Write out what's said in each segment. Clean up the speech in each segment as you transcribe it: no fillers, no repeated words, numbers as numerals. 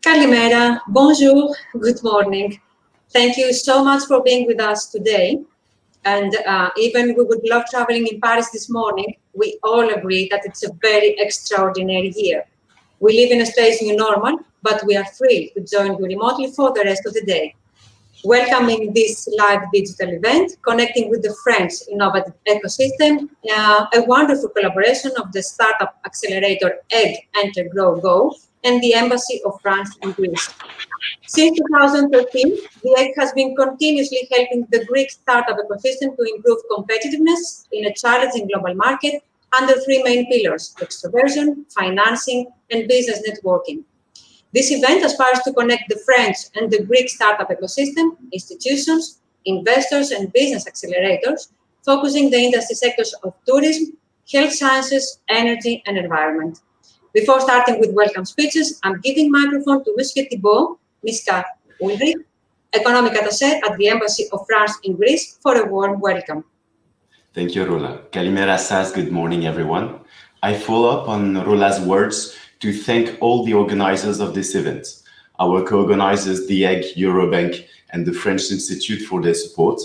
Kalimera, bonjour, good morning. Thank you so much for being with us today. And even we would love traveling in Paris this morning, we all agree that it's a very extraordinary year. We live in a strange new normal, but we are free to join you remotely for the rest of the day. Welcoming this live digital event, connecting with the French innovative ecosystem, a wonderful collaboration of the startup accelerator EGG Enter grOw and the Embassy of France in Greece. Since 2013, the EGG has been continuously helping the Greek startup ecosystem to improve competitiveness in a challenging global market under three main pillars: extroversion, financing, and business networking. This event aspires to connect the French and the Greek startup ecosystem, institutions, investors, and business accelerators, focusing the industry sectors of tourism, health sciences, energy, and environment. Before starting with welcome speeches, I'm giving microphone to Mr. Thibault, Mr. Ulrich, Economic Attaché at the Embassy of France in Greece, for a warm welcome. Thank you, Rola. Kalimera says, good morning, everyone. I follow up on Rola's words to thank all the organizers of this event, our co-organizers, the EGG, Eurobank, and the French Institute for their support.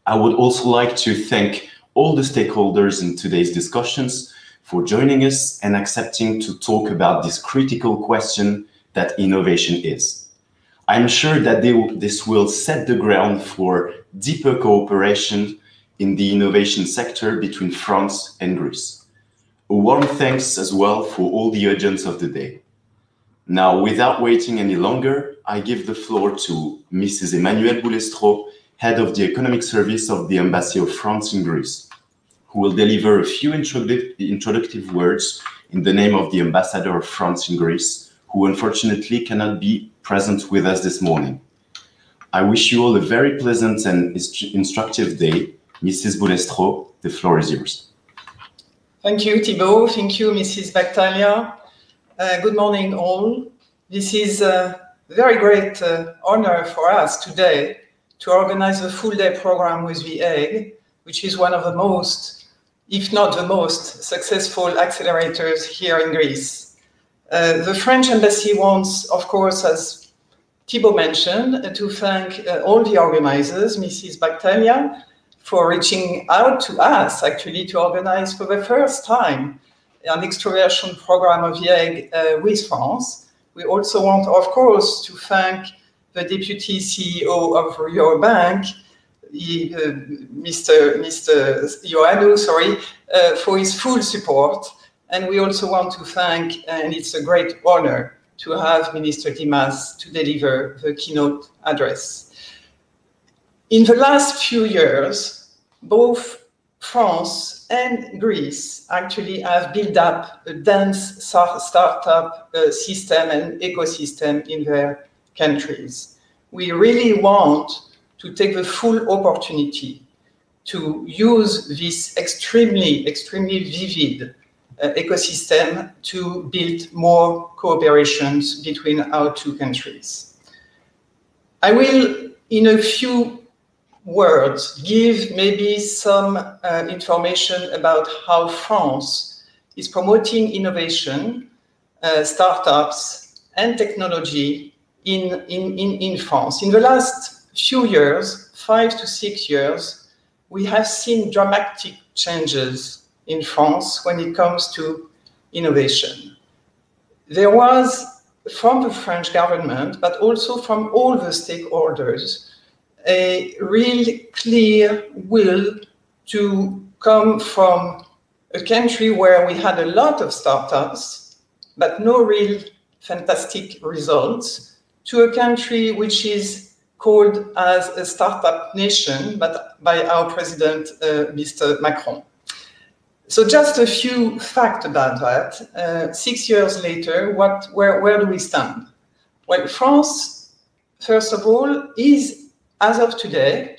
I would also like to thank all the stakeholders in today's discussions for joining us and accepting to talk about this critical question that innovation is. I'm sure that this will set the ground for deeper cooperation in the innovation sector between France and Greece. A warm thanks as well for all the audience of the day. Now, without waiting any longer, I give the floor to Mrs. Emmanuelle Boulestreau, Head of the Economic Service of the Embassy of France in Greece, who will deliver a few introductory words in the name of the Ambassador of France in Greece, who unfortunately cannot be present with us this morning. I wish you all a very pleasant and instructive day. Mrs. Boulestreau, the floor is yours. Thank you, Thibault. Thank you, Mrs. Bactalia. Good morning, all. This is a very great honor for us today to organize a full-day program with the EGG, which is one of the most, if not the most, successful accelerators here in Greece. The French Embassy wants, of course, as Thibault mentioned, to thank all the organizers, Mrs. Bactalia, for reaching out to us, actually, to organize for the first time an extroversion program of the EGG with France. We also want, of course, to thank the Deputy CEO of Eurobank, Mr. Ioannou, for his full support. And we also want to thank, and it's a great honor to have Minister Dimas to deliver the keynote address. In the last few years, both France and Greece actually have built up a dense startup system and ecosystem in their countries. We really want to take the full opportunity to use this extremely vivid ecosystem to build more cooperations between our two countries. I will, in a few words, give maybe some information about how France is promoting innovation, startups, and technology in France. In the last few years, 5 to 6 years, we have seen dramatic changes in France when it comes to innovation. There was, from the French government, but also from all the stakeholders, a real clear will to come from a country where we had a lot of startups, but no real fantastic results, to a country which is called as a startup nation, but by our president, Mr. Macron. So just a few facts about that. 6 years later, where do we stand? Well, France, first of all, is, as of today,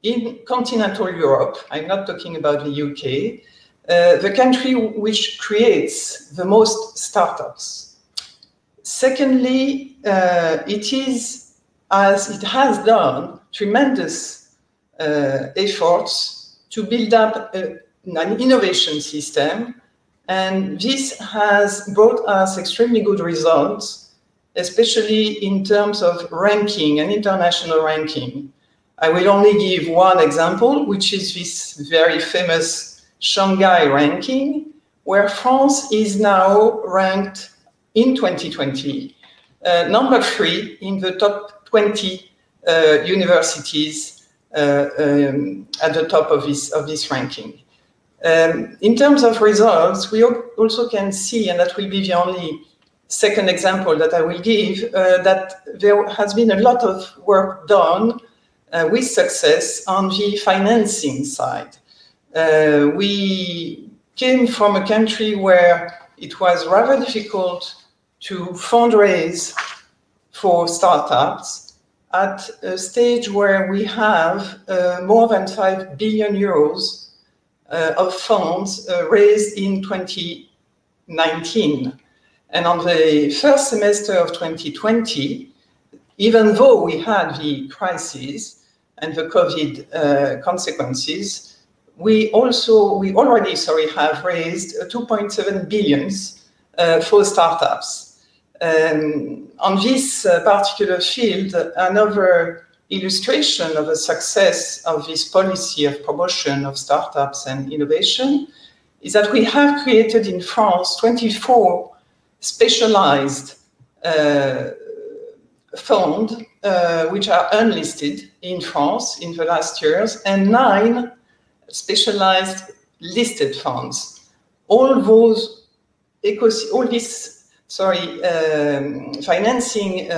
in continental Europe, I'm not talking about the UK, the country which creates the most startups. Secondly, it is, as it has done, tremendous efforts to build up an innovation system, and this has brought us extremely good results especially in terms of ranking and international ranking. I will only give one example, which is this very famous Shanghai ranking, where France is now ranked in 2020 number 3 in the top 20 universities at the top of this ranking. In terms of results, we also can see, and that will be the only second example that I will give, that there has been a lot of work done with success on the financing side. We came from a country where it was rather difficult to fundraise for startups at a stage where we have more than 5 billion euros of funds raised in 2019. And on the first semester of 2020, even though we had the crisis and the COVID consequences, we already have raised 2.7 billion for startups. On this particular field, another illustration of the success of this policy of promotion of startups and innovation is that we have created in France 24 specialized funds which are unlisted in France in the last years, and 9 specialized listed funds. All this financing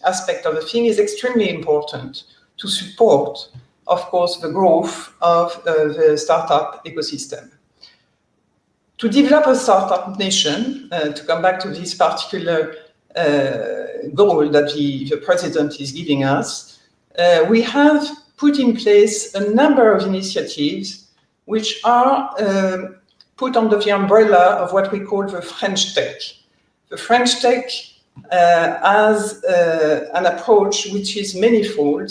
aspect of the thing is extremely important to support, of course, the growth of the startup ecosystem. To develop a startup nation, to come back to this particular goal that the president is giving us, we have put in place a number of initiatives which are put under the umbrella of what we call the French Tech. The French Tech has an approach which is manifold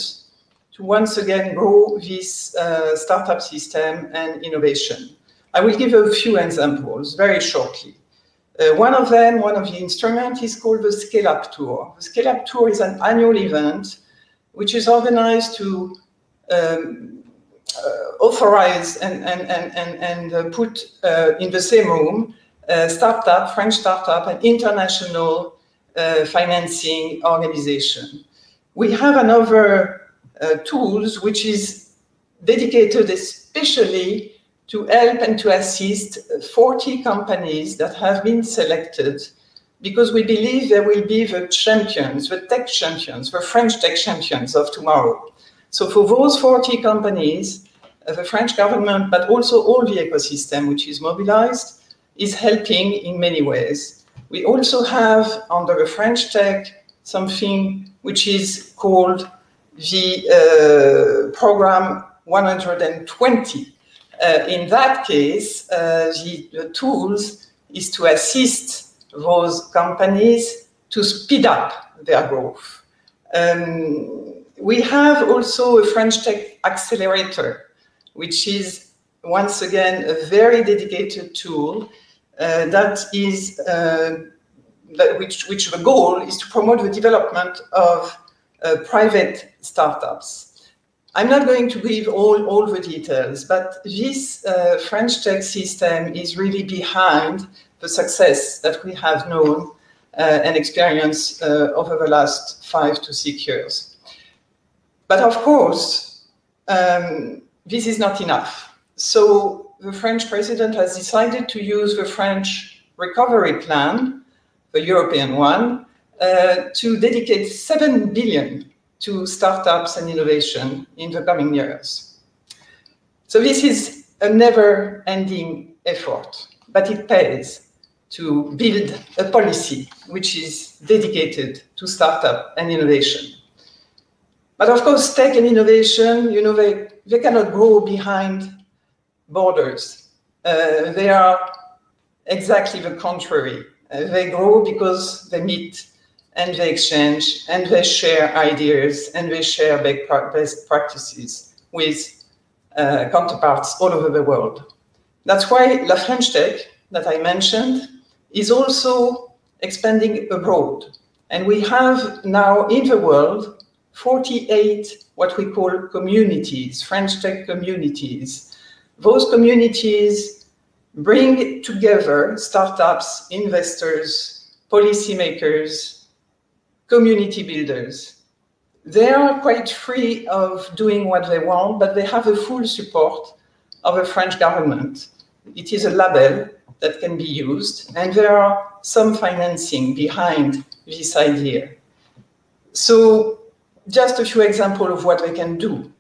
to once again grow this startup system and innovation. I will give a few examples very shortly. One of the instruments is called the Scale Up Tour. The Scale Up Tour is an annual event which is organized to authorize and put in the same room French startup and international financing organization. We have another tools which is dedicated especially to help and to assist 40 companies that have been selected, because we believe there will be the champions, the tech champions, the French tech champions of tomorrow. So for those 40 companies, the French government, but also all the ecosystem which is mobilized, is helping in many ways. We also have, under the French tech, something which is called the program 120. In that case, the tools is to assist those companies to speed up their growth. We have also a French tech accelerator, which is once again a very dedicated tool which the goal is to promote the development of private startups. I'm not going to give all the details, but this French tech system is really behind the success that we have known and experienced over the last 5 to 6 years. But of course, this is not enough. So the French president has decided to use the French recovery plan, the European one, to dedicate 7 billion to startups and innovation in the coming years. So this is a never-ending effort, but it pays to build a policy which is dedicated to startup and innovation. But of course, tech and innovation, they cannot grow behind borders. They are exactly the contrary. They grow because they meet and they exchange and they share ideas and they share best practices with counterparts all over the world. That's why La French Tech, that I mentioned, is also expanding abroad. And we have now in the world 48 what we call communities, French tech communities. Those communities bring together startups, investors, policymakers, community builders. They are quite free of doing what they want, but they have the full support of the French government. It is a label that can be used, and there are some financing behind this idea. So just a few examples of what they can do.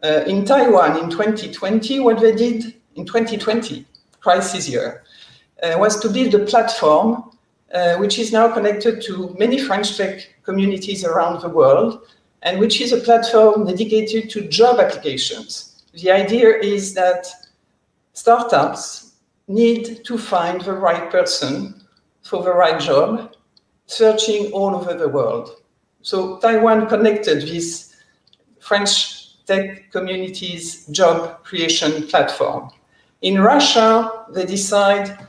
In Taiwan in 2020, what they did in 2020, crisis year, was to build a platform which is now connected to many French tech communities around the world, and which is a platform dedicated to job applications. The idea is that startups need to find the right person for the right job, searching all over the world. So Taiwan connected this French tech community's job creation platform. In Russia, they decide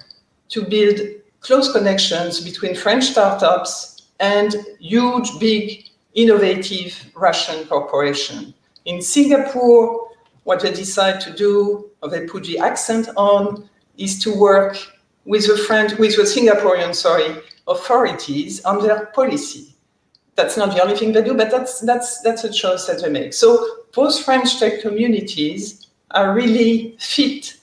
to build close connections between French startups and huge, big, innovative Russian corporations. In Singapore, what they decide to do, or they put the accent on, is to work with the Singaporean authorities on their policy. That's not the only thing they do, but that's a choice that they make. So those French tech communities are really fit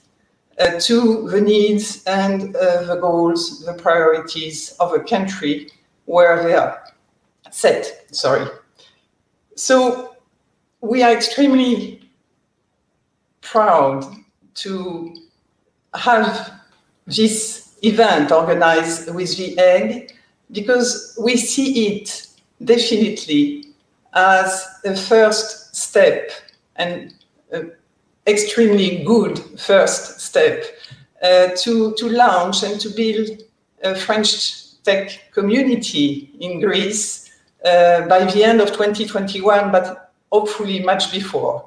to the needs and the goals, the priorities of a country where they are set. So we are extremely proud to have this event organized with the egg, because we see it definitely as a first step, and extremely good first step to launch and to build a French tech community in Greece by the end of 2021, but hopefully much before.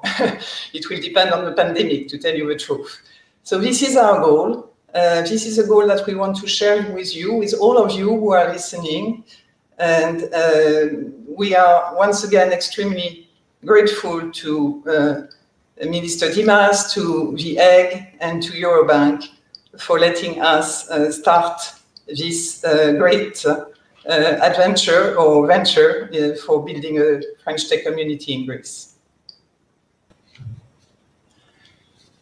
It will depend on the pandemic, to tell you the truth. So this is our goal. This is a goal that we want to share with you, with all of you who are listening. And we are once again extremely grateful to Minister Dimas, to the egg, and to Eurobank for letting us start this great adventure or venture for building a French tech community in Greece.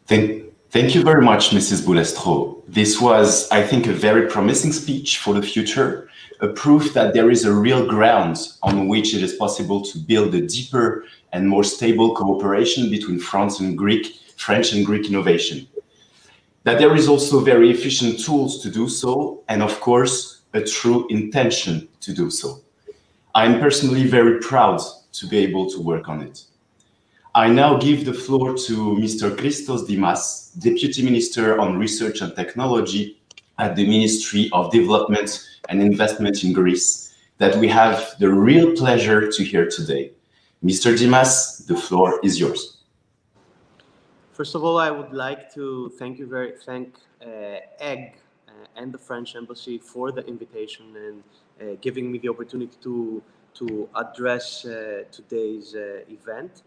Thank you very much, Mrs. Boulestro. This was, I think, a very promising speech for the future, a proof that there is a real ground on which it is possible to build a deeper and more stable cooperation between French and Greek innovation. That there is also very efficient tools to do so, and of course, a true intention to do so. I'm personally very proud to be able to work on it. I now give the floor to Mr. Christos Dimas, Deputy Minister on Research and Technology at the Ministry of Development and Investment in Greece, that we have the real pleasure to hear today. Mr. Dimas, the floor is yours. First of all, I would like to thank EGG and the French Embassy for the invitation and giving me the opportunity to address today's event.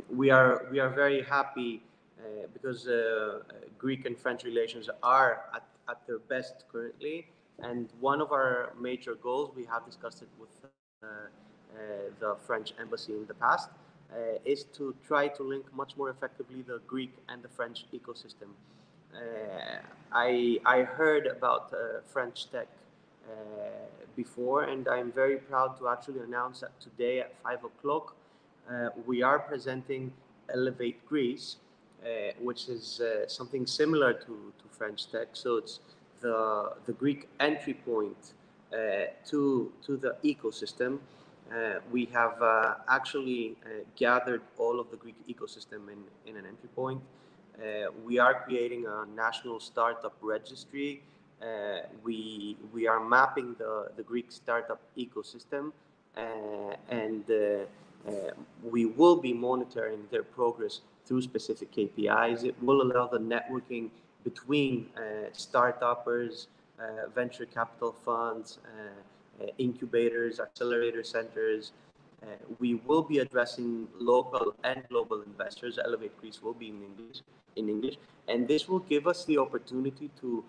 We are very happy because Greek and French relations are at their best currently, and one of our major goals, we have discussed it with the French Embassy in the past, is to try to link much more effectively the Greek and the French ecosystem. I heard about French tech before, and I'm very proud to actually announce that today at 5 o'clock we are presenting Elevate Greece, which is something similar to French tech. So it's the Greek entry point to the ecosystem. We have actually gathered all of the Greek ecosystem in an entry point. We are creating a national startup registry. We are mapping the Greek startup ecosystem, and we will be monitoring their progress through specific KPIs. It will allow the networking between startuppers, venture capital funds, incubators, accelerator centers. We will be addressing local and global investors. Elevate Greece will be in English, and this will give us the opportunity to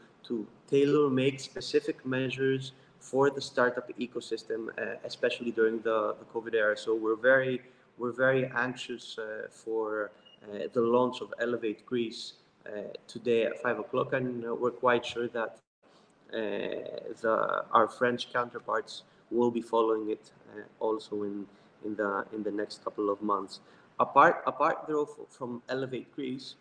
tailor-make specific measures for the startup ecosystem, especially during the COVID era. So we're very anxious for the launch of Elevate Greece today at 5 o'clock, and we're quite sure that our French counterparts will be following it also in the next couple of months. Apart though from Elevate Greece,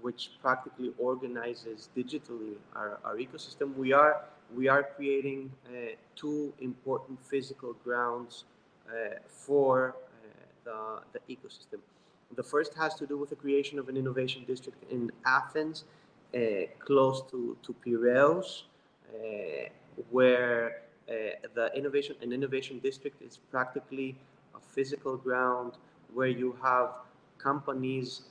which practically organizes digitally our ecosystem, we are creating two important physical grounds for the ecosystem. The first has to do with the creation of an innovation district in Athens, close to Piraeus, where an innovation district is practically a physical ground where you have companies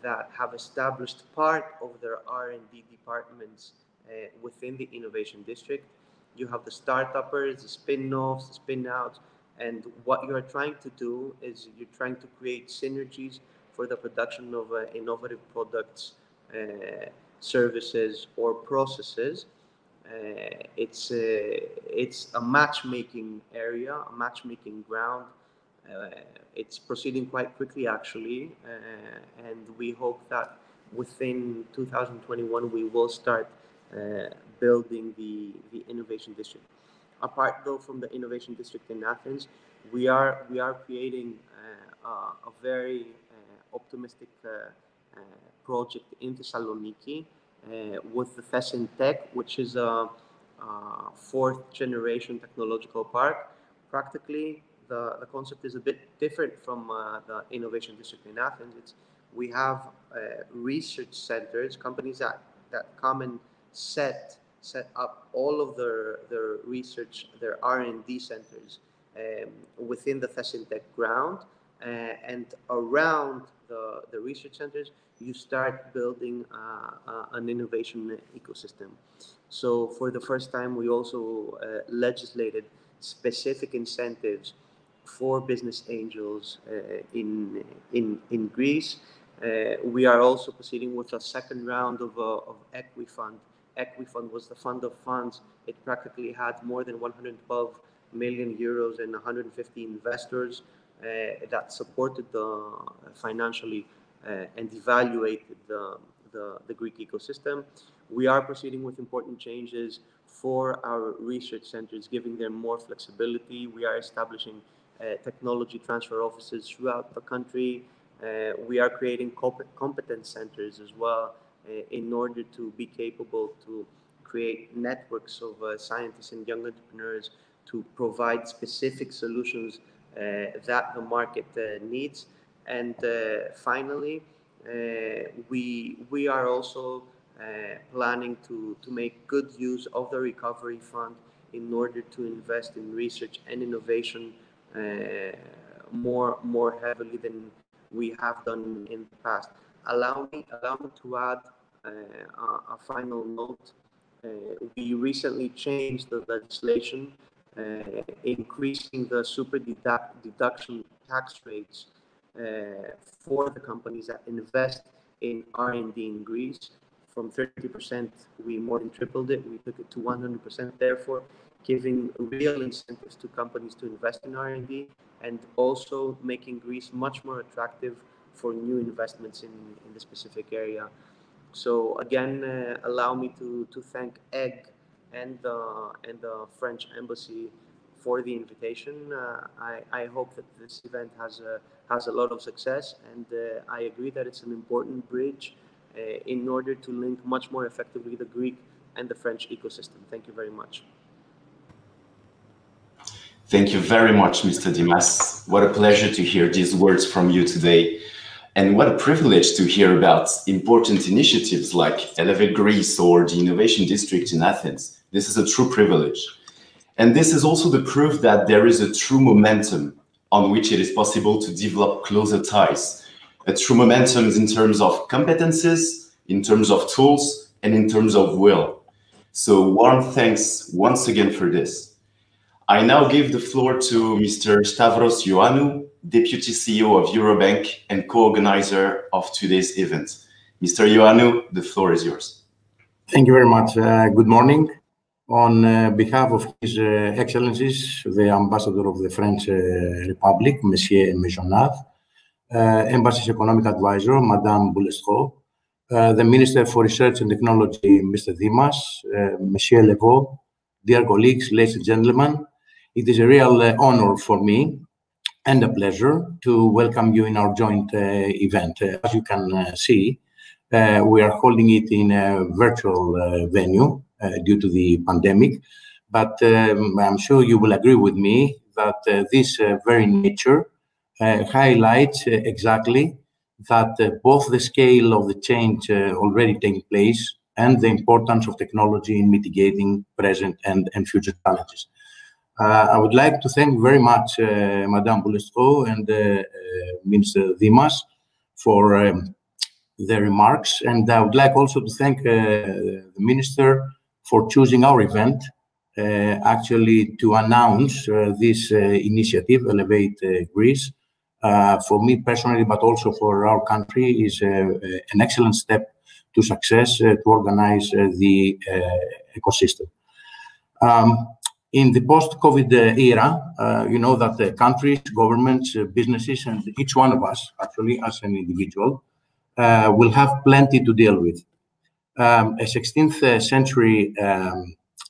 that have established part of their R&D departments within the innovation district. You have the start-uppers, the spin-offs, the spin-outs, and what you are trying to do is you're trying to create synergies for the production of innovative products, services, or processes. It's a matchmaking area, a matchmaking ground. It's proceeding quite quickly, actually, and we hope that within 2021 we will start building the innovation district. Apart though from the innovation district in Athens, we are creating a very optimistic project in Thessaloniki with the Thesin Tech, which is a fourth generation technological park. Practically, the concept is a bit different from the innovation district in Athens. We have research centers, companies that come and set up all of their research, their R&D centers within the Thesin Tech ground, and around the research centers, you start building an innovation ecosystem. So for the first time, we also legislated specific incentives for business angels in Greece. We are also proceeding with a second round of Equifund. Equifund was the fund of funds. It practically had more than 112 million euros and 150 investors that supported financially and evaluated the Greek ecosystem. We are proceeding with important changes for our research centers, giving them more flexibility. We are establishing technology transfer offices throughout the country. We are creating competence centers as well in order to be capable to create networks of scientists and young entrepreneurs to provide specific solutions that the market needs. And finally, we are also planning to make good use of the recovery fund in order to invest in research and innovation more heavily than we have done in the past. Allow me to add a final note. We recently changed the legislation, increasing the super deduction tax rates for the companies that invest in R&D in Greece. From 30%, we more than tripled it. We took it to 100%, therefore giving real incentives to companies to invest in R&D and also making Greece much more attractive for new investments in the specific area. So again, allow me to thank EGG and the French Embassy for the invitation. I hope that this event has a lot of success, and I agree that it's an important bridge in order to link much more effectively the Greek and the French ecosystem. Thank you very much. Thank you very much, Mr. Dimas. What a pleasure to hear these words from you today. And what a privilege to hear about important initiatives like Elevate Greece or the Innovation District in Athens. This is a true privilege. And this is also the proof that there is a true momentum on which it is possible to develop closer ties. A true momentum in terms of competences, in terms of tools, and in terms of will. So warm thanks once again for this. I now give the floor to Mr. Stavros Ioannou, Deputy CEO of Eurobank and co-organizer of today's event. Mr. Ioannou, the floor is yours. Thank you very much. Good morning. On behalf of His Excellencies, the Ambassador of the French Republic, Monsieur Maisonneuve, Embassy's Economic Advisor, Madame Boulestreau, the Minister for Research and Technology, Mr. Dimas, Monsieur Legault, dear colleagues, ladies and gentlemen, it is a real honor for me and a pleasure to welcome you in our joint event. As you can see, we are holding it in a virtual venue due to the pandemic, but I'm sure you will agree with me that this very nature highlights exactly that both the scale of the change already taking place and the importance of technology in mitigating present and future challenges. I would like to thank very much Madame Boulestreau and Minister Dimas for their remarks, and I would like also to thank the Minister for choosing our event actually to announce this initiative, Elevate Greece. For me personally, but also for our country, is an excellent step to success to organize the ecosystem. In the post-COVID era, you know that the countries, governments, businesses, and each one of us, actually, as an individual, will have plenty to deal with. A 16th century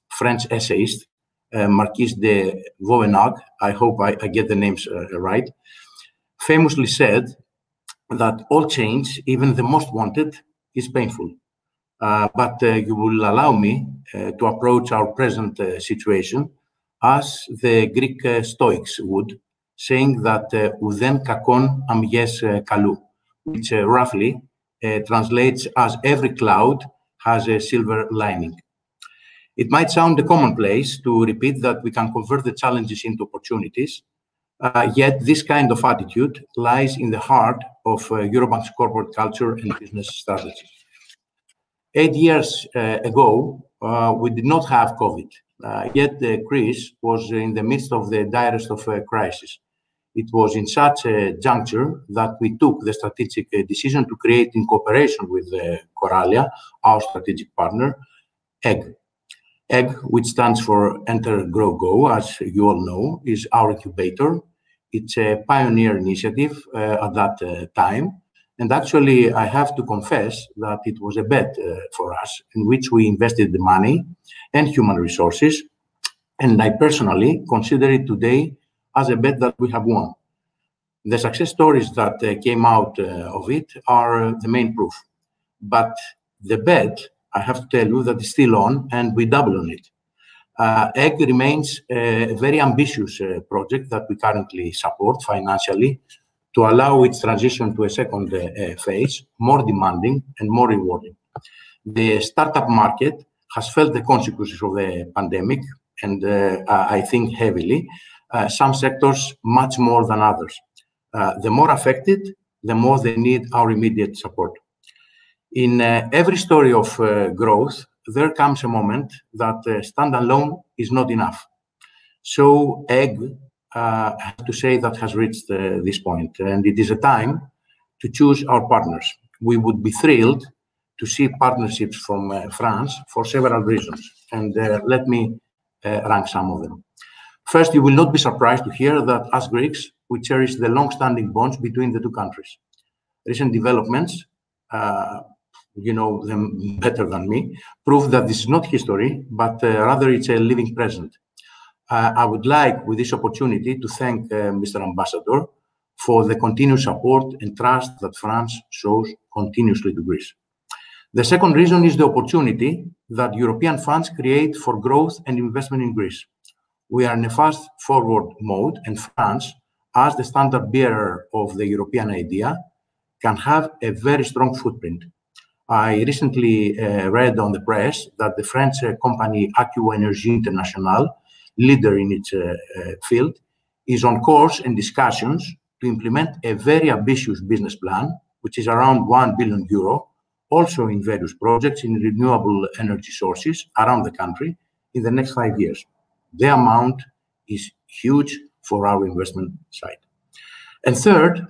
French essayist, Marquis de Vauvenargues, I hope I get the names right, famously said that all change, even the most wanted, is painful. But you will allow me to approach our present situation as the Greek Stoics would, saying that ουδέν κακόν αμυγές καλού, which roughly translates as every cloud has a silver lining. It might sound commonplace to repeat that we can convert the challenges into opportunities, yet this kind of attitude lies in the heart of Eurobank's corporate culture and business strategy. 8 years ago, we did not have COVID, yet Greece was in the midst of the direst of crisis. It was in such a juncture that we took the strategic decision to create, in cooperation with Corallia, our strategic partner, EG. EG, which stands for Enter, Grow, Go, as you all know, is our incubator. It's a pioneer initiative at that time. And actually, I have to confess that it was a bet for us, in which we invested the money and human resources. And I personally consider it today as a bet that we have won. The success stories that came out of it are the main proof. But the bet, I have to tell you, that is still on, and we double on it. EG remains a very ambitious project that we currently support financially to allow its transition to a second phase, more demanding and more rewarding. The startup market has felt the consequences of the pandemic, and I think heavily, some sectors much more than others. The more affected, the more they need our immediate support. In every story of growth, there comes a moment that standalone is not enough. So EG, I have to say, that has reached this point, and it is a time to choose our partners. We would be thrilled to see partnerships from France for several reasons, and let me rank some of them. First, you will not be surprised to hear that as Greeks, we cherish the long-standing bonds between the two countries. Recent developments, you know them better than me, prove that this is not history, but rather it's a living present. I would like, with this opportunity, to thank Mr. Ambassador for the continued support and trust that France shows continuously to Greece. The second reason is the opportunity that European funds create for growth and investment in Greece. We are in a fast-forward mode, and France, as the standard bearer of the European idea, can have a very strong footprint. I recently read on the press that the French company accû Énergie International, leader in its field, is on course in discussions to implement a very ambitious business plan, which is around 1 billion euro, also in various projects in renewable energy sources around the country in the next 5 years. The amount is huge for our investment side. And third,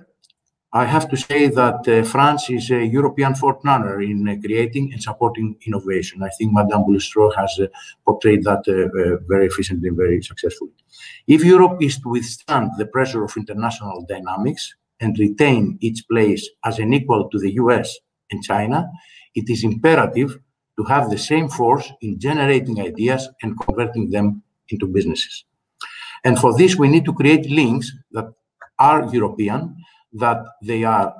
I have to say that France is a European forerunner in creating and supporting innovation. I think Madame Boulestreau has portrayed that very efficiently and very successfully. If Europe is to withstand the pressure of international dynamics and retain its place as an equal to the US and China, it is imperative to have the same force in generating ideas and converting them into businesses. And for this, we need to create links that are European, that they are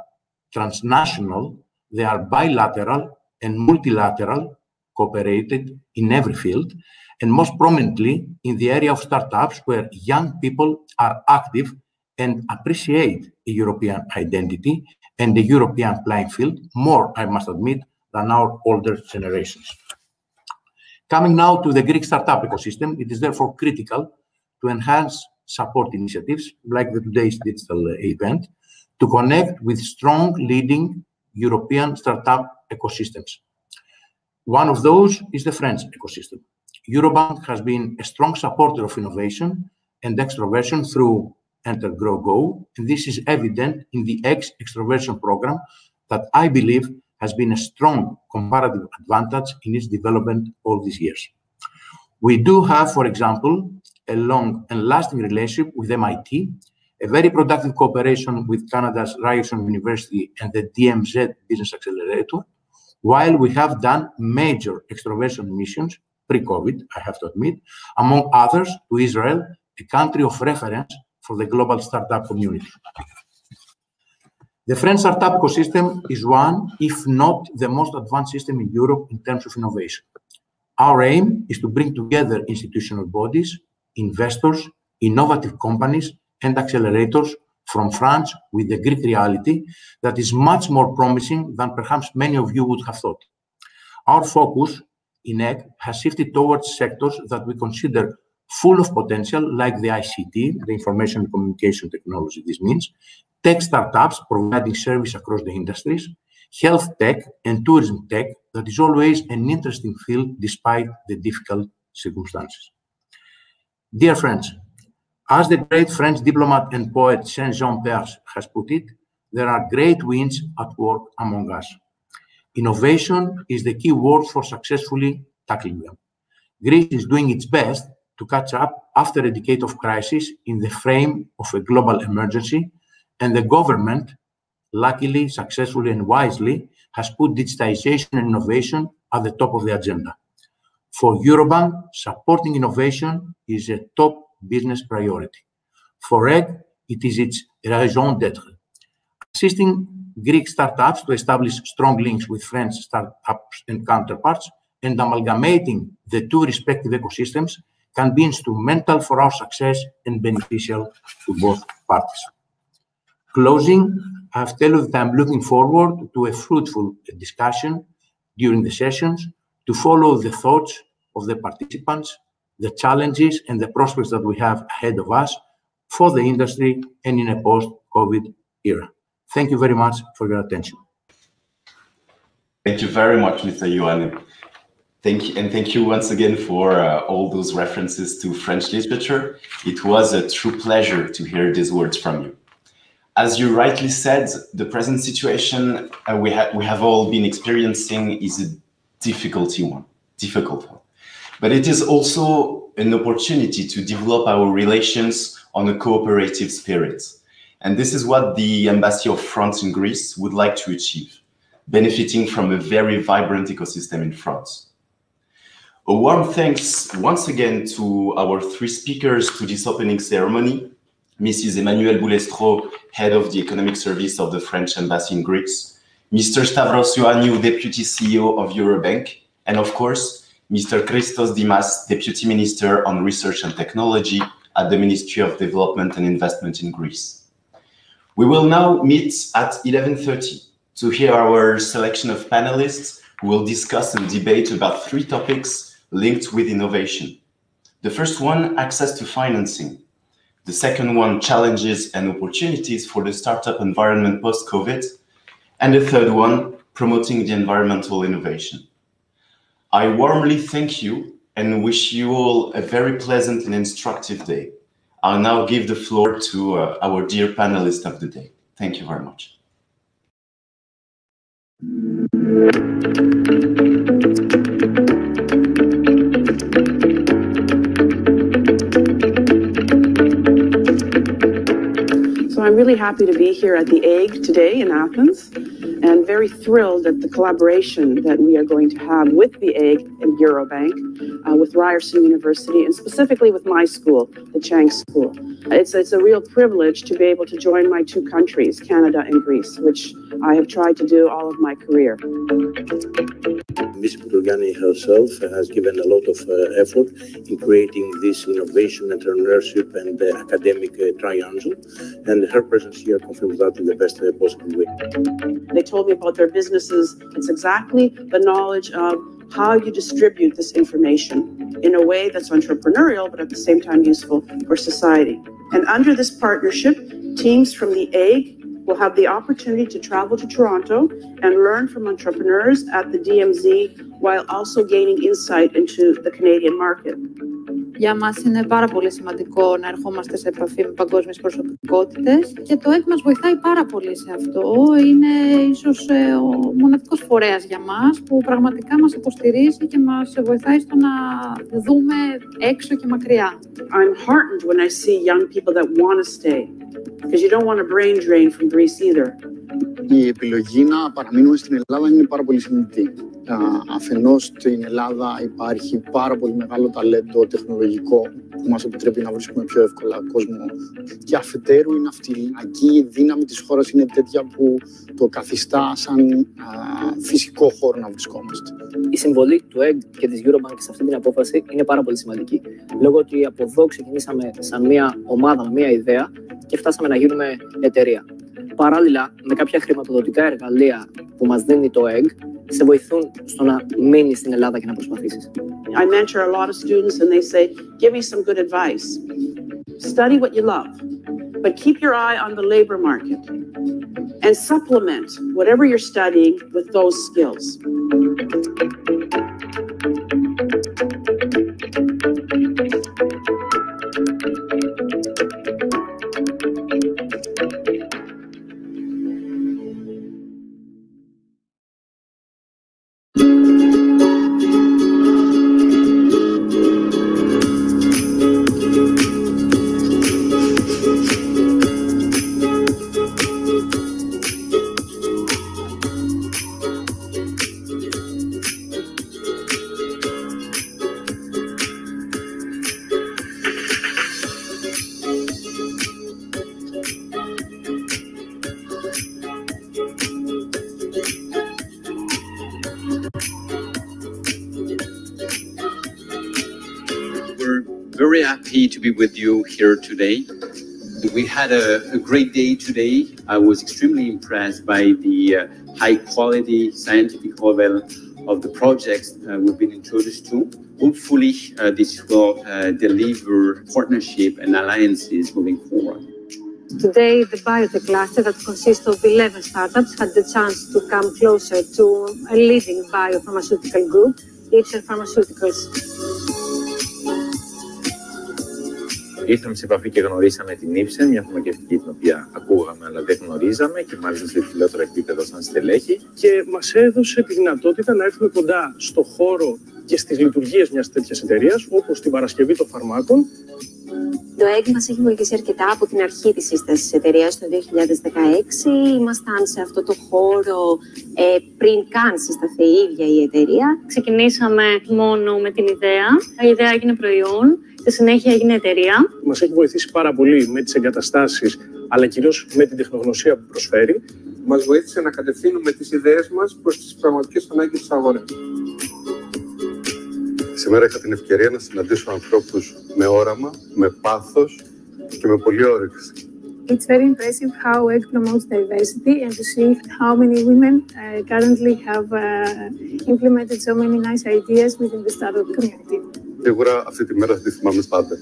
transnational, they are bilateral and multilateral, cooperated in every field, and most prominently in the area of startups, where young people are active and appreciate a European identity and the European playing field more, I must admit, than our older generations. Coming now to the Greek startup ecosystem, it is therefore critical to enhance support initiatives like today's digital event to connect with strong leading European startup ecosystems. One of those is the French ecosystem. Eurobank has been a strong supporter of innovation and extroversion through Enter grOw, and this is evident in the extroversion program that I believe has been a strong comparative advantage in its development all these years. We do have, for example, a long and lasting relationship with MIT, a very productive cooperation with Canada's Ryerson University and the DMZ Business Accelerator, while we have done major extroversion missions pre-COVID, I have to admit, among others to Israel, a country of reference for the global startup community. The French startup ecosystem is one, if not the most advanced system in Europe in terms of innovation. Our aim is to bring together institutional bodies, investors, innovative companies, and accelerators from France with the Greek reality that is much more promising than perhaps many of you would have thought. Our focus in EG has shifted towards sectors that we consider full of potential, like the ICT, the information and communication technology, this means, tech startups providing service across the industries, health tech and tourism tech, that is always an interesting field despite the difficult circumstances. Dear friends, as the great French diplomat and poet Saint-Jean Perse has put it, there are great winds at work among us. Innovation is the key word for successfully tackling them. Greece is doing its best to catch up after a decade of crisis in the frame of a global emergency, and the government, luckily, successfully and wisely, has put digitization and innovation at the top of the agenda. For Eurobank, supporting innovation is a top business priority. For EG, it is its raison d'être. Assisting Greek startups to establish strong links with French startups and counterparts and amalgamating the two respective ecosystems can be instrumental for our success and beneficial to both parties. Closing, I have to tell you that I'm looking forward to a fruitful discussion during the sessions to follow the thoughts of the participants, the challenges and the prospects that we have ahead of us for the industry and in a post-COVID era. Thank you very much for your attention. Thank you very much, Mr. Ioannou. Thank you once again for all those references to French literature. It was a true pleasure to hear these words from you. As you rightly said, the present situation we have all been experiencing is a difficult one. But it is also an opportunity to develop our relations on a cooperative spirit. And this is what the Embassy of France in Greece would like to achieve, benefiting from a very vibrant ecosystem in France. A warm thanks once again to our three speakers to this opening ceremony, Mrs. Emmanuelle Boulestreau, Head of the Economic Service of the French Embassy in Greece, Mr. Stavros Ioannou, Deputy CEO of Eurobank, and of course, Mr. Christos Dimas, Deputy Minister on Research and Technology at the Ministry of Development and Investment in Greece. We will now meet at 11:30 to hear our selection of panelists who will discuss and debate about three topics linked with innovation. The first one, access to financing. The second one, challenges and opportunities for the startup environment post-COVID. And the third one, promoting the environmental innovation. I warmly thank you and wish you all a very pleasant and instructive day. I'll now give the floor to our dear panelist of the day. Thank you very much. So I'm really happy to be here at the Hague today in Athens, and very thrilled at the collaboration that we are going to have with the Hague and Eurobank, with Ryerson University, and specifically with my school, the Chang School. It's a real privilege to be able to join my two countries, Canada and Greece, which I have tried to do all of my career. Ms. Ptouriani herself has given a lot of effort in creating this innovation, entrepreneurship, and academic triangle, and her presence here confirms that in the best possible way. They told me about their businesses. It's exactly the knowledge of how you distribute this information in a way that's entrepreneurial, but at the same time useful for society. And under this partnership, teams from the Hague will have the opportunity to travel to Toronto and learn from entrepreneurs at the DMZ while also gaining insight into the Canadian market. Για μας είναι πάρα πολύ σημαντικό να ερχόμαστε σε επαφή με παγκόσμιες προσωπικότητες και το ΕΚ μας βοηθάει πάρα πολύ σε αυτό. Είναι ίσως ο μοναδικός φορέας για μας που πραγματικά μας υποστηρίζει και μας βοηθάει στο να δούμε έξω και μακριά. I'm heartened when I see young people that want to stay, because you don't want a brain drain from Greece either. Η επιλογή να παραμείνουμε στην Ελλάδα είναι πάρα πολύ σημαντική. Αφενός στην Ελλάδα υπάρχει πάρα πολύ μεγάλο ταλέντο τεχνολογικό που μας επιτρέπει να βρίσκουμε πιο εύκολα κόσμο, και αφετέρου η ναυτιλιακή δύναμη της χώρας είναι τέτοια που το καθιστά σαν φυσικό χώρο να βρισκόμαστε. Η συμβολή του ΕΚ και της Eurobank σε αυτή την απόφαση είναι πάρα πολύ σημαντική. Λόγω ότι από εδώ ξεκινήσαμε σαν μια ομάδα με μια ιδέα και φτάσαμε να γίνουμε εταιρεία. Παράλληλα, με κάποια χρηματοδοτικά εργαλεία που μας δίνει το ΕΚ, σε βοηθούν στο να μείνεις στην Ελλάδα και να προσπαθήσεις. I mentor a lot of students and they say, give me some good advice. Study what you love, but keep your eye on the labor market and supplement whatever you're studying with those skills. Very happy to be with you here today. We had a great day today. I was extremely impressed by the high quality scientific level of the projects we've been introduced to. Hopefully, this will deliver partnership and alliances moving forward. Today, the biotech cluster that consists of 11 startups had the chance to come closer to a leading biopharmaceutical group, Ipsen Pharmaceuticals. Ήρθαμε σε επαφή και γνωρίσαμε την Ipsen, μια φαρμακευτική την οποία ακούγαμε αλλά δεν γνωρίζαμε και μάλιστα σε υψηλότερο επίπεδο σαν στελέχη. Και μας έδωσε τη δυνατότητα να έρθουμε κοντά στο χώρο και στις λειτουργίες μιας τέτοιας εταιρείας, όπως την παρασκευή των φαρμάκων. Το ΕΚ μας έχει βοηθήσει αρκετά από την αρχή της σύστασης της εταιρείας το 2016. Ήμασταν σε αυτό το χώρο πριν καν συσταθεί η ίδια η εταιρεία. Ξεκινήσαμε μόνο με την ιδέα. Η ιδέα έγινε προϊόν. Στη συνέχεια έγινε εταιρεία. Μας έχει βοηθήσει πάρα πολύ με τις εγκαταστάσεις, αλλά κυρίως με την τεχνογνωσία που προσφέρει. Μας βοήθησε να κατευθύνουμε τις ιδέες μας προς τις πραγματικές ανάγκες της αγοράς. Σήμερα είχα την ευκαιρία να συναντήσω ανθρώπους με όραμα, με πάθος και με πολλή όρεξη. It's very impressive how EG promotes diversity and to see how many women currently have implemented so many nice ideas within the startup community. Σίγουρα αυτή τη μέρα θα τη θυμάμαι πάντα.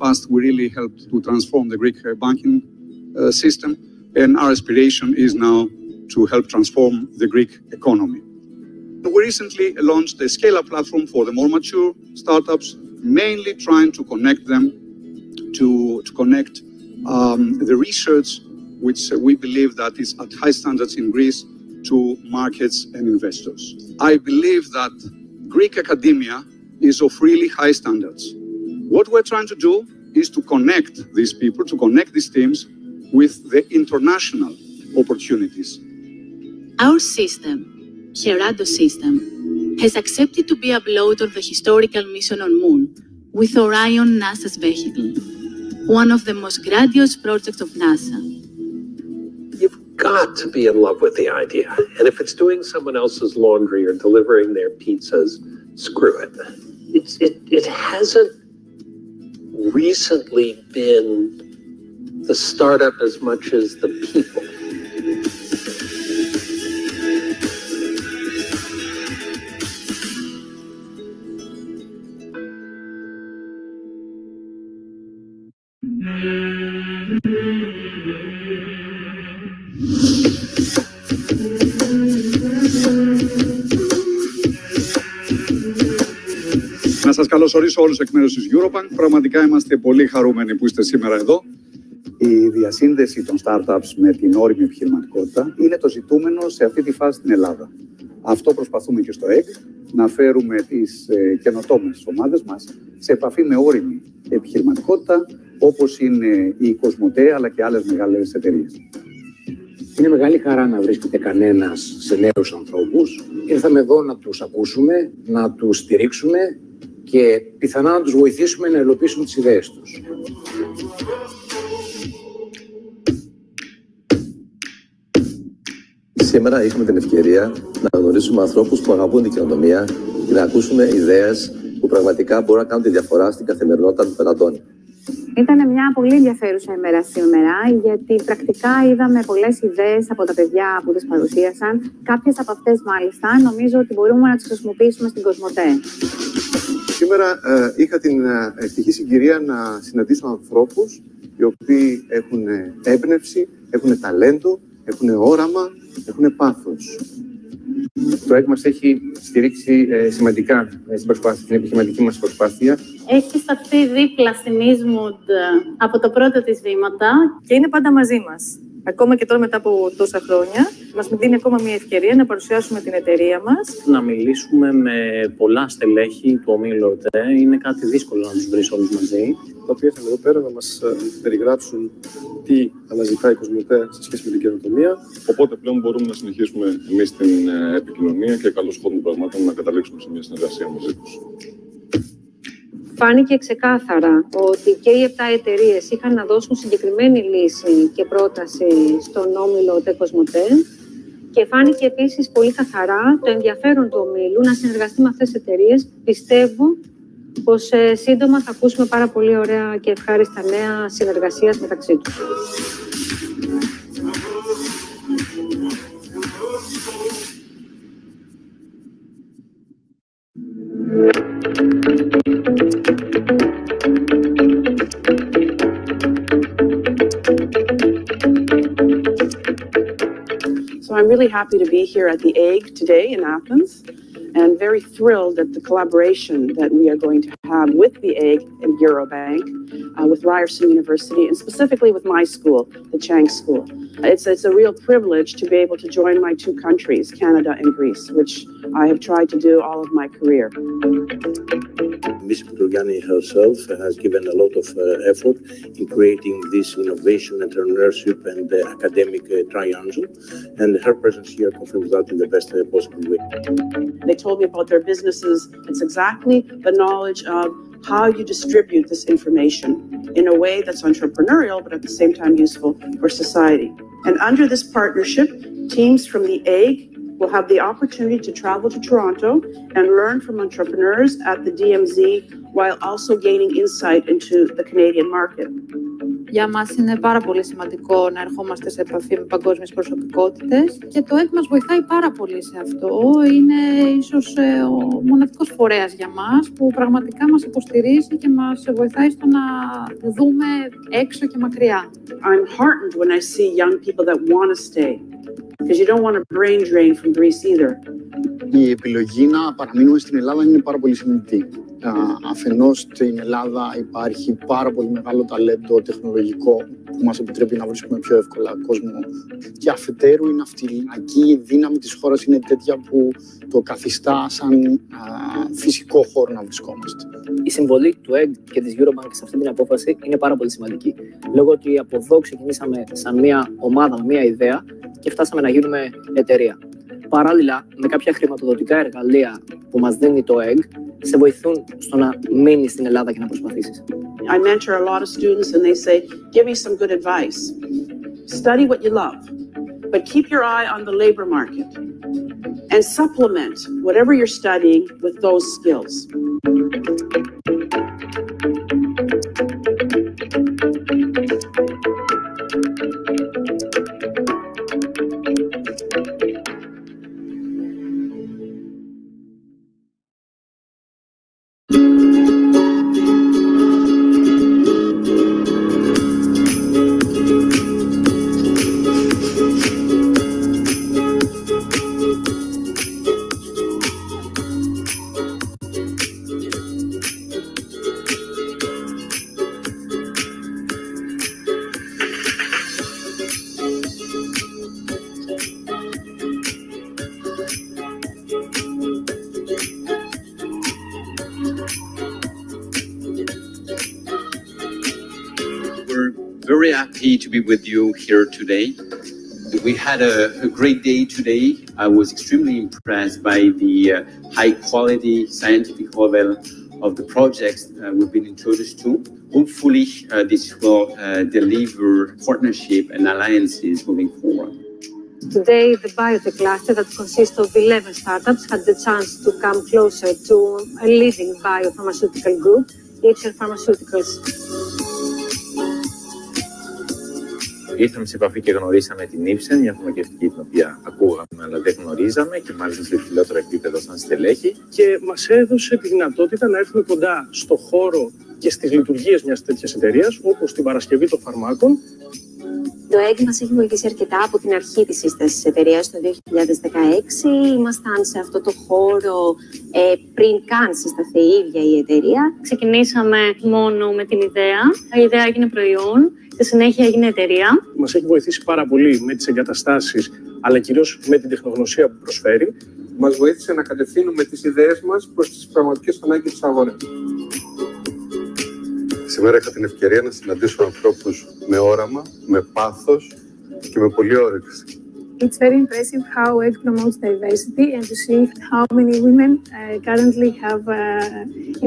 past, we really helped to transform the Greek banking system, and our aspiration is now to help transform the Greek economy. We recently launched a scale-up platform for the more mature startups, mainly trying to connect them to connect the research, which we believe that is at high standards in Greece, to markets and investors. I believe that Greek academia is of really high standards. What we're trying to do is to connect these people, to connect these teams with the international opportunities. Our system, Grăw system, has accepted to be uploaded on the historical mission on Moon with Orion NASA's vehicle, one of the most grandiose projects of NASA. You've got to be in love with the idea. And if it's doing someone else's laundry or delivering their pizzas, screw it. It hasn't recently been the startup as much as the people. Να σας καλωσορίσω όλους εκ μέρους της Eurobank. Πραγματικά είμαστε πολύ χαρούμενοι που είστε σήμερα εδώ. Η διασύνδεση των startups με την όριμη επιχειρηματικότητα είναι το ζητούμενο σε αυτή τη φάση στην Ελλάδα. Αυτό προσπαθούμε και στο ΕΚ, να φέρουμε τις καινοτόμες ομάδες μας σε επαφή με όριμη επιχειρηματικότητα, όπως είναι η Κοσμοτέ αλλά και άλλες μεγάλες εταιρείες. Είναι μεγάλη χαρά να βρίσκεται κανένας σε νέους ανθρώπους. Ήρθαμε εδώ να τους ακούσουμε, να τους στηρίξουμε και πιθανά να τους βοηθήσουμε να υλοποιήσουν τις ιδέες τους. Σήμερα έχουμε την ευκαιρία να γνωρίσουμε ανθρώπους που αγαπούν την καινοτομία και να ακούσουμε ιδέες που πραγματικά μπορούν να κάνουν τη διαφορά στην καθημερινότητα των πελατών. Ήταν μια πολύ ενδιαφέρουσα ημέρα σήμερα, γιατί πρακτικά είδαμε πολλές ιδέες από τα παιδιά που τις παρουσίασαν. Κάποιες από αυτές, μάλιστα, νομίζω ότι μπορούμε να τις χρησιμοποιήσουμε στην Κοσμοτέ. Σήμερα είχα την ευτυχή συγκυρία να συναντήσω ανθρώπους οι οποίοι έχουν έμπνευση, έχουν ταλέντο, έχουν όραμα, έχουν πάθος. Το ΕΚ μας έχει στηρίξει σημαντικά στην επιχειρηματική μας προσπάθεια. Έχει σταθεί δίπλα στην Eastwood από το πρώτο της βήματα. Και είναι πάντα μαζί μας. Ακόμα και τώρα μετά από τόσα χρόνια, μας δίνει ακόμα μια ευκαιρία να παρουσιάσουμε την εταιρεία μας. Να μιλήσουμε με πολλά στελέχη του ομίλου ΟΤΕ. Είναι κάτι δύσκολο να τους βρεις όλους μαζί. Τα οποία ήρθαν εδώ πέρα να μας περιγράψουν τι αναζητάει η Κοσμοτέ σε σχέση με την καινοτομία. Οπότε πλέον μπορούμε να συνεχίσουμε εμείς την επικοινωνία και καλώς χώρο των πραγμάτων να καταλήξουμε σε μια συνεργασία μαζί τους. Φάνηκε ξεκάθαρα ότι και οι 7 εταιρείες είχαν να δώσουν συγκεκριμένη λύση και πρόταση στον όμιλο ΟΤΕ Κοσμοτέ και φάνηκε επίσης πολύ καθαρά το ενδιαφέρον του ομίλου να συνεργαστεί με αυτές τις εταιρείες. Πιστεύω πως σύντομα θα ακούσουμε πάρα πολύ ωραία και ευχάριστα νέα συνεργασίας μεταξύ τους. So I'm really happy to be here at the AIG today in Athens, and very thrilled at the collaboration that we are going to have with the AIG and Eurobank, with Ryerson University, and specifically with my school, the Chang School. It's a real privilege to be able to join my two countries, Canada and Greece, which I have tried to do all of my career. Ms. Petrogianni herself has given a lot of effort in creating this innovation, entrepreneurship, and academic triangle, and her presence here confirms that in the best possible way. They told me about their businesses. It's exactly the knowledge of how you distribute this information in a way that's entrepreneurial, but at the same time useful for society. And under this partnership, teams from the AIG will have the opportunity to travel to Toronto and learn from entrepreneurs at the DMZ while also gaining insight into the Canadian market. Για μας είναι πάρα πολύ σημαντικό να ερχόμαστε σε επαφή με παγκόσμιες προσωπικότητες και το ΕΚ μας βοηθάει πάρα πολύ σε αυτό. Είναι ίσως ο μοναδικός φορέας για μας που πραγματικά μας υποστηρίζει και μας βοηθάει στο να δούμε έξω και μακριά. I'm heartened when I see young people that want to stay, because you don't want a brain drain from Greece either. Η επιλογή να παραμείνουμε στην Ελλάδα είναι πάρα πολύ σημαντική. Αφενός στην Ελλάδα υπάρχει πάρα πολύ μεγάλο ταλέντο τεχνολογικό που μας επιτρέπει να βρίσκουμε πιο εύκολα κόσμο και αφετέρου η ναυτιλιακή δύναμη της χώρας είναι τέτοια που το καθιστά σαν φυσικό χώρο να βρισκόμαστε. Η συμβολή του ΕΚ και της Eurobank σε αυτή την απόφαση είναι πάρα πολύ σημαντική. Λόγω ότι από εδώ ξεκινήσαμε σαν μια ομάδα με μια ιδέα και φτάσαμε να γίνουμε εταιρεία. Παράλληλα, με κάποια χρηματοδοτικά εργαλεία που μας δίνει το ΕΚ, σε βοηθούν στο να μείνεις στην Ελλάδα και να προσπαθήσεις. I mentor a lot of students and they say, give me some good advice. Study what you love, but keep your eye on the labor market and supplement whatever you're studying with those skills. Very happy to be with you here today. We had a great day today. I was extremely impressed by the high quality scientific level of the projects we've been introduced to. Hopefully, this will deliver partnership and alliances moving forward. Today, the biotech cluster that consists of 11 startups had the chance to come closer to a leading biopharmaceutical group, Ipsen Pharmaceuticals. Ήρθαμε σε επαφή και γνωρίσαμε την Ipsen, μια φαρμακευτική την οποία ακούγαμε αλλά δεν γνωρίζαμε και μάλιστα σε υψηλότερο επίπεδο σαν στελέχη. Και μας έδωσε τη δυνατότητα να έρθουμε κοντά στο χώρο και στις λειτουργίες μιας τέτοιας εταιρείας, όπως την παρασκευή των φαρμάκων. Το ΕΚ μας έχει βοηθήσει αρκετά από την αρχή της σύστασης της εταιρείας το 2016. Ήμασταν σε αυτό το χώρο πριν καν συσταθεί η ίδια η εταιρεία. Ξεκινήσαμε μόνο με την ιδέα. Η ιδέα έγινε προϊόν. Στη συνέχεια έγινε εταιρεία. Μας έχει βοηθήσει πάρα πολύ με τις εγκαταστάσεις, αλλά κυρίως με την τεχνογνωσία που προσφέρει. Μας βοήθησε να κατευθύνουμε τις ιδέες μας προς τις πραγματικές ανάγκες της αγοράς. Σήμερα είχα την ευκαιρία να συναντήσω ανθρώπους με όραμα, με πάθος και με πολλή όρεξη. It's very impressive how EG promotes diversity and to see how many women currently have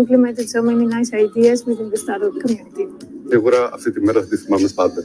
implemented so many nice ideas within the startup community. Σίγουρα αυτή τη μέρα θα τη θυμάμαι πάντα.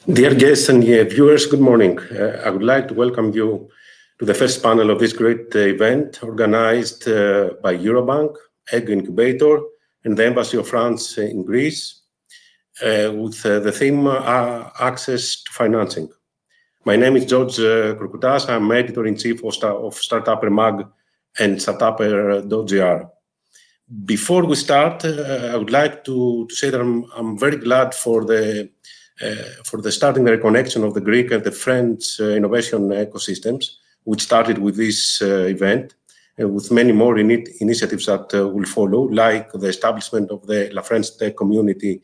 Dear guests and viewers, good morning. I would like to welcome you to the first panel of this great event organized by Eurobank, Egg Incubator, and the Embassy of France in Greece, with the theme Access to Financing. My name is George Krokoutas. I'm editor-in-chief of Startupper Mag and Startupper.gr. Before we start, I would like to say that I'm very glad for the starting the reconnection of the Greek and the French innovation ecosystems, which started with this event, and with many more initiatives that will follow, like the establishment of the La French Tech Community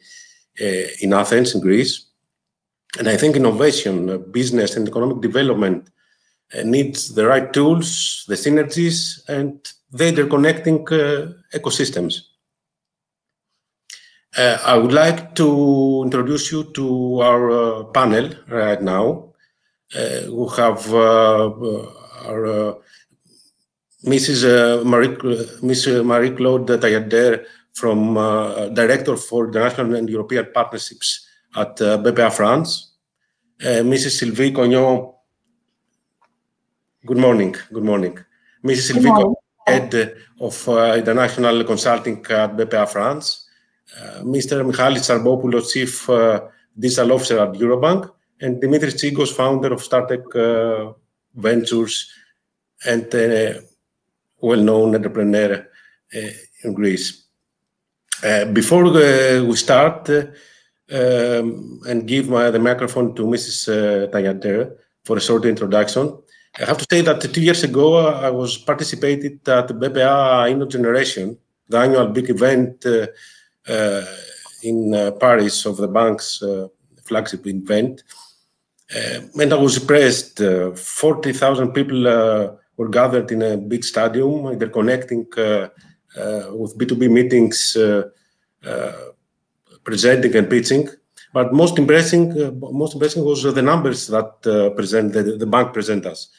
in Athens, in Greece. And I think innovation, business, and economic development needs the right tools, the synergies, and the interconnecting ecosystems. I would like to introduce you to our panel right now. We have our Mrs. Marie-Claude Taillandier, from Director for International and European Partnerships at BPA France. Mrs. Sylvie Cognon, good morning. Good morning. Mrs. Sylvie Cognon, Head of International Consulting at BPA France. Mr. Michalis Tsarbopoulos, Chief Digital Officer at Eurobank, and Dimitris Tsigos, founder of Startech Ventures and well-known entrepreneur in Greece. Before we start and give the microphone to Mrs. Taillandier for a short introduction, I have to say that 2 years ago I was participated at the BPA InnoGeneration, the annual big event in Paris of the bank's flagship event. And I was impressed. 40,000 people were gathered in a big stadium, interconnecting with B2B meetings, presenting and pitching. But most impressive was the numbers that the bank present us.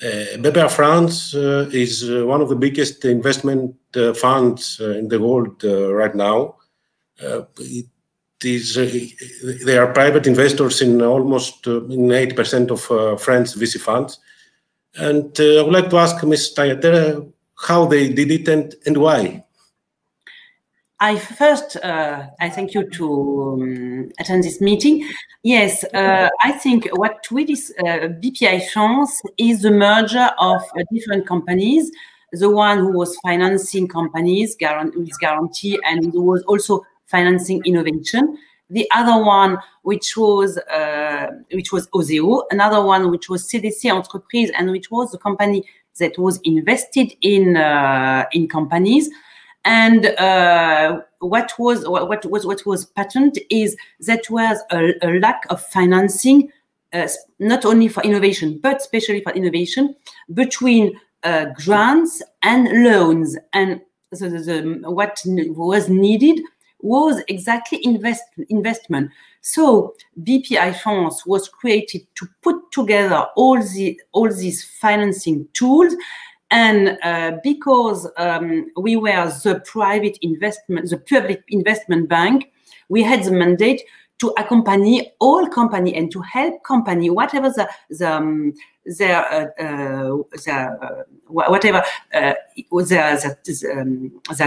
BPA France is one of the biggest investment funds in the world right now. They are private investors in almost 80% of French VC funds. And I would like to ask Ms. Taillandier how they did it and why. I thank you to attend this meeting. Yes, I think what BPI France is the merger of different companies. The one who was financing companies with guarantee and who was also financing innovation. The other one, which was Oseo. Another one, which was CDC Entreprise, and which was the company that was invested in companies. And what was patent is that was a lack of financing, not only for innovation, but especially for innovation, between grants and loans. And what was needed was exactly investment. So BPI France was created to put together all these financing tools. And because we were the public investment bank, we had the mandate to accompany all company and to help company, whatever the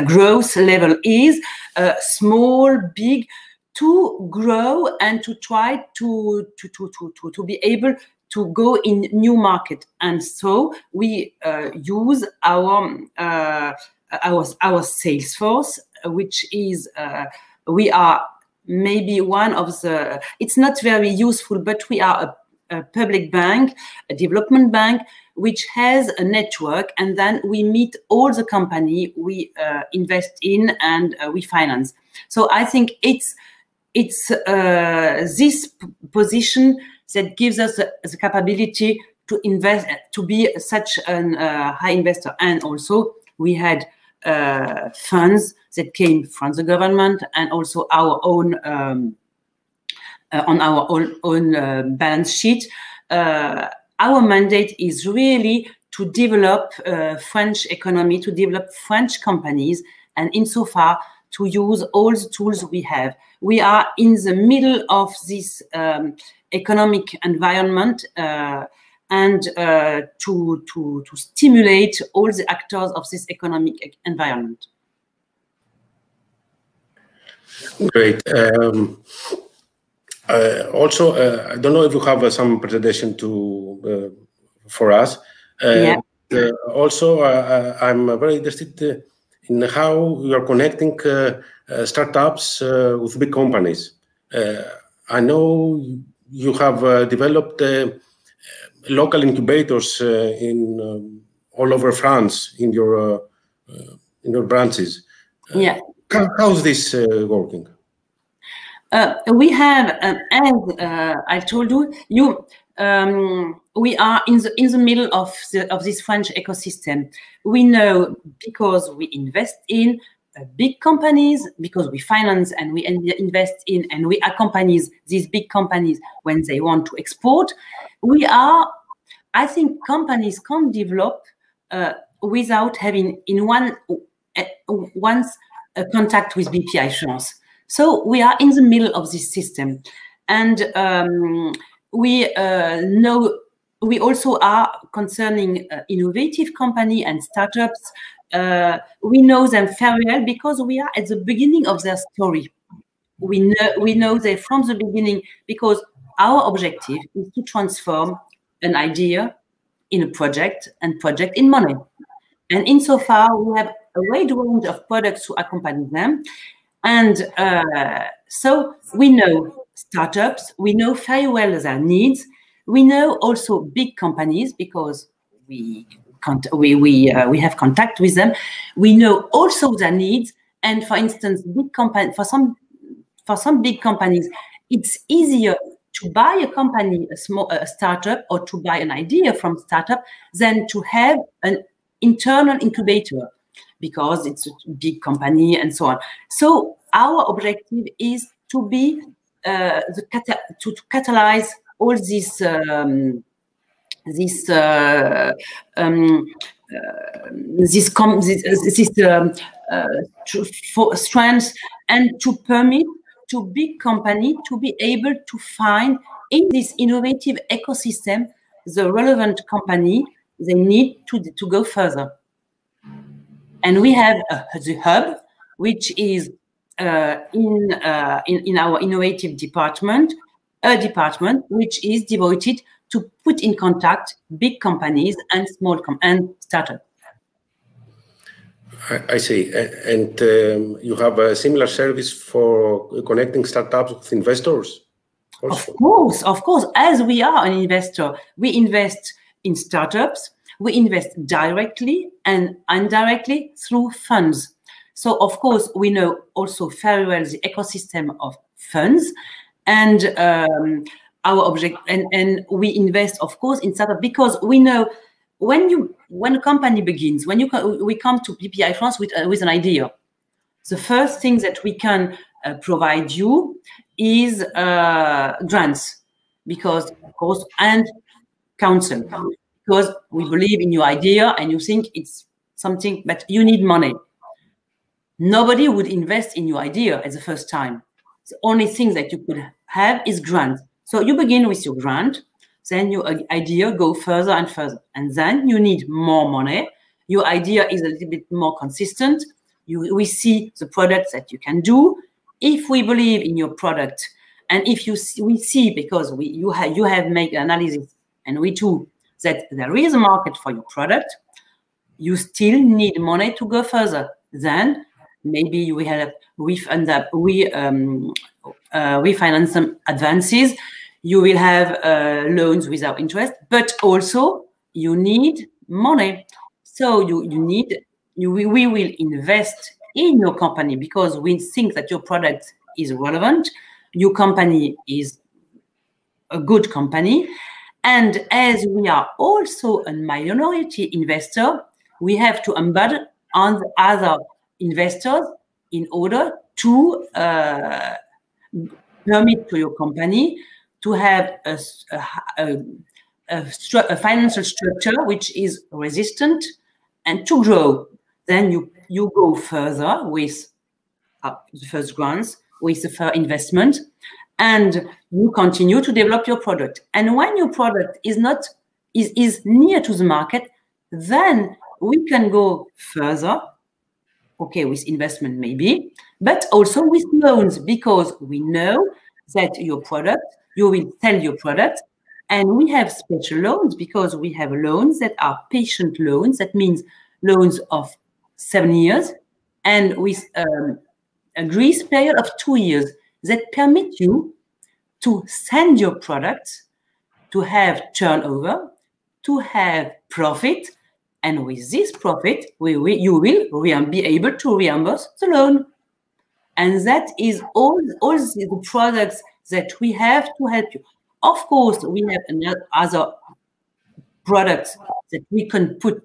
growth level is, small, big, to grow and to try to be able to go in new market. And so we use our sales force, which is we are maybe one of the, it's not very useful, but we are a public bank, a development bank, which has a network, and then we meet all the company we invest in and we finance. So I think it's this position that gives us the capability to invest, to be such a high investor. And also we had funds that came from the government and also our own on our own balance sheet. Our mandate is really to develop French economy, to develop French companies, and insofar to use all the tools we have. We are in the middle of this economic environment and to stimulate all the actors of this economic environment. Great. Also, I don't know if you have some presentation for us. Also, I'm very interested in how you are connecting startups with big companies. I know you have developed local incubators in all over France in your branches. Yeah. How's this working? We have, as I told you, we are in the middle of this French ecosystem. We know because we invest in big companies, because we finance and we invest in and we accompany these big companies when they want to export. I think companies can't develop without having once a contact with BPI France. So we are in the middle of this system, and we know we also are concerning innovative company and startups. We know them very well because we are at the beginning of their story. We know them from the beginning because our objective is to transform an idea in a project and project in money. And insofar, we have a wide range of products to accompany them. And so we know startups, we know very well their needs. We know also big companies because we have contact with them. We know also their needs. And for instance, for some big companies, it's easier to buy a company, a startup, or to buy an idea from startup than to have an internal incubator, because it's a big company and so on. So our objective is to be to catalyze all these strengths and to permit to big company to be able to find in this innovative ecosystem the relevant company they need to go further. And we have the hub, which is in our innovative department, a department which is devoted to put in contact big companies and small and startups. I see. And you have a similar service for connecting startups with investors? Also? Of course. As we are an investor, we invest in startups. We invest directly and indirectly through funds. So, of course, we know also very well the ecosystem of funds, and our object, and we invest, of course, in startup because we know when a company begins, we come to BPI France with an idea. The first thing that we can provide you is grants, because, of course, and counsel. Because we believe in your idea and you think it's something, but you need money. Nobody would invest in your idea at the first time. The only thing that you could have is grant. So you begin with your grant, then your idea go further and further. And then you need more money. Your idea is a little bit more consistent. We see the products that you can do. If we believe in your product, and if we see, because you have made analysis, and we too, that there is a market for your product, you still need money to go further. Then maybe we finance some advances. You will have loans without interest, but also you need money. So we will invest in your company because we think that your product is relevant. Your company is a good company. And as we are also a minority investor, we have to embed on the other investors in order to permit to your company to have a financial structure which is resistant and to grow. Then you go further with the first grants, with the first investment, and you continue to develop your product. And when your product is near to the market, then we can go further, okay, with investment maybe, but also with loans, because we know that your product, you will sell your product, and we have special loans because we have loans that are patient loans. That means loans of 7 years, and with a grace period of 2 years that permit you to send your product, to have turnover, to have profit, and with this profit, you will be able to reimburse the loan. And that is all the products that we have to help you. Of course, we have other products that we can put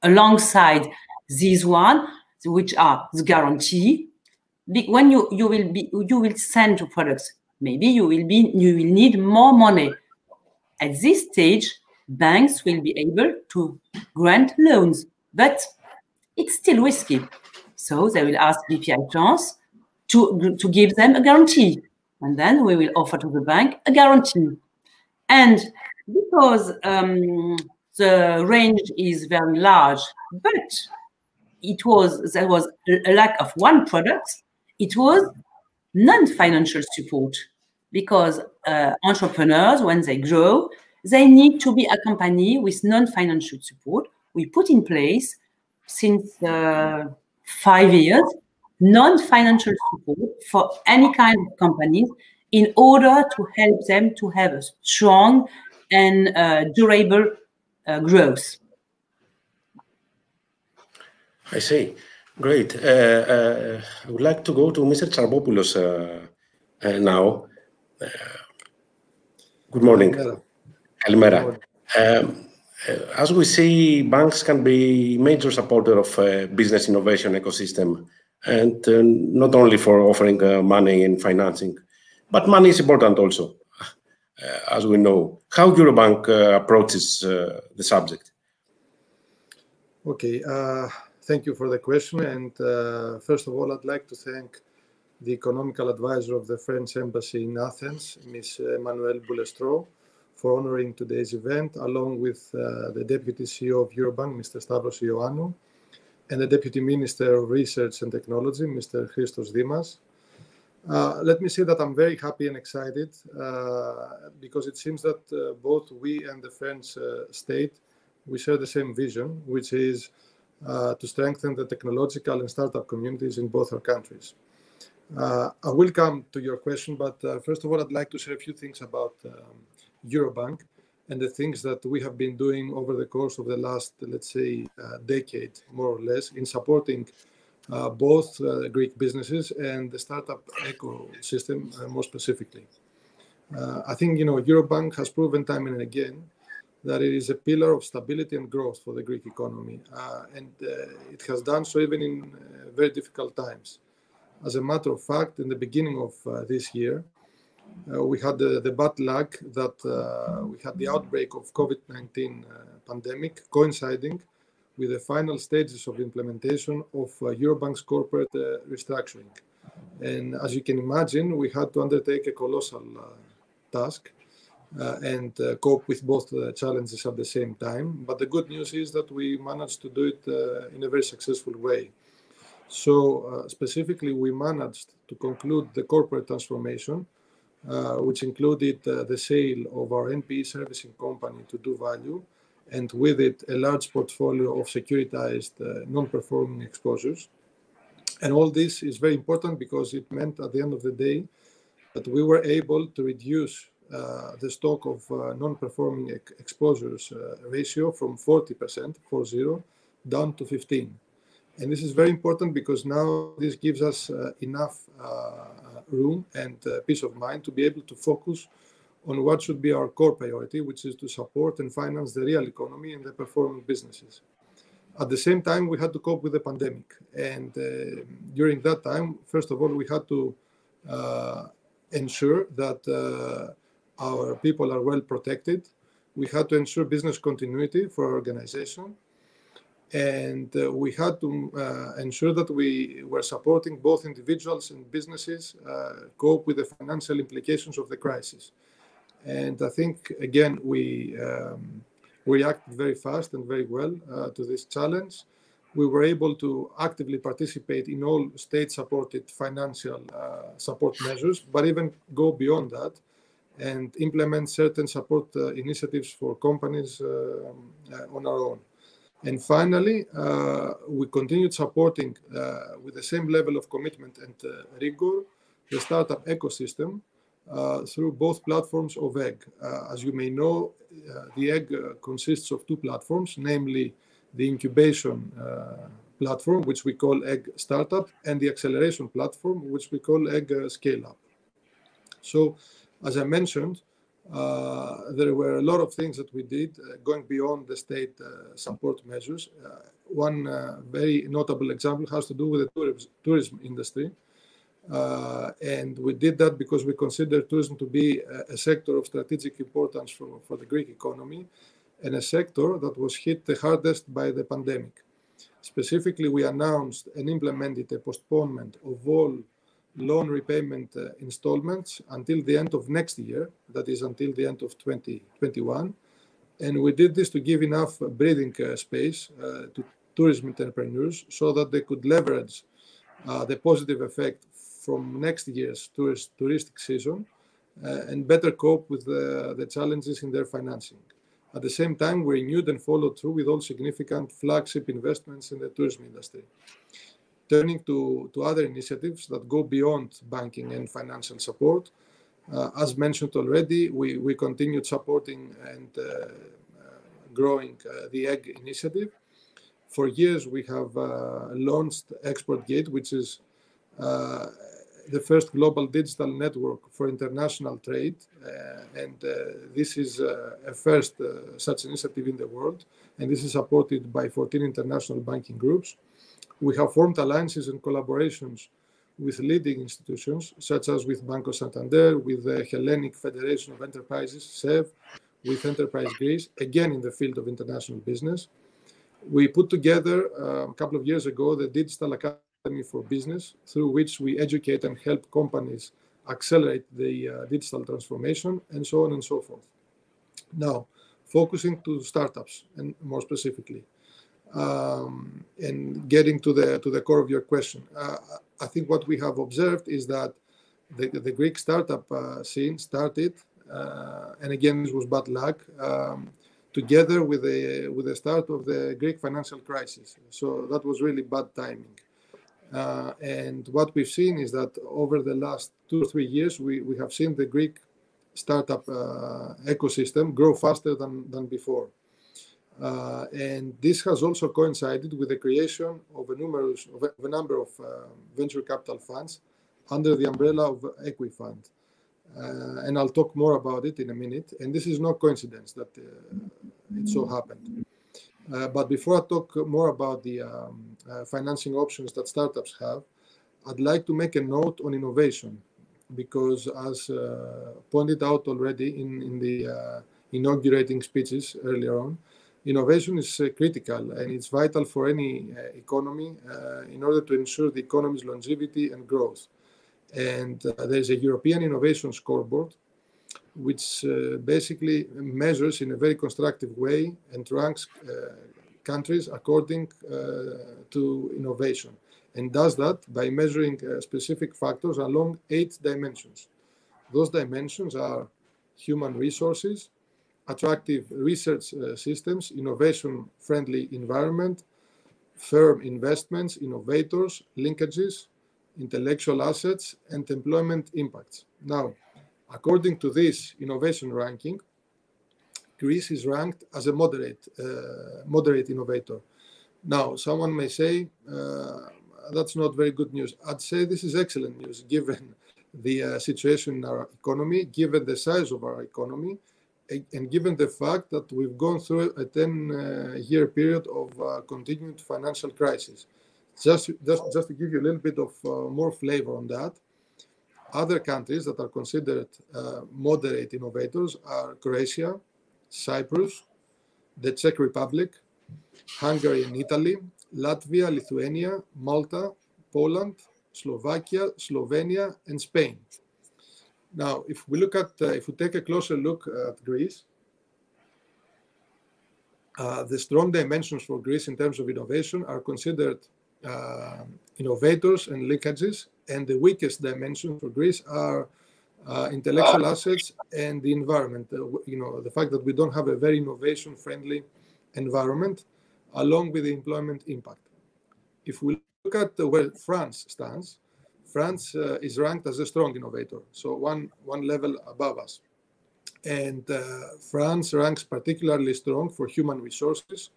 alongside this one, which are the guarantee. When you will send to products, maybe you will need more money. At this stage, banks will be able to grant loans, but it's still risky. So they will ask BPI to give them a guarantee, and then we will offer to the bank a guarantee. And because the range is very large, but there was a lack of one product, it was non-financial support, because entrepreneurs, when they grow, they need to be accompanied with non-financial support. We put in place since 5 years non-financial support for any kind of companies in order to help them to have a strong and durable growth. I see. Great. I would like to go to Mr. Tsarbopoulos now. Good morning. Kalimera. As we see, banks can be major supporter of business innovation ecosystem, and not only for offering money and financing, but money is important also, as we know. How Eurobank approaches the subject? Okay, thank you for the question. And first of all, I'd like to thank the economical advisor of the French Embassy in Athens, Ms. Emmanuelle Boulestreau, for honoring today's event, along with the Deputy CEO of Eurobank, Mr. Stavros Ioannou, and the Deputy Minister of Research and Technology, Mr. Christos Dimas. Let me say that I'm very happy and excited because it seems that both we and the French state, we share the same vision, which is to strengthen the technological and startup communities in both our countries. I will come to your question, but first of all, I'd like to share a few things about Eurobank and the things that we have been doing over the course of the last, let's say, decade, more or less, in supporting both Greek businesses and the startup ecosystem more specifically. I think, Eurobank has proven time and again that it is a pillar of stability and growth for the Greek economy, and it has done so even in very difficult times. As a matter of fact, in the beginning of this year, we had the bad luck that we had the outbreak of COVID-19 pandemic coinciding with the final stages of implementation of Eurobank's corporate restructuring. And as you can imagine, we had to undertake a colossal task and cope with both challenges at the same time. But the good news is that we managed to do it in a very successful way. So specifically, we managed to conclude the corporate transformation, which included the sale of our NPE servicing company to doValue, and with it a large portfolio of securitized non-performing exposures. And all this is very important because it meant at the end of the day that we were able to reduce the stock of non-performing exposures ratio from 40%, 40, down to 15. And this is very important because now this gives us enough room and peace of mind to be able to focus on what should be our core priority, which is to support and finance the real economy and the performing businesses. At the same time, we had to cope with the pandemic. And during that time, first of all, we had to ensure that our people are well protected. We had to ensure business continuity for our organization. And we had to ensure that we were supporting both individuals and businesses cope with the financial implications of the crisis. And I think, again, we reacted very fast and very well to this challenge. We were able to actively participate in all state-supported financial support measures, but even go beyond that and implement certain support initiatives for companies on our own. And finally, we continued supporting with the same level of commitment and rigor the startup ecosystem through both platforms of EGG. As you may know, the EGG consists of two platforms, namely the incubation platform, which we call EGG Startup, and the acceleration platform, which we call EGG Scale Up. So, as I mentioned, there were a lot of things that we did going beyond the state support measures. One very notable example has to do with the tourism industry. And we did that because we consider tourism to be a sector of strategic importance for the Greek economy and a sector that was hit the hardest by the pandemic. Specifically, we announced and implemented a postponement of all loan repayment installments until the end of next year, that is until the end of 2021. And we did this to give enough breathing space to tourism entrepreneurs so that they could leverage the positive effect from next year's touristic season and better cope with the challenges in their financing. At the same time, we renewed and followed through with all significant flagship investments in the tourism industry. Turning to other initiatives that go beyond banking and financial support, as mentioned already, we continued supporting and growing the EGG initiative. For years, we have launched Export Gate, which is the first global digital network for international trade. And this is a first such initiative in the world. And this is supported by 14 international banking groups. We have formed alliances and collaborations with leading institutions, such as with Banco Santander, with the Hellenic Federation of Enterprises, SEV, with Enterprise Greece, again in the field of international business. We put together a couple of years ago the Digital Academy for Business, through which we educate and help companies accelerate the digital transformation, and so on and so forth. Now, focusing to startups, and more specifically, and getting to the core of your question, I think what we have observed is that the Greek startup scene started, and again this was bad luck, together with the start of the Greek financial crisis. So that was really bad timing. And what we've seen is that over the last 2 or 3 years, we have seen the Greek startup ecosystem grow faster than before. And this has also coincided with the creation of a number of venture capital funds under the umbrella of Equifund. And I'll talk more about it in a minute. And this is no coincidence that it so happened. But before I talk more about the financing options that startups have, I'd like to make a note on innovation, because as pointed out already in the inaugurating speeches earlier on, innovation is critical and it's vital for any economy in order to ensure the economy's longevity and growth. And there's a European Innovation Scoreboard, which basically measures in a very constructive way and ranks countries according to innovation, and does that by measuring specific factors along 8 dimensions. Those dimensions are human resources, attractive research systems, innovation-friendly environment, firm investments, innovators, linkages, intellectual assets, and employment impacts. Now, according to this innovation ranking, Greece is ranked as a moderate innovator. Now, someone may say that's not very good news. I'd say this is excellent news, given the situation in our economy, given the size of our economy, and given the fact that we've gone through a 10-year period of continued financial crisis. Just to give you a little bit of more flavor on that, other countries that are considered moderate innovators are Croatia, Cyprus, the Czech Republic, Hungary and Italy, Latvia, Lithuania, Malta, Poland, Slovakia, Slovenia, and Spain. Now, if we take a closer look at Greece, the strong dimensions for Greece in terms of innovation are considered innovators and linkages, and the weakest dimensions for Greece are intellectual assets and the environment. The fact that we don't have a very innovation-friendly environment, along with the employment impact. If we look at where France stands, France is ranked as a strong innovator, so one level above us. And France ranks particularly strong for human resources,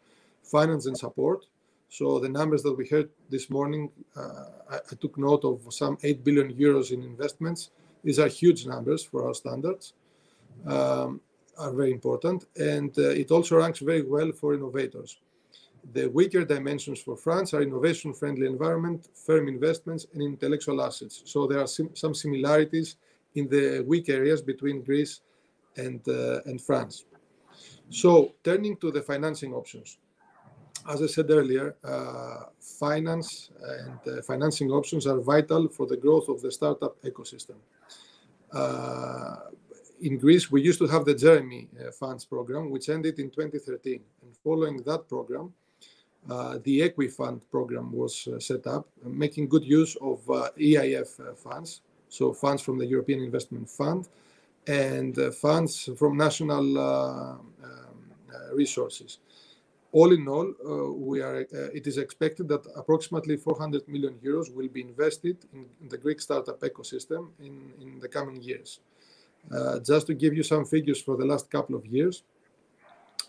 finance and support. So the numbers that we heard this morning, I took note of some 8 billion euros in investments. These are huge numbers for our standards, are very important. And it also ranks very well for innovators. The weaker dimensions for France are innovation-friendly environment, firm investments, and intellectual assets. So there are some similarities in the weak areas between Greece and France. So turning to the financing options. As I said earlier, finance and financing options are vital for the growth of the startup ecosystem. In Greece, we used to have the Jeremy Funds program, which ended in 2013. And following that program, the EquiFund program was set up, making good use of EIF funds, so funds from the European Investment Fund, and funds from national resources. All in all, it is expected that approximately 400 million euros will be invested in the Greek startup ecosystem in the coming years. Just to give you some figures for the last couple of years,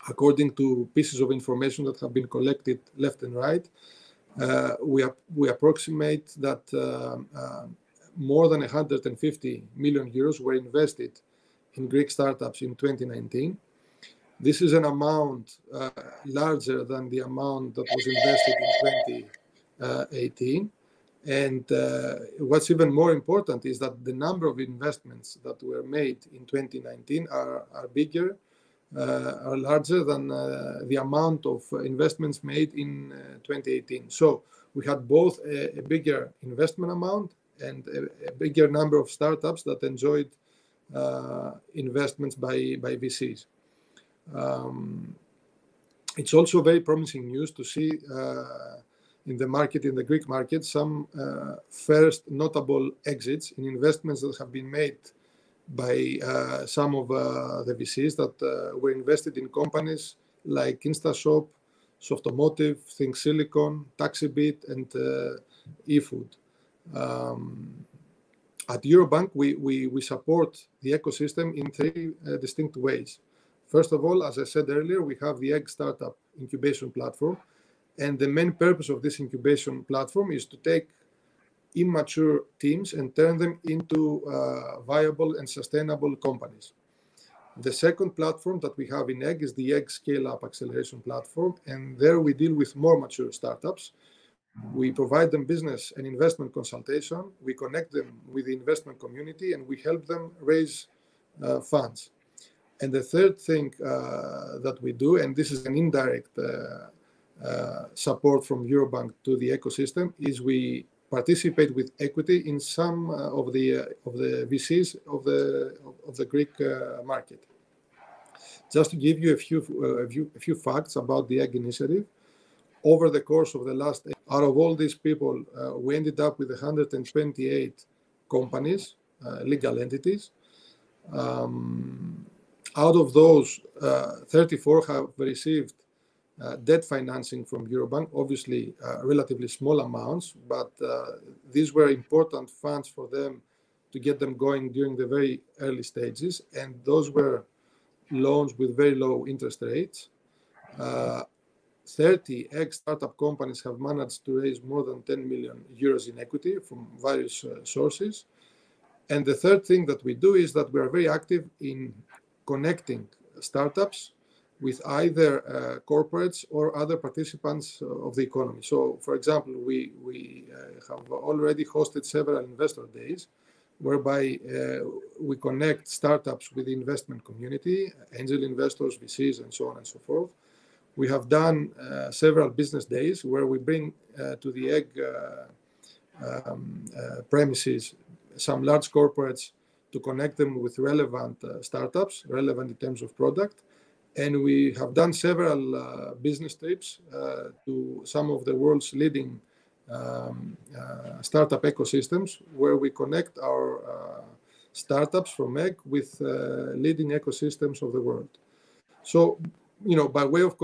according to pieces of information that have been collected left and right, we approximate that more than 150 million euros were invested in Greek startups in 2019. This is an amount larger than the amount that was invested in 2018. And what's even more important is that the number of investments that were made in 2019 are bigger, are larger than the amount of investments made in 2018. So we had both a bigger investment amount and a bigger number of startups that enjoyed investments by VCs. It's also very promising news to see in the Greek market, some first notable exits in investments that have been made by some of the VCs that were invested in companies like InstaShop, Softomotive, Think Silicon, TaxiBit, and eFood. At Eurobank, we support the ecosystem in three distinct ways. First of all, as I said earlier, we have the Egg Startup Incubation Platform. And the main purpose of this incubation platform is to take immature teams and turn them into viable and sustainable companies. The second platform that we have in Egg is the Egg Scale-Up Acceleration Platform. And there we deal with more mature startups. We provide them business and investment consultation. We connect them with the investment community, and we help them raise funds. And the third thing that we do, and this is an indirect support from Eurobank to the ecosystem, is we participate with equity in some of the VCs of the Greek market. Just to give you a few facts about the Egg initiative, over the course of the last, out of all these people, we ended up with 128 companies, legal entities. Out of those, 34 have received debt financing from Eurobank, obviously relatively small amounts, but these were important funds for them to get them going during the very early stages, and those were loans with very low interest rates. 30 Egg startup companies have managed to raise more than 10 million euros in equity from various sources. And the third thing that we do is that we are very active in connecting startups with either corporates or other participants of the economy. So, for example, we have already hosted several investor days whereby we connect startups with the investment community, angel investors, VCs, and so on and so forth. We have done several business days where we bring to the egg premises some large corporates to connect them with relevant startups, relevant in terms of product. And we have done several business trips to some of the world's leading startup ecosystems, where we connect our startups from egg with leading ecosystems of the world. So, by way of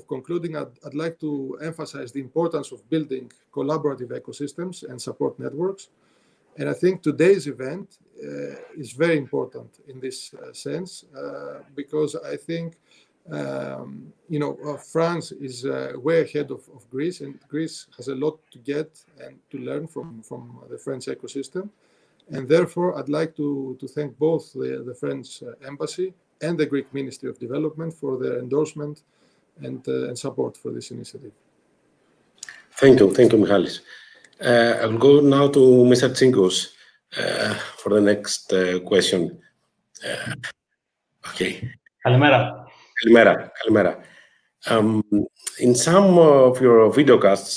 concluding, I'd like to emphasize the importance of building collaborative ecosystems and support networks. And I think today's event is very important in this sense, because I think, France is way ahead of Greece, and Greece has a lot to get and to learn from the French ecosystem. And therefore, I'd like to thank both the French Embassy and the Greek Ministry of Development for their endorsement and support for this initiative. Thank you, Michalis. I will go now to Mr. Tsingos for the next question. Okay. Καλημέρα. In some of your videocasts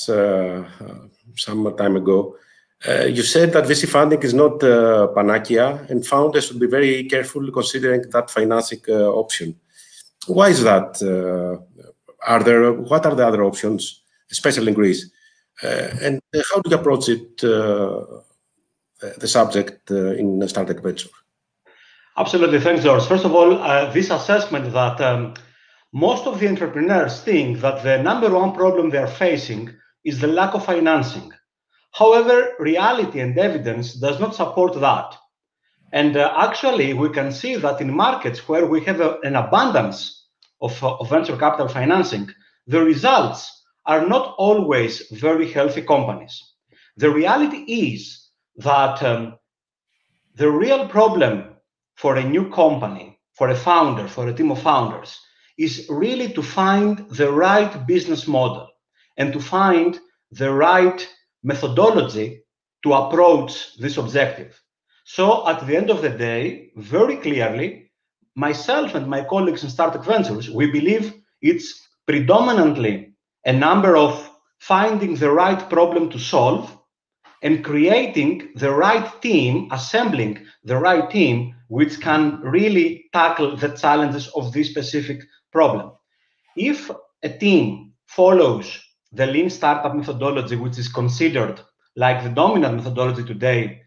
some time ago, you said that VC funding is not panacea, and founders should be very careful considering that financing option. Why is that? What are the other options, especially in Greece? And how do you approach it, the subject in a startup venture? Absolutely. Thanks, George. First of all, this assessment that most of the entrepreneurs think that the #1 problem they are facing is the lack of financing. However, reality and evidence does not support that. And actually, we can see that in markets where we have an abundance of venture capital financing, the results are not always very healthy companies. The reality is that the real problem for a new company, for a founder, for a team of founders, is really to find the right business model and to find the right methodology to approach this objective. So at the end of the day, very clearly, myself and my colleagues in Startup Ventures, we believe it's predominantly a number of finding the right problem to solve and creating the right team, assembling the right team, which can really tackle the challenges of this specific problem. If a team follows the lean startup methodology, which is considered like the dominant methodology today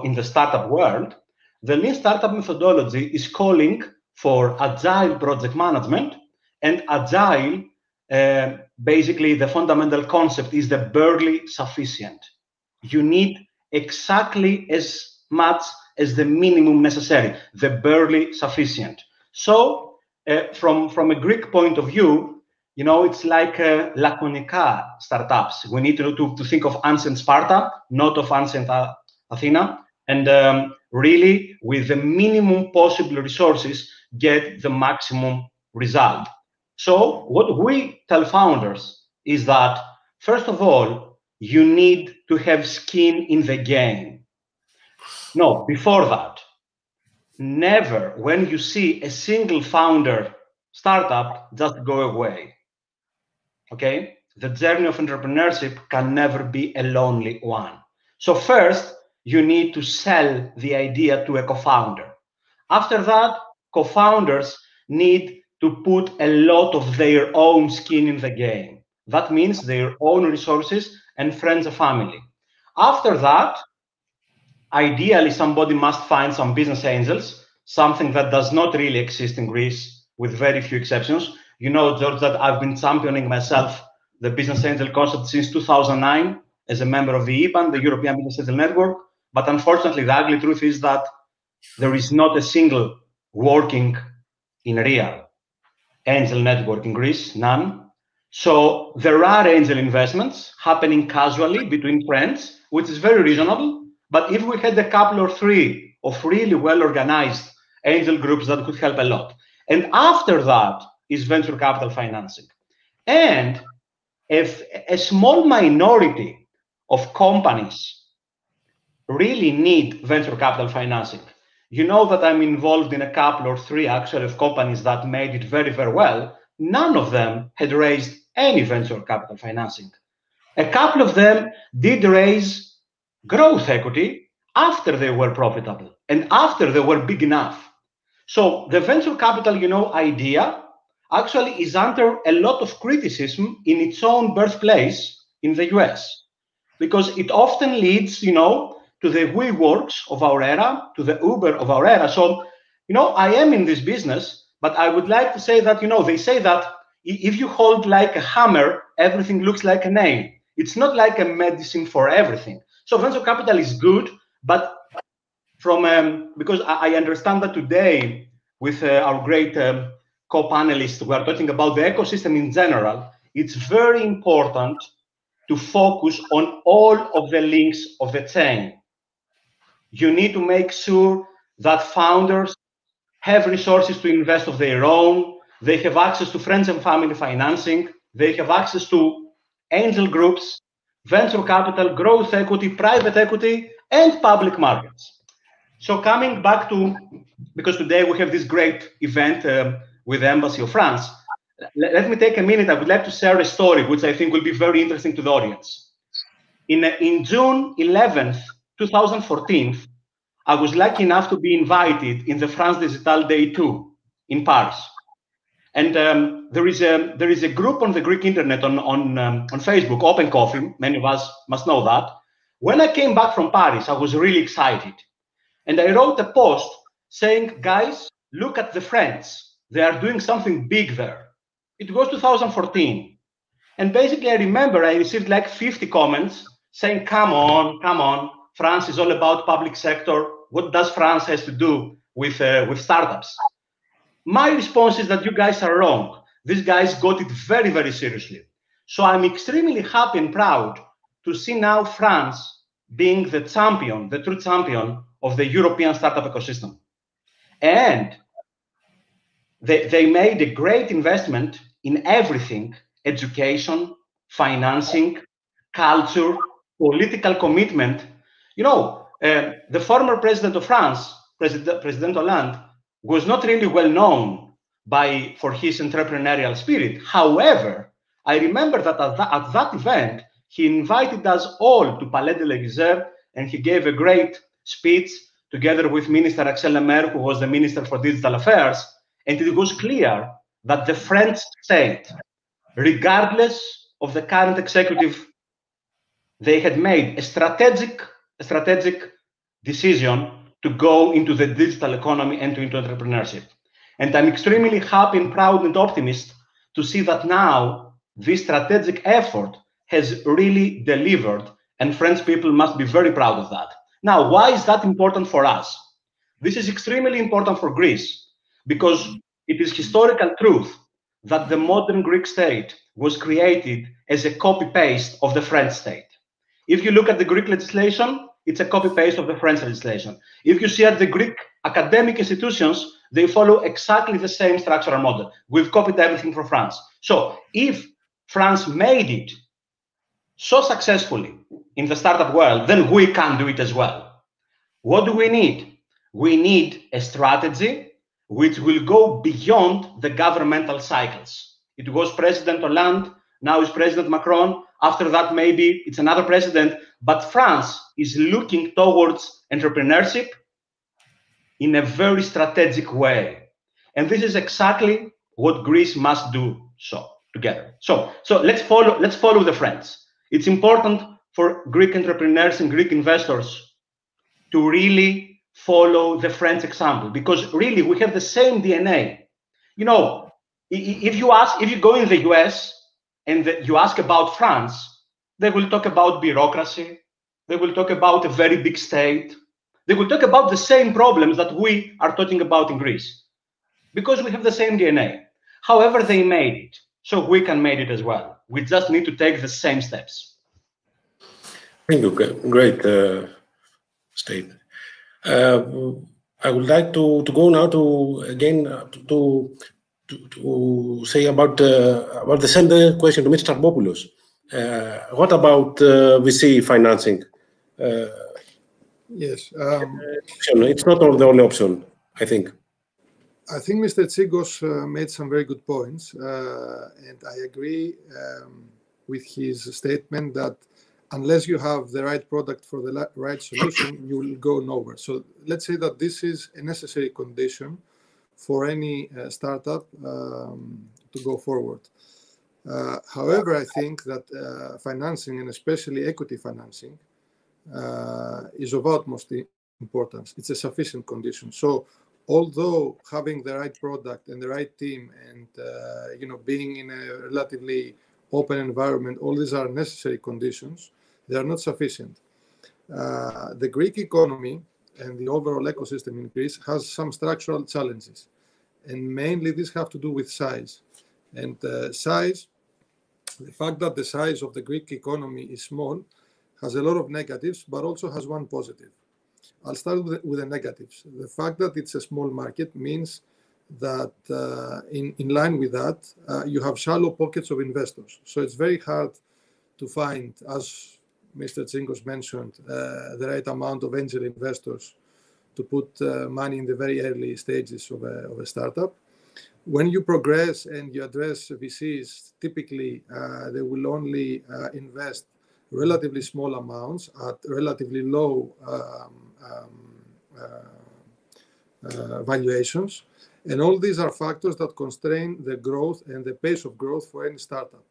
in the startup world, the lean startup methodology is calling for agile project management, and agile, basically the fundamental concept is the barely sufficient. You need exactly as much as the minimum necessary, the barely sufficient. So from a Greek point of view, it's like laconica startups. We need to think of ancient Sparta, not of ancient Athena, and really with the minimum possible resources, get the maximum result. So what we tell founders is that, first of all, you need to have skin in the game. No, before that, never, when you see a single founder startup, just go away. Okay? The journey of entrepreneurship can never be a lonely one. So first, you need to sell the idea to a co-founder. After that, co-founders need to put a lot of their own skin in the game. That means their own resources and friends and family. After that, ideally, somebody must find some business angels, something that does not really exist in Greece, with very few exceptions. You know, George, that I've been championing myself the business angel concept since 2009 as a member of the EBAN, the European Business Angel Network. But unfortunately, the ugly truth is that there is not a single working in real angel network in Greece, none. So there are angel investments happening casually between friends, which is very reasonable. But if we had a couple or three of really well-organized angel groups, that could help a lot. And after that is venture capital financing. And if a small minority of companies really need venture capital financing, you know that I'm involved in a couple or three actually of companies that made it very, very well, none of them had raised any venture capital financing. A couple of them did raise growth equity after they were profitable and after they were big enough. So the venture capital, idea actually is under a lot of criticism in its own birthplace in the US, because it often leads, to the WeWorks of our era, to the Uber of our era. So, I am in this business, but I would like to say that, they say that if you hold like a hammer, everything looks like a nail. It's not like a medicine for everything. So venture capital is good, but because I understand that today with our great co-panelists, we are talking about the ecosystem in general. It's very important to focus on all of the links of the chain. You need to make sure that founders have resources to invest of their own. They have access to friends and family financing. They have access to angel groups, venture capital, growth equity, private equity, and public markets. So coming back to, because today we have this great event with the Embassy of France, let me take a minute. I would like to share a story which I think will be very interesting to the audience. In June 11th, 2014, I was lucky enough to be invited in the France Digital Day 2 in Paris. And there is a group on the Greek internet on Facebook, Open Coffee. Many of us must know that. When I came back from Paris, I was really excited. And I wrote a post saying, guys, look at the French. They are doing something big there. It was 2014. And basically, I remember I received like 50 comments saying, come on, France is all about public sector. What does France has to do with startups? My response is that you guys are wrong. These guys got it very, very seriously. So I'm extremely happy and proud to see now France being the champion, the true champion of the European startup ecosystem. And they made a great investment in everything: education, financing, culture, political commitment. The former president of France, President Hollande, was not really well known for his entrepreneurial spirit. However, I remember that at that event, he invited us all to Palais de l'Élysée, and he gave a great speech together with Minister Axel Lemaire, who was the Minister for Digital Affairs. And it was clear that the French state, regardless of the current executive, they had made a strategic decision to go into the digital economy and into entrepreneurship. And I'm extremely happy and proud and optimistic to see that now this strategic effort has really delivered, and French people must be very proud of that. Now, why is that important for us? This is extremely important for Greece, because it is historical truth that the modern Greek state was created as a copy-paste of the French state. If you look at the Greek legislation, it's a copy-paste of the French legislation. If you see at the Greek academic institutions, they follow exactly the same structural model. We've copied everything from France. So if France made it so successfully in the startup world, then we can do it as well. What do we need? We need a strategy which will go beyond the governmental cycles. It was President Hollande, now it's President Macron. After that, maybe it's another president. But France is looking towards entrepreneurship in a very strategic way. And this is exactly what Greece must do together. So let's follow the French. It's important for Greek entrepreneurs and Greek investors to really follow the French example, because really we have the same DNA. If you go in the US and you ask about France, they will talk about bureaucracy. They will talk about a very big state. They will talk about the same problems that we are talking about in Greece, because we have the same DNA. However, they made it, so we can make it as well. We just need to take the same steps. Thank you. Great statement. I would like to go now to say about the same question to Mr. Starbopoulos. What about VC financing? Yes. It's not the only option, I think. I think Mr. Tsigos made some very good points, and I agree with his statement that unless you have the right product for the right solution, you will go nowhere. So let's say that this is a necessary condition for any startup to go forward. However, I think that financing, and especially equity financing, is of utmost importance. It's a sufficient condition. So although having the right product and the right team and being in a relatively open environment, all these are necessary conditions, they are not sufficient. The Greek economy and the overall ecosystem in Greece has some structural challenges, and mainly these have to do with size. And size, the fact that the size of the Greek economy is small has a lot of negatives, but also has one positive. I'll start with the negatives. The fact that it's a small market means that in line with that, you have shallow pockets of investors. So it's very hard to find, as Mr. Tsingos mentioned, the right amount of angel investors to put money in the very early stages of a startup. When you progress and you address VCs, typically they will only invest relatively small amounts at relatively low valuations. And all these are factors that constrain the growth and the pace of growth for any startup.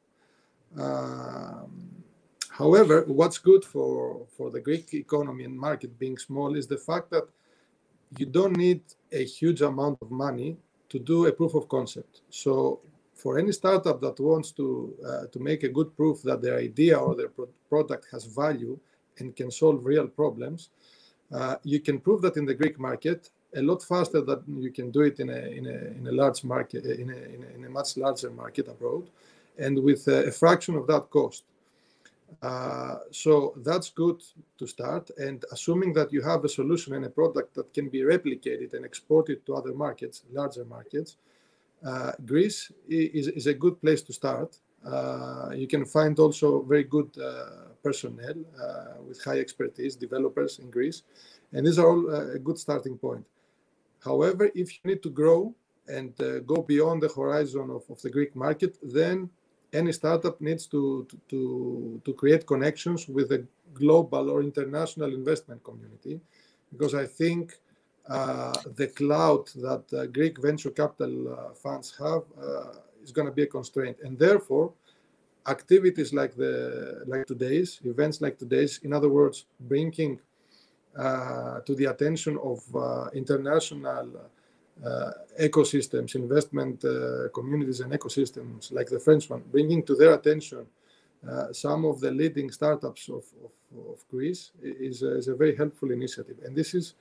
However, what's good for the Greek economy and market being small is the fact that you don't need a huge amount of money to do a proof of concept. So for any startup that wants to make a good proof that their idea or their product has value and can solve real problems, you can prove that in the Greek market a lot faster than you can do it in a large market, in a much larger market abroad, and with a fraction of that cost. So that's good to start, and assuming that you have a solution and a product that can be replicated and exported to other markets, larger markets, Greece is a good place to start. You can find also very good personnel with high expertise, developers in Greece, and these are all a good starting point. However, if you need to grow and go beyond the horizon of the Greek market, then any startup needs to create connections with the global or international investment community, because I think the clout that Greek venture capital funds have is going to be a constraint, and therefore activities like today's, events like today's, in other words, bringing to the attention of international ecosystems, investment communities and ecosystems like the French one, bringing to their attention some of the leading startups of Greece is a very helpful initiative. And this is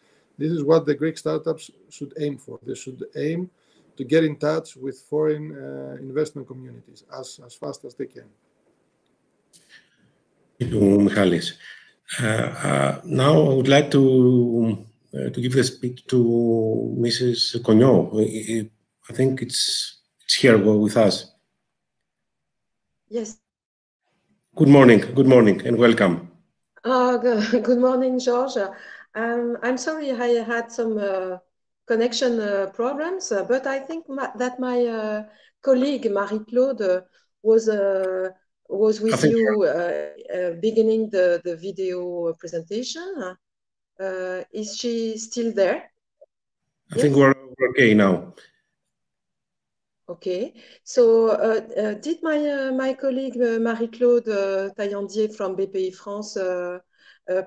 what the Greek startups should aim for. They should aim to get in touch with foreign investment communities as fast as they can. Thank you, Michalis. Now I would like to give the speech to Mrs. grοw. I think it's here with us. Yes. Good morning, and welcome. Good morning, George. I'm sorry I had some connection problems, but I think that my colleague Marie-Claude was with you beginning the video presentation. Is she still there? I think we're okay now. Okay, so did my colleague Marie-Claude Taillandier from BPI France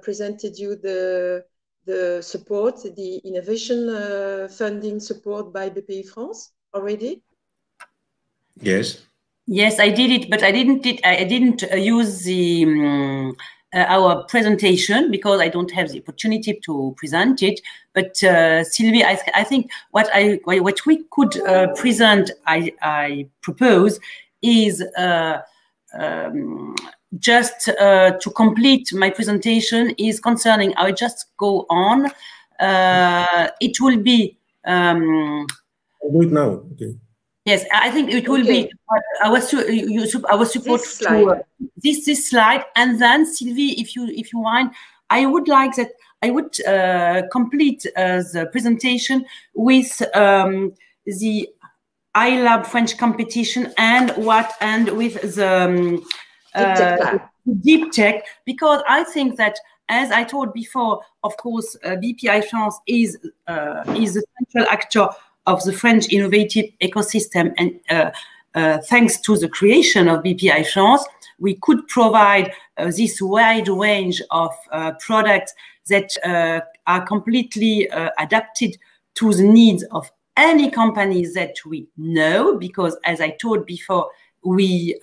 presented you the support, the innovation funding support by BPI France already? Yes. Yes, I did it, but I didn't use the our presentation because I don't have the opportunity to present it. But Sylvie, I think what we could present, I propose, is just to complete my presentation is concerning. I just go on. It will be. I'll do it now. Okay. Yes, I think it will be our support this slide. This slide, and then Sylvie, if you want, I would like that I would complete the presentation with the iLab French competition and with the deep tech, because I think that, as I told before, of course, BPI France is the central actor of the French innovative ecosystem, and thanks to the creation of BPI France, we could provide this wide range of products that are completely adapted to the needs of any companies that we know, because, as I told before, we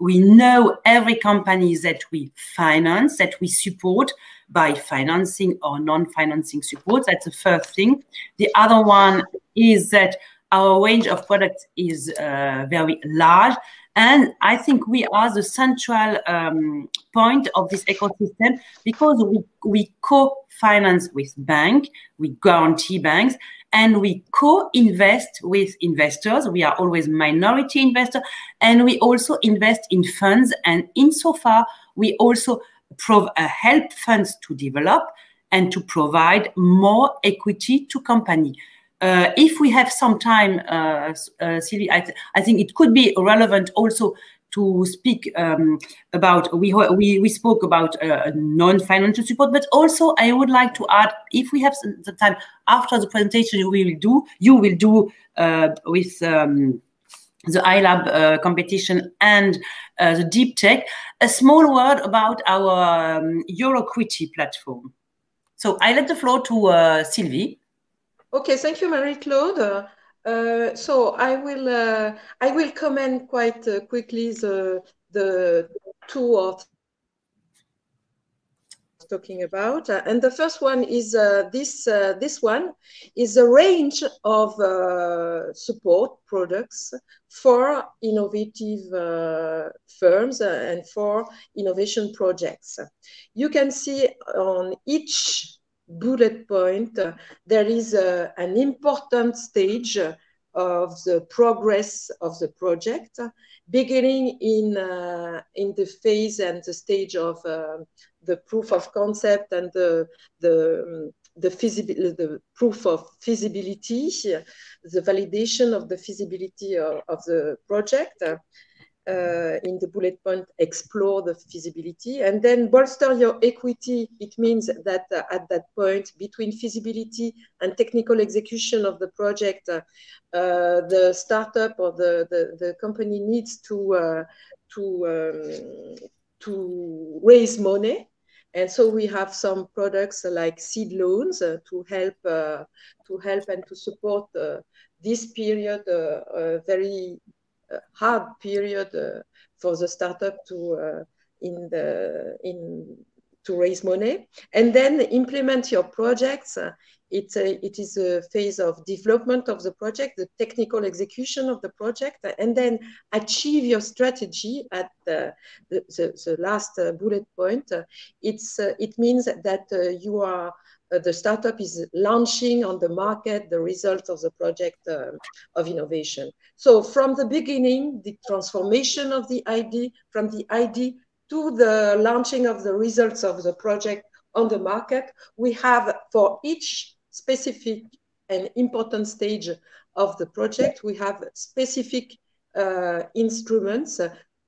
know every company that we finance, that we support by financing or non-financing support. That's the first thing. The other one is that our range of products is very large, and I think we are the central point of this ecosystem, because we co-finance with banks, we guarantee banks, and we co-invest with investors. We are always minority investor, and we also invest in funds. And insofar, we also help funds to develop and to provide more equity to company. If we have some time, Sylvie, I think it could be relevant also to speak about, we spoke about non-financial support, but also I would like to add, if we have the time after the presentation you will do with the iLab competition and the deep tech, a small word about our EuroQuity platform. So I let the floor to Sylvie. Okay, thank you, Marie-Claude. So I will comment quite quickly the two or talking about, and the first one is this one is a range of support products for innovative firms and for innovation projects. You can see on each bullet point there is an important stage of the progress of the project, beginning in the phase and the stage of the proof of concept and the proof of feasibility, the validation of the feasibility of the project. In the bullet point, explore the feasibility, and then bolster your equity. It means that at that point, between feasibility and technical execution of the project, the startup or the company needs to raise money. And so we have some products like seed loans to help and to support this period, very hard period for the startup to raise money, and then implement your projects. It is a phase of development of the project, the technical execution of the project, and then achieve your strategy at the last bullet point. It means that you are the startup is launching on the market the results of the project of innovation. So from the beginning, the transformation of the idea, from the idea to the launching of the results of the project on the market, we have for each specific and important stage of the project, we have specific instruments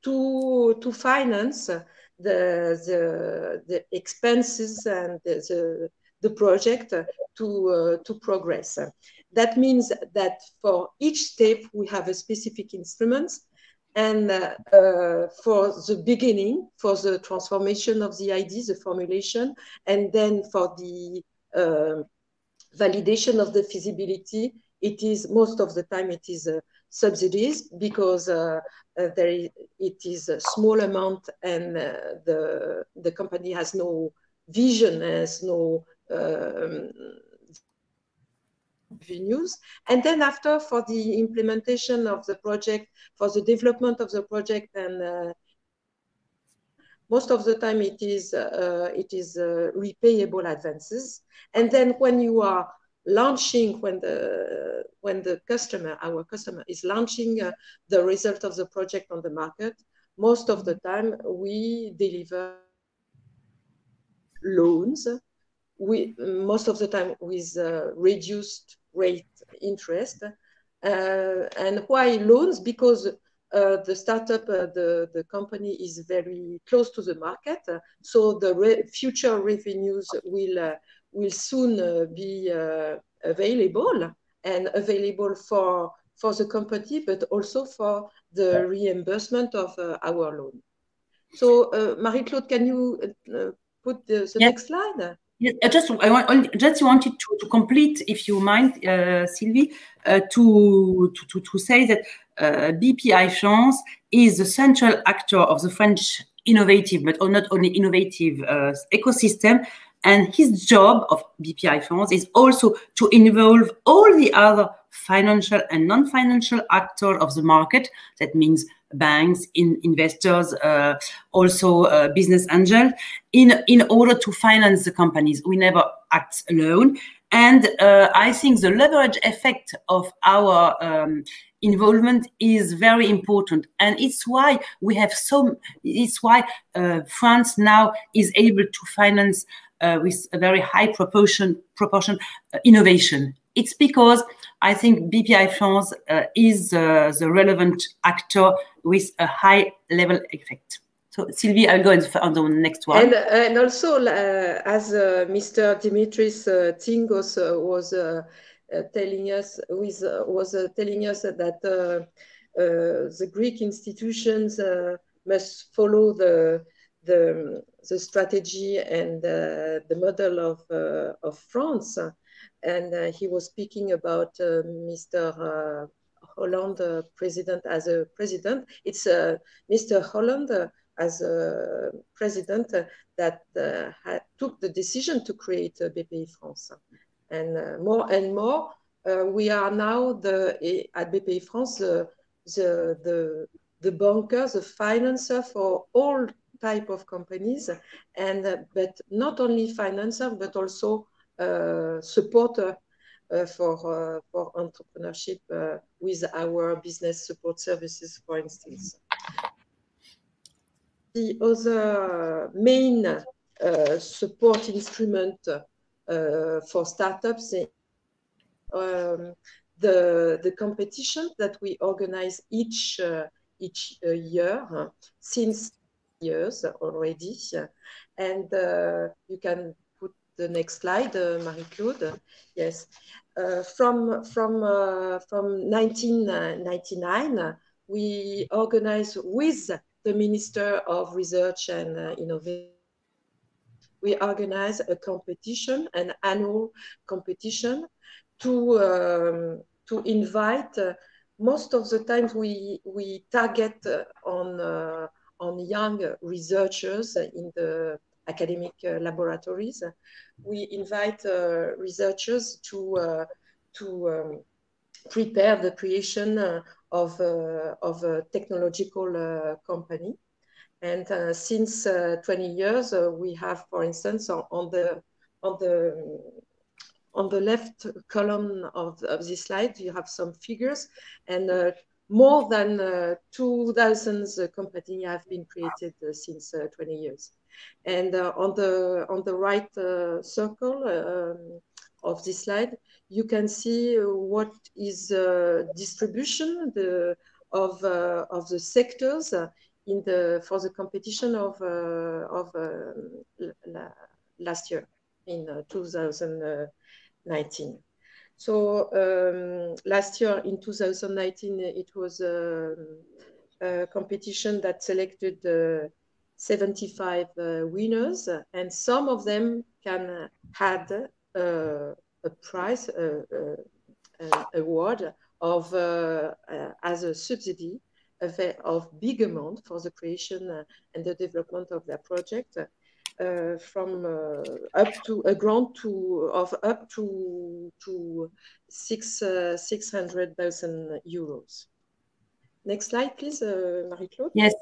to finance the expenses and the project to progress. That means that for each step we have a specific instrument, and for the beginning, for the transformation of the idea, the formulation, and then for the validation of the feasibility, it is most of the time it is subsidies, because it is a small amount, and the company has no vision, has no revenues. And then after, for the implementation of the project, for the development of the project, and most of the time it is repayable advances. And then when you are launching, when the customer, our customer, is launching the result of the project on the market, most of the time we deliver loans, most of the time with reduced rate interest, And why loans? Because the startup, the company is very close to the market, so the future revenues will soon be available for the company, but also for the reimbursement of our loan. So, Marie-Claude, can you put the next slide? Yes, just wanted to complete, if you mind, Sylvie, to say that BPI France is the central actor of the French innovative, but not only innovative ecosystem. And his job of BPI France is also to involve all the other financial and non-financial actors of the market. That means banks, investors, also business angels, in order to finance the companies. We never act alone. And I think the leverage effect of our involvement is very important. And it's why we have France now is able to finance with a very high proportion innovation. It's because I think BPI France is the relevant actor with a high level effect. So Sylvie, I'll go on the next one. And also, as Mr. Dimitris Tingos was telling us, that the Greek institutions must follow the strategy and the model of France. And he was speaking about Mr. Hollande president as a president. It's Mr. Hollande as a president that took the decision to create BPI France. And more, we are now at BPI France the banker, the financer for all type of companies, and but not only financer, but also supporter for entrepreneurship with our business support services, for instance. The other main support instrument for startups is the competition that we organize each year since years already. And you can put the next slide, Marie-Claude. Yes, from 1999, we organize with the Minister of Research and Innovation. We organize a competition, an annual competition, to invite. Most of the times we target on young researchers in the academic laboratories. We invite researchers to prepare the creation of a technological company. And since 20 years, we have, for instance, on the left column of this slide, you have some figures, and more than 2,000 companies have been created since 20 years. And on the right circle of this slide, you can see what is distribution of the sectors for the competition of last year in 2019. So last year in 2019, it was a competition that selected 75 winners, and some of them had a prize, an award of as a subsidy of big amount for the creation and the development of their project, from up to a grant of up to 600,000 euros. Next slide, please, Marie-Claude. Yes.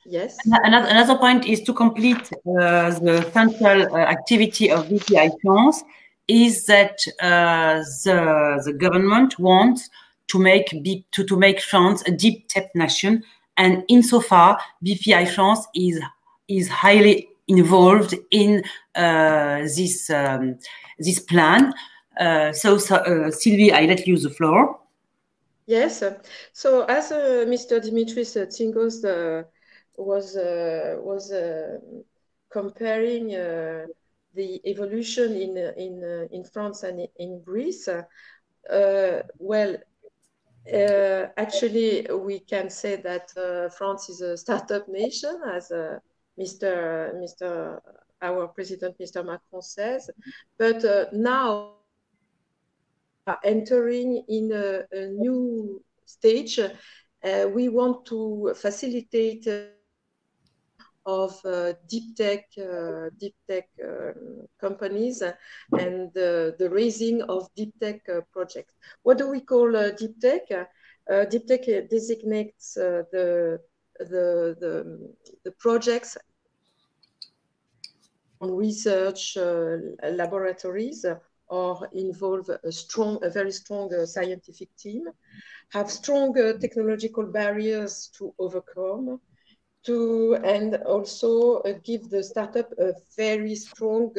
Yes. Another point is to complete the central activity of BPI France is that the government wants to make France a deep tech nation, and insofar BPI France is highly involved in this plan. Sylvie, I let you the floor. Yes. So as Mr. Dimitris Tsingos was comparing the evolution in France and in Greece, actually, we can say that France is a startup nation, as our president, Mr. Macron, says. But now entering in a new stage, we want to facilitate of deep tech companies and the raising of deep tech projects. What do we call deep tech? Deep tech designates the projects on research laboratories or involve a very strong scientific team, have strong technological barriers to overcome, and also give the startup a very strong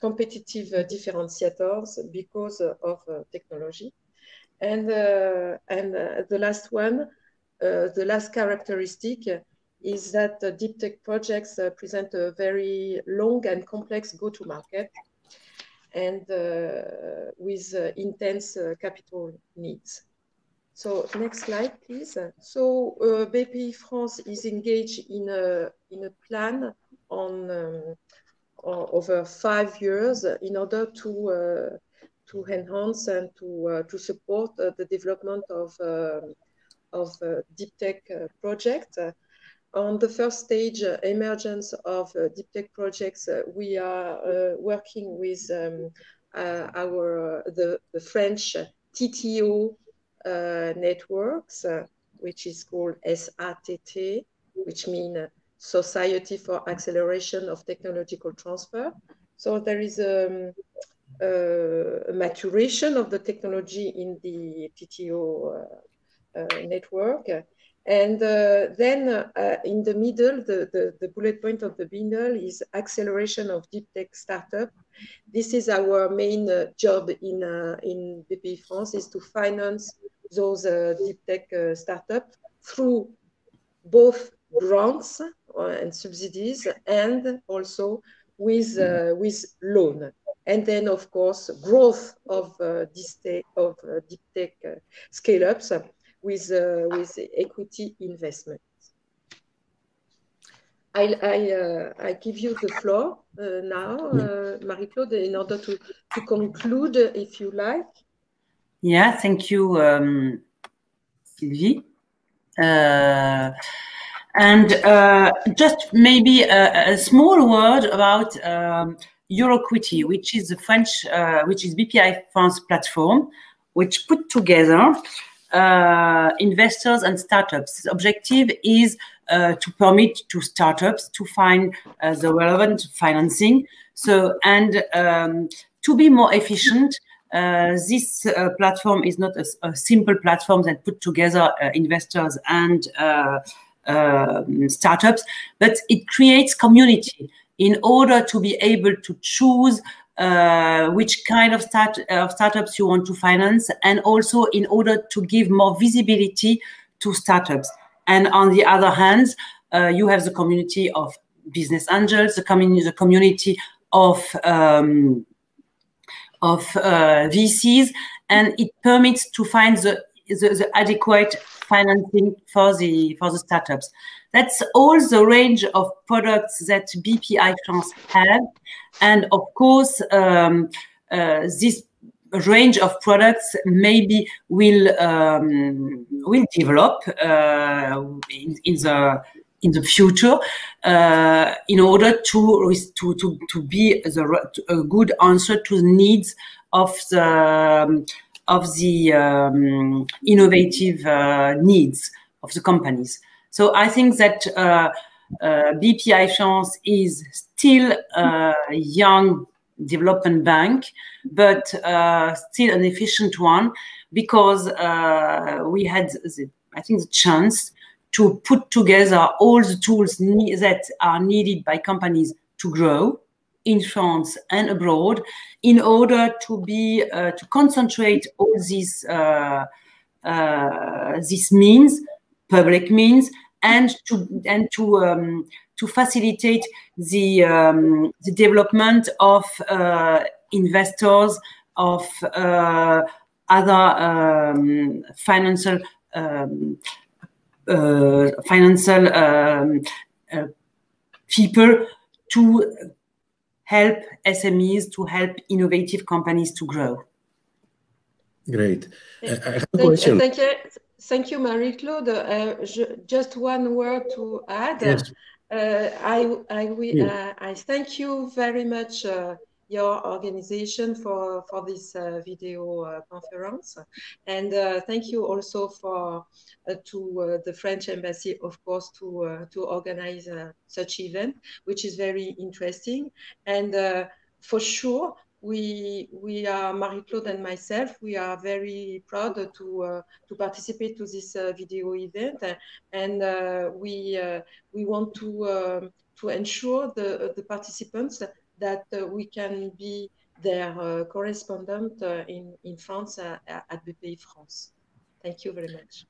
competitive differentiators because of technology. And the last one, the last characteristic is that deep tech projects present a very long and complex go-to-market and with intense capital needs. So next slide, please. So BPI France is engaged in a plan on over 5 years in order to enhance and to support the development of deep tech projects. On the first stage, emergence of deep tech projects, we are working with the French TTO networks, which is called SATT, which means Society for Acceleration of Technological Transfer. So there is a maturation of the technology in the TTO network. And then in the middle, the bullet point of the middle is acceleration of deep tech startup. This is our main job in BPI France, is to finance those deep tech startups through both grants and subsidies and also with loan. And then, of course, growth of deep tech scale-ups with equity investment. I give you the floor now, Marie-Claude, in order to conclude, if you like. Yeah, thank you, Sylvie. And just maybe a small word about Euroquity, which is the French, which is BPI France platform, which put together investors and startups. The objective is to permit to startups to find the relevant financing. So, and to be more efficient, this platform is not a simple platform that put together investors and startups, but it creates community in order to be able to choose which kind of startups you want to finance, and also in order to give more visibility to startups. And on the other hand, you have the community of business angels, the community of VCs, and it permits to find the adequate financing for the startups. That's all the range of products that BPI France has, and of course, this range of products maybe will develop in the future in order to be a good answer to the needs of the innovative needs of the companies. So I think that BPI France is still a young development bank, but still an efficient one, because we had, I think, the chance to put together all the tools that are needed by companies to grow, in France and abroad in order to be to concentrate all these means, public means, and to facilitate the development of investors, of other financial people to help SMEs, to help innovative companies to grow. Great. I have a question. Thank you, Marie-Claude. Just one word to add. Yes. I thank you very much, your organization, for this video conference, and thank you also to the French Embassy, of course, to organize such event, which is very interesting. And for sure, we are, Marie-Claude and myself, we are very proud to participate to this video event, and we want to ensure the participants that we can be their correspondent in France at BPI France. Thank you very much.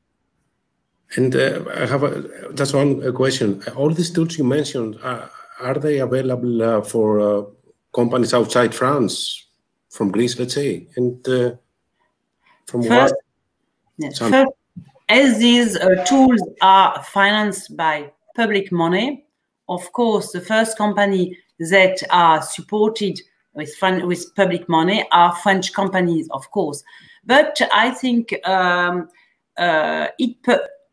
And I have just one question. All these tools you mentioned, are they available for companies outside France, from Greece, let's say? And from first, what? First, as these tools are financed by public money, of course, the first company that are supported with public money are French companies, of course. But I think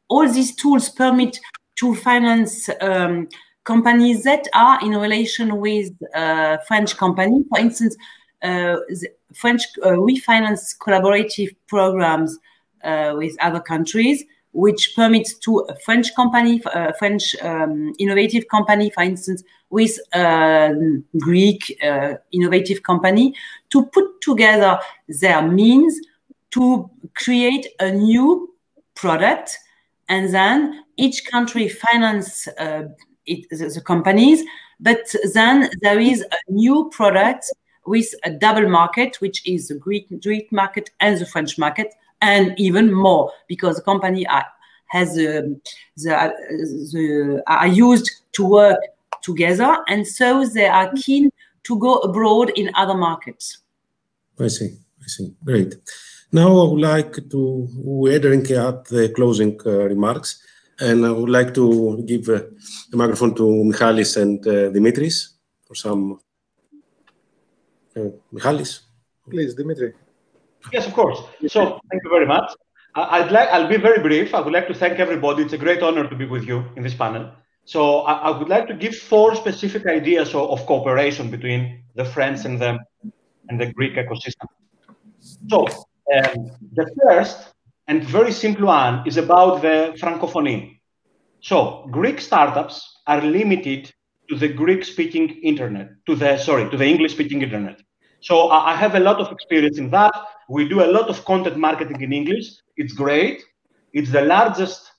all these tools permit to finance companies that are in relation with French companies. For instance, we finance collaborative programs with other countries, which permits to a French company, French innovative company, for instance, with Greek innovative company, to put together their means to create a new product, and then each country finance the companies, but then there is a new product with a double market, which is the Greek market and the French market, and even more, because the company are used to work together, and so they are keen to go abroad in other markets. I see. Great. Now I would like to, we're entering at the closing remarks, and I would like to give the microphone to Michalis and Dimitris for some. Michalis? Please, Dimitri. Yes, of course. So thank you very much. I'll be very brief. I would like to thank everybody. It's a great honor to be with you in this panel. So I would like to give 4 specific ideas of cooperation between the French and the Greek ecosystem. So the first and very simple one is about the Francophonie. So Greek startups are limited to the Greek-speaking internet, to the English-speaking internet. So I have a lot of experience in that. We do a lot of content marketing in English. It's great. It's the largest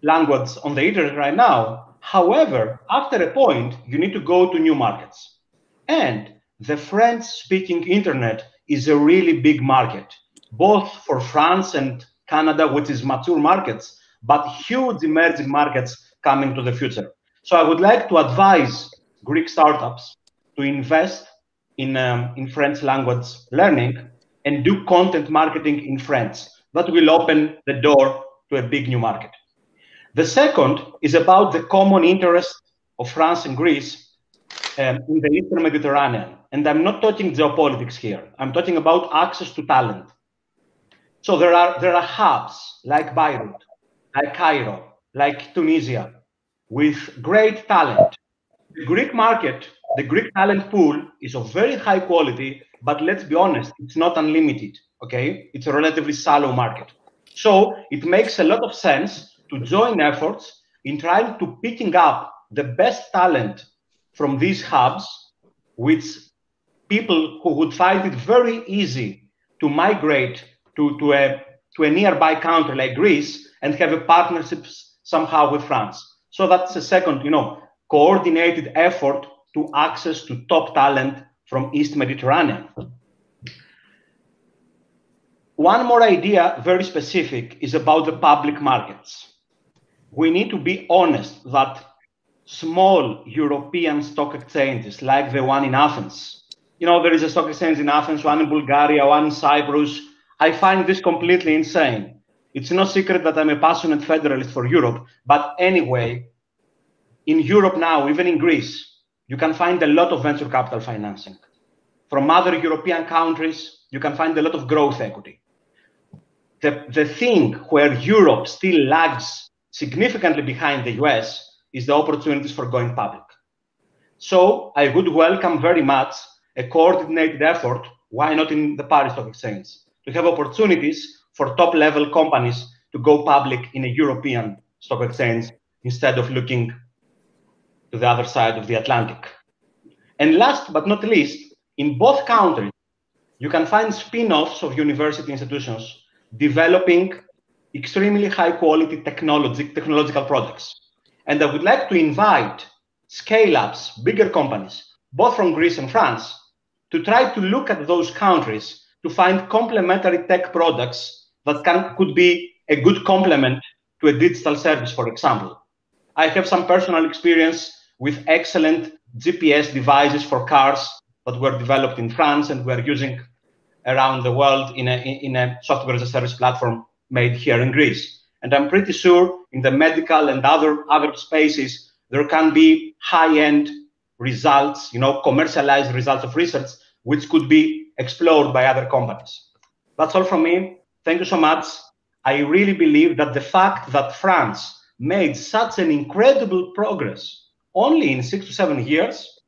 language on the internet right now. However, after a point, you need to go to new markets. And the French-speaking internet is a really big market, both for France and Canada, which is mature markets, but huge emerging markets coming to the future. So I would like to advise Greek startups to invest in French language learning and do content marketing in French. That will open the door to a big new market. The second is about the common interest of France and Greece in the Eastern Mediterranean. And I'm not talking geopolitics here. I'm talking about access to talent. So there are hubs like Beirut, like Cairo, like Tunisia, with great talent. The Greek market, the Greek talent pool is of very high quality, but let's be honest, it's not unlimited, okay? It's a relatively shallow market. So it makes a lot of sense to join efforts in trying to picking up the best talent from these hubs, which people who would find it very easy to migrate to a nearby country like Greece and have a partnership somehow with France. So that's a second, coordinated effort to access to top talent from East Mediterranean. One more idea, very specific, is about the public markets. We need to be honest that small European stock exchanges, like the one in Athens, there is a stock exchange in Athens, one in Bulgaria, one in Cyprus. I find this completely insane. It's no secret that I'm a passionate federalist for Europe, but anyway, in Europe now, even in Greece, you can find a lot of venture capital financing. From other European countries, you can find a lot of growth equity. The thing where Europe still lags significantly behind the US is the opportunities for going public. So I would welcome very much a coordinated effort, why not in the Paris Stock Exchange, to have opportunities for top-level companies to go public in a European stock exchange instead of looking to the other side of the Atlantic. And last but not least, in both countries, you can find spin-offs of university institutions developing extremely high-quality technological products. And I would like to invite scale-ups, bigger companies, both from Greece and France, to try to look at those countries to find complementary tech products that could be a good complement to a digital service, for example. I have some personal experience with excellent GPS devices for cars that were developed in France and were using around the world in a software as a service platform made here in Greece. And I'm pretty sure in the medical and other spaces, there can be high-end results, commercialized results of research, which could be explored by other companies. That's all from me. Thank you so much. I really believe that the fact that France made such an incredible progress only in 6 to 7 years,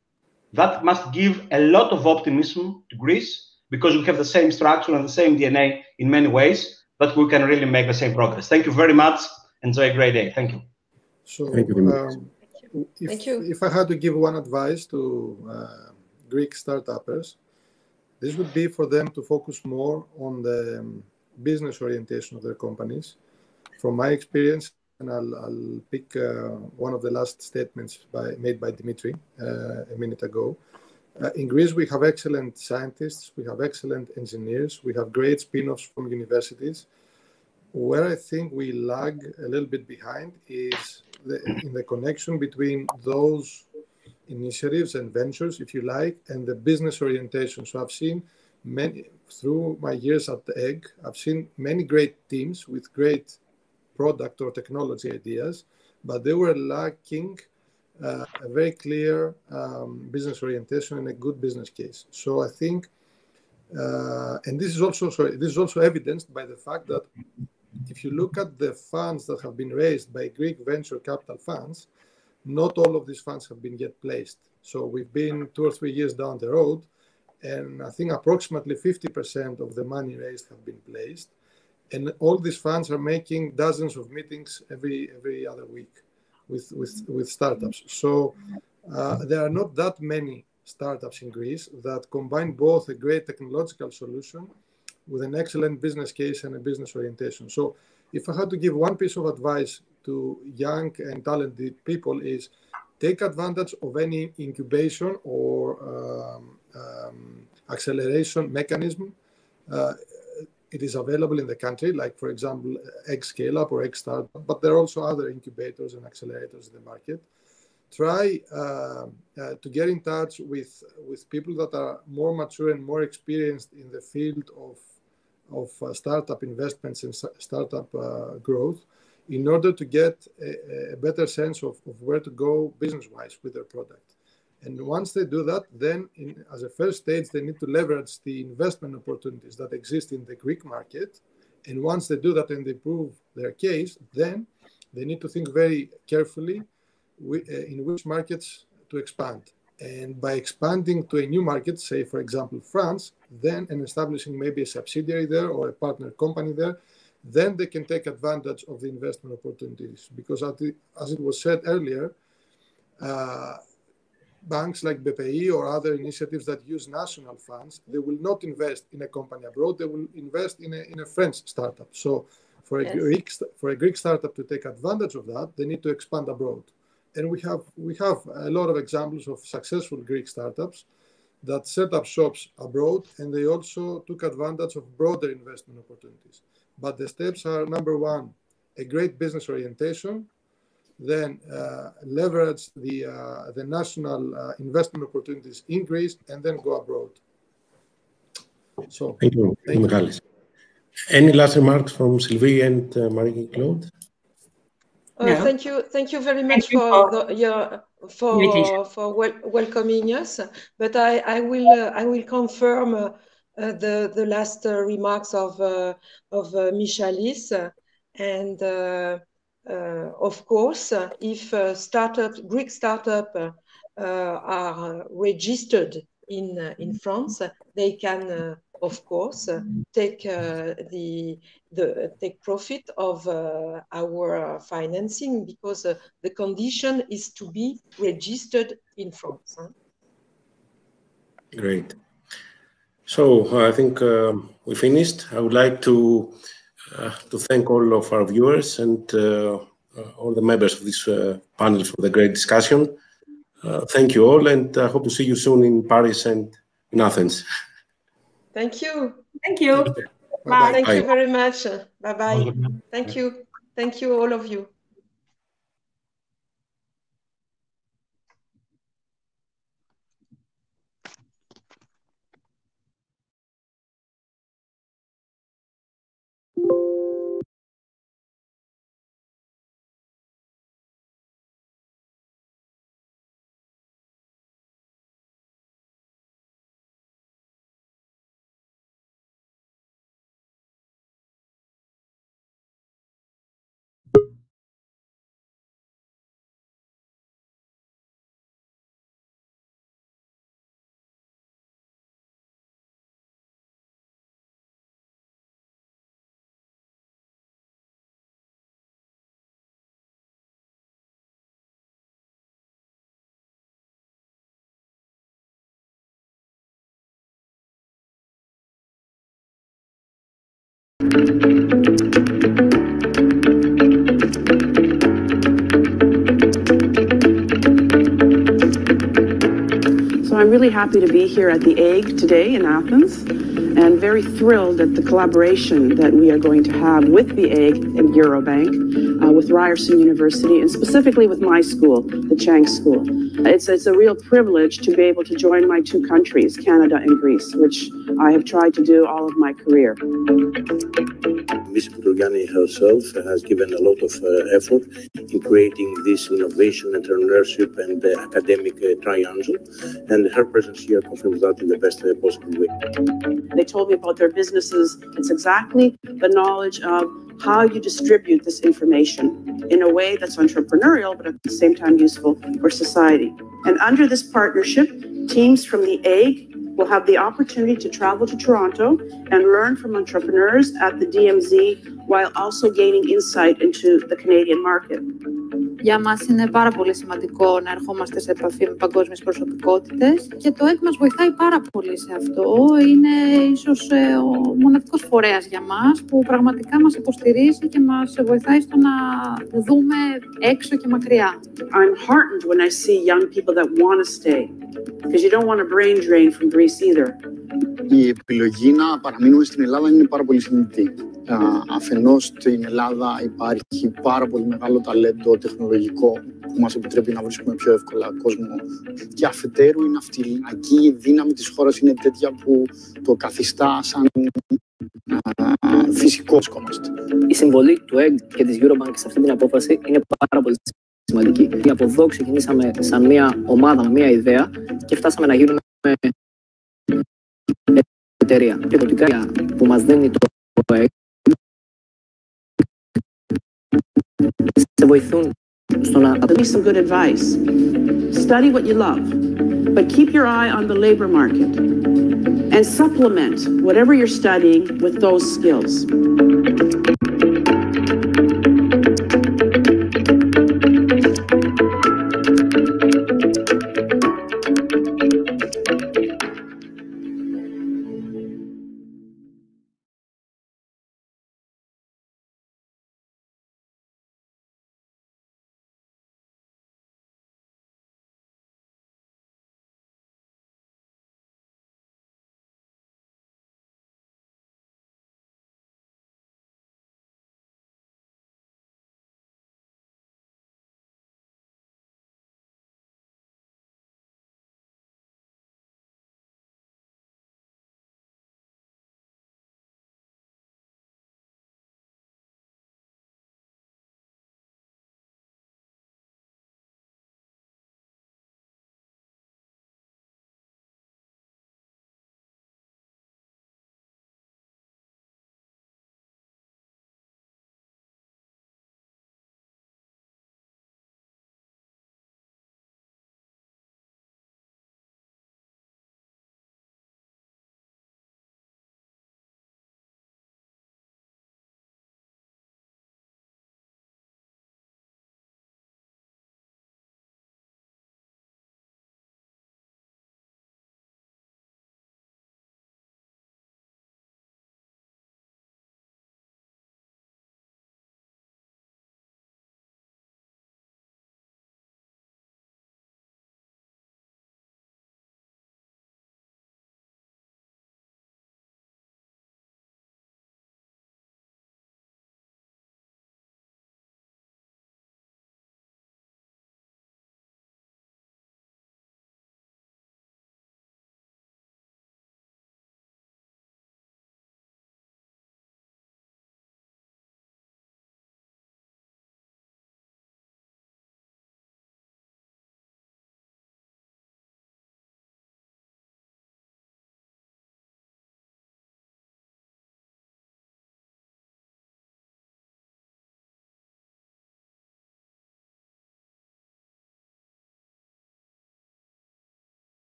that must give a lot of optimism to Greece, because we have the same structure and the same DNA in many ways, but we can really make the same progress. Thank you very much. Enjoy a great day. Thank you. So, Thank you. If I had to give one advice to Greek startuppers, this would be for them to focus more on the business orientation of their companies. From my experience, and I'll pick one of the last statements made by Dimitri a minute ago. In Greece, we have excellent scientists, we have excellent engineers, we have great spin-offs from universities. Where I think we lag a little bit behind is in the connection between those initiatives and ventures, if you like, and the business orientation. So I've seen through my years at the Egg, I've seen many great teams with great product or technology ideas, but they were lacking a very clear business orientation and a good business case. So I think, and this is also evidenced by the fact that if you look at the funds that have been raised by Greek venture capital funds, not all of these funds have been yet placed. So we've been 2 or 3 years down the road, and I think approximately 50% of the money raised have been placed. And all these funds are making dozens of meetings every other week with startups. So there are not that many startups in Greece that combine both a great technological solution with an excellent business case and a business orientation. So if I had to give one piece of advice to young and talented people is take advantage of any incubation or acceleration mechanism. It is available in the country, like, for example, Egg Scale-Up or Egg Startup, but there are also other incubators and accelerators in the market. Try to get in touch with people that are more mature and more experienced in the field of startup investments and startup growth in order to get a better sense of where to go business-wise with their product. And once they do that, then as a first stage, they need to leverage the investment opportunities that exist in the Greek market. And once they do that and they prove their case, then they need to think very carefully in which markets to expand. And by expanding to a new market, say, for example, France, then and establishing maybe a subsidiary there or a partner company there, then they can take advantage of the investment opportunities. Because as it was said earlier, banks like BPI or other initiatives that use national funds, they will not invest in a company abroad, they will invest in a French startup. So for a Greek startup to take advantage of that, they need to expand abroad. And we have a lot of examples of successful Greek startups that set up shops abroad, and they also took advantage of broader investment opportunities. But the steps are, number one, a great business orientation, then leverage the national investment opportunities in Greece, and then go abroad. So, thank you, Michalis. Any last remarks from Sylvie and Marie-Claude? No. Thank you very much for welcoming us. But I will confirm the last remarks of Michalis, and of course, if Greek startups are registered in France, they can of course take take profit of our financing, because the condition is to be registered in France. Great. So I think we finished. I would like to thank all of our viewers and all the members of this panel for the great discussion. Thank you all, and I hope to see you soon in Paris and in Athens. Thank you. Thank you. Bye. Thank you very much. Bye-bye. Thank you. Thank you, all of you. So I'm really happy to be here at the Egg today in Athens, and very thrilled at the collaboration that we are going to have with the Egg and Eurobank, with Ryerson University, and specifically with my school, the Chang School. It's a real privilege to be able to join my two countries, Canada and Greece, which I have tried to do all of my career. Ms. Koutouriani herself has given a lot of effort in creating this innovation, entrepreneurship, and academic triangle, and her presence here confirms that in the best possible way. They told me about their businesses. It's exactly the knowledge of how you distribute this information in a way that's entrepreneurial, but at the same time useful for society. And under this partnership, teams from the Egg will have the opportunity to travel to Toronto and learn from entrepreneurs at the DMZ, while also gaining insight into the Canadian market. Για μας είναι πάρα πολύ σημαντικό να ερχόμαστε σε επαφή με παγκόσμιες προσωπικότητες και το ΕΚ μας βοηθάει πάρα πολύ σε αυτό. Είναι ίσως ο μοναδικός φορέας για μας που πραγματικά μας υποστηρίζει και μας βοηθάει στο να δούμε έξω και μακριά. I'm heartened when I see young people that want to stay, because you don't want a brain drain from Greece either. Η επιλογή να παραμείνουμε στην Ελλάδα είναι πάρα πολύ συνειδητή. Αφενός στην Ελλάδα υπάρχει πάρα πολύ μεγάλο ταλέντο τεχνολογικό που μας επιτρέπει να βρίσκουμε πιο εύκολα κόσμο, και αφετέρου η ναυτιλιακή δύναμη της χώρας είναι τέτοια που το καθιστά σαν φυσικό βρισκόμαστε. Η συμβολή του ΕΚ και της Eurobank σε αυτή την απόφαση είναι πάρα πολύ σημαντική. Από εδώ ξεκινήσαμε σαν μια ομάδα με μια ιδέα και φτάσαμε να γίνουμε εταιρεία. Και το που μας δίνει το ΕΚ σε βοηθούν στο να... Give me some good advice. Study what you love, but keep your eye on the labor market and supplement whatever you're studying with those skills.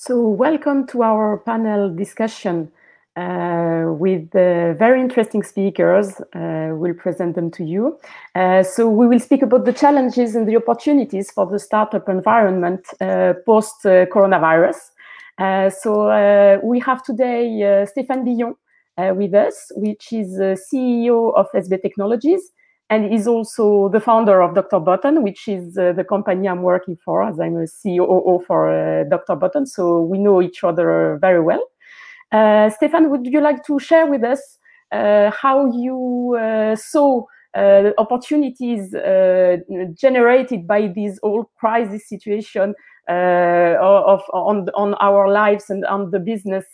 So welcome to our panel discussion with very interesting speakers. We'll present them to you. So we will speak about the challenges and the opportunities for the startup environment post-coronavirus. So we have today Stéphane Billon with us, which is CEO of SB Technologies, and is also the founder of Dr. Button, which is the company I'm working for, as I'm a COO for Dr. Button. So we know each other very well. Stéphane, would you like to share with us how you saw opportunities generated by this whole crisis situation on our lives and on the business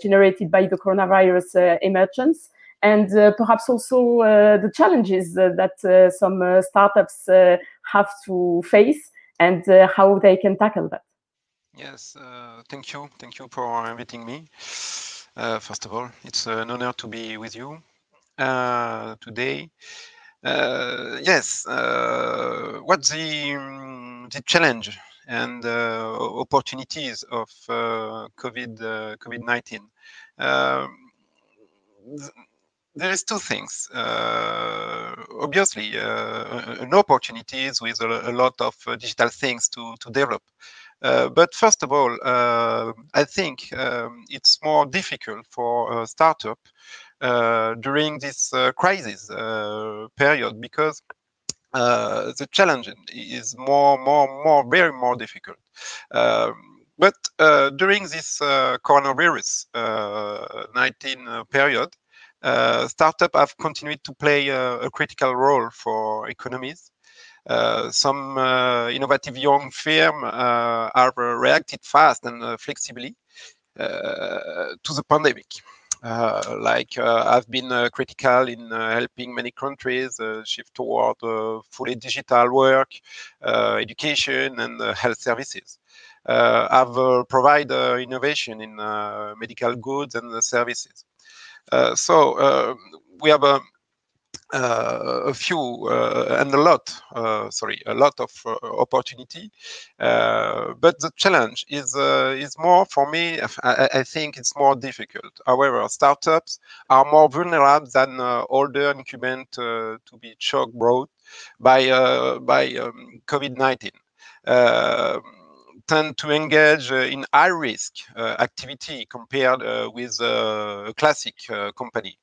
generated by the coronavirus emergence? And perhaps also the challenges that some startups have to face and how they can tackle that. Yes, thank you. Thank you for inviting me. First of all, it's an honor to be with you today. Yes, what's the challenge and opportunities of COVID-19? There is two things. Obviously, an opportunities with a lot of digital things to develop. But first of all, I think it's more difficult for a startup during this crisis period, because the challenge is very more difficult. But during this coronavirus 19 period, startups have continued to play a critical role for economies. Some innovative young firms have reacted fast and flexibly to the pandemic. I've been critical in helping many countries shift toward fully digital work, education, and health services. I've provided innovation in medical goods and services. So we have a few and a lot of opportunity, but the challenge is more for me. I think it's more difficult. However, startups are more vulnerable than older incumbents to be shock brought by COVID-19. Tend to engage in high-risk activity compared with a classic company.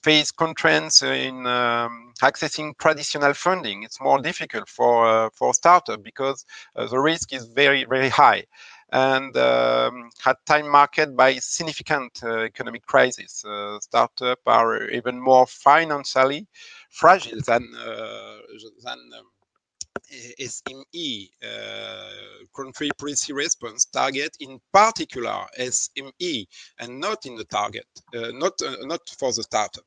Face constraints in accessing traditional funding. It's more difficult for startup because the risk is very, very high, and had time marked by significant economic crisis. Startups are even more financially fragile than SME, country policy response target, in particular SME, and not in the target, not for the startup.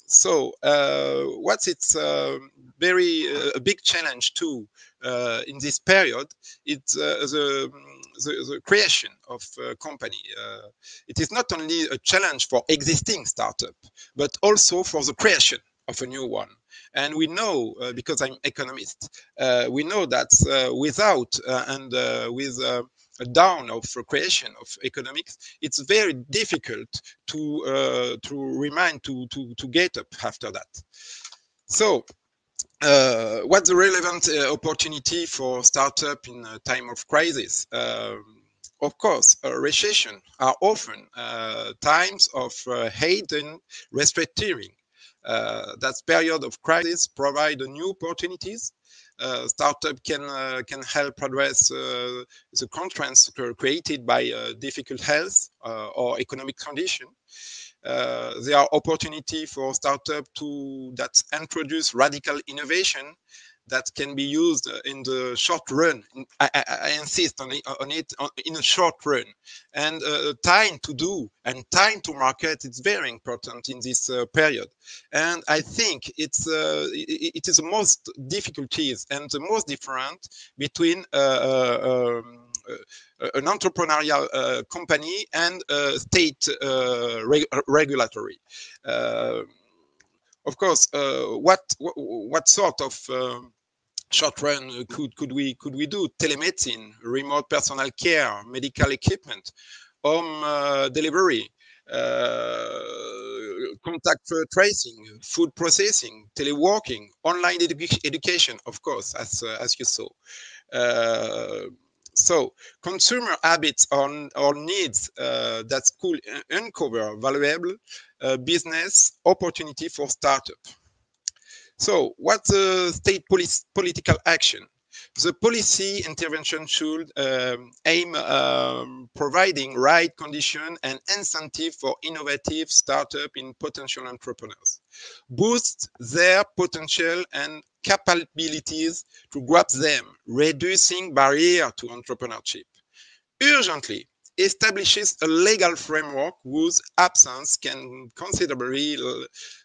So what's its very a big challenge too in this period? It's the creation of a company. It is not only a challenge for existing startup, but also for the creation of a new one. And we know, because I'm economist, we know that without with a down of creation of economics, it's very difficult to remain to get up after that. So what's the relevant opportunity for startup in a time of crisis? Of course, recession are often times of heightened restructuring. That period of crisis provide new opportunities. Startup can help address the constraints created by difficult health or economic condition. There are opportunity for startup that introduce radical innovation that can be used in the short run. I insist on it in a short run. And time to do and time to market is very important in this period. And I think it is the most difficulties and the most different between an entrepreneurial company and state regulatory. Of course, what sort of short run could we do? Telemedicine, remote personal care, medical equipment, home delivery, contact tracing, food processing, teleworking, online education, of course, as you saw. So consumer habits or needs that could uncover valuable business opportunity for startup. So what's the state political action? The policy intervention should aim providing right condition and incentive for innovative startup in potential entrepreneurs, boost their potential and capabilities to grasp them, reducing barrier to entrepreneurship. Urgently establishes a legal framework whose absence can considerably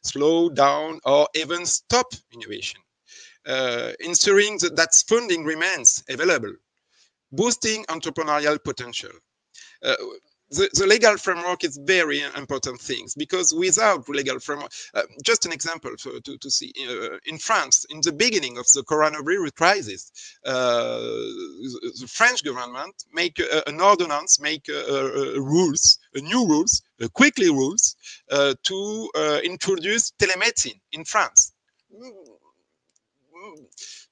slow down or even stop innovation. Ensuring that funding remains available, boosting entrepreneurial potential. The legal framework is very important things, because without legal framework, just an example to see, in France, in the beginning of the coronavirus crisis, the French government make an ordinance, make new rules, quickly rules, to introduce telemedicine in France.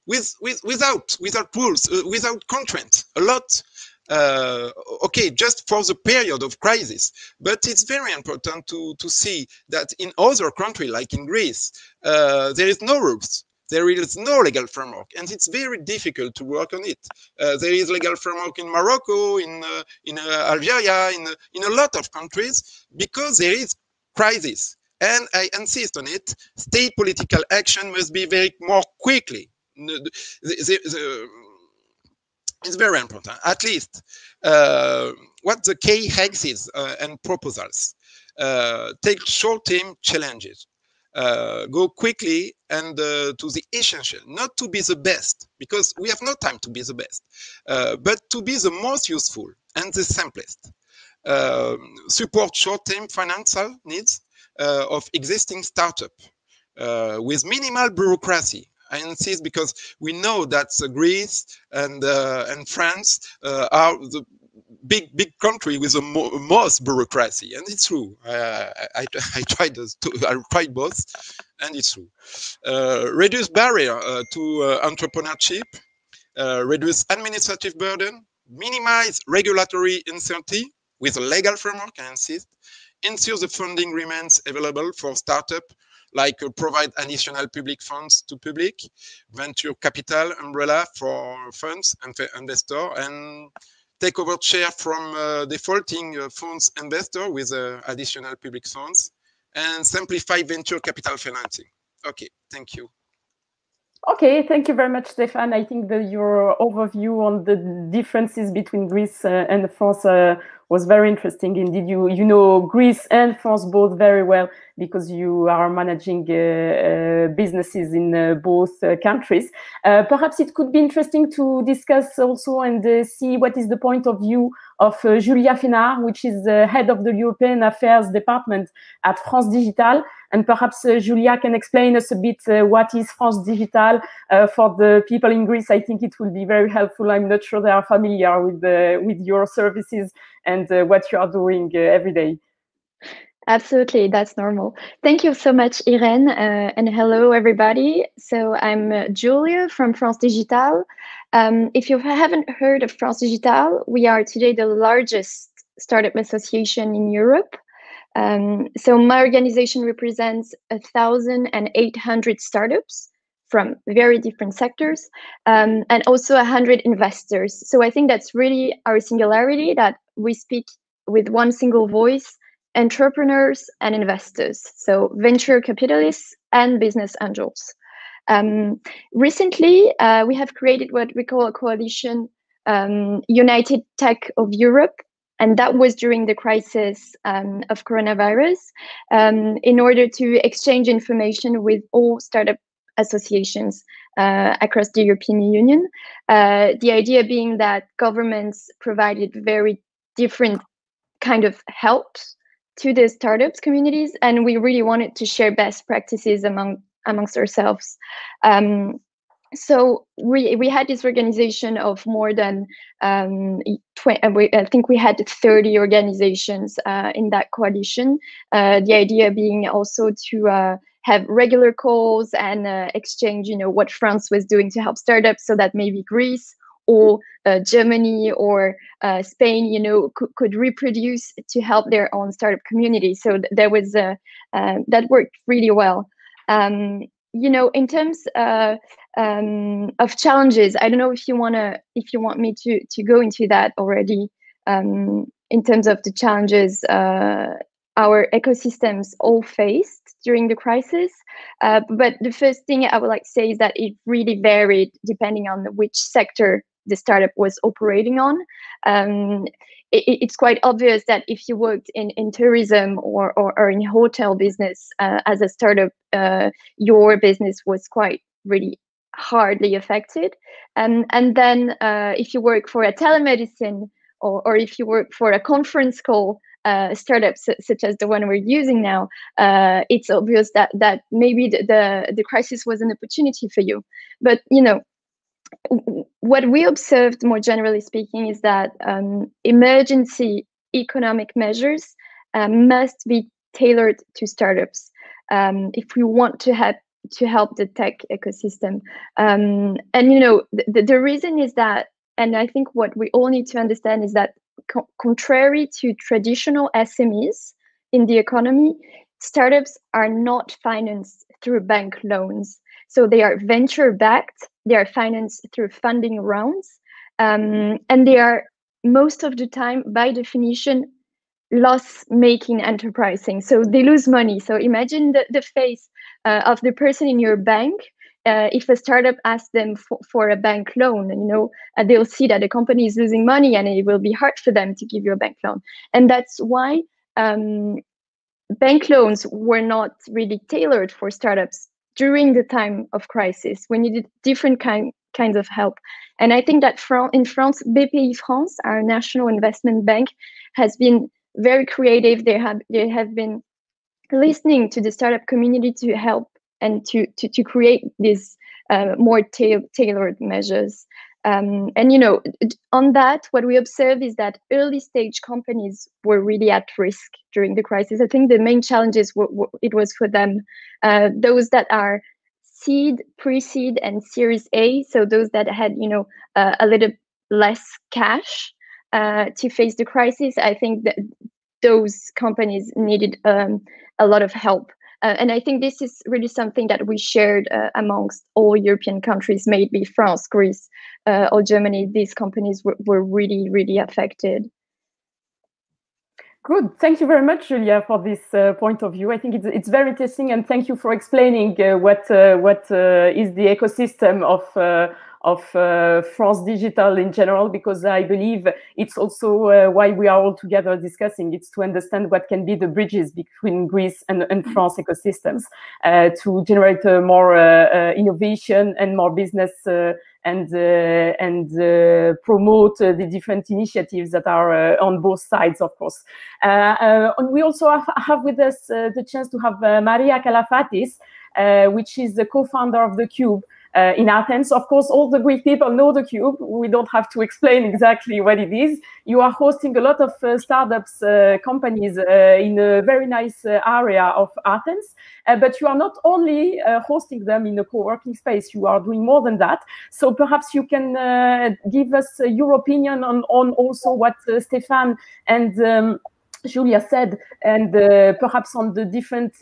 Without rules, without constraints, a lot. Okay, just for the period of crisis, but it's very important to see that in other countries, like in Greece, there is no rules, there is no legal framework, and it's very difficult to work on it. There is legal framework in Morocco, in Algeria, in a lot of countries, because there is crisis. And I insist on it, state political action must be very more quickly. It's very important. At least what the key axes and proposals. Take short-term challenges. Go quickly and to the essential, not to be the best, because we have no time to be the best, but to be the most useful and the simplest. Support short-term financial needs of existing startup with minimal bureaucracy. I insist because we know that Greece and France are the big country with the most bureaucracy, and it's true. I tried both, and it's true. Reduce barrier to entrepreneurship, reduce administrative burden, minimize regulatory uncertainty with a legal framework. I insist. Ensure the funding remains available for startup, like provide additional public funds to public, venture capital umbrella for funds and investor, and take over share from defaulting funds investor with additional public funds, and simplify venture capital financing. Okay, thank you. Okay, thank you very much, Stéphane. I think that your overview on the differences between Greece and France was very interesting. Indeed, you know Greece and France both very well, because you are managing businesses in both countries. Perhaps it could be interesting to discuss also and see what is the point of view of Julia Fénard, which is the head of the European Affairs Department at France Digital. And perhaps Julia can explain us a bit what is France Digital for the people in Greece. I think it will be very helpful. I'm not sure they are familiar with your services and what you are doing every day. Absolutely, that's normal. Thank you so much, Irene, and hello, everybody. So I'm Julia from France Digital. If you haven't heard of France Digital, we are today the largest startup association in Europe. So my organization represents 1,800 startups from very different sectors, and also 100 investors. So I think that's really our singularity, that we speak with one single voice: entrepreneurs and investors, so venture capitalists and business angels. Recently, we have created what we call a coalition, United Tech of Europe, and that was during the crisis of coronavirus, in order to exchange information with all startup associations across the European Union. The idea being that governments provided very different kind of helps to the startups communities, and we really wanted to share best practices amongst ourselves. So we had this organization of more than I think we had 30 organizations in that coalition. The idea being also to have regular calls and exchange, what France was doing to help startups, so that maybe Greece or Germany or Spain, could reproduce to help their own startup community. So there was that worked really well. In terms of challenges, I don't know if you want me to go into that already. In terms of the challenges our ecosystems all faced during the crisis, but the first thing I would like to say is that it really varied depending on which sector the startup was operating on. It's quite obvious that if you worked in tourism or in hotel business as a startup, your business was quite really hardly affected. And then if you work for a telemedicine or if you work for a conference call startup such as the one we're using now, it's obvious that maybe the crisis was an opportunity for you. But what we observed, more generally speaking, is that emergency economic measures must be tailored to startups if we want to help the tech ecosystem. And the reason is that, and I think what we all need to understand is that contrary to traditional SMEs in the economy, startups are not financed through bank loans. So they are venture-backed, they are financed through funding rounds, and they are most of the time, by definition, loss-making enterprising. So they lose money. So imagine the face of the person in your bank if a startup asks them for a bank loan. They'll see that the company is losing money, and it will be hard for them to give you a bank loan. And that's why bank loans were not really tailored for startups during the time of crisis. We needed different kinds of help. And I think that in France, BPI France, our national investment bank, has been very creative. They have been listening to the startup community to help and to create these more tailored measures. And on that, what we observed is that early stage companies were really at risk during the crisis. I think the main challenges it was for them, those that are seed, pre-seed, and Series A. So those that had a little less cash to face the crisis. I think that those companies needed a lot of help. And I think this is really something that we shared amongst all European countries, maybe France, Greece, or Germany. These companies were really, really affected. Good. Thank you very much, Julia, for this point of view. I think it's very interesting, and thank you for explaining what is the ecosystem of France Digital in general, because I believe it's also why we are all together discussing. It's to understand what can be the bridges between Greece and France ecosystems to generate more innovation and more business and promote the different initiatives that are on both sides, of course. And we also have with us the chance to have Maria Kalafatis, which is the co-founder of the Cube in Athens. Of course, all the Greek people know the Cube. We don't have to explain exactly what it is. You are hosting a lot of startups, companies in a very nice area of Athens, but you are not only hosting them in a co-working space, you are doing more than that. So perhaps you can give us your opinion on also what Stéphane and Julia said, and perhaps on the different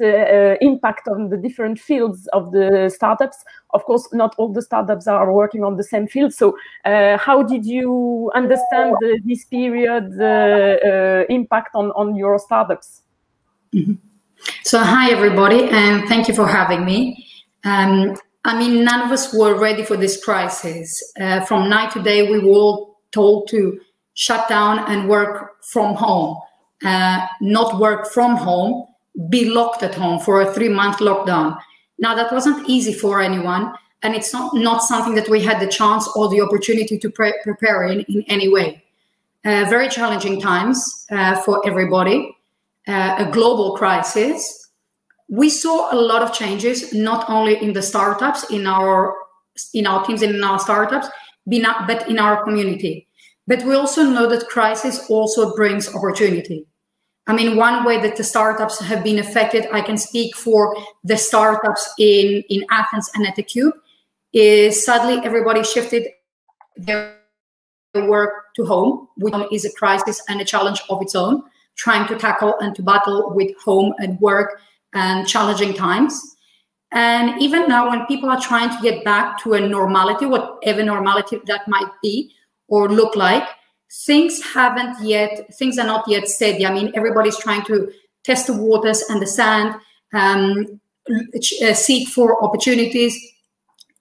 impact on the different fields of the startups. Of course, not all the startups are working on the same field. So how did you understand this period impact on your startups? Mm-hmm. So hi, everybody, and thank you for having me. I mean, none of us were ready for this crisis. From night to day, we were all told to shut down and work from home. Not work from home, be locked at home for a 3-month lockdown. Now, that wasn't easy for anyone, and it's not something that we had the chance or the opportunity to prepare in any way. Very challenging times for everybody, a global crisis. We saw a lot of changes, not only in the startups, in our in our teams and in our startups, but in our community. But we also know that crisis also brings opportunity. I mean, one way that the startups have been affected, I can speak for the startups in Athens and at the Cube, is suddenly everybody shifted their work to home, which is a crisis and a challenge of its own, trying to tackle and to battle with home and work and challenging times. And even now, when people are trying to get back to a normality, whatever normality that might be or look like, things are not yet steady. I mean, everybody's trying to test the waters, understand, seek for opportunities.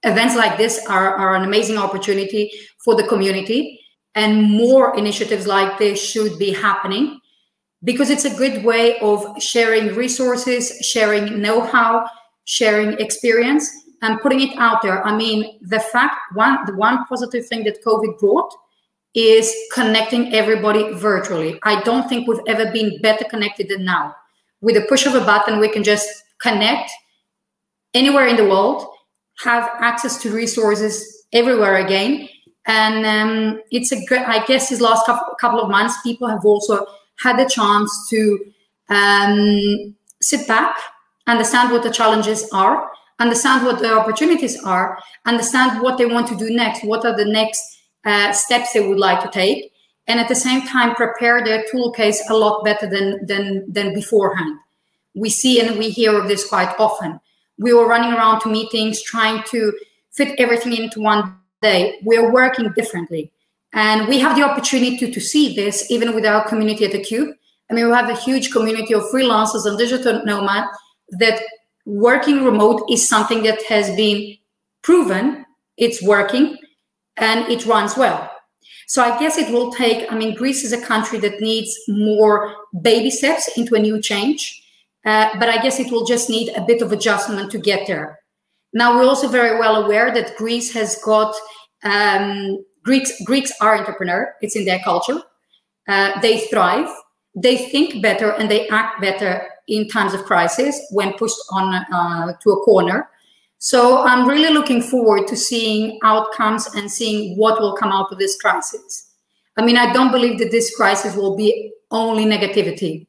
Events like this are an amazing opportunity for the community, and more initiatives like this should be happening because it's a good way of sharing resources, sharing know-how, sharing experience, and putting it out there. I mean, the one positive thing that COVID brought is connecting everybody virtually. I don't think we've ever been better connected than now. With a push of a button, we can just connect anywhere in the world, have access to resources everywhere again. And it's a great, I guess these last couple of months, people have also had the chance to sit back, understand what the challenges are, understand what the opportunities are, understand what they want to do next, what are the next steps they would like to take, and at the same time prepare their tool case a lot better than beforehand. We see and we hear of this quite often. We were running around to meetings trying to fit everything into one day. We're working differently. And we have the opportunity to see this even with our community at the Cube. I mean, we have a huge community of freelancers and digital nomads that working remote is something that has been proven, it's working, and it runs well. So I guess it will take, I mean, Greece is a country that needs more baby steps into a new change. But I guess it will just need a bit of adjustment to get there. Now, we're also very well aware that Greece has got, Greeks are entrepreneurs, it's in their culture. They thrive, they think better, and they act better in times of crisis when pushed on to a corner. So I'm really looking forward to seeing outcomes and seeing what will come out of this crisis. I mean, I don't believe that this crisis will be only negativity.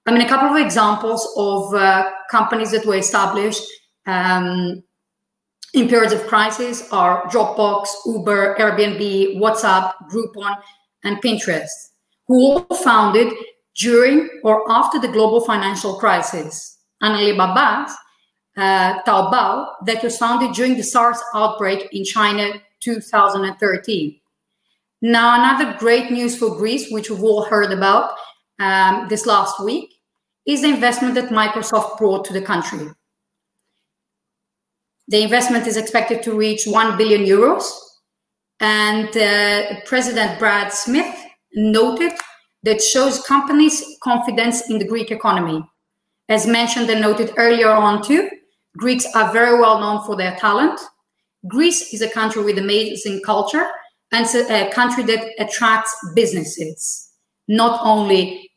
I mean, a couple of examples of companies that were established in periods of crisis are Dropbox, Uber, Airbnb, WhatsApp, Groupon, and Pinterest, who all founded during or after the global financial crisis. And Alibaba's Taobao, that was founded during the SARS outbreak in China 2013. Now, another great news for Greece, which we've all heard about this last week, is the investment that Microsoft brought to the country. The investment is expected to reach 1 billion euros. And President Brad Smith noted that shows companies' confidence in the Greek economy. As mentioned and noted earlier on too, Greeks are very well known for their talent. Greece is a country with amazing culture and it's a country that attracts businesses, not only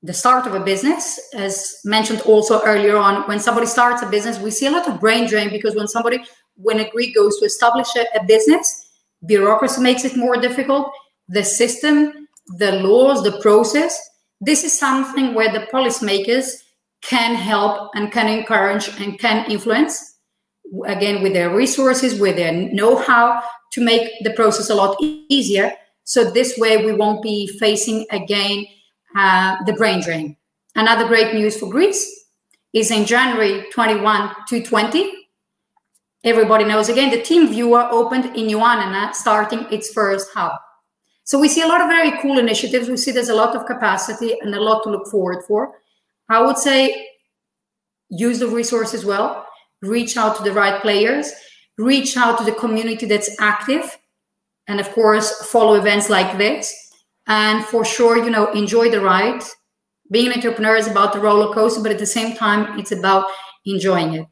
the start of a business, as mentioned also earlier on. When somebody starts a business, we see a lot of brain drain because when a Greek goes to establish a business, bureaucracy makes it more difficult, the system, the laws, the process. This is something where the policymakers can help and can encourage and can influence, again, with their resources, with their know-how, to make the process a lot easier. So this way we won't be facing again the brain drain. Another great news for Greece is in January 21 to 20, everybody knows again, the TeamViewer opened in Ioannina, starting its first hub. So we see a lot of very cool initiatives. We see there's a lot of capacity and a lot to look forward for. I would say use the resources well, reach out to the right players, reach out to the community that's active, and of course, follow events like this. And for sure, you know, enjoy the ride. Being an entrepreneur is about the roller coaster, but at the same time, it's about enjoying it.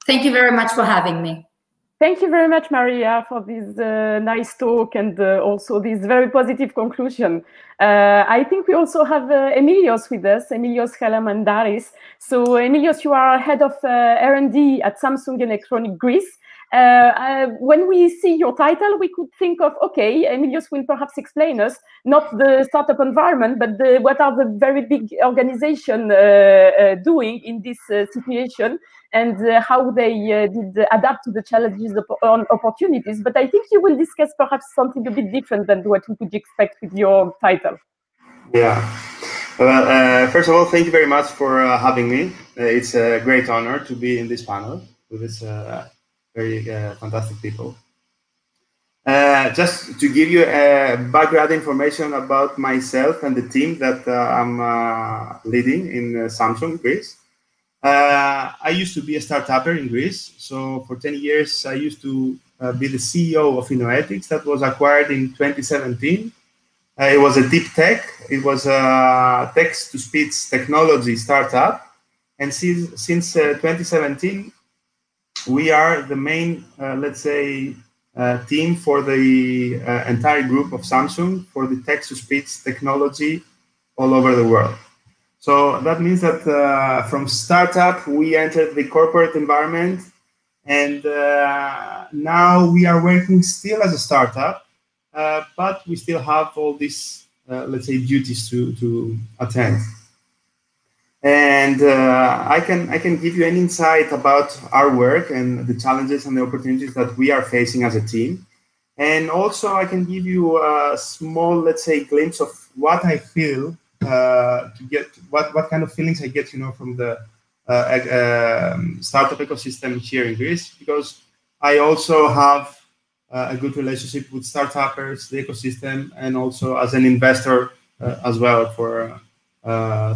Thank you very much for having me. Thank you very much, Maria, for this nice talk and also this very positive conclusion. I think we also have Emilios with us, Emilios Helamandaris. So Emilios, you are head of R&D at Samsung Electronics Greece. When we see your title, we could think of, okay, Emilios will perhaps explain us, not the startup environment, but what are the very big organizations doing in this situation, and how they did adapt to the challenges on opportunities. But I think you will discuss perhaps something a bit different than what we could expect with your title. Yeah. Well, first of all, thank you very much for having me. It's a great honor to be in this panel with this very fantastic people. Just to give you background information about myself and the team that I'm leading in Samsung, Greece. I used to be a startupper in Greece. So for 10 years, I used to be the CEO of Innoetics that was acquired in 2017. It was a deep tech. It was a text-to-speech technology startup. And since 2017, we are the main, let's say, team for the entire group of Samsung for the text-to-speech technology all over the world. So that means that from startup, we entered the corporate environment, and now we are working still as a startup, but we still have all these, let's say, duties to attend. And I can give you an insight about our work and the challenges and the opportunities that we are facing as a team. And also I can give you a small, let's say, glimpse of what I feel to get, what kind of feelings I get, you know, from the startup ecosystem here in Greece, because I also have a good relationship with startuppers, the ecosystem, and also as an investor as well for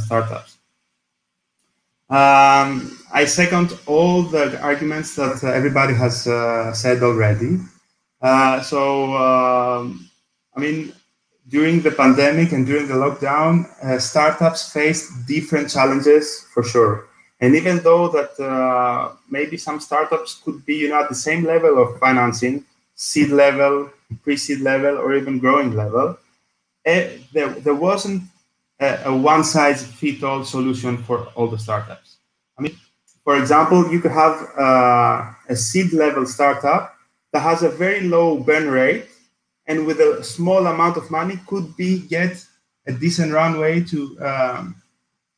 startups. I second all the arguments that everybody has said already. I mean, during the pandemic and during the lockdown, startups faced different challenges for sure. And even though that maybe some startups could be, you know, at the same level of financing, seed level, pre-seed level, or even growing level, there wasn't a one-size-fits-all solution for all the startups. I mean, for example, you could have a seed-level startup that has a very low burn rate, and with a small amount of money could get a decent runway to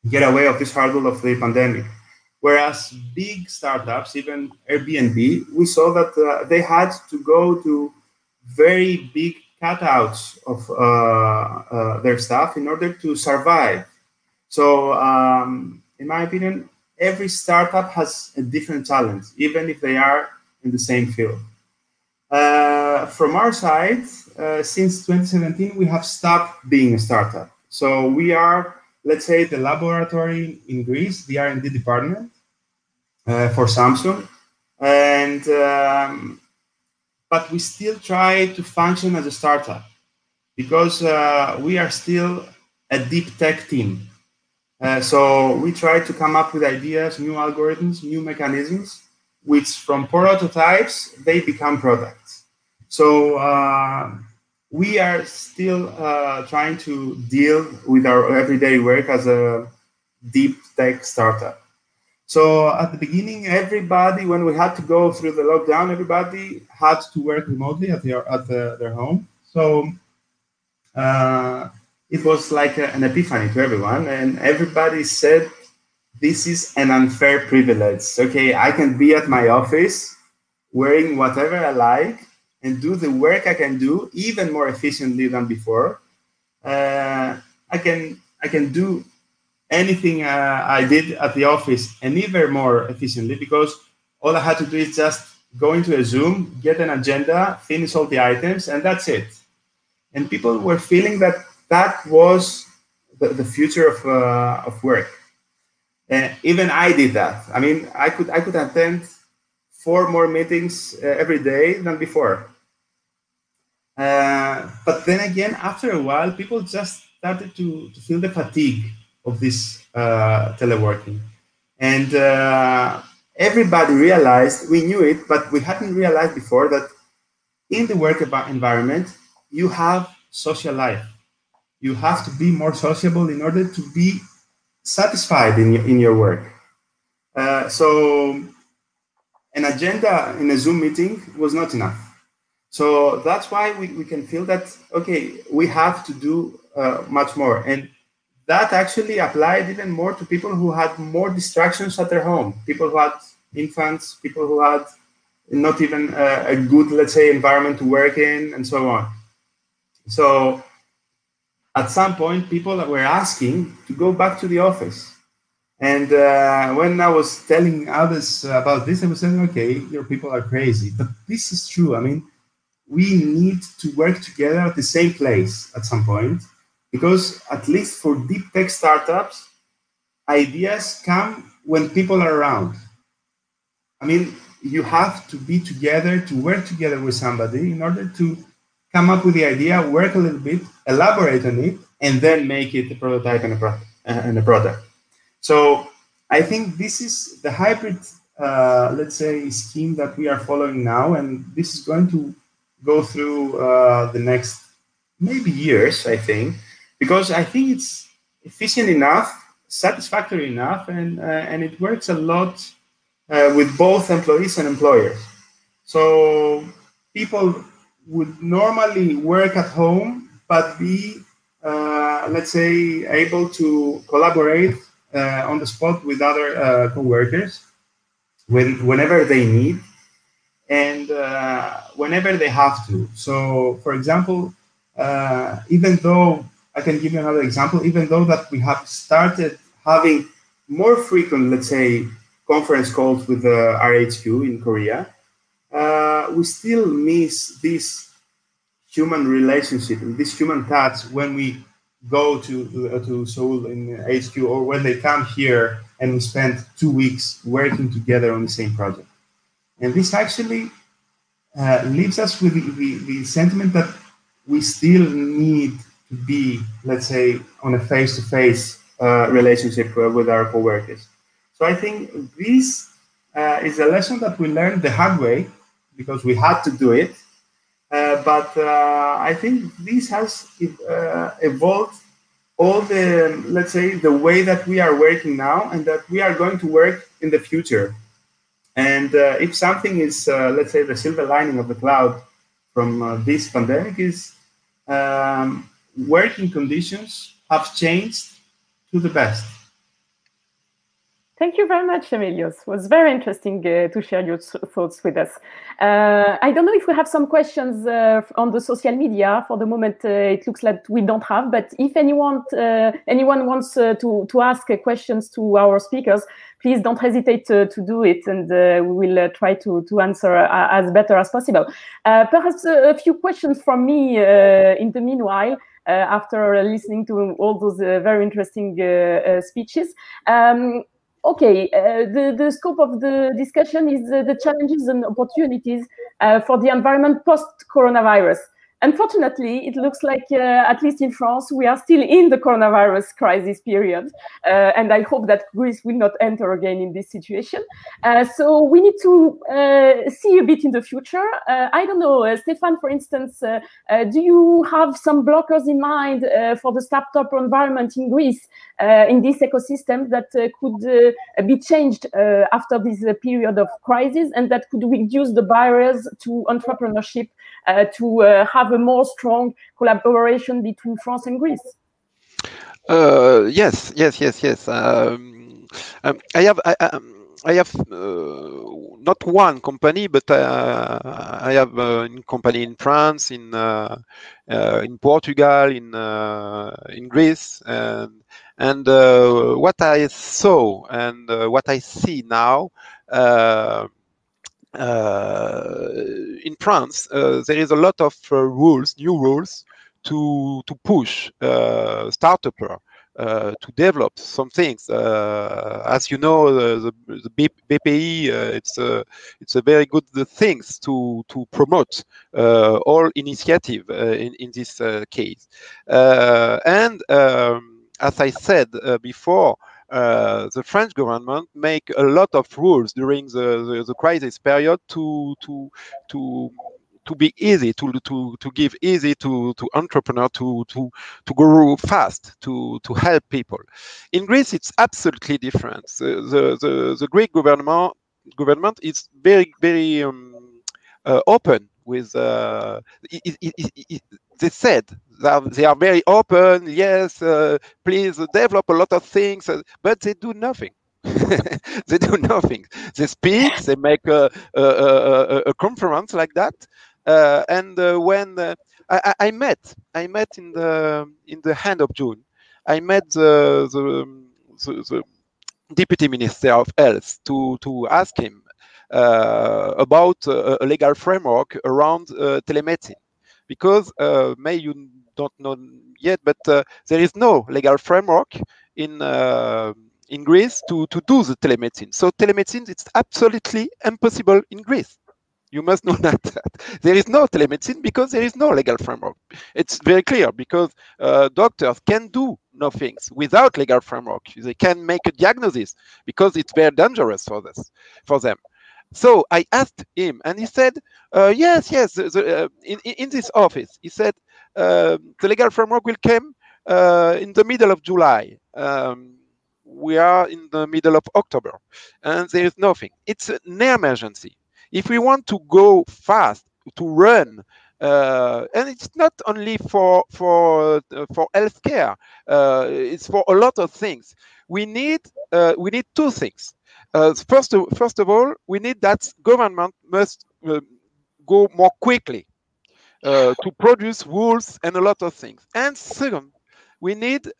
get away of this hurdle of the pandemic. Whereas big startups, even Airbnb, we saw that they had to go to very big cutouts of their staff in order to survive. So in my opinion, every startup has a different challenge, even if they are in the same field. From our side, since 2017, we have stopped being a startup. So we are, let's say, the laboratory in Greece, the R&D department for Samsung. And but we still try to function as a startup because we are still a deep tech team. So we try to come up with ideas, new algorithms, new mechanisms, which from prototypes, they become products. So we are still trying to deal with our everyday work as a deep tech startup. So at the beginning, everybody, when we had to go through the lockdown, everybody had to work remotely at their home. So it was like an epiphany to everyone, and everybody said, this is an unfair privilege. Okay, I can be at my office wearing whatever I like and do the work I can do even more efficiently than before. I can do anything I did at the office and even more efficiently, because all I had to do is just go into a Zoom, get an agenda, finish all the items, and that's it. And people were feeling that that was the future of work. Even I did that. I mean, I could attend 4 more meetings every day than before. But then again, after a while, people just started to feel the fatigue of this teleworking. And everybody realized, we knew it, but we hadn't realized before that in the work environment, you have social life. You have to be more sociable in order to be satisfied in your work. And an agenda in a Zoom meeting was not enough. So that's why we can feel that, okay, we have to do much more. And that actually applied even more to people who had more distractions at their home, people who had infants, people who had not even a good, let's say, environment to work in, and so on. So at some point, people were asking to go back to the office. And when I was telling others about this, I was saying, okay, your people are crazy. But this is true. I mean, we need to work together at the same place at some point, because at least for deep tech startups, ideas come when people are around. I mean, you have to be together, to work together with somebody in order to come up with the idea, work a little bit, elaborate on it, and then make it a prototype and a product. So I think this is the hybrid, let's say, scheme that we are following now, and this is going to go through the next maybe years, I think, because I think it's efficient enough, satisfactory enough, and it works a lot with both employees and employers. So people would normally work at home, but be, let's say, able to collaborate on the spot with other co-workers whenever they need and whenever they have to. So, for example, even though, I can give you another example, even though that we have started having more frequent, let's say, conference calls with the RHQ in Korea, we still miss this human relationship, this human touch when we go to Seoul in HQ, or when they come here and we spend 2 weeks working together on the same project. And this actually leaves us with the sentiment that we still need to be, let's say, on a face-to-face relationship with our coworkers. So I think this is a lesson that we learned the hard way, because we had to do it. But I think this has evolved all the, let's say, the way that we are working now and that we are going to work in the future. And if something is, let's say, the silver lining of the cloud from this pandemic is working conditions have changed to the best. Thank you very much, Emilios. It was very interesting to share your thoughts with us. I don't know if we have some questions on the social media. For the moment, it looks like we don't have, but if anyone wants to ask questions to our speakers, please don't hesitate to do it, and we will try to answer as better as possible. Perhaps a few questions from me in the meanwhile, after listening to all those very interesting speeches. Okay, the scope of the discussion is the challenges and opportunities for the environment post-coronavirus. Unfortunately, it looks like, at least in France, we are still in the coronavirus crisis period. And I hope that Greece will not enter again in this situation. So we need to see a bit in the future. I don't know, Stefan, for instance, do you have some blockers in mind for the startup environment in Greece, in this ecosystem that could be changed after this period of crisis, and that could reduce the barriers to entrepreneurship, to have a more strong collaboration between France and Greece? Yes. I have not one company, but I have a company in France, in Portugal, in Greece, and what I saw and what I see now. In France, there is a lot of new rules to push startupper to develop some things. As you know, the BPI, it's a very good things to promote all initiative in this case. And as I said before, the French government make a lot of rules during the crisis period to be easy, to give easy to entrepreneurs to grow fast, to help people. In Greece, it's absolutely different. The Greek government government is very open with. They said that they are very open. Yes, please develop a lot of things, but they do nothing. They do nothing. They speak. They make a conference like that. And when I met in the end of June, I met the Deputy Minister of Health to ask him about a legal framework around telemedicine, because maybe you don't know yet, but there is no legal framework in Greece to do the telemedicine. So telemedicine, it's absolutely impossible in Greece. You must know that there is no telemedicine because there is no legal framework. It's very clear, because doctors can do no things without legal framework. They can make a diagnosis because it's very dangerous for them. So I asked him, and he said, yes, in this office, he said, the legal framework will come in the middle of July. We are in the middle of October, and there is nothing. It's an emergency. If we want to go fast, to run, and it's not only for healthcare, it's for a lot of things. We need two things. First of all, we need that government must go more quickly to produce rules and a lot of things. And second, we need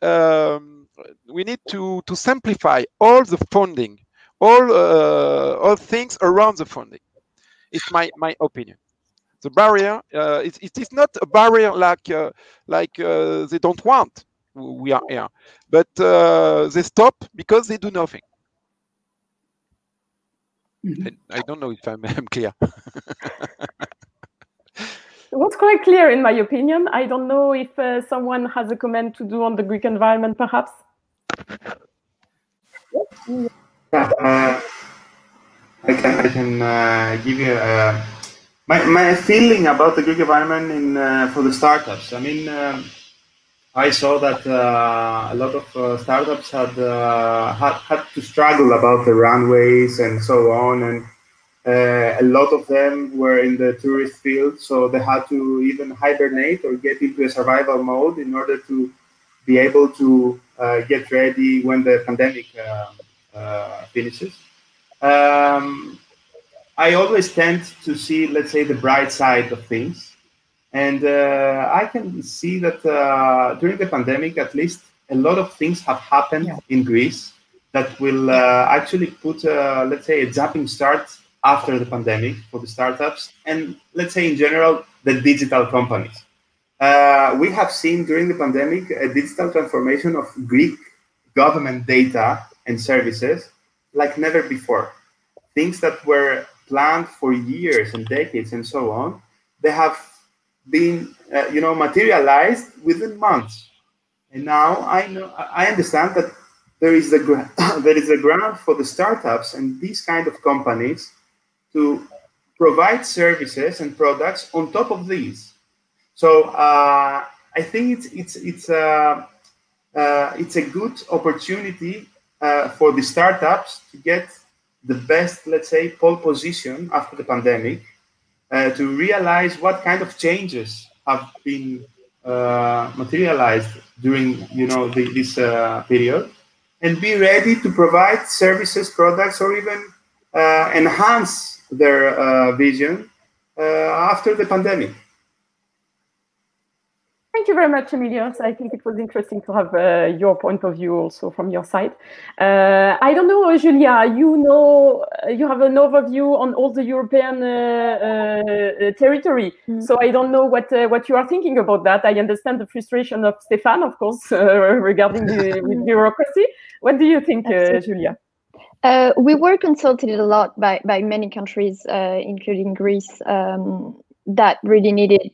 to simplify all the funding, all things around the funding. It's my opinion. The barrier, it is not a barrier like they don't want. We are here, but they stop because they do nothing. I don't know if I'm clear. It was quite clear, in my opinion. I don't know if someone has a comment to do on the Greek environment, perhaps. I can give you my feeling about the Greek environment for the startups. I mean, I saw that a lot of startups had to struggle about the runways and so on, and a lot of them were in the tourist field, so they had to even hibernate or get into a survival mode in order to be able to get ready when the pandemic finishes. I always tend to see, let's say, the bright side of things. And I can see that during the pandemic, at least, a lot of things have happened in Greece that will actually put, let's say, a jumping start after the pandemic for the startups and, let's say, in general, the digital companies. We have seen during the pandemic a digital transformation of Greek government data and services like never before. Things that were planned for years and decades and so on, they have been, materialized within months. And now I understand that there is a ground for the startups and these kind of companies to provide services and products on top of these. So I think it's a good opportunity for the startups to get the best, let's say, pole position after the pandemic, to realize what kind of changes have been materialized during this period, and be ready to provide services, products, or even enhance their vision after the pandemic. Thank you very much, Emilios. I think it was interesting to have your point of view also from your side. I don't know, Julia, you have an overview on all the European territory. So I don't know what you are thinking about that. I understand the frustration of Stefan, of course, regarding the bureaucracy. What do you think, Julia? We were consulted a lot by many countries, including Greece, that really needed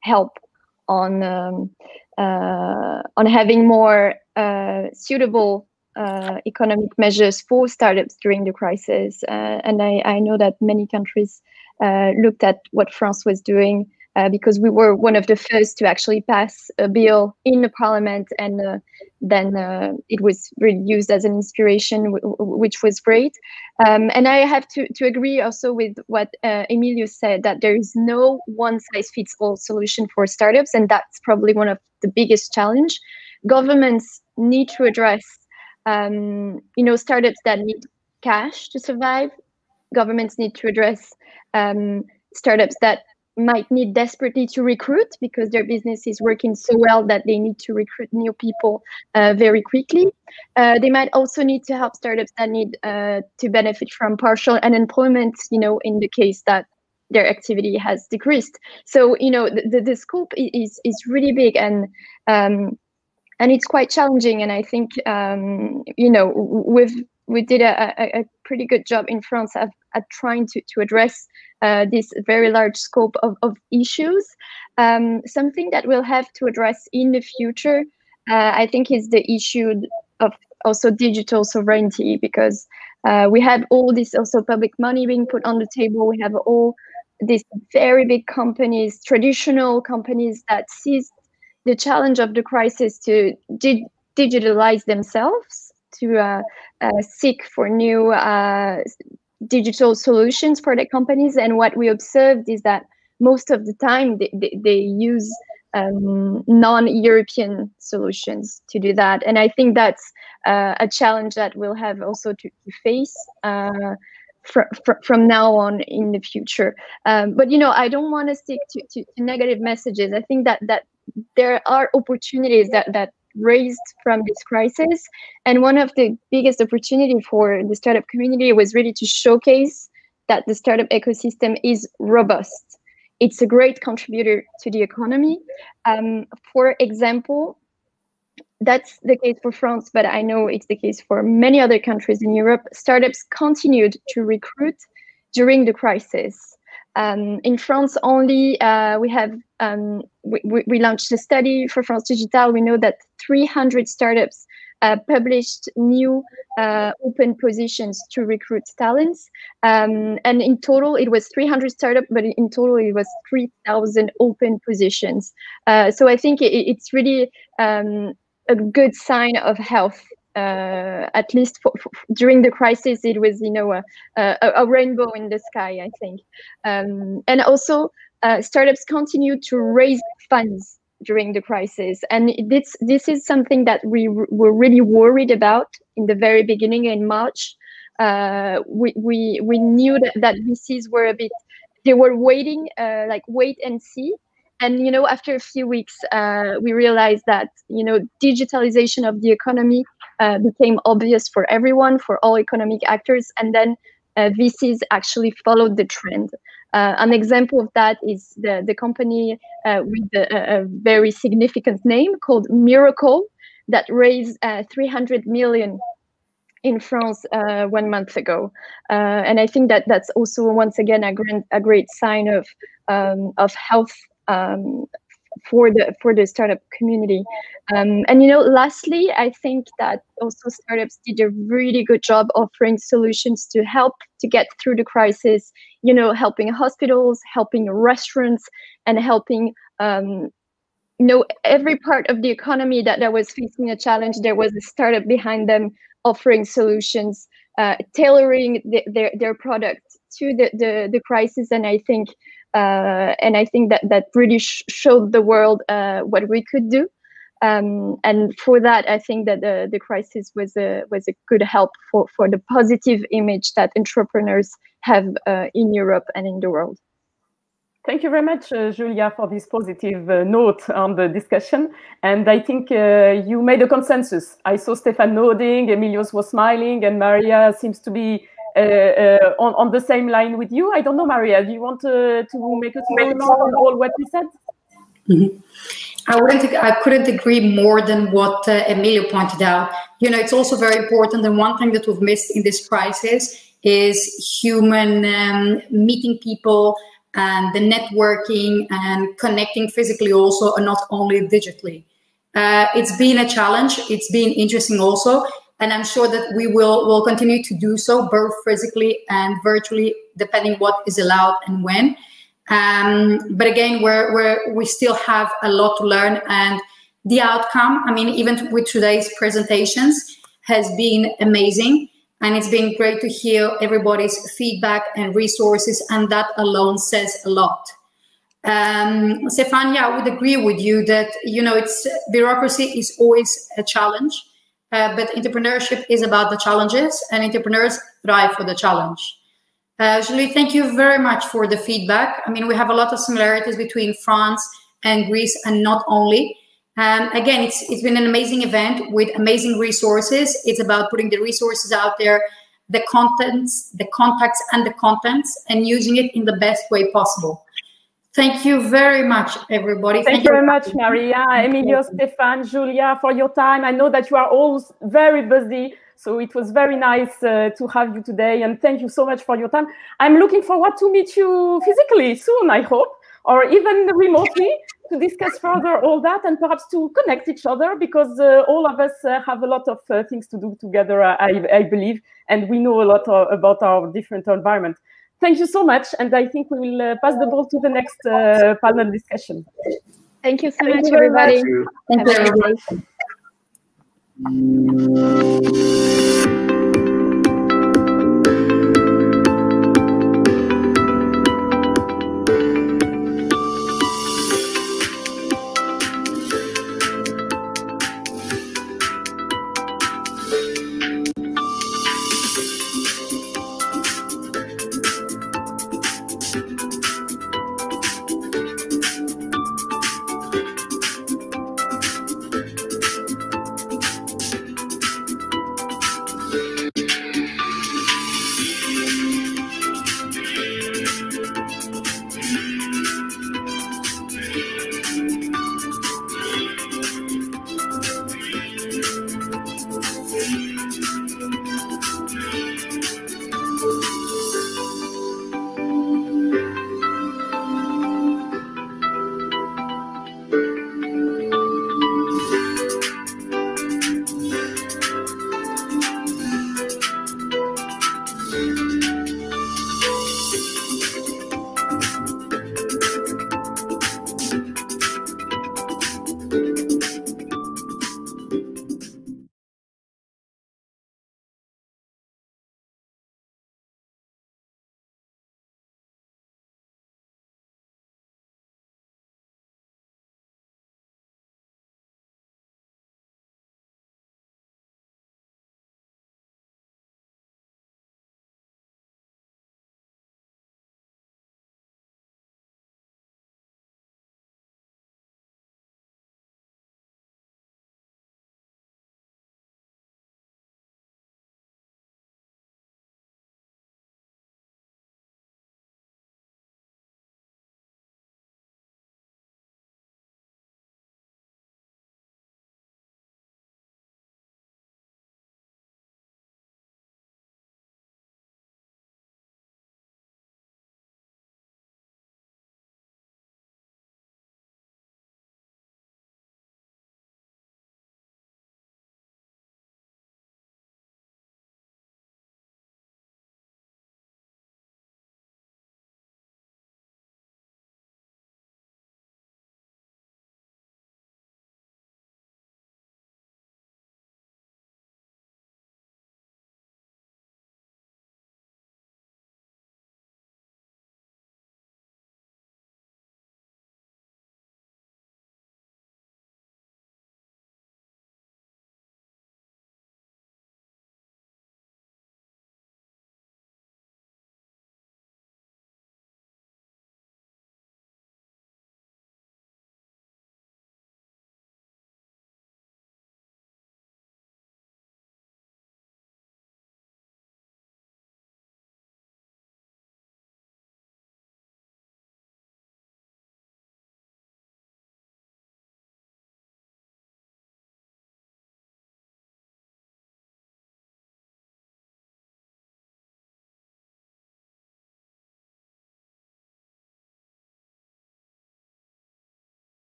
help on having more suitable economic measures for startups during the crisis. And I know that many countries looked at what France was doing because we were one of the first to actually pass a bill in the parliament, and then it was really used as an inspiration, which was great. And I have to agree also with what Emilio said, that there is no one-size-fits-all solution for startups, and that's probably one of the biggest challenge. Governments need to address, startups that need cash to survive. Governments need to address startups that might need desperately to recruit because their business is working so well that they need to recruit new people very quickly. They might also need to help startups that need to benefit from partial unemployment, in the case that their activity has decreased. So, the scope is really big, and it's quite challenging. And I think, we did a pretty good job in France at trying to address this very large scope of issues. Something that we'll have to address in the future, I think, is the issue of also digital sovereignty, because we have all this also public money being put on the table. We have all these very big companies, traditional companies, that seized the challenge of the crisis to digitalize themselves, to seek for new digital solutions for the companies. And what we observed is that most of the time they use non-European solutions to do that. And I think that's a challenge that we'll have also to face from now on in the future. But I don't want to stick to negative messages. I think that there are opportunities that raised from this crisis, and one of the biggest opportunity for the startup community was really to showcase that the startup ecosystem is robust. It's a great contributor to the economy. For example, that's the case for France, but I know it's the case for many other countries in Europe. Startups continued to recruit during the crisis. In France only, we launched a study for France Digital. We know that 300 startups published new open positions to recruit talents. And in total, it was 300 startups, but in total, it was 3,000 open positions. So I think it's really a good sign of health. At least during the crisis, it was, a rainbow in the sky, I think. And also, startups continue to raise funds during the crisis. And this is something that we were really worried about in the very beginning in March. We knew that VCs were they were waiting, like wait and see. And, after a few weeks, we realized that, digitalization of the economy became obvious for everyone, for all economic actors. And then VCs actually followed the trend. An example of that is the company with a very significant name called Miracle that raised 300 million in France 1 month ago. And I think that's also, once again, a great sign of health for the startup community. And lastly, I think that also startups did a really good job offering solutions to help to get through the crisis, helping hospitals, helping restaurants, and helping every part of the economy that was facing a challenge. There was a startup behind them offering solutions, tailoring their product to the crisis. And I think that really showed the world what we could do. And for that, I think that the crisis was a good help for the positive image that entrepreneurs have in Europe and in the world. Thank you very much, Julia, for this positive note on the discussion. And I think you made a consensus. I saw Stefan nodding, Emilios was smiling, and Maria seems to be on the same line with you. I don't know, Maria, do you want to make a comment on all what we said? Mm-hmm. I couldn't agree more than what Emilio pointed out. It's also very important, and one thing that we've missed in this crisis is human meeting people and the networking and connecting physically also, and not only digitally. It's been a challenge. It's been interesting also. And I'm sure that we will continue to do so, both physically and virtually, depending what is allowed and when. But again, we still have a lot to learn, and the outcome, I mean, even with today's presentations, has been amazing. And it's been great to hear everybody's feedback and resources, and that alone says a lot. Stefania, I would agree with you that, bureaucracy is always a challenge, but entrepreneurship is about the challenges, and entrepreneurs thrive for the challenge. Julie, thank you very much for the feedback. I mean, we have a lot of similarities between France and Greece, and not only. Again, it's been an amazing event with amazing resources. It's about putting the resources out there, the contents, the contacts, and the contents, and using it in the best way possible. Thank you very much, everybody. Thank you very much, Maria, Emilio, Stefan, Julia, for your time. I know that you are all very busy, so it was very nice to have you today, and thank you so much for your time. I'm looking forward to meet you physically soon, I hope, or even remotely, to discuss further all that, and perhaps to connect each other, because all of us have a lot of things to do together, I believe, and we know a lot about our different environment. Thank you so much, and I think we will pass the ball to the next panel discussion. Thank you so much, everybody. Thank you, everybody.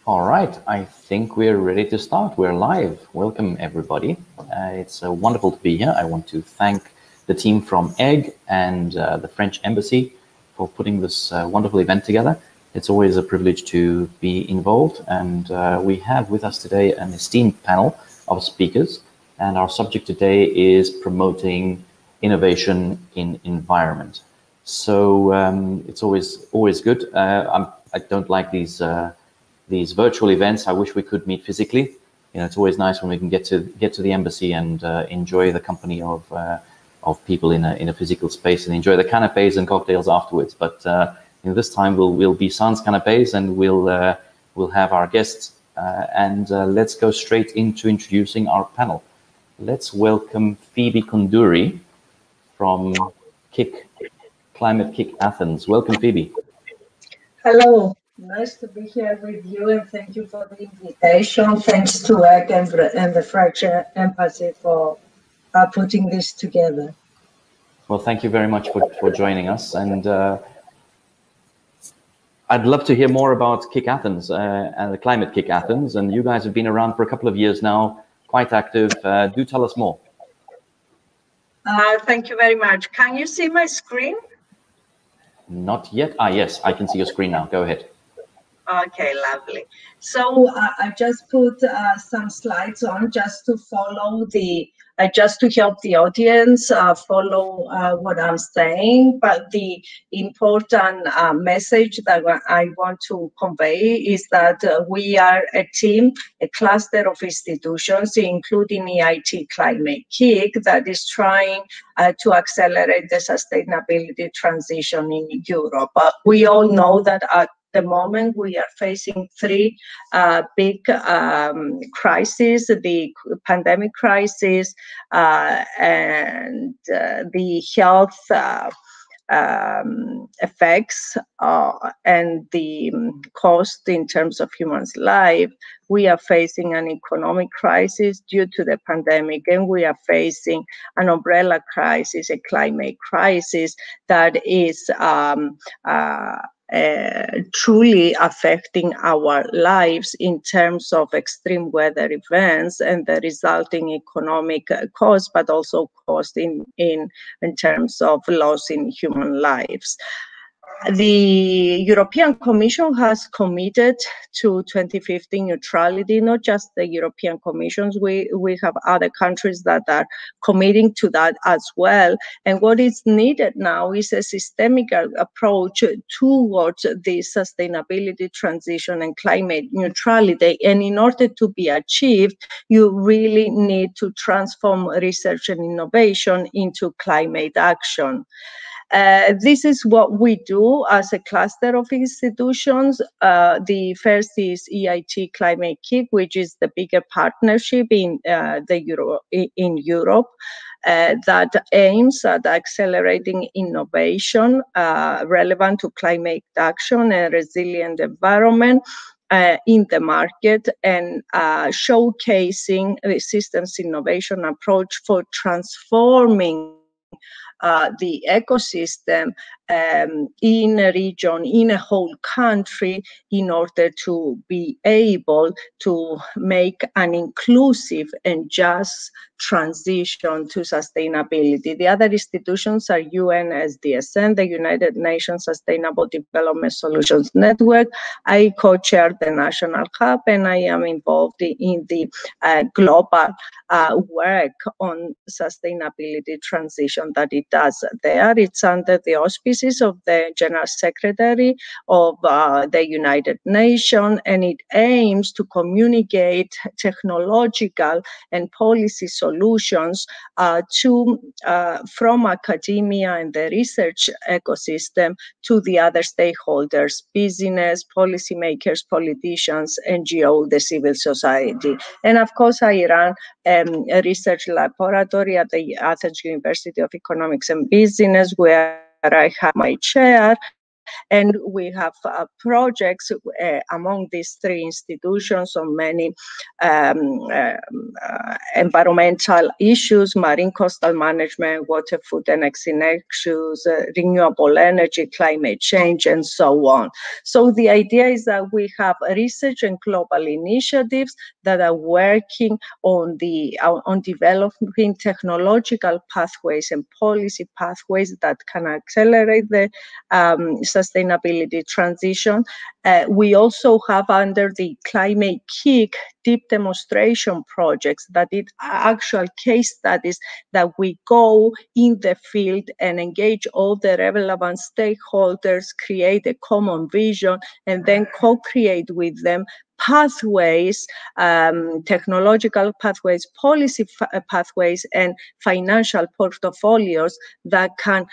All right, I think we're ready to start. We're live. Welcome, everybody. It's wonderful to be here. I want to thank the team from EGG and the French Embassy for putting this wonderful event together. It's always a privilege to be involved, and we have with us today an esteemed panel of speakers, and our subject today is promoting innovation in environment. So it's always good. I don't like these virtual events. I wish we could meet physically. You know, it's always nice when we can get to the embassy and enjoy the company of people in a physical space and enjoy the canapes and cocktails afterwards. But this time we'll be sans canapes, and we'll have our guests. Let's go straight into introducing our panel. Let's welcome Phoebe Konduri from Climate Kick Athens. Welcome, Phoebe. Hello. Nice to be here with you, and thank you for the invitation. Thanks to EGG and the French Embassy for putting this together. Well, thank you very much for joining us, and I'd love to hear more about Kick Athens and the Climate Kick Athens. And you guys have been around for a couple of years now, quite active. Do tell us more. Thank you very much. Can you see my screen? Not yet. Yes, I can see your screen now. Go ahead. Okay, lovely. So I just put some slides on just to follow just to help the audience follow what I'm saying. But the important message that I want to convey is that we are a team, a cluster of institutions, including EIT Climate Kick, that is trying to accelerate the sustainability transition in Europe. We all know that at the moment we are facing three big crises: the pandemic crisis, and the health effects, and the cost in terms of humans' life. We are facing an economic crisis due to the pandemic, and we are facing an umbrella crisis, a climate crisis that is truly affecting our lives in terms of extreme weather events and the resulting economic cost, but also cost in terms of loss in human lives. The European Commission has committed to 2050 neutrality. Not just the European Commissions, we have other countries that are committing to that as well. And what is needed now is a systemic approach towards the sustainability transition and climate neutrality. And in order to be achieved, you really need to transform research and innovation into climate action. This is what we do as a cluster of institutions. The first is EIT Climate Kick, which is the bigger partnership in Europe that aims at accelerating innovation relevant to climate action and resilient environment in the market, and showcasing the systems innovation approach for transforming the ecosystem in a region, in a whole country, in order to be able to make an inclusive and just transition to sustainability. The other institutions are UN SDSN, the United Nations Sustainable Development Solutions Network. I co-chair the National Hub, and I am involved in the global work on sustainability transition that it does there. It's under the auspices of the General Secretary of the United Nations, and it aims to communicate technological and policy solutions from academia and the research ecosystem to the other stakeholders: business, policymakers, politicians, NGO, the civil society. And of course, I run a research laboratory at the Athens University of Economics and Business, where I have my chair, And we have projects among these three institutions on many environmental issues, marine coastal management, water, food and exit issues, renewable energy, climate change, and so on. So the idea is that we have research and global initiatives that are working on developing technological pathways and policy pathways that can accelerate the sustainability transition. We also have under the Climate Kick deep demonstration projects that is actual case studies that we go in the field and engage all the relevant stakeholders, create a common vision, and then co-create with them pathways, technological pathways, policy pathways, and financial portfolios that can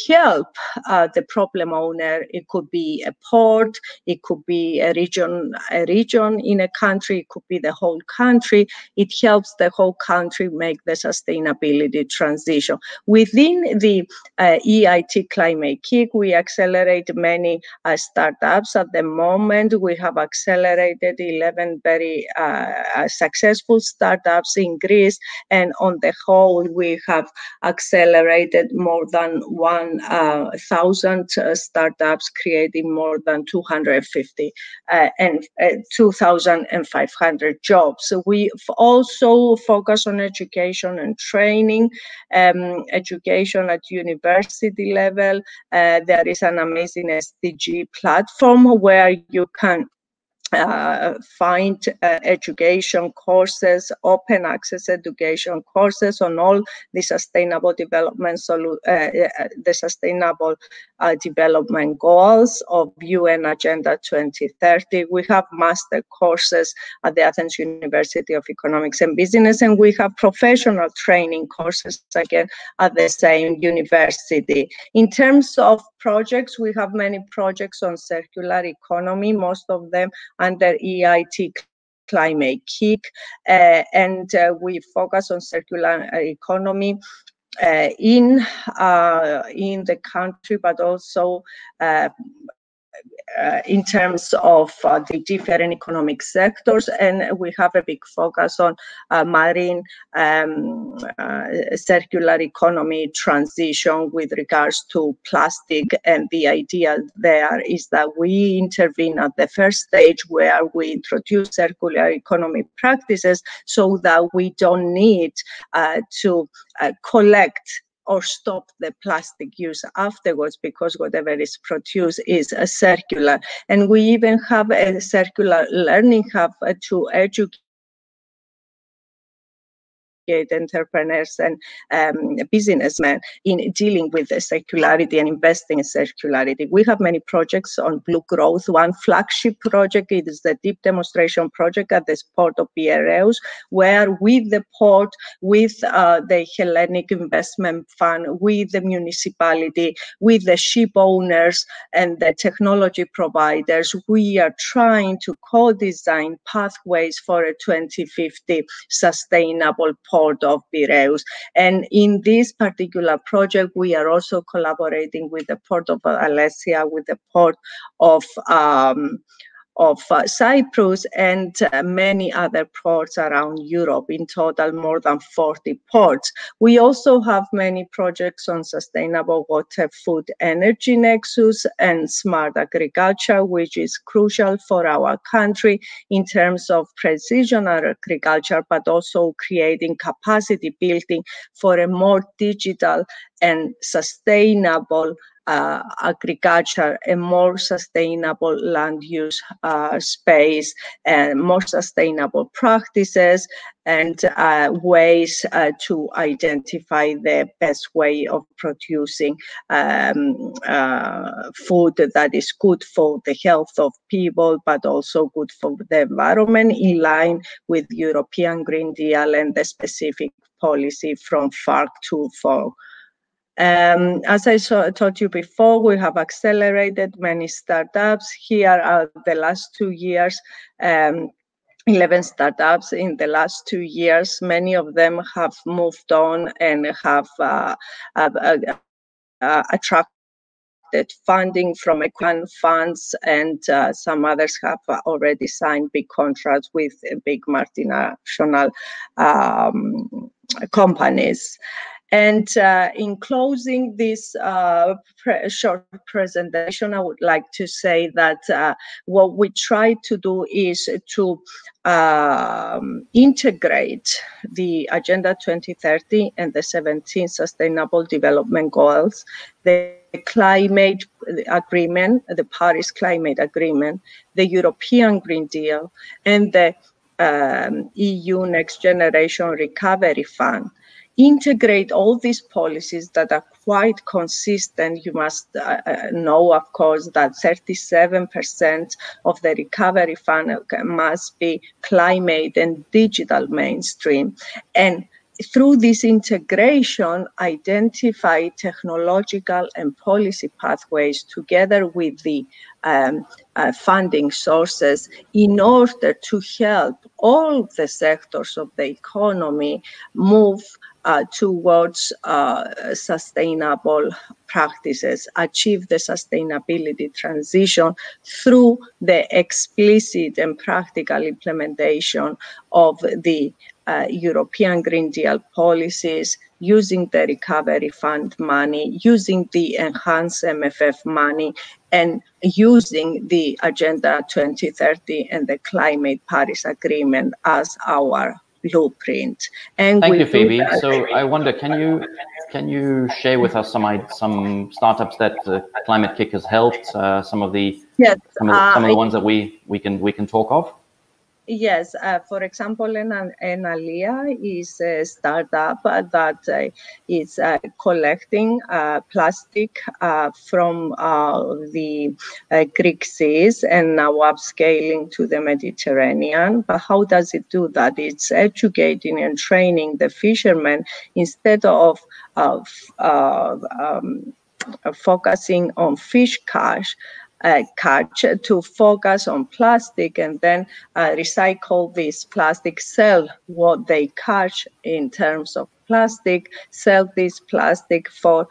help the problem owner. It could be a port, it could be a region in a country, it could be the whole country. It helps the whole country make the sustainability transition. Within the EIT Climate Kick, we accelerate many startups. At the moment, we have accelerated 11 very successful startups in Greece, and on the whole, we have accelerated more than 1,000 startups, creating more than 250 and 2,500 jobs. So we also focus on education and training, education at university level. There is an amazing SDG platform where you can find education courses, open access education courses on all the sustainable development development goals of UN Agenda 2030. We have master courses at the Athens University of Economics and Business, and we have professional training courses again at the same university. In terms of projects, we have many projects on circular economy, most of them under EIT Climate Kick, and we focus on circular economy in the country, but also in terms of the different economic sectors, and we have a big focus on marine circular economy transition with regards to plastic. And the idea there is that we intervene at the first stage where we introduce circular economy practices so that we don't need to collect or stop the plastic use afterwards, because whatever is produced is circular. And we even have a circular learning hub to educate entrepreneurs and businessmen in dealing with the circularity and investing in circularity. We have many projects on blue growth. One flagship project is the deep demonstration project at the port of Piraeus, where with the port, with the Hellenic Investment Fund, with the municipality, with the ship owners and the technology providers, we are trying to co-design pathways for a 2050 sustainable port of Piraeus. And in this particular project, we are also collaborating with the Port of Alessia, with the Port of Cyprus, and many other ports around Europe. In total, more than 40 ports. We also have many projects on sustainable water, food, energy nexus, and smart agriculture, which is crucial for our country in terms of precision agriculture, but also creating capacity building for a more digital and sustainable agriculture, a more sustainable land use space, and more sustainable practices and ways to identify the best way of producing food that is good for the health of people, but also good for the environment, in line with European Green Deal and the specific policy from FARC to FORC. As I told you before, we have accelerated many startups. Here are the last 2 years, 11 startups in the last 2 years. Many of them have moved on and have attracted funding from equity funds, and some others have already signed big contracts with big multinational companies. And in closing this short presentation, I would like to say that what we try to do is to integrate the Agenda 2030 and the 17 Sustainable Development Goals, the climate agreement, the Paris Climate Agreement, the European Green Deal, and the EU Next Generation Recovery Fund. Integrate all these policies that are quite consistent. You must know, of course, that 37% of the recovery fund must be climate and digital mainstream. And through this integration, identify technological and policy pathways together with the funding sources in order to help all the sectors of the economy move towards sustainable practices, achieve the sustainability transition through the explicit and practical implementation of the European Green Deal policies, using the Recovery Fund money, using the enhanced MFF money, and using the Agenda 2030 and the Climate Paris Agreement as our blueprint. And thank you, Phoebe. So I wonder, can you share with us some startups that Climate Kick has helped? Some of the ones that we can talk of. Yes, for example, Enalia is a startup that is collecting plastic from the Greek seas and now upscaling to the Mediterranean. But how does it do that? It's educating and training the fishermen instead of focusing on fish catch to focus on plastic, and then recycle this plastic, sell what they catch in terms of plastic, sell this plastic for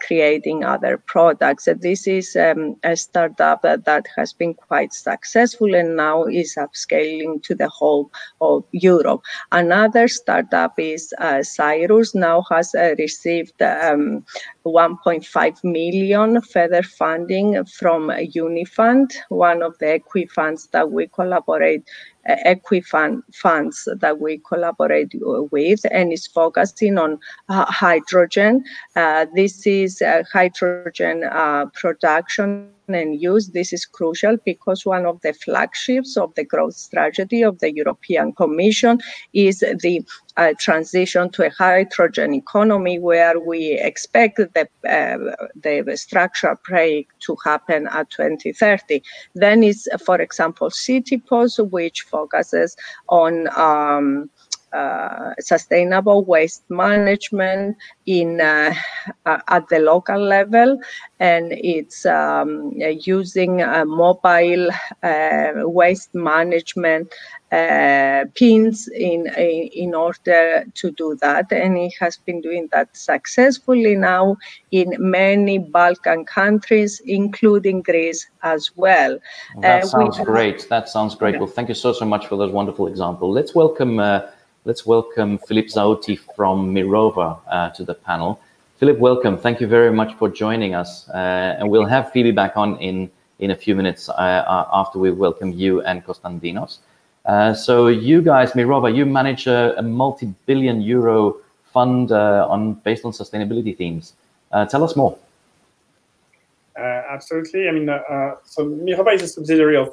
creating other products. This is a startup that has been quite successful and now is upscaling to the whole of Europe. Another startup is Cyrus, now has received 1.5 million further funding from Unifund, one of the funds that we collaborate funds that we collaborate with, and is focusing on hydrogen. This is hydrogen production and use. This is crucial because one of the flagships of the growth strategy of the European Commission is the transition to a hydrogen economy, where we expect the structural break to happen at 2030. Then is, for example, CityPos, which focuses on sustainable waste management at the local level, and it's using mobile waste management pins in order to do that, and it has been doing that successfully now in many Balkan countries, including Greece as well. That sounds great. That sounds great. Yeah. Well, thank you so much for those wonderful examples. Let's welcome Philippe Zaouti from Mirova to the panel. Philippe, welcome. Thank you very much for joining us, and we'll have Phoebe back on in a few minutes after we welcome you and Konstantinos. So you guys, Mirova, you manage a multi-billion euro fund based on sustainability themes. Tell us more. Absolutely. I mean, so Mirova is a subsidiary of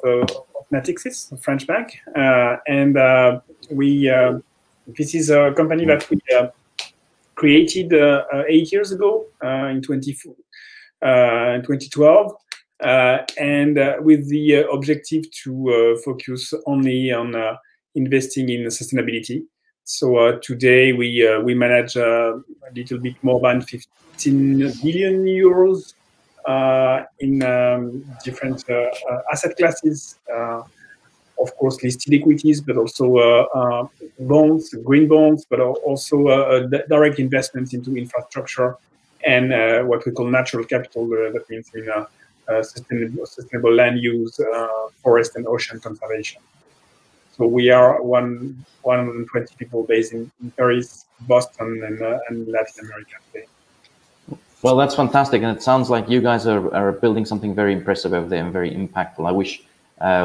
Natixis, a French bank, and this is a company that we created 8 years ago in 2012. And with the objective to focus only on investing in sustainability. So today we manage a little bit more than 15 billion euros in different asset classes. Of course, listed equities, but also bonds, green bonds, but also direct investments into infrastructure and what we call natural capital, that means sustainable land use, forest and ocean conservation. So we are 120 people based in Paris, Boston, and Latin America today. Well, that's fantastic, and it sounds like you guys are building something very impressive over there and very impactful. I wish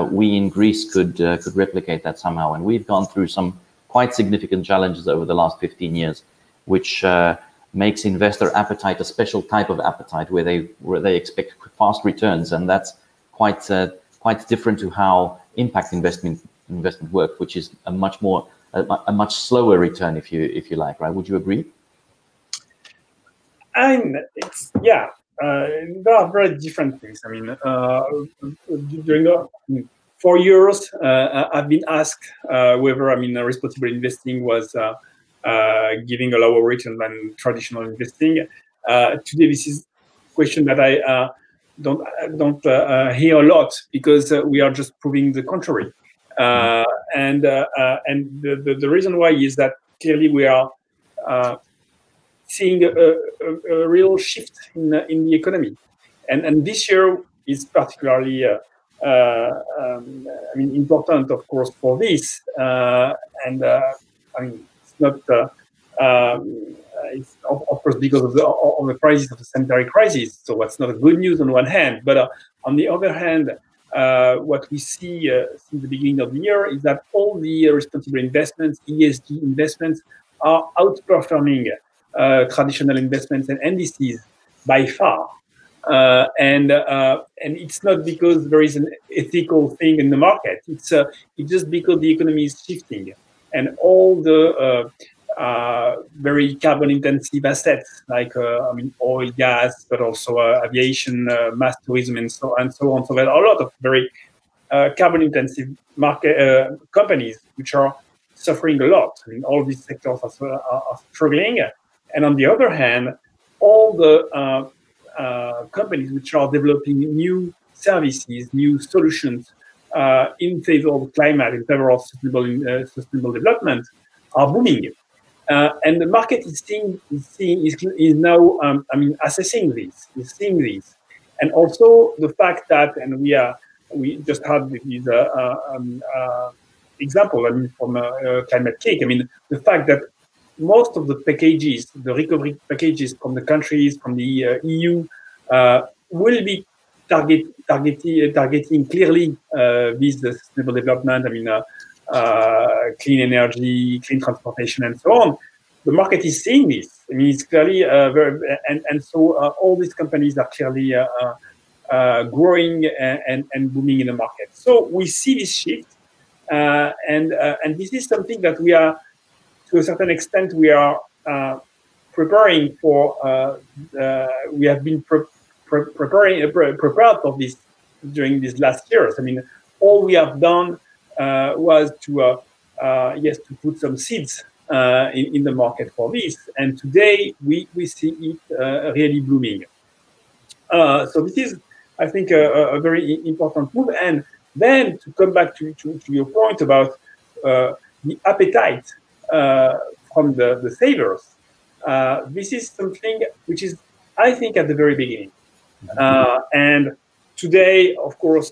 we in Greece could replicate that somehow, and we've gone through some quite significant challenges over the last 15 years, which makes investor appetite a special type of appetite where they expect fast returns, and that's quite different to how impact investment work, which is a much slower return, if you like, right? Would you agree? There are very different things. I mean, during 4 years, I've been asked whether responsible investing was giving a lower return than traditional investing. Today, this is a question that I don't hear a lot, because we are just proving the contrary. And the reason why is that clearly we are seeing a real shift in the economy, and this year is particularly important, of course, for this. It's not. It's of course because of the crisis, of the sanitary crisis. So that's not a good news on one hand, but on the other hand, what we see since the beginning of the year is that all the responsible investments, ESG investments, are outperforming traditional investments and indices by far, and it's not because there is an ethical thing in the market. It's just because the economy is shifting, and all the very carbon-intensive assets like oil, gas, but also aviation, mass tourism, and so on. So there are a lot of very carbon-intensive market companies which are suffering a lot. All these sectors are struggling. And on the other hand, all the companies which are developing new services, new solutions in favor of climate, in favor of sustainable development, are booming. And the market is now assessing this, is seeing this, and also the fact that, and we just had this example, from Climate Kick. The fact that most of the packages, the recovery packages from the countries, from the EU, will be targeting clearly this sustainable development. Clean energy, clean transportation, and so on. The market is seeing this. It's clearly so all these companies are clearly growing and booming in the market. So we see this shift, and this is something that we are, to a certain extent, we are preparing for. We have been prepared for this during these last years. All we have done was to put some seeds in the market for this, and today we see it really blooming. So this is, I think, a very important move. And then to come back to your point about the appetite from the savers, this is something which is, I think, at the very beginning. And today, of course,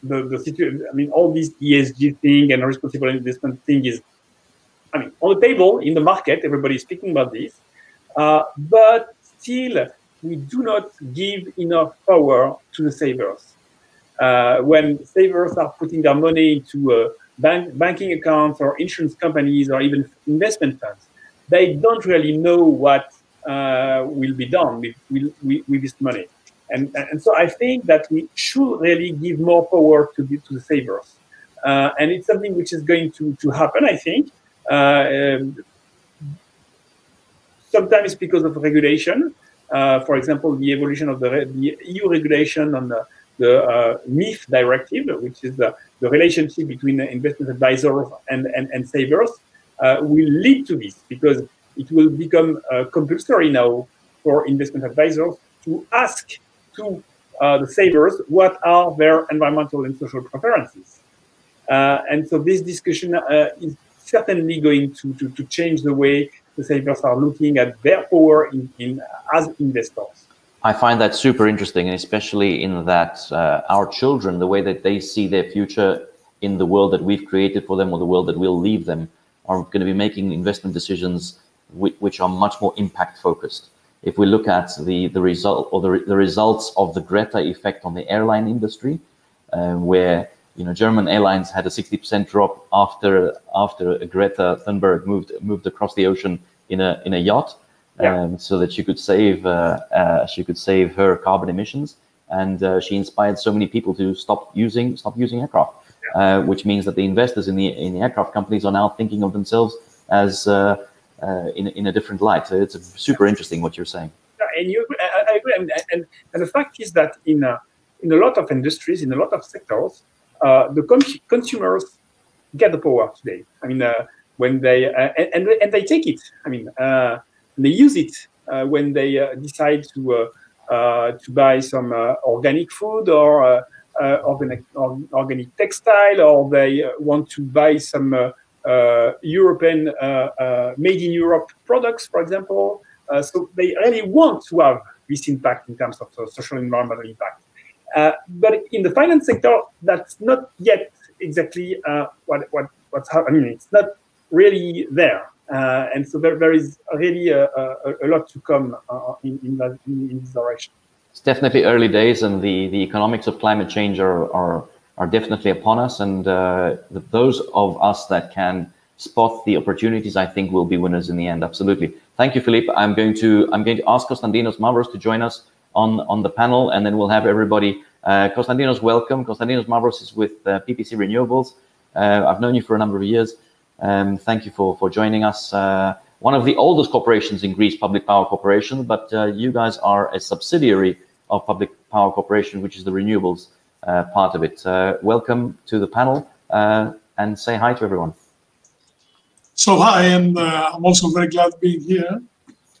the situation, all this ESG thing and responsible investment thing is, on the table in the market. Everybody is speaking about this, but still, we do not give enough power to the savers. When savers are putting their money into banking accounts or insurance companies or even investment funds, they don't really know what will be done with this money. And so I think that we should really give more power to the savers. And it's something which is going to happen, I think. Sometimes because of regulation. For example, the evolution of the EU regulation on the MIF directive, which is the relationship between investment advisors and savers, will lead to this, because it will become compulsory now for investment advisors to ask to the savers what are their environmental and social preferences. And so this discussion is certainly going to change the way the savers are looking at their power as investors. I find that super interesting, and especially in that our children, the way that they see their future in the world that we've created for them, or the world that we'll leave them, are going to be making investment decisions which are much more impact focused. If we look at the result, or the results of the Greta effect on the airline industry, where German airlines had a 60% drop after Greta Thunberg moved across the ocean in a yacht, so that she could save her carbon emissions, and she inspired so many people to stop using aircraft, which means that the investors in the aircraft companies are now thinking of themselves as in a different light. So it's super interesting what you're saying. And I agree. And the fact is that in a lot of industries, in a lot of sectors, the consumers get the power today. I mean, when they and they take it. I mean, they use it when they decide to buy some organic food or organic textile, or they want to buy some European made in Europe products, for example. So they really want to have this impact in terms of social and environmental impact. But in the finance sector, that's not yet exactly what's happening. I mean, it's not really there. And so there is really a lot to come in this direction. It's definitely early days, and the economics of climate change are definitely upon us. And those of us that can spot the opportunities, I think, will be winners in the end. Absolutely. Thank you, Philippe. I'm going to ask Konstantinos Mavros to join us on the panel, and then we'll have everybody. Konstantinos, welcome. Konstantinos Mavros is with PPC Renewables. I've known you for a number of years. Thank you for joining us. One of the oldest corporations in Greece, Public Power Corporation, but you guys are a subsidiary of Public Power Corporation, which is the renewables part of it. Welcome to the panel, and say hi to everyone. So hi, and I'm also very glad being here.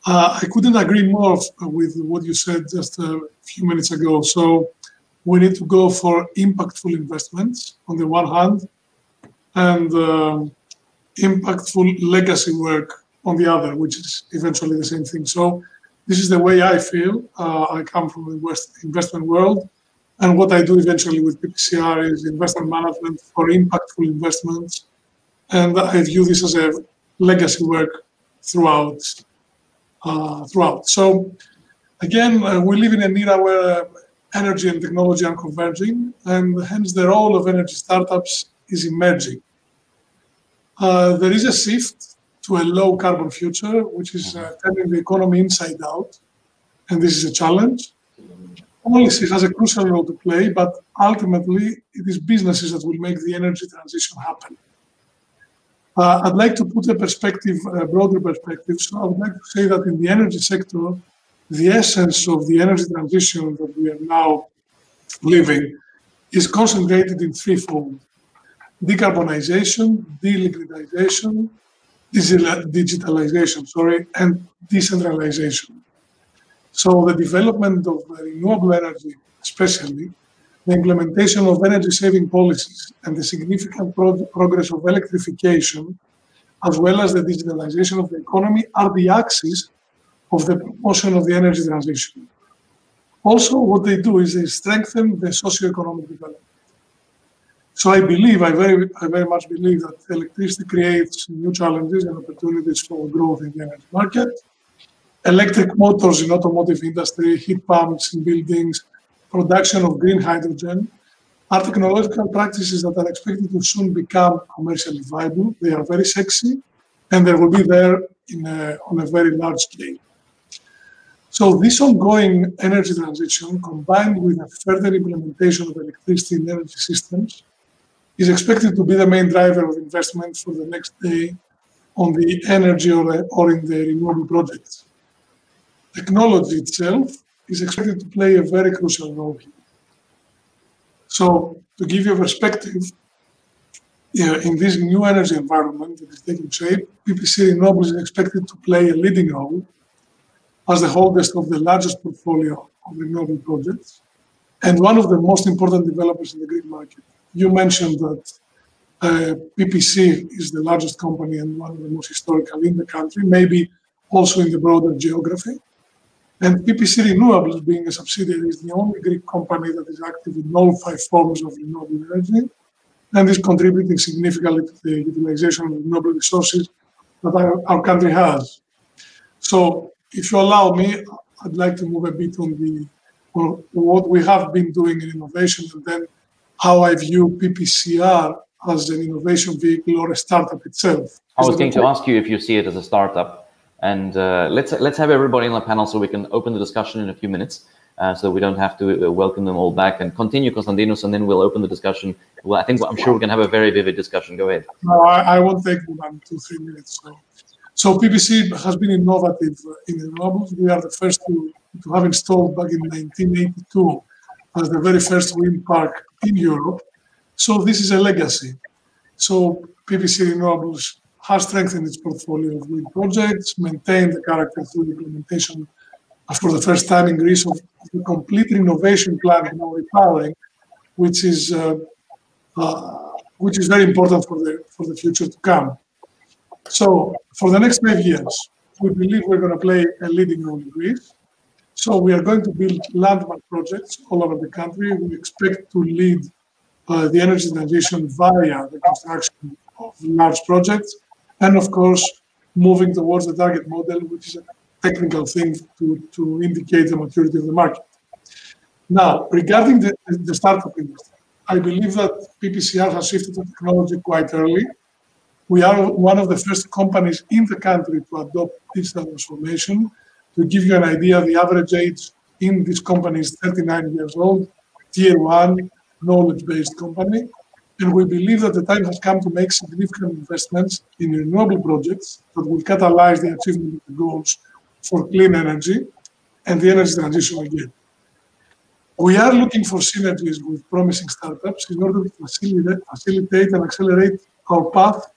I couldn't agree more with what you said just a few minutes ago. So we need to go for impactful investments on the one hand, and impactful legacy work on the other, which is eventually the same thing. So this is the way I feel. I come from the investment world, and what I do eventually with PPCR is investment management for impactful investments. And I view this as a legacy work throughout. So again, we live in an era where energy and technology are converging, and hence the role of energy startups is emerging. There is a shift to a low carbon future, which is turning the economy inside out, and this is a challenge. Policy has a crucial role to play, but ultimately it is businesses that will make the energy transition happen. I'd like to put a broader perspective. So I would like to say that in the energy sector, the essence of the energy transition that we are now living is concentrated in threefold: decarbonization, deliquidization, digitalization, and decentralization. So the development of renewable energy, especially, the implementation of energy-saving policies, and the significant progress of electrification, as well as the digitalization of the economy, are the axis of the promotion of the energy transition. Also, what they do is they strengthen the socio-economic development. So I very much believe that electricity creates new challenges and opportunities for growth in the energy market. Electric motors in automotive industry, heat pumps in buildings, production of green hydrogen are technological practices that are expected to soon become commercially viable. They are very sexy, and they will be there on a very large scale. So this ongoing energy transition, combined with a further implementation of electricity in energy systems, is expected to be the main driver of investment for the next day on the energy or in the renewable projects. Technology itself is expected to play a very crucial role here. So, to give you a perspective, in this new energy environment that is taking shape, PPC Renewables is expected to play a leading role as the holders of the largest portfolio of renewable projects and one of the most important developers in the Greek market. You mentioned that PPC is the largest company and one of the most historical in the country, maybe also in the broader geography. And PPC Renewables, being a subsidiary, is the only Greek company that is active in all 5 forms of renewable energy and is contributing significantly to the utilization of renewable resources that our country has. So if you allow me, I'd like to move a bit on what we have been doing in innovation and then how I view PPCR as an innovation vehicle or a startup itself. I was going to ask you if you see it as a startup, and let's have everybody on the panel so we can open the discussion in a few minutes, so we don't have to welcome them all back and continue, Konstantinos, and then we'll open the discussion. Well, I'm sure we're going to have a very vivid discussion. Go ahead. No, I won't take more than 2-3 minutes. So PPC has been innovative in renewables. We are the first to have installed back in 1982 as the very first wind park in Europe. So this is a legacy. So PPC Renewables has strengthened its portfolio of wind projects, maintained the character through the implementation for the first time in Greece of the complete renovation plan in our repowering, which is very important for the future to come. So for the next 5 years, we believe we're going to play a leading role in Greece. So we are going to build landmark projects all over the country. We expect to lead the energy transition via the construction of large projects, and of course, moving towards the target model, which is a technical thing to indicate the maturity of the market. Now, regarding the startup industry, I believe that PPCR has shifted to technology quite early. We are one of the first companies in the country to adopt digital transformation. To give you an idea, the average age in this company is 39 years old, tier 1, knowledge-based company. And we believe that the time has come to make significant investments in renewable projects that will catalyze the achievement of the goals for clean energy and the energy transition again. We are looking for synergies with promising startups in order to facilitate and accelerate our path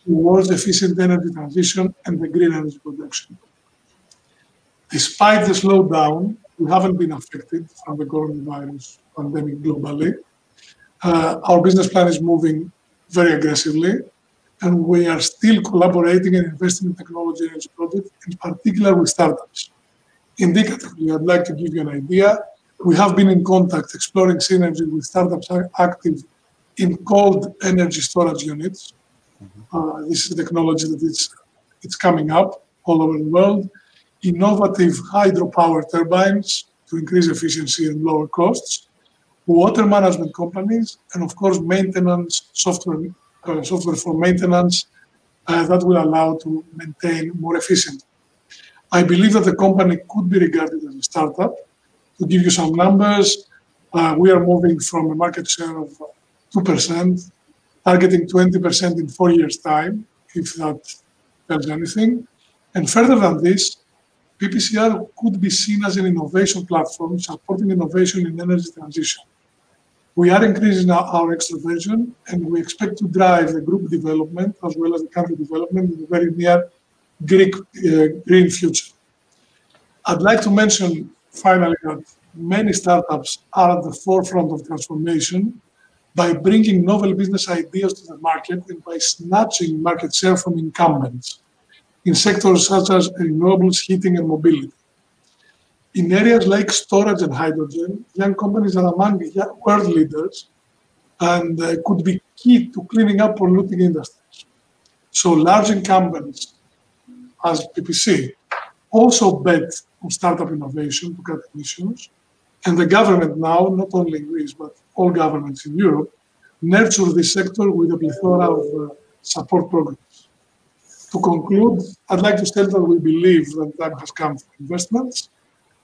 towards efficient energy transition and the green energy production. Despite the slowdown, we haven't been affected from the coronavirus pandemic globally. Our business plan is moving very aggressively, and we are still collaborating and investing in technology energy projects, in particular with startups. Indicatively, I'd like to give you an idea. We have been in contact exploring synergy with startups active in cold energy storage units. This is a technology that it's coming up all over the world. Innovative hydropower turbines to increase efficiency and lower costs, water management companies, and of course, maintenance software for maintenance that will allow to maintain more efficiently. I believe that the company could be regarded as a startup. To give you some numbers, we are moving from a market share of 2%, targeting 20% in 4 years' time, if that tells anything. And further than this, PPCR could be seen as an innovation platform supporting innovation in energy transition. We are increasing our extroversion, and we expect to drive the group development as well as the country development in the very near green future. I'd like to mention finally that many startups are at the forefront of transformation by bringing novel business ideas to the market and by snatching market share from incumbents in sectors such as renewables, heating, and mobility. In areas like storage and hydrogen, young companies are among the world leaders and could be key to cleaning up polluting industries. So large incumbents, as PPC, also bet on startup innovation to cut emissions. And the government now, not only in Greece, but all governments in Europe, nurture this sector with a plethora of support programs. To conclude, I'd like to state that we believe that the time has come for investments.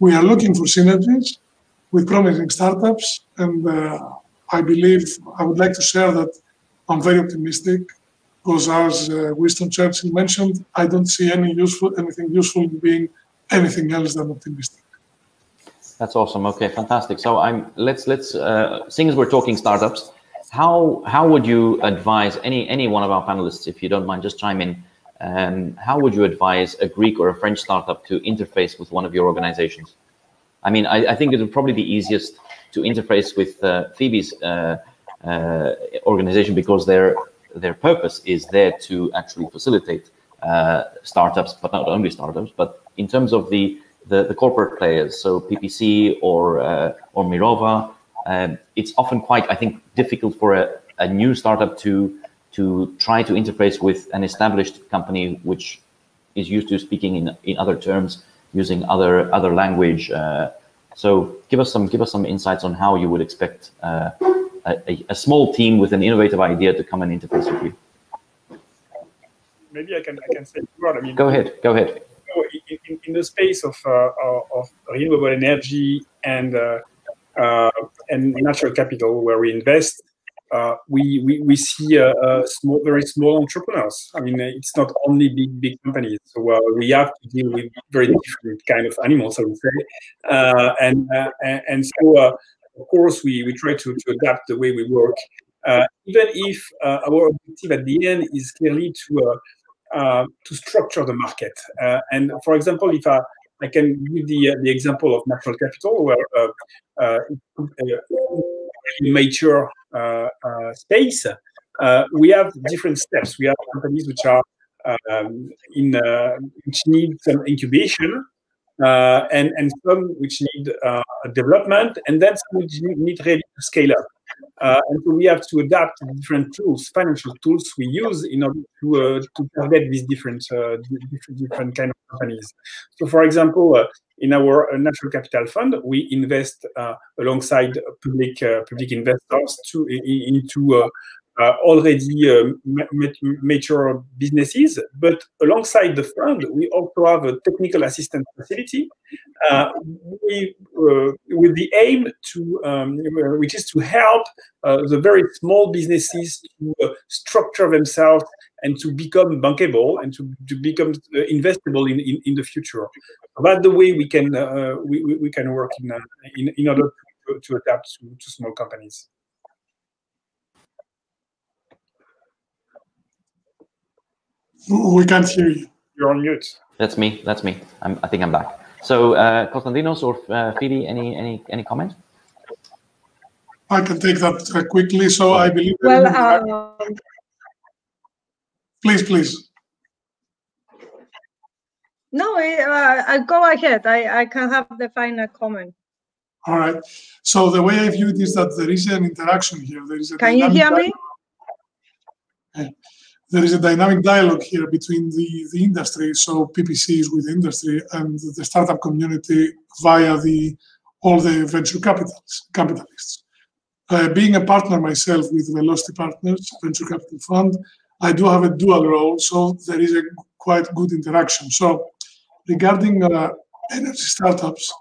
We are looking for synergies with promising startups, and I would like to share that I'm very optimistic, because as Winston Churchill mentioned, I don't see anything useful in being anything else than optimistic. That's awesome. Okay, fantastic. So let's seeing as we're talking startups, how would you advise any one of our panelists, if you don't mind, just chime in. How would you advise a Greek or a French startup to interface with one of your organizations? I mean, I think it would probably be easiest to interface with Phoebe's organization, because they're their purpose is there to actually facilitate startups, but not only startups, but in terms of the corporate players, so PPC or Mirova, it's often quite, I think, difficult for a new startup to try to interface with an established company which is used to speaking in other terms, using other language. So give us some insights on how you would expect a small team with an innovative idea to come and interface with you. Maybe I can say a word. I mean, go ahead. In the space of renewable energy and natural capital, where we invest, we see very small entrepreneurs. I mean, it's not only big companies. So we have to deal with very different kind of animals, I would say, and so of course we try to adapt the way we work, even if our objective at the end is clearly to structure the market. And for example, if I can give the example of natural capital, where mature space, we have different steps. We have companies which are which need some incubation, and some which need development, and then some which need really to scale up. And so we have to adapt to different tools, financial tools we use in order to target these different kind of companies. So, for example, in our natural capital fund, we invest alongside public investors into already mature businesses. But alongside the fund, we also have a technical assistance facility with the aim which is to help the very small businesses to structure themselves and to become bankable and to become investable in the future. That's the way we can work in order to adapt to small companies. We can't hear you. You're on mute. That's me. I think I'm back. So, Konstantinos or Fidi, any comment? I can take that quickly. So I believe. Well, please. No, go ahead. I can have the final comment. All right. So the way I view it is that there is an interaction here. Can you hear me? There is a dynamic dialogue here between the industry, so PPCs with industry, and the startup community via all the venture capitalists. Being a partner myself with Velocity Partners, venture capital fund, I do have a dual role, so there is a quite good interaction. So regarding energy startups,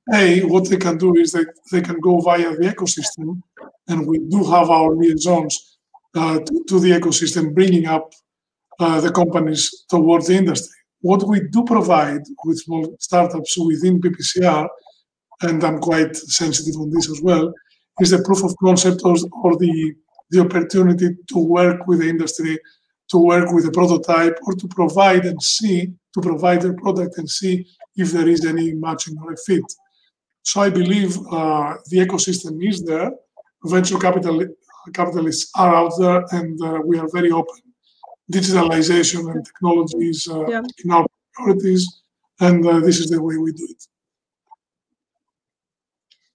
what they can do is they can go via the ecosystem, and we do have our liaisons to the ecosystem, bringing up the companies towards the industry. What we do provide with small startups within PPCR, and I'm quite sensitive on this as well, is the proof of concept or the opportunity to work with the industry, to work with a prototype, or to provide their product and see if there is any matching or a fit. So I believe the ecosystem is there. Venture capitalists are out there, and we are very open. Digitalization and technology is in our priorities, and this is the way we do it.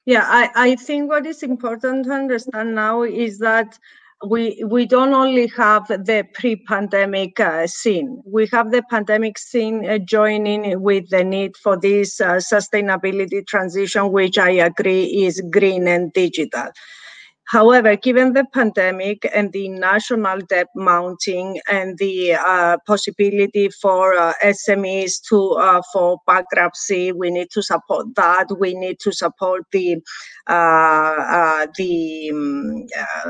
Yeah, I think what is important to understand now is that we don't only have the pre-pandemic scene. We have the pandemic scene joining with the need for this sustainability transition, which I agree is green and digital. However, given the pandemic and the national debt mounting and the possibility for SMEs for bankruptcy, we need to support that. We need to support the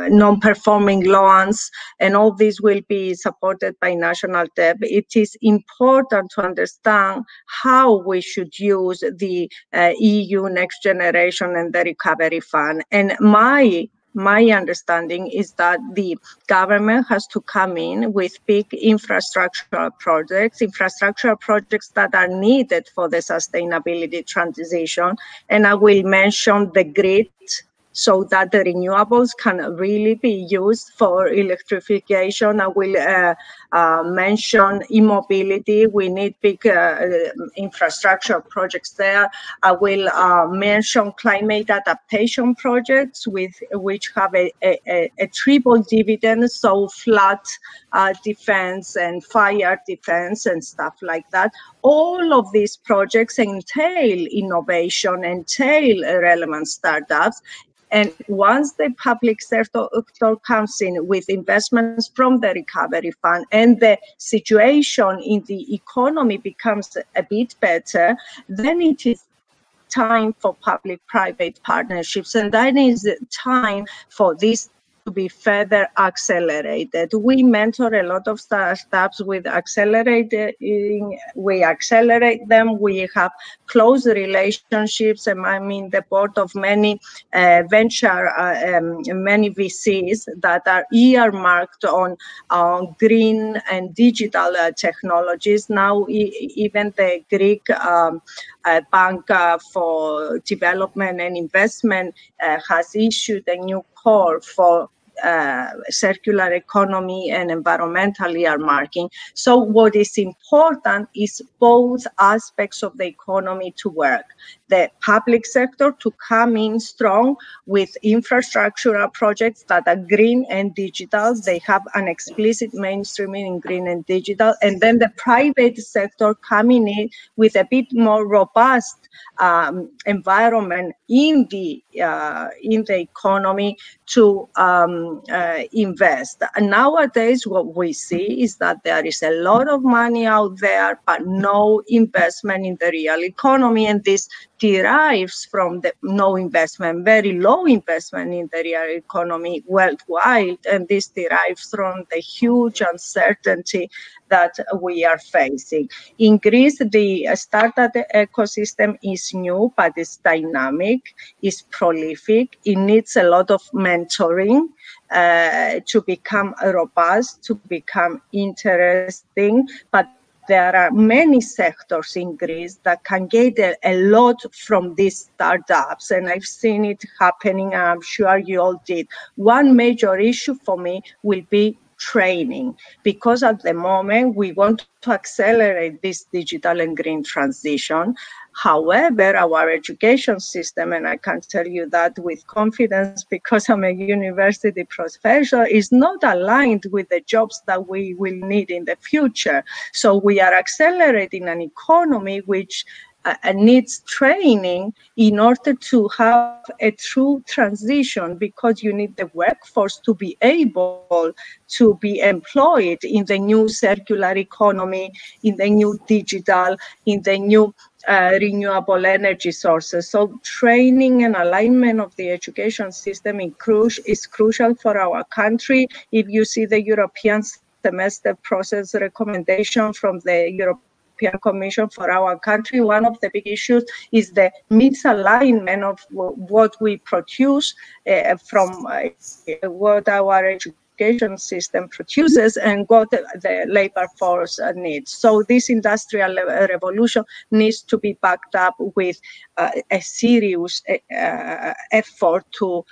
non-performing loans, and all this will be supported by national debt. It is important to understand how we should use the EU Next Generation and the Recovery Fund. And my understanding is that the government has to come in with big infrastructure projects that are needed for the sustainability transition. And I will mention the grid. so that the renewables can really be used for electrification. I will mention e-mobility. We need big infrastructure projects there. I will mention climate adaptation projects which have a triple dividend, so flood defense and fire defense and stuff like that. All of these projects entail innovation, entail relevant startups. And once the public sector comes in with investments from the recovery fund and the situation in the economy becomes a bit better, then it is time for public-private partnerships, and then is time for this to be further accelerated. We mentor a lot of startups with accelerating. We accelerate them. We have close relationships, and I'm in the board of many many VCs that are earmarked on green and digital technologies. Now, even the Greek Bank for Development and Investment has issued a new call for circular economy and environmental earmarking. So what is important is both aspects of the economy to work. The public sector to come in strong with infrastructural projects that are green and digital. They have an explicit mainstreaming in green and digital. And then the private sector coming in with a bit more robust environment in the economy to invest. And nowadays, what we see is that there is a lot of money out there, but no investment in the real economy, and this derives from the no investment, very low investment in the real economy worldwide, and this derives from the huge uncertainty that we are facing. In Greece, the startup ecosystem is new, but it's dynamic, it's prolific, it needs a lot of mentoring to become robust, to become interesting, but there are many sectors in Greece that can get a lot from these startups, and I've seen it happening, and I'm sure you all did. One major issue for me will be training, because at the moment we want to accelerate this digital and green transition. However, our education system, and I can tell you that with confidence because I'm a university professor, is not aligned with the jobs that we will need in the future. So we are accelerating an economy which needs training in order to have a true transition, because you need the workforce to be able to be employed in the new circular economy, in the new digital, in the new renewable energy sources. So training and alignment of the education system is crucial for our country. If you see the European semester process recommendation from the European Commission for our country, one of the big issues is the misalignment of what we produce from what our education system produces and what the labor force needs. So this industrial revolution needs to be backed up with a serious effort to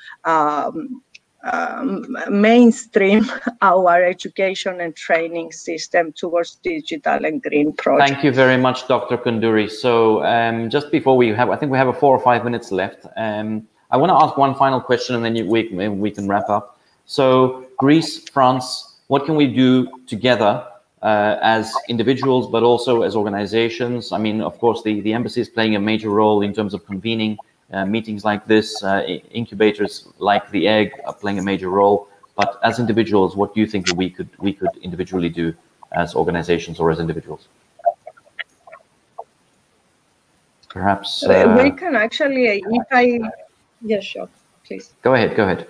mainstream our education and training system towards digital and green projects. Thank you very much, Dr. Koundouri. So just before I think we have 4 or 5 minutes left. I want to ask one final question, and then we can wrap up. So Greece, France, what can we do together as individuals, but also as organizations? I mean, of course, the embassy is playing a major role in terms of convening meetings like this. Incubators like the Egg are playing a major role. But as individuals, what do you think that we could individually do as organizations or as individuals? Perhaps we can actually, yes, sure, please. Go ahead.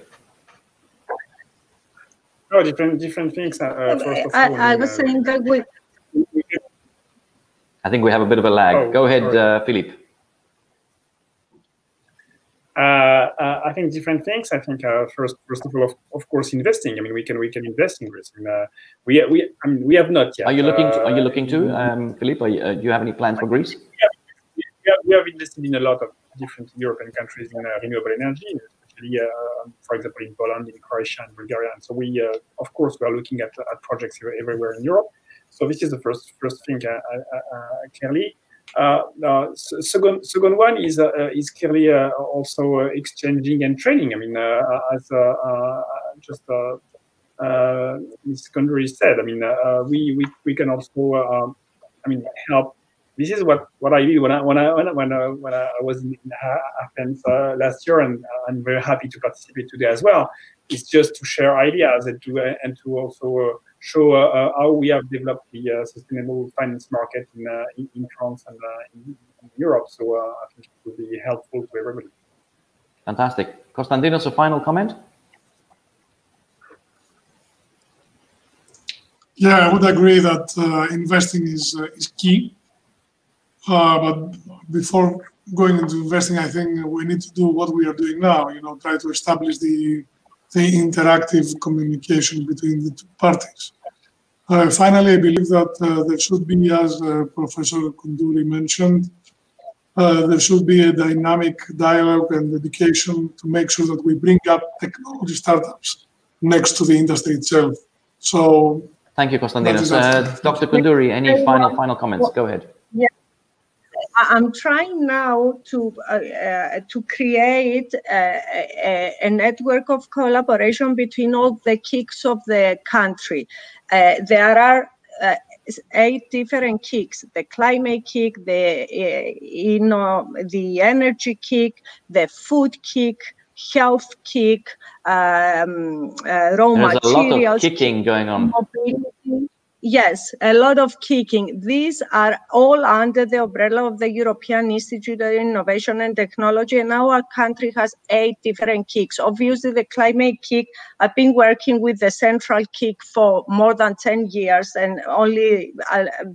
Oh, different things. First of all, I was saying that I think we have a bit of a lag. Oh, go ahead, sorry. Philippe. I think different things. I think first of all, of course, investing. I mean, we can invest in Greece. We have not yet. Are you looking to Philippe? Do you have any plans for Greece? We have invested in a lot of different European countries in renewable energy, Italy, for example, in Poland, in Croatia, and Bulgaria. And so we, of course, we are looking at projects everywhere in Europe. So this is the first thing, clearly. Second one is clearly also exchanging and training. I mean, as just Ms. Condry said, I mean, we can also, I mean, help. This is what I did when I was in Athens last year, and I'm very happy to participate today as well. It's just to share ideas and to also show how we have developed the sustainable finance market in France and in Europe. So I think it will be helpful to everybody. Fantastic. Konstantinos, a final comment? Yeah, I would agree that investing is key. But before going into investing, I think we need to do what we are doing now. You know, try to establish the interactive communication between the two parties. Finally, I believe that there should be, as Professor Koundouri mentioned, there should be a dynamic dialogue and dedication to make sure that we bring up technology startups next to the industry itself. So, thank you, Konstantinos. Dr. Koundouri, any final comments? Go ahead. Yeah. I'm trying now to create a network of collaboration between all the KICs of the country. There are 8 different KICs: the climate KIC, the energy KIC, the food KIC, health KIC, raw materials. There's a lot of kicking going on. Mobility. Yes, a lot of kicking. These are all under the umbrella of the European Institute of Innovation and Technology, and our country has 8 different KICs. Obviously, the climate KIC, I've been working with the central KIC for more than 10 years, and only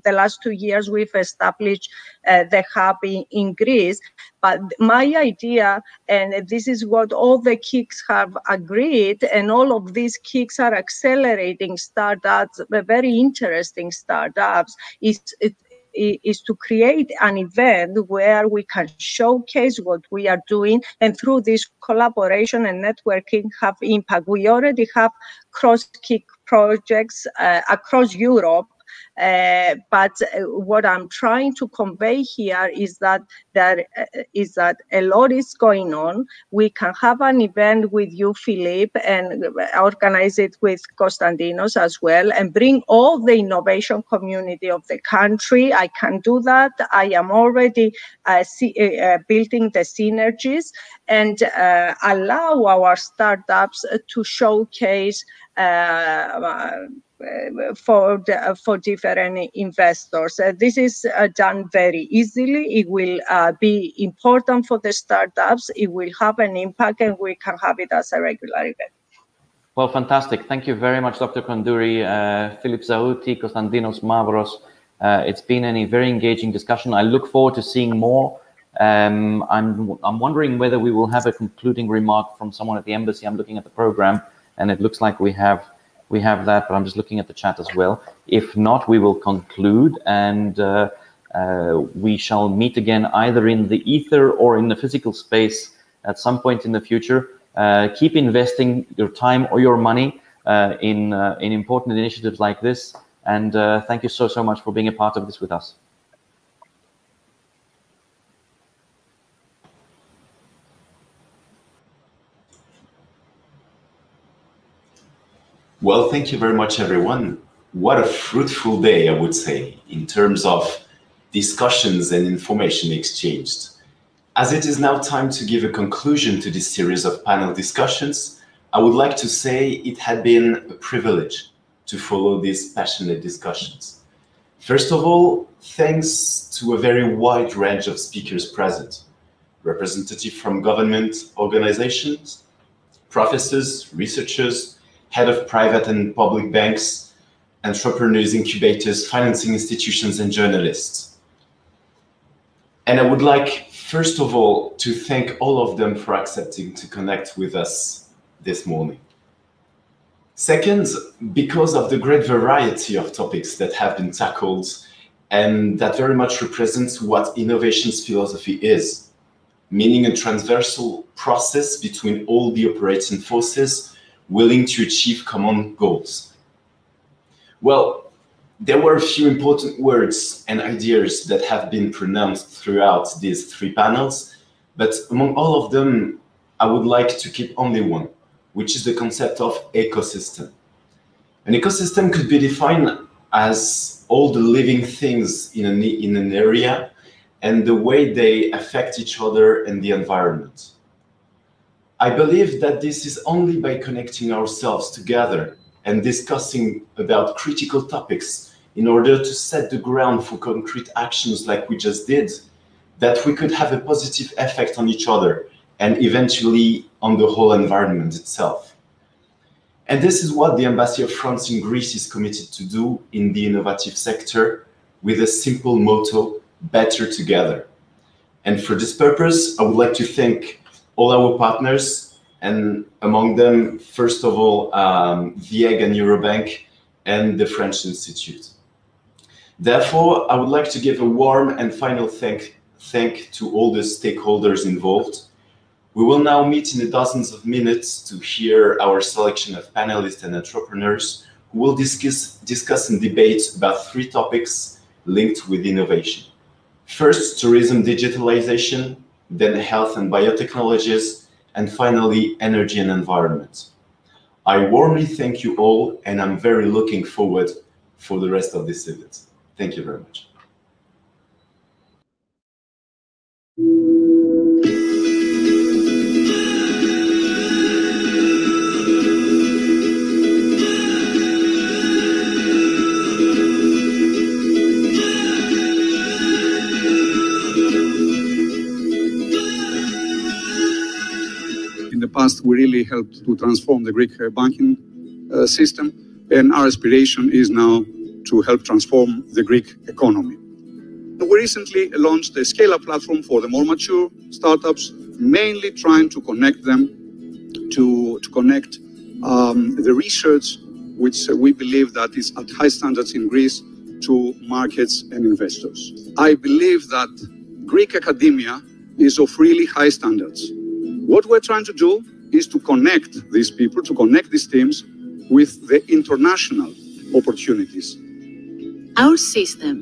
the last 2 years we've established the hub in Greece. But my idea, and this is what all the KICs have agreed, and all of these KICs are accelerating startups, very interesting startups, is to create an event where we can showcase what we are doing, and through this collaboration and networking have impact. We already have cross-KIC projects across Europe. But what I'm trying to convey here is that a lot is going on. We can have an event with you, Philippe, and organize it with Konstantinos as well, and bring all the innovation community of the country. I can do that. I am already building the synergies and allow our startups to showcase for different investors. This is done very easily. It will be important for the startups. It will have an impact, and we can have it as a regular event. Well, fantastic. Thank you very much, Dr. Koundouri, Philippe Zaouti, Konstantinos Mavros. It's been a very engaging discussion. I look forward to seeing more. I'm wondering whether we will have a concluding remark from someone at the embassy. I'm looking at the program, and it looks like we have that, but I'm just looking at the chat as well. If not, we will conclude, and we shall meet again either in the ether or in the physical space at some point in the future. Keep investing your time or your money in important initiatives like this, and thank you so much for being a part of this with us. Well, thank you very much, everyone. What a fruitful day, I would say, in terms of discussions and information exchanged. As it is now time to give a conclusion to this series of panel discussions, I would like to say it had been a privilege to follow these passionate discussions. First of all, thanks to a very wide range of speakers present, representatives from government organizations, professors, researchers, head of private and public banks, entrepreneurs, incubators, financing institutions, and journalists. And I would like, first of all, to thank all of them for accepting to connect with us this morning. Second, because of the great variety of topics that have been tackled, and that very much represents what innovation's philosophy is. meaning a transversal process between all the operating forces willing to achieve common goals. Well, there were a few important words and ideas that have been pronounced throughout these three panels, but among all of them, I would like to keep only one, which is the concept of ecosystem. An ecosystem could be defined as all the living things in an area and the way they affect each other and the environment. I believe that this is only by connecting ourselves together and discussing about critical topics in order to set the ground for concrete actions like we just did, that we could have a positive effect on each other and eventually on the whole environment itself. And this is what the Embassy of France in Greece is committed to do in the innovative sector with a simple motto, better together. And for this purpose, I would like to thank all our partners, and among them, first of all, the EGG and Eurobank and the French Institute. Therefore, I would like to give a warm and final thank to all the stakeholders involved. We will now meet in dozens of minutes to hear our selection of panelists and entrepreneurs who will discuss and debate about three topics linked with innovation. First, tourism digitalization, then health and biotechnologies, and finally, energy and environment. I warmly thank you all, and I'm very looking forward for the rest of this event. Thank you very much. In the past, we really helped to transform the Greek banking system, and our aspiration is now to help transform the Greek economy. We recently launched a scale-up platform for the more mature startups, mainly trying to connect them to connect the research, which we believe that is at high standards in Greece, to markets and investors. I believe that Greek academia is of really high standards. What we're trying to do is to connect these people, to connect these teams with the international opportunities. Our system,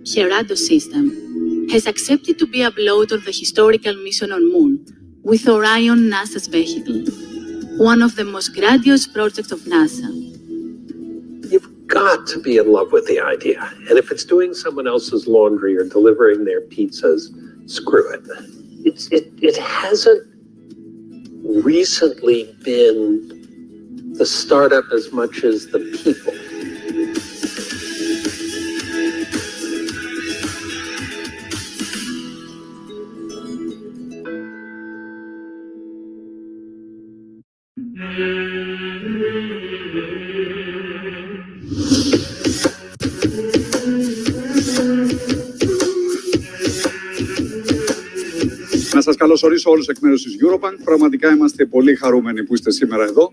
Grăw system, has accepted to be uploaded on the historical mission on Moon with Orion NASA's vehicle, one of the most grandiose projects of NASA. You've got to be in love with the idea. And if it's doing someone else's laundry or delivering their pizzas, screw it. It hasn't recently been the startup as much as the people. Να σας καλωσορίσω όλους εκ μέρους της Eurobank. Πραγματικά είμαστε πολύ χαρούμενοι που είστε σήμερα εδώ.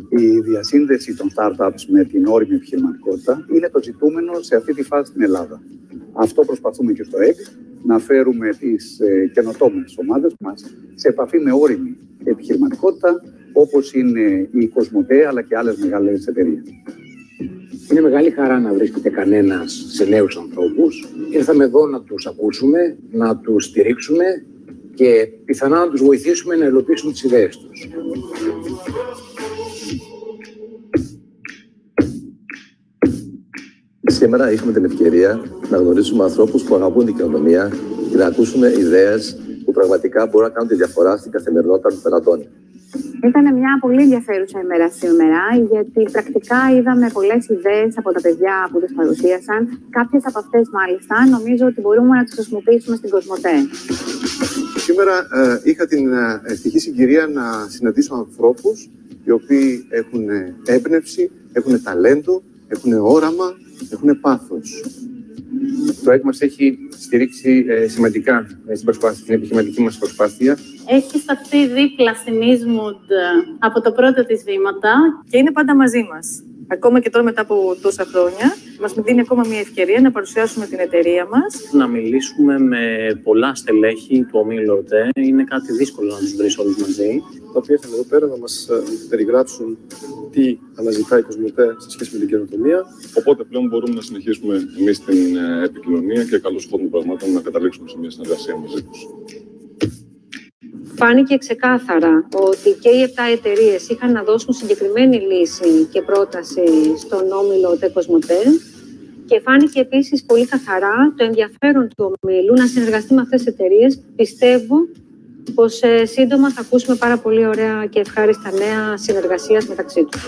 Η διασύνδεση των startups με την όριμη επιχειρηματικότητα είναι το ζητούμενο σε αυτή τη φάση στην Ελλάδα. Αυτό προσπαθούμε και στο EGG, να φέρουμε τις καινοτόμες ομάδες μας σε επαφή με όριμη επιχειρηματικότητα, όπως είναι η Κοσμοτέ αλλά και άλλες μεγάλες εταιρείες. Είναι μεγάλη χαρά να βρίσκεται κανένας σε νέους ανθρώπους. Ήρθαμε εδώ να τους ακούσουμε, να τους στηρίξουμε και πιθανά να τους βοηθήσουμε να υλοποιήσουν τις ιδέες τους. Σήμερα είχαμε την ευκαιρία να γνωρίσουμε ανθρώπους που αγαπούν την κοινωνία και να ακούσουμε ιδέες που πραγματικά μπορούν να κάνουν τη διαφορά στην καθημερινότητα των πελατών. Ήταν μια πολύ ενδιαφέρουσα ημέρα σήμερα, γιατί πρακτικά είδαμε πολλές ιδέες από τα παιδιά που τις παρουσίασαν. Κάποιες από αυτές, μάλιστα, νομίζω ότι μπορούμε να τις χρησιμοποιήσουμε στην Κοσμοτέ. Σήμερα είχα την ευτυχή συγκυρία να συναντήσω ανθρώπους οι οποίοι έχουν έμπνευση, έχουν ταλέντο, έχουν όραμα, έχουν πάθος. Το EGG μας έχει στηρίξει σημαντικά στην επιχειρηματική μας προσπάθεια. Έχει σταθεί δίπλα στην Eastwood από το πρώτο της βήματα και είναι πάντα μαζί μας. ακόμα και τώρα μετά από τόσα χρόνια, μας δίνει ακόμα μια ευκαιρία να παρουσιάσουμε την εταιρεία μας. Να μιλήσουμε με πολλά στελέχη του ομίλου ΟΤΕ είναι κάτι δύσκολο να τους βρεις όλους μαζί. Τα οποία ήρθαν εδώ πέρα να μας περιγράψουν τι αναζητάει η Κοσμοτέ σε σχέση με την καινοτομία. Οπότε πλέον μπορούμε να συνεχίσουμε εμείς την επικοινωνία και καλώς των πραγμάτων να καταλήξουμε σε μια συνεργασία μαζί τους. Φάνηκε ξεκάθαρα ότι και οι 7 εταιρείες είχαν να δώσουν συγκεκριμένη λύση και πρόταση στον όμιλο ΟΤΕ Κοσμοτέ και φάνηκε επίσης πολύ καθαρά το ενδιαφέρον του ομίλου να συνεργαστεί με αυτές τις εταιρείες. Πιστεύω πως σύντομα θα ακούσουμε πάρα πολύ ωραία και ευχάριστα νέα συνεργασίας μεταξύ τους.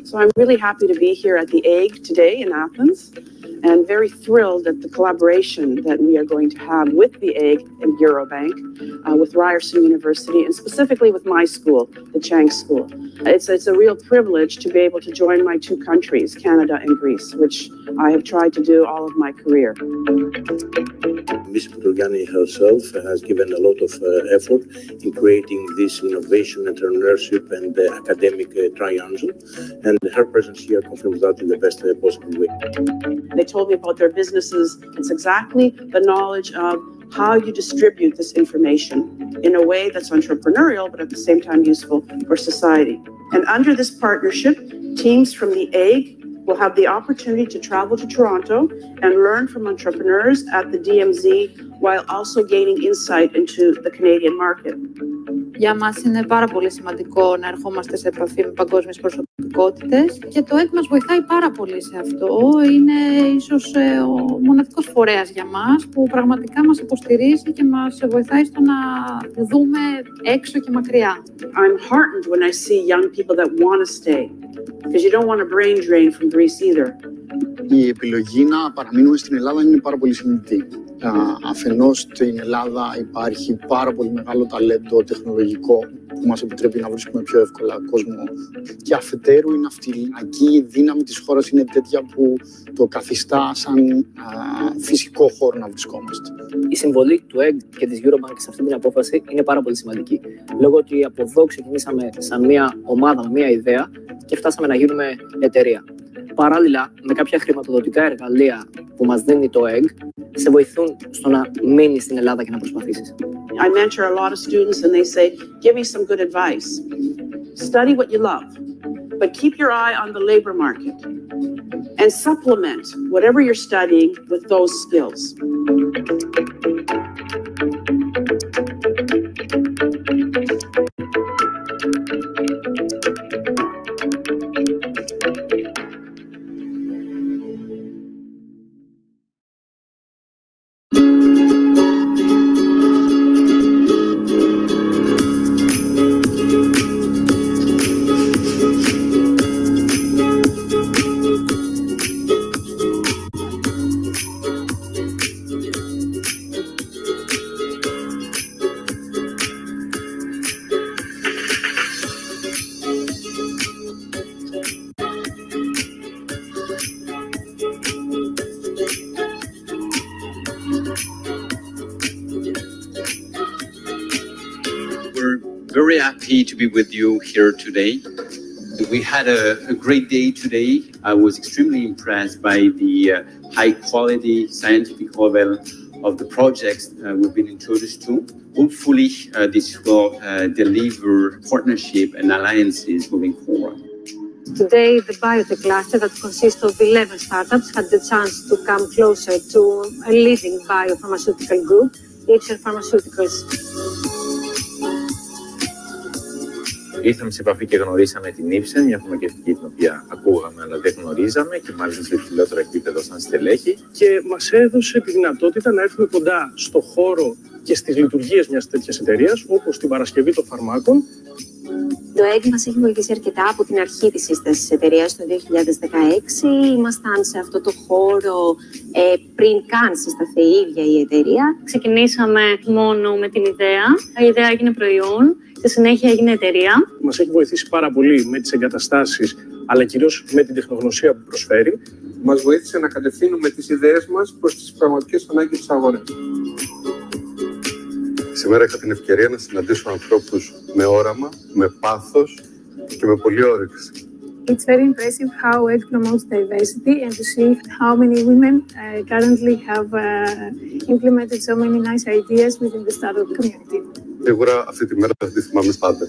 So I'm really happy to be here at the AIG today in Athens and very thrilled at the collaboration that we are going to have with the AIG and Eurobank, with Ryerson University, and specifically with my school, the Chang School. It's a real privilege to be able to join my two countries, Canada and Greece, which I have tried to do all of my career. Ms. Petrogianni herself has given a lot of effort in creating this innovation, entrepreneurship, and academic triangle, and her presence here confirms that in the best possible way. They told me about their businesses. It's exactly the knowledge of how you distribute this information in a way that's entrepreneurial, but at the same time useful for society. And under this partnership, teams from the AIG will have the opportunity to travel to Toronto and learn from entrepreneurs at the DMZ while also gaining insight into the Canadian market. Για μας είναι πάρα πολύ σημαντικό να ερχόμαστε σε επαφή με παγκόσμιες προσωπικότητες και το ΕΚ μας βοηθάει πάρα πολύ σε αυτό. Είναι ίσως ο μοναδικός φορέας για μας που πραγματικά μας υποστηρίζει και μας βοηθάει στο να δούμε έξω και μακριά. I'm heartened when I see young people that want to stay, because you don't want a brain drain from Greece either. Η επιλογή να παραμείνουμε στην Ελλάδα είναι πάρα πολύ σημαντική. Αφενός στην Ελλάδα υπάρχει πάρα πολύ μεγάλο ταλέντο τεχνολογικό που μας επιτρέπει να βρίσκουμε πιο εύκολα κόσμο και αφετέρου η ναυτιλιακή δύναμη της χώρας είναι τέτοια που το καθιστά σαν φυσικό χώρο να βρισκόμαστε. Η συμβολή του ΕΓ και της Eurobank σε αυτή την απόφαση είναι πάρα πολύ σημαντική. Λόγω ότι από εδώ ξεκινήσαμε σαν μια ομάδα με μια ιδέα και φτάσαμε να γίνουμε εταιρεία. Παράλληλα, με κάποια χρηματοδοτικά εργαλεία που μας δίνει το ΕΓ, σε βοηθούν στο να μείνεις στην Ελλάδα και να προσπαθήσεις. I mentor a lot of students and they say, give me some good advice. Study what you love, but keep your eye on the labor market and supplement whatever you're studying with those skills. Very happy to be with you here today. We had a great day today. I was extremely impressed by the high quality scientific level of the projects we've been introduced to. Hopefully, this will deliver partnership and alliances moving forward. Today, the biotech cluster that consists of 11 startups had the chance to come closer to a leading biopharmaceutical group, Ipsen Pharmaceuticals. Ήρθαμε σε επαφή και γνωρίσαμε την Ipsen, μια φαρμακευτική την οποία ακούγαμε αλλά δεν γνωρίζαμε και μάλιστα σε υψηλότερο επίπεδο σαν στελέχη. Και μας έδωσε τη δυνατότητα να έρθουμε κοντά στο χώρο και στις λειτουργίες μιας τέτοιας εταιρείας, όπως την παρασκευή των φαρμάκων, Το ΕΓ μας έχει βοηθήσει αρκετά από την αρχή της σύστασης της εταιρείας το 2016. Ήμασταν σε αυτό το χώρο πριν καν συσταθεί η ίδια η εταιρεία. Ξεκινήσαμε μόνο με την ιδέα. Η ιδέα έγινε προϊόν. Στη συνέχεια έγινε εταιρεία. Μας έχει βοηθήσει πάρα πολύ με τις εγκαταστάσεις, αλλά κυρίως με την τεχνογνωσία που προσφέρει. Μας βοήθησε να κατευθύνουμε τις ιδέες μας προς τις πραγματικές ανάγκες της αγοράς. Σήμερα είχα την ευκαιρία να συναντήσω ανθρώπους με όραμα, με πάθος και με πολλή όρεξη. It's very impressive how it promotes diversity and to see how many women currently have implemented so many nice ideas within the startup community. Σίγουρα αυτή τη μέρα θα τη θυμάμαι πάντα.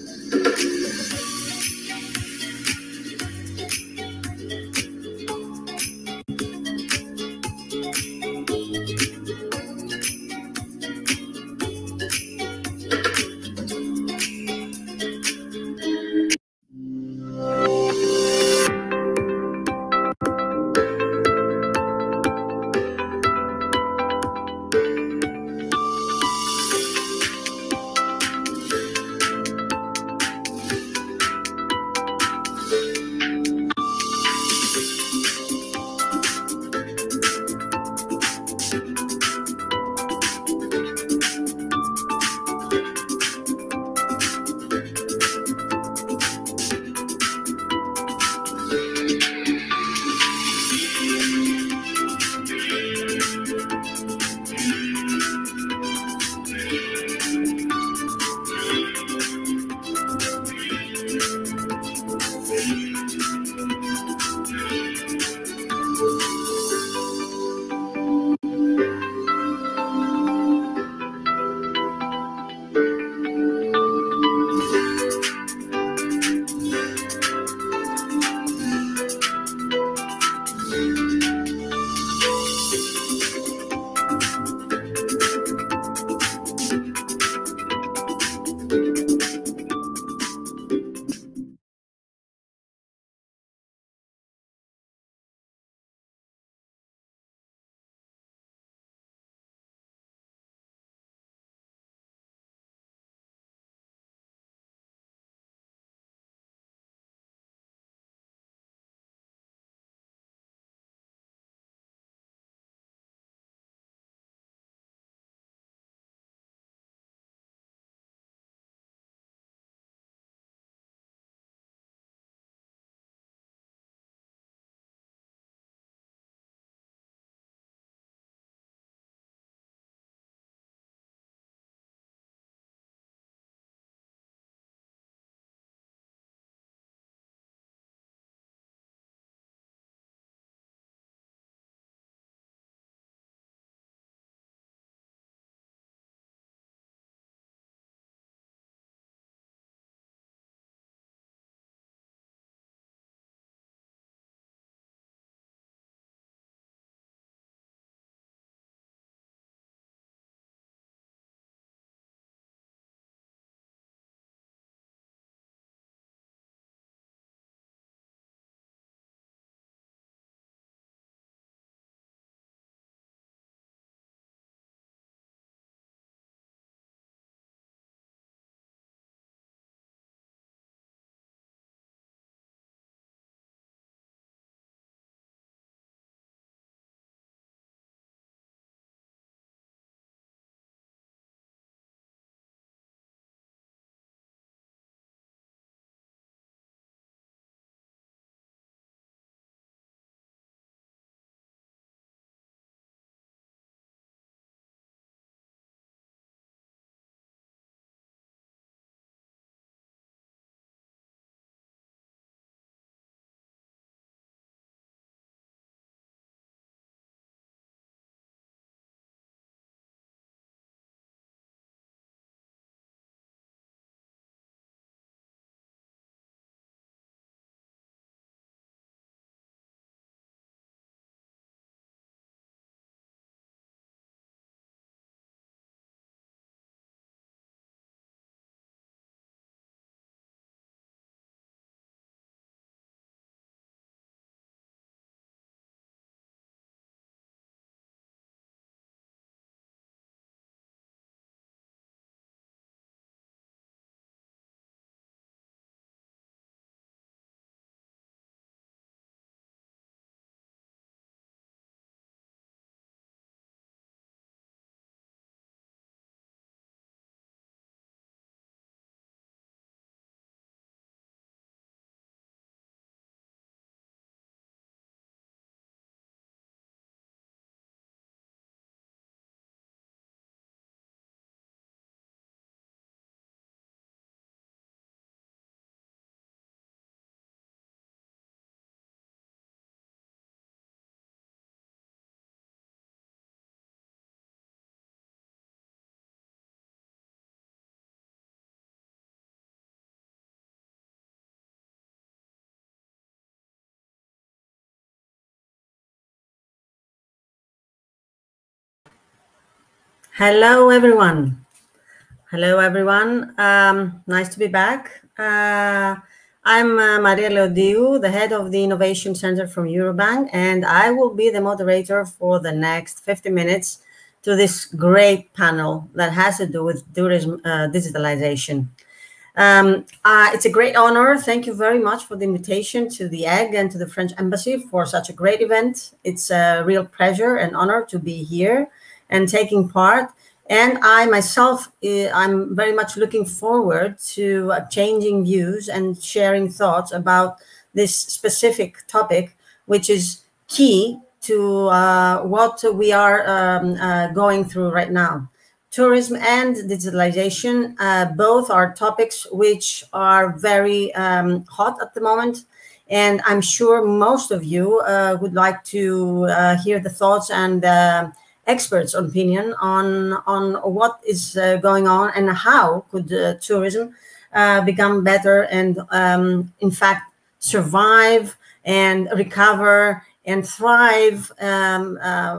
Hello, everyone. Hello, everyone. Nice to be back. I'm Maria Leodiou, the head of the Innovation Center from Eurobank, and I will be the moderator for the next 50 minutes to this great panel that has to do with tourism digitalization. It's a great honor. Thank you very much for the invitation to the EGG and to the French Embassy for such a great event. It's a real pleasure and honor to be here and taking part. And I myself, I'm very much looking forward to changing views and sharing thoughts about this specific topic, which is key to what we are going through right now. Tourism and digitalization, both are topics which are very hot at the moment. And I'm sure most of you would like to hear the thoughts and experts' opinion on what is going on and how could tourism become better and, in fact, survive and recover and thrive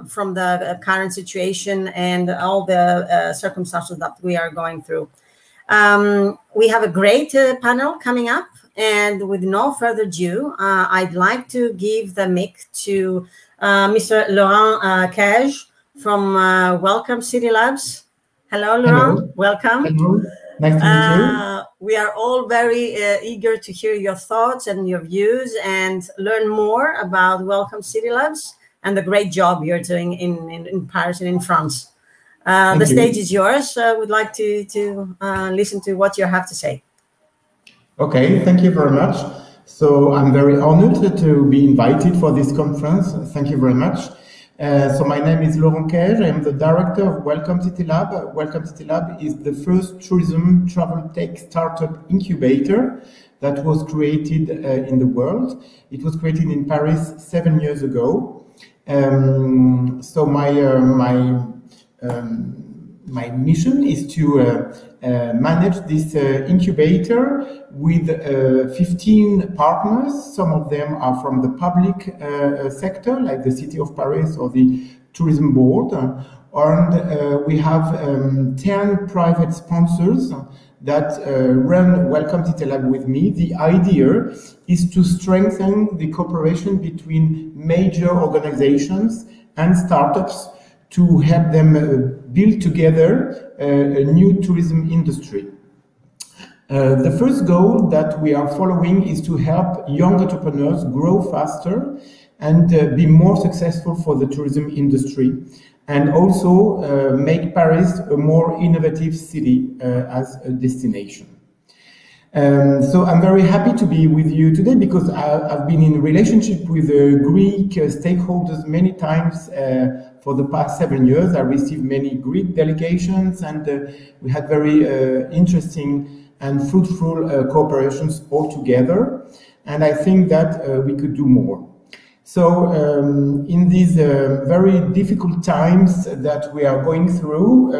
from the current situation and all the circumstances that we are going through. We have a great panel coming up, and with no further ado, I'd like to give the mic to Mr. Laurent Cage from Welcome City Labs. Hello, Laurent. Hello. Welcome. Hello. Nice to meet you. We are all very eager to hear your thoughts and your views and learn more about Welcome City Labs and the great job you're doing in Paris and in France. The stage is yours. We'd like to listen to what you have to say. Okay, thank you very much. So I'm very honored to be invited for this conference. Thank you very much. So my name is Laurent Cage. I am the director of Welcome City Lab. Welcome City Lab is the first tourism travel tech startup incubator that was created in the world. It was created in Paris 7 years ago. So my mission is to manage this incubator with 15 partners. Some of them are from the public sector, like the City of Paris or the Tourism Board. And we have 10 private sponsors that run Welcome City Lab with me. The idea is to strengthen the cooperation between major organizations and startups to help them build together a new tourism industry. The first goal that we are following is to help young entrepreneurs grow faster and be more successful for the tourism industry, and also make Paris a more innovative city as a destination. So I'm very happy to be with you today because I've been in relationship with Greek stakeholders many times for the past 7 years. I received many Greek delegations, and we had very interesting and fruitful cooperations all together. And I think that we could do more. So in these very difficult times that we are going through,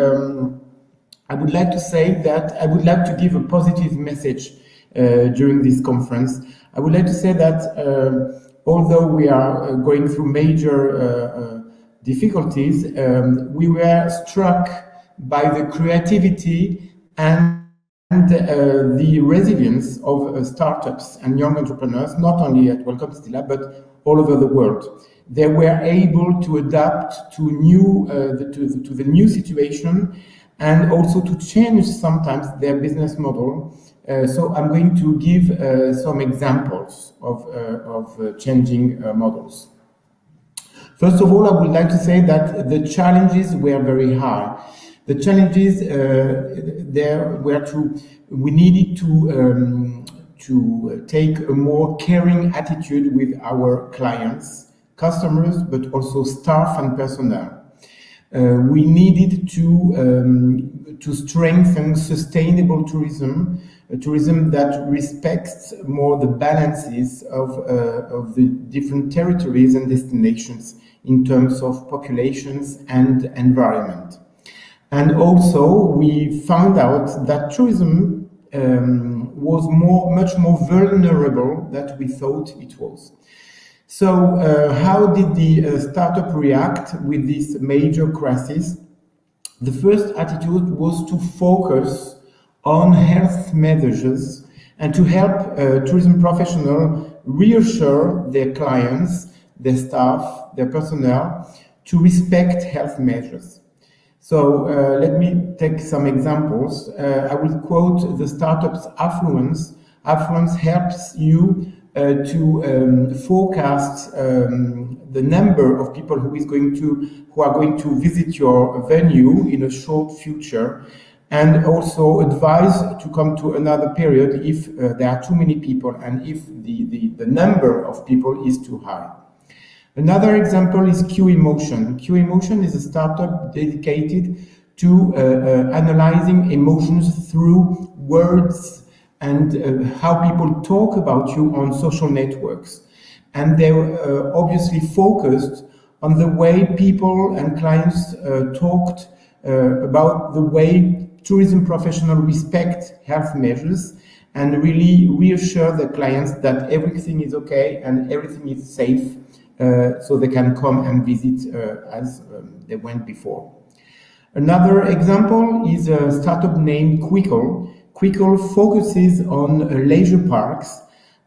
I would like to say that I would like to give a positive message during this conference. I would like to say that although we are going through major difficulties, we were struck by the creativity and the resilience of startups and young entrepreneurs, not only at Welcome City Lab, but all over the world. They were able to adapt to the new situation and also to change sometimes their business model. So I'm going to give some examples of changing models. First of all, I would like to say that the challenges were very high. The challenges we needed to take a more caring attitude with our clients, customers, but also staff and personnel. We needed to strengthen sustainable tourism, a tourism that respects more the balances of the different territories and destinations in terms of populations and environment. And also, we found out that tourism was much more vulnerable than we thought it was. So how did the startup react with this major crisis? The first attitude was to focus on health measures and to help tourism professionals reassure their clients, their staff, their personnel to respect health measures. So let me take some examples. I will quote the startup's Affluence. Affluence helps you to forecast the number of people who are going to visit your venue in a short future, and also advise to come to another period if there are too many people and if the number of people is too high. Another example is qEmotion. qEmotion is a startup dedicated to analyzing emotions through words and how people talk about you on social networks. And they were obviously focused on the way people and clients talked about the way tourism professionals respect health measures and really reassure the clients that everything is okay and everything is safe, so they can come and visit as they went before. Another example is a startup named qwickle. qwickle focuses on leisure parks,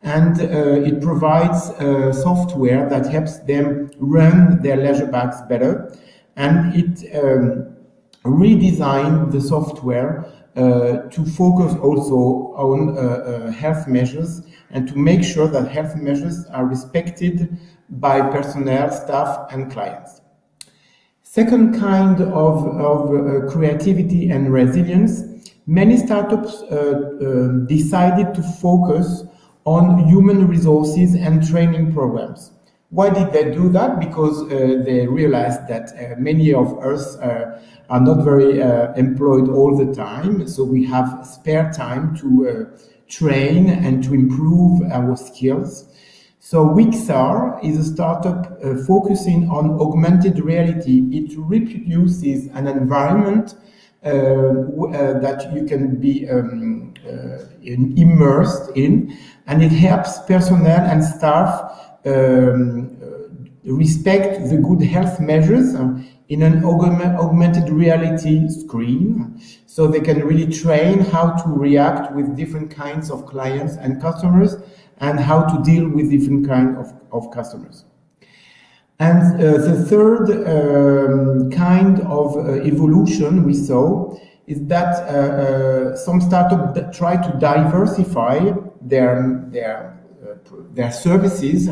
and it provides software that helps them run their leisure parks better, and it redesigned the software to focus also on health measures and to make sure that health measures are respected by personnel, staff, and clients. Second kind of creativity and resilience, many startups decided to focus on human resources and training programs. Why did they do that? Because they realized that many of us are not very employed all the time, so we have spare time to train and to improve our skills. So Wixar is a startup focusing on augmented reality. It reproduces an environment that you can be immersed in, and it helps personnel and staff respect the good health measures in an augmented reality screen, so they can really train how to react with different kinds of clients and customers and how to deal with different kinds of customers. And the third kind of evolution we saw is that some startups try to diversify their services,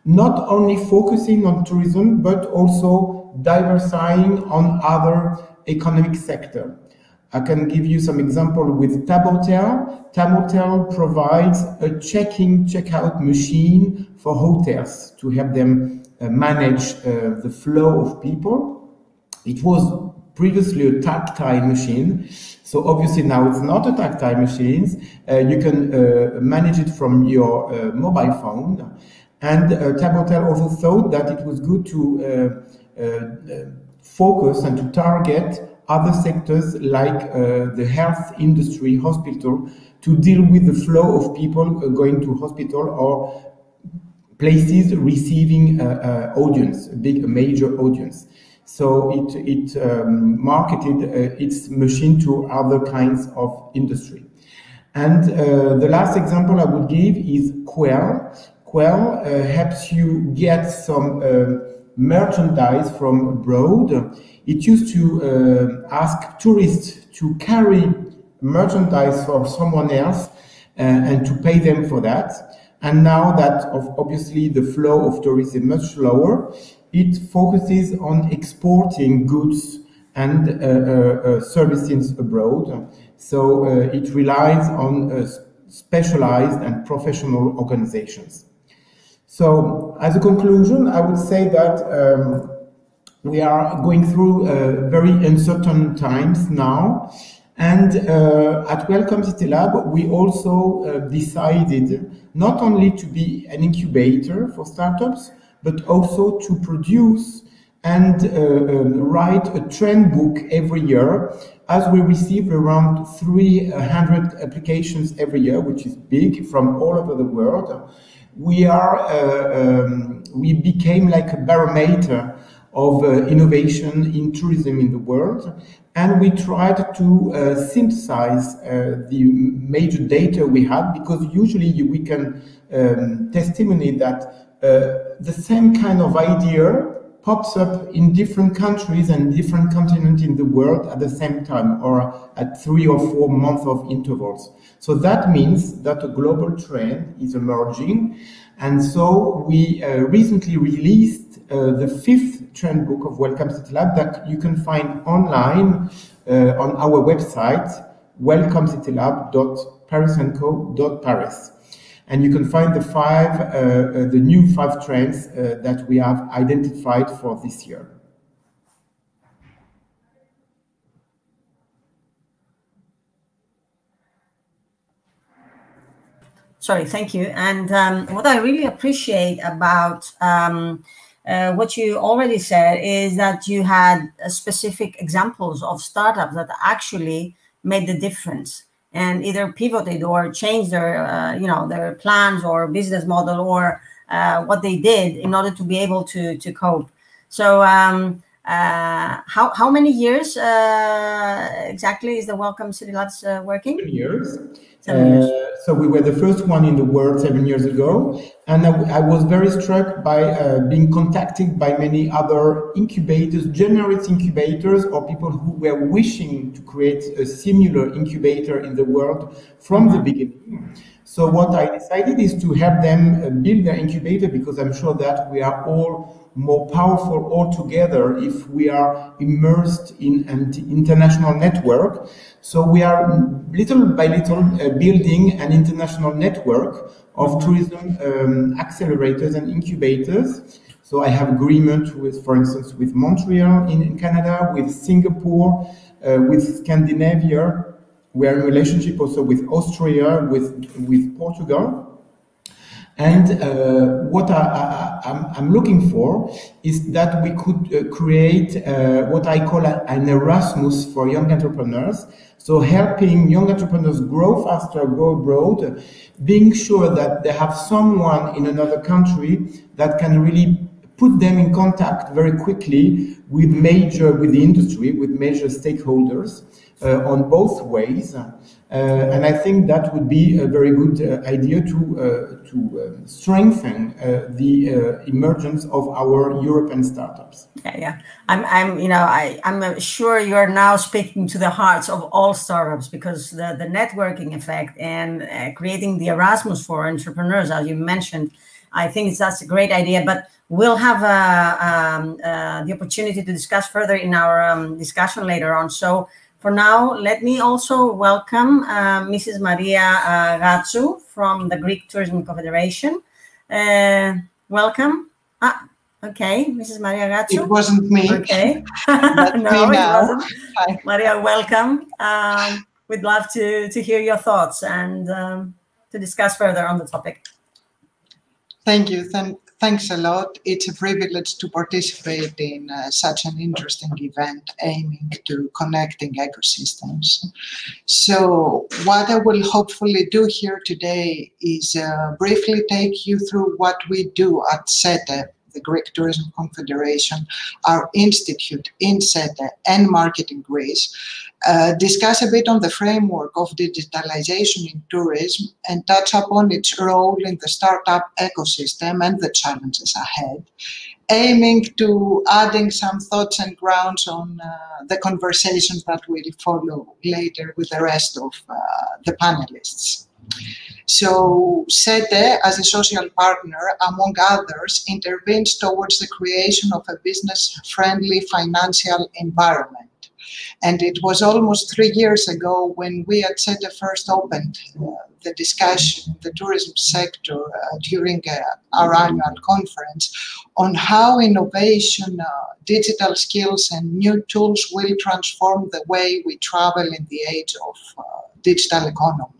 not only focusing on tourism, but also diversifying on other economic sectors. I can give you some example with Tabhotel. Tabhotel provides a check-out machine for hotels to help them manage the flow of people. It was previously a tactile machine, so obviously now it's not a tactile machine. You can manage it from your mobile phone. And Tabhotel also thought that it was good to focus and to target other sectors like the health industry, hospital, to deal with the flow of people going to hospital or places receiving audience, a major audience. So it marketed its machine to other kinds of industry. And the last example I would give is qwell. qwell helps you get some merchandise from abroad. It used to ask tourists to carry merchandise for someone else and to pay them for that. And now that obviously the flow of tourists is much lower, it focuses on exporting goods and services abroad. So it relies on specialized and professional organizations. So as a conclusion, I would say that we are going through very uncertain times now. And at Welcome City Lab, we also decided not only to be an incubator for startups, but also to produce and write a trend book every year, as we receive around 300 applications every year, which is big, from all over the world. We became like a barometer of innovation in tourism in the world. And we tried to synthesize the major data we had, because usually we can testimony that the same kind of idea pops up in different countries and different continents in the world at the same time, or at 3 or 4 months of intervals. So that means that a global trend is emerging. And so we recently released the 5th trend book of Welcome City Lab that you can find online on our website, welcomecitylab.parisandco.paris. And you can find the new 5 trends that we have identified for this year. Sorry, thank you. And what I really appreciate about what you already said is that you had specific examples of startups that actually made the difference and either pivoted or changed their, their plans or business model or what they did in order to be able to cope. So how many years exactly is the Welcome City Labs working? 7 years. 7 years. So we were the first one in the world 7 years ago, and I was very struck by being contacted by many other incubators, generous incubators, or people who were wishing to create a similar incubator in the world from the beginning. So what I decided is to help them build their incubator, because I'm sure that we are all more powerful all together if we are immersed in an international network. So we are little by little building an international network of tourism accelerators and incubators. So I have agreement with, for instance, with Montreal in Canada, with Singapore, with Scandinavia. We are in relationship also with Austria, with Portugal. And what I'm looking for is that we could create what I call an Erasmus for young entrepreneurs. So helping young entrepreneurs grow faster, go abroad, being sure that they have someone in another country that can really put them in contact very quickly with the industry, with major stakeholders on both ways. And I think that would be a very good idea to strengthen the emergence of our European startups. Yeah. I'm sure you're now speaking to the hearts of all startups, because the networking effect and creating the Erasmus for entrepreneurs, as you mentioned, I think that's a great idea. But we'll have the opportunity to discuss further in our discussion later on. So for now, let me also welcome Mrs. Maria Gatsou from the Greek Tourism Confederation. Welcome. Okay, Mrs. Maria Gatsou. It wasn't me. Okay. No, it wasn't. Hi. Maria, welcome. We'd love to hear your thoughts and to discuss further on the topic. Thank you. Thanks a lot. It's a privilege to participate in such an interesting event aiming to connecting ecosystems. So what I will hopefully do here today is briefly take you through what we do at SETE, the Greek Tourism Confederation, our institute in SETE and Marketing Greece, discuss a bit on the framework of digitalization in tourism and touch upon its role in the startup ecosystem and the challenges ahead, aiming to adding some thoughts and grounds on the conversations that will follow later with the rest of the panelists. So SETE, as a social partner, among others, intervenes towards the creation of a business-friendly financial environment. And it was almost 3 years ago when we at SETE first opened the discussion in the tourism sector during our annual conference on how innovation, digital skills and new tools will transform the way we travel in the age of digital economy.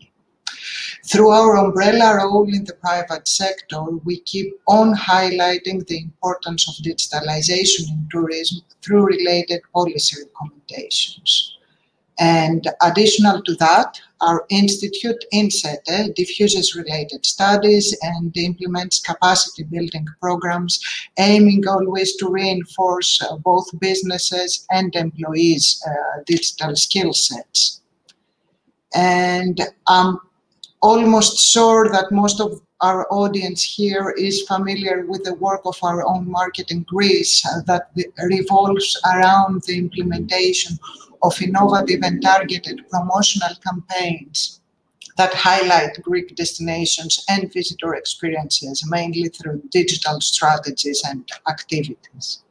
Through our umbrella role in the private sector, we keep on highlighting the importance of digitalization in tourism through related policy recommendations. And additional to that, our institute, INSETE, diffuses related studies and implements capacity building programs, aiming always to reinforce both businesses and employees' digital skill sets. And I'm almost sure that most of our audience here is familiar with the work of our own market in Greece that revolves around the implementation of innovative and targeted promotional campaigns that highlight Greek destinations and visitor experiences, mainly through digital strategies and activities.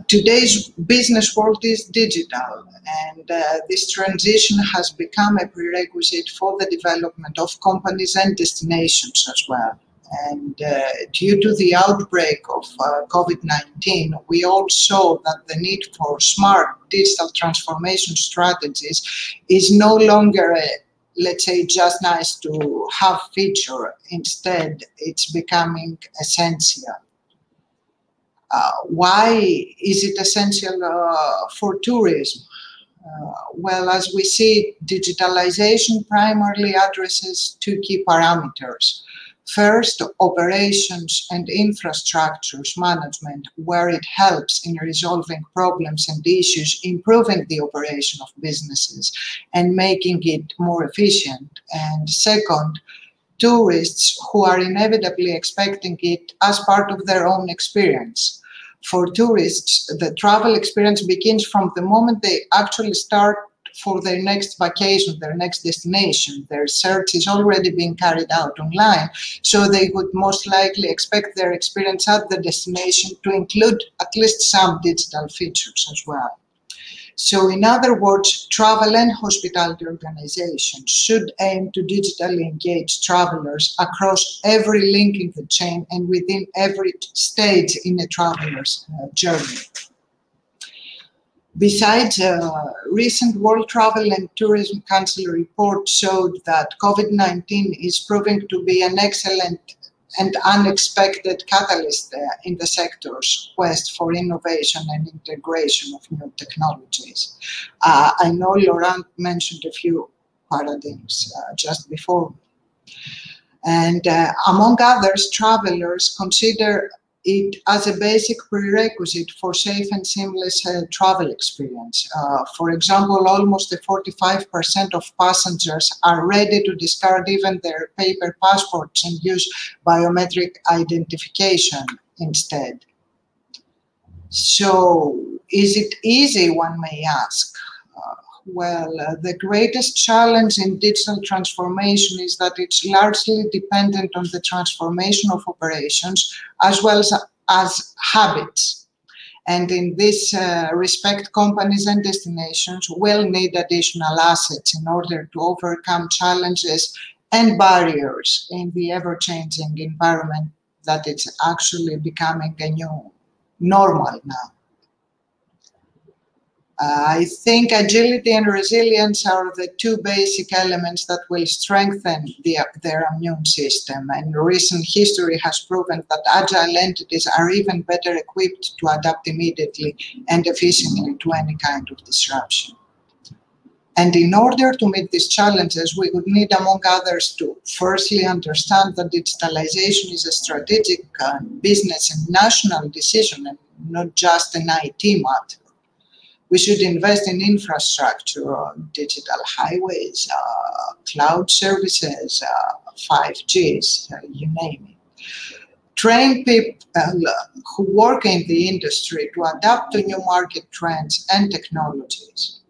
Today's business world is digital, and this transition has become a prerequisite for the development of companies and destinations as well. And due to the outbreak of COVID-19, we all saw that the need for smart digital transformation strategies is no longer a, let's say, just nice to have feature. Instead, it's becoming essential. Why is it essential for tourism? Well, as we see, digitalization primarily addresses two key parameters. First, operations and infrastructures management, where it helps in resolving problems and issues, improving the operation of businesses and making it more efficient. And second, tourists who are inevitably expecting it as part of their own experience. For tourists, the travel experience begins from the moment they actually start for their next vacation, their next destination. Their search is already being carried out online, so they would most likely expect their experience at the destination to include at least some digital features as well. So in other words, travel and hospitality organizations should aim to digitally engage travelers across every link in the chain and within every stage in a traveler's journey. Besides, recent World Travel and Tourism Council report showed that COVID-19 is proving to be an excellent and unexpected catalyst in the sector's quest for innovation and integration of new technologies. I know Laurent mentioned a few paradigms just before. And among others, travelers consider it as a basic prerequisite for safe and seamless travel experience. For example, almost 45% of passengers are ready to discard even their paper passports and use biometric identification instead. So, is it easy, one may ask? Well, the greatest challenge in digital transformation is that it's largely dependent on the transformation of operations as well as habits. And in this respect, companies and destinations will need additional assets in order to overcome challenges and barriers in the ever-changing environment that it's actually becoming a new normal now. I think agility and resilience are the two basic elements that will strengthen their immune system. And recent history has proven that agile entities are even better equipped to adapt immediately and efficiently to any kind of disruption. And in order to meet these challenges, we would need, among others, to firstly understand that digitalization is a strategic business and national decision and not just an IT matter. We should invest in infrastructure, digital highways, cloud services, 5Gs, you name it. Train people who work in the industry to adapt to new market trends and technologies.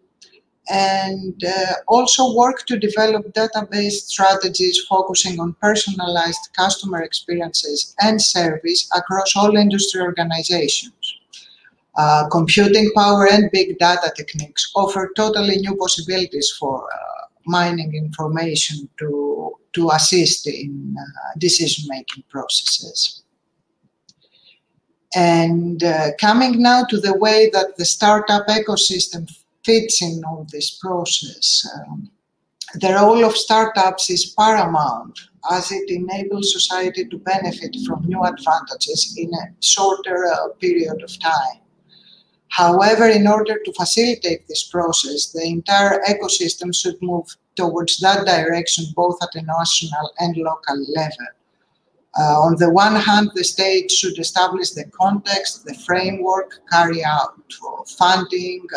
And also work to develop database strategies focusing on personalized customer experiences and service across all industry organizations. Computing power and big data techniques offer totally new possibilities for mining information to assist in decision-making processes. And coming now to the way that the startup ecosystem fits in all this process. The role of startups is paramount as it enables society to benefit from new advantages in a shorter period of time. However, in order to facilitate this process, the entire ecosystem should move towards that direction, both at a national and local level. On the one hand, the state should establish the context, the framework, carry out funding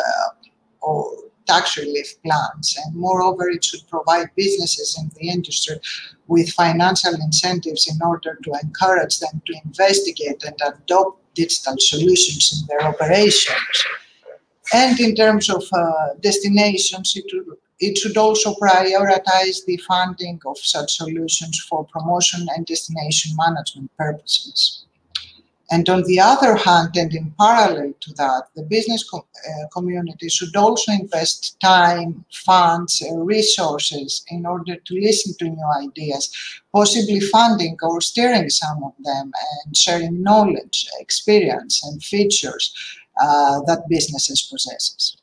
or tax relief plans, and moreover, it should provide businesses in the industry with financial incentives in order to encourage them to investigate and adopt digital solutions in their operations. And in terms of destinations, it should also prioritize the funding of such solutions for promotion and destination management purposes. And on the other hand, and in parallel to that, the business community should also invest time, funds, resources in order to listen to new ideas, possibly funding or steering some of them and sharing knowledge, experience, and features that businesses possess.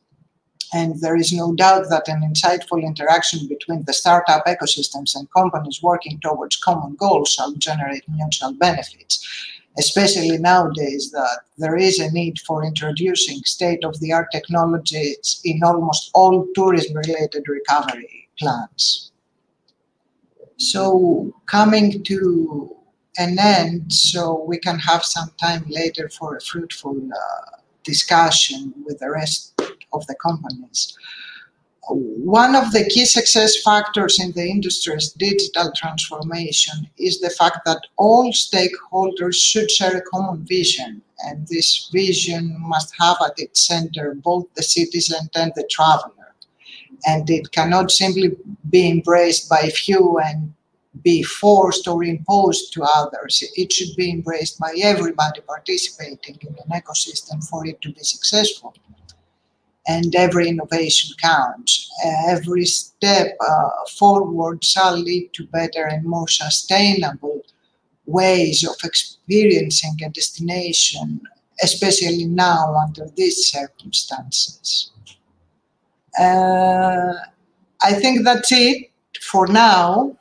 And there is no doubt that an insightful interaction between the startup ecosystems and companies working towards common goals shall generate mutual benefits, especially nowadays that there is a need for introducing state-of-the-art technologies in almost all tourism-related recovery plans. So coming to an end, so we can have some time later for a fruitful discussion with the rest of the companies. One of the key success factors in the industry's digital transformation is the fact that all stakeholders should share a common vision, and this vision must have at its center both the citizen and the traveler. And it cannot simply be embraced by few and be forced or imposed to others. It should be embraced by everybody participating in an ecosystem for it to be successful. And every innovation counts. Every step forward shall lead to better and more sustainable ways of experiencing a destination, especially now under these circumstances. I think that's it for now.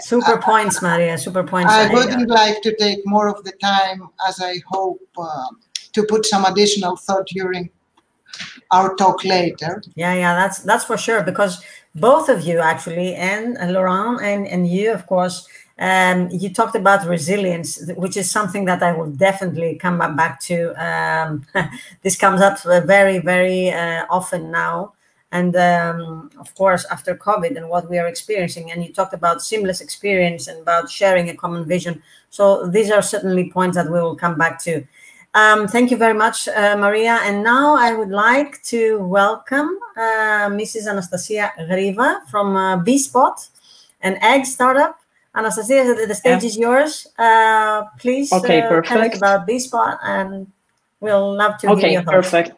Super points, Maria, super points. I wouldn't like to take more of the time, as I hope to put some additional thought during our talk later. Yeah, that's for sure, because both of you actually, and Laurent and you, of course, you talked about resilience, which is something that I will definitely come back to. This comes up very, very often now. And of course, after COVID and what we are experiencing, and you talked about seamless experience and about sharing a common vision. So these are certainly points that we will come back to. Thank you very much, Maria. And now I would like to welcome Mrs. Anastasia Griva from BSpot, an egg startup. Anastasia, the stage is yours. Please tell us about BSpot, and we'll love to hear your thoughts. Perfect.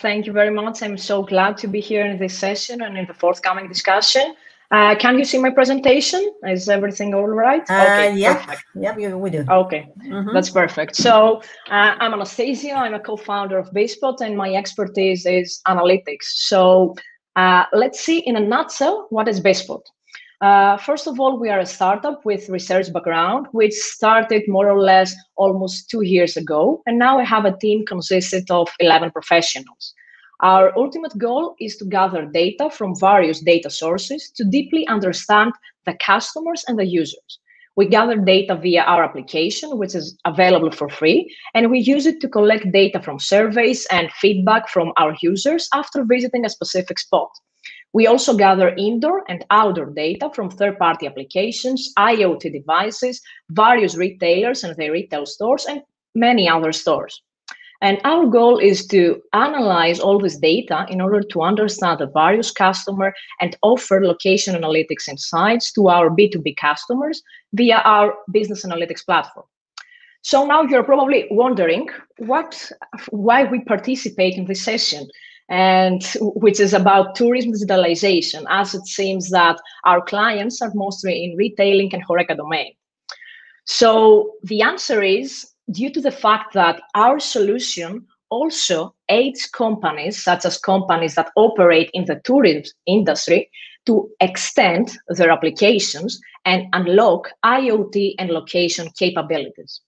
Thank you very much. I'm so glad to be here in this session and in the forthcoming discussion. Can you see my presentation? Is everything all right? Yeah, we do. Okay, that's perfect. So I'm Anastasia. I'm a co-founder of BSpot, and my expertise is analytics. So let's see in a nutshell, what is BSpot? First of all, we are a startup with research background, which started more or less almost 2 years ago. And now I have a team consisted of 11 professionals. Our ultimate goal is to gather data from various data sources to deeply understand the customers and the users. We gather data via our application, which is available for free, and we use it to collect data from surveys and feedback from our users after visiting a specific spot. We also gather indoor and outdoor data from third-party applications, IoT devices, various retailers and their retail stores, and many other stores. And our goal is to analyze all this data in order to understand the various customer and offer location analytics insights to our B2B customers via our business analytics platform. So now you're probably wondering why we participate in this session, and which is about tourism digitalization, as it seems that our clients are mostly in retailing and HoReCa domain. So the answer is due to the fact that our solution also aids companies, such as companies that operate in the tourism industry, to extend their applications and unlock IoT and location capabilities.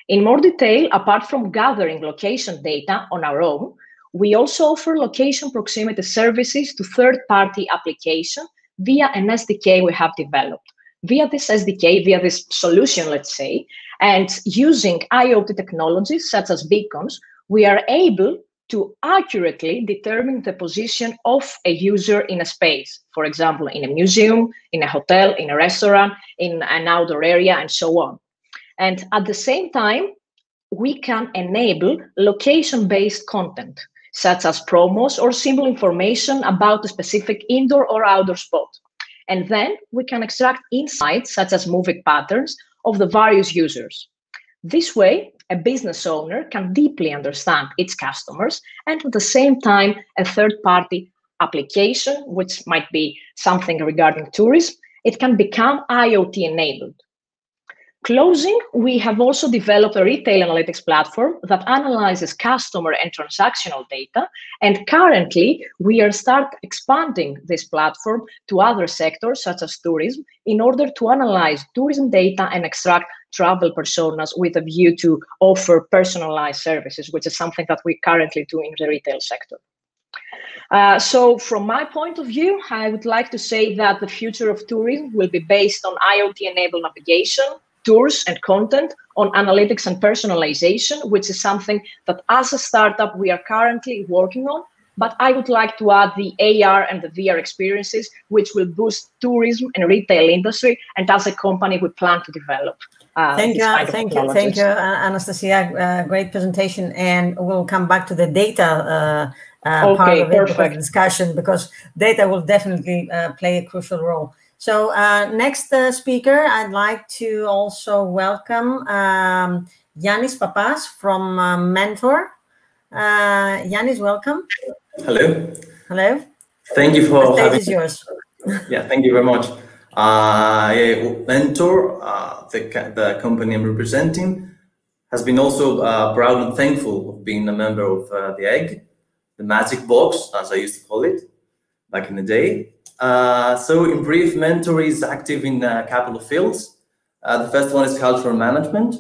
In more detail, apart from gathering location data on our own, we also offer location proximity services to third-party applications via an SDK we have developed. Via this SDK, via this solution, let's say, and using IoT technologies such as beacons, we are able to accurately determine the position of a user in a space, for example, in a museum, in a hotel, in a restaurant, in an outdoor area, and so on. And at the same time, we can enable location-based content, such as promos or simple information about a specific indoor or outdoor spot. And then we can extract insights, such as moving patterns of the various users. This way, a business owner can deeply understand its customers, and at the same time, a third-party application, which might be something regarding tourism, it can become IoT-enabled. Closing, we have also developed a retail analytics platform that analyzes customer and transactional data, and currently we are expanding this platform to other sectors such as tourism in order to analyze tourism data and extract travel personas with a view to offer personalized services, which is something that we currently do in the retail sector. So from my point of view, I would like to say that the future of tourism will be based on IoT-enabled navigation, tours and content, on analytics and personalization, which is something that as a startup we are currently working on. But I would like to add the AR and the VR experiences, which will boost tourism and retail industry. And as a company, we plan to develop. Thank you, Anastasia. Great presentation, and we'll come back to the data part of it, the discussion, because data will definitely play a crucial role. So next speaker, I'd like to also welcome Yannis Papas from Mentor. Yannis, welcome. Hello. Hello. Thank you for having me. The stage is yours. Yeah, thank you very much. Mentor, the company I'm representing, has been also proud and thankful of being a member of the Egg, the magic box, as I used to call it back in the day. So in brief, Mentor is active in a couple of fields. The first one is cultural management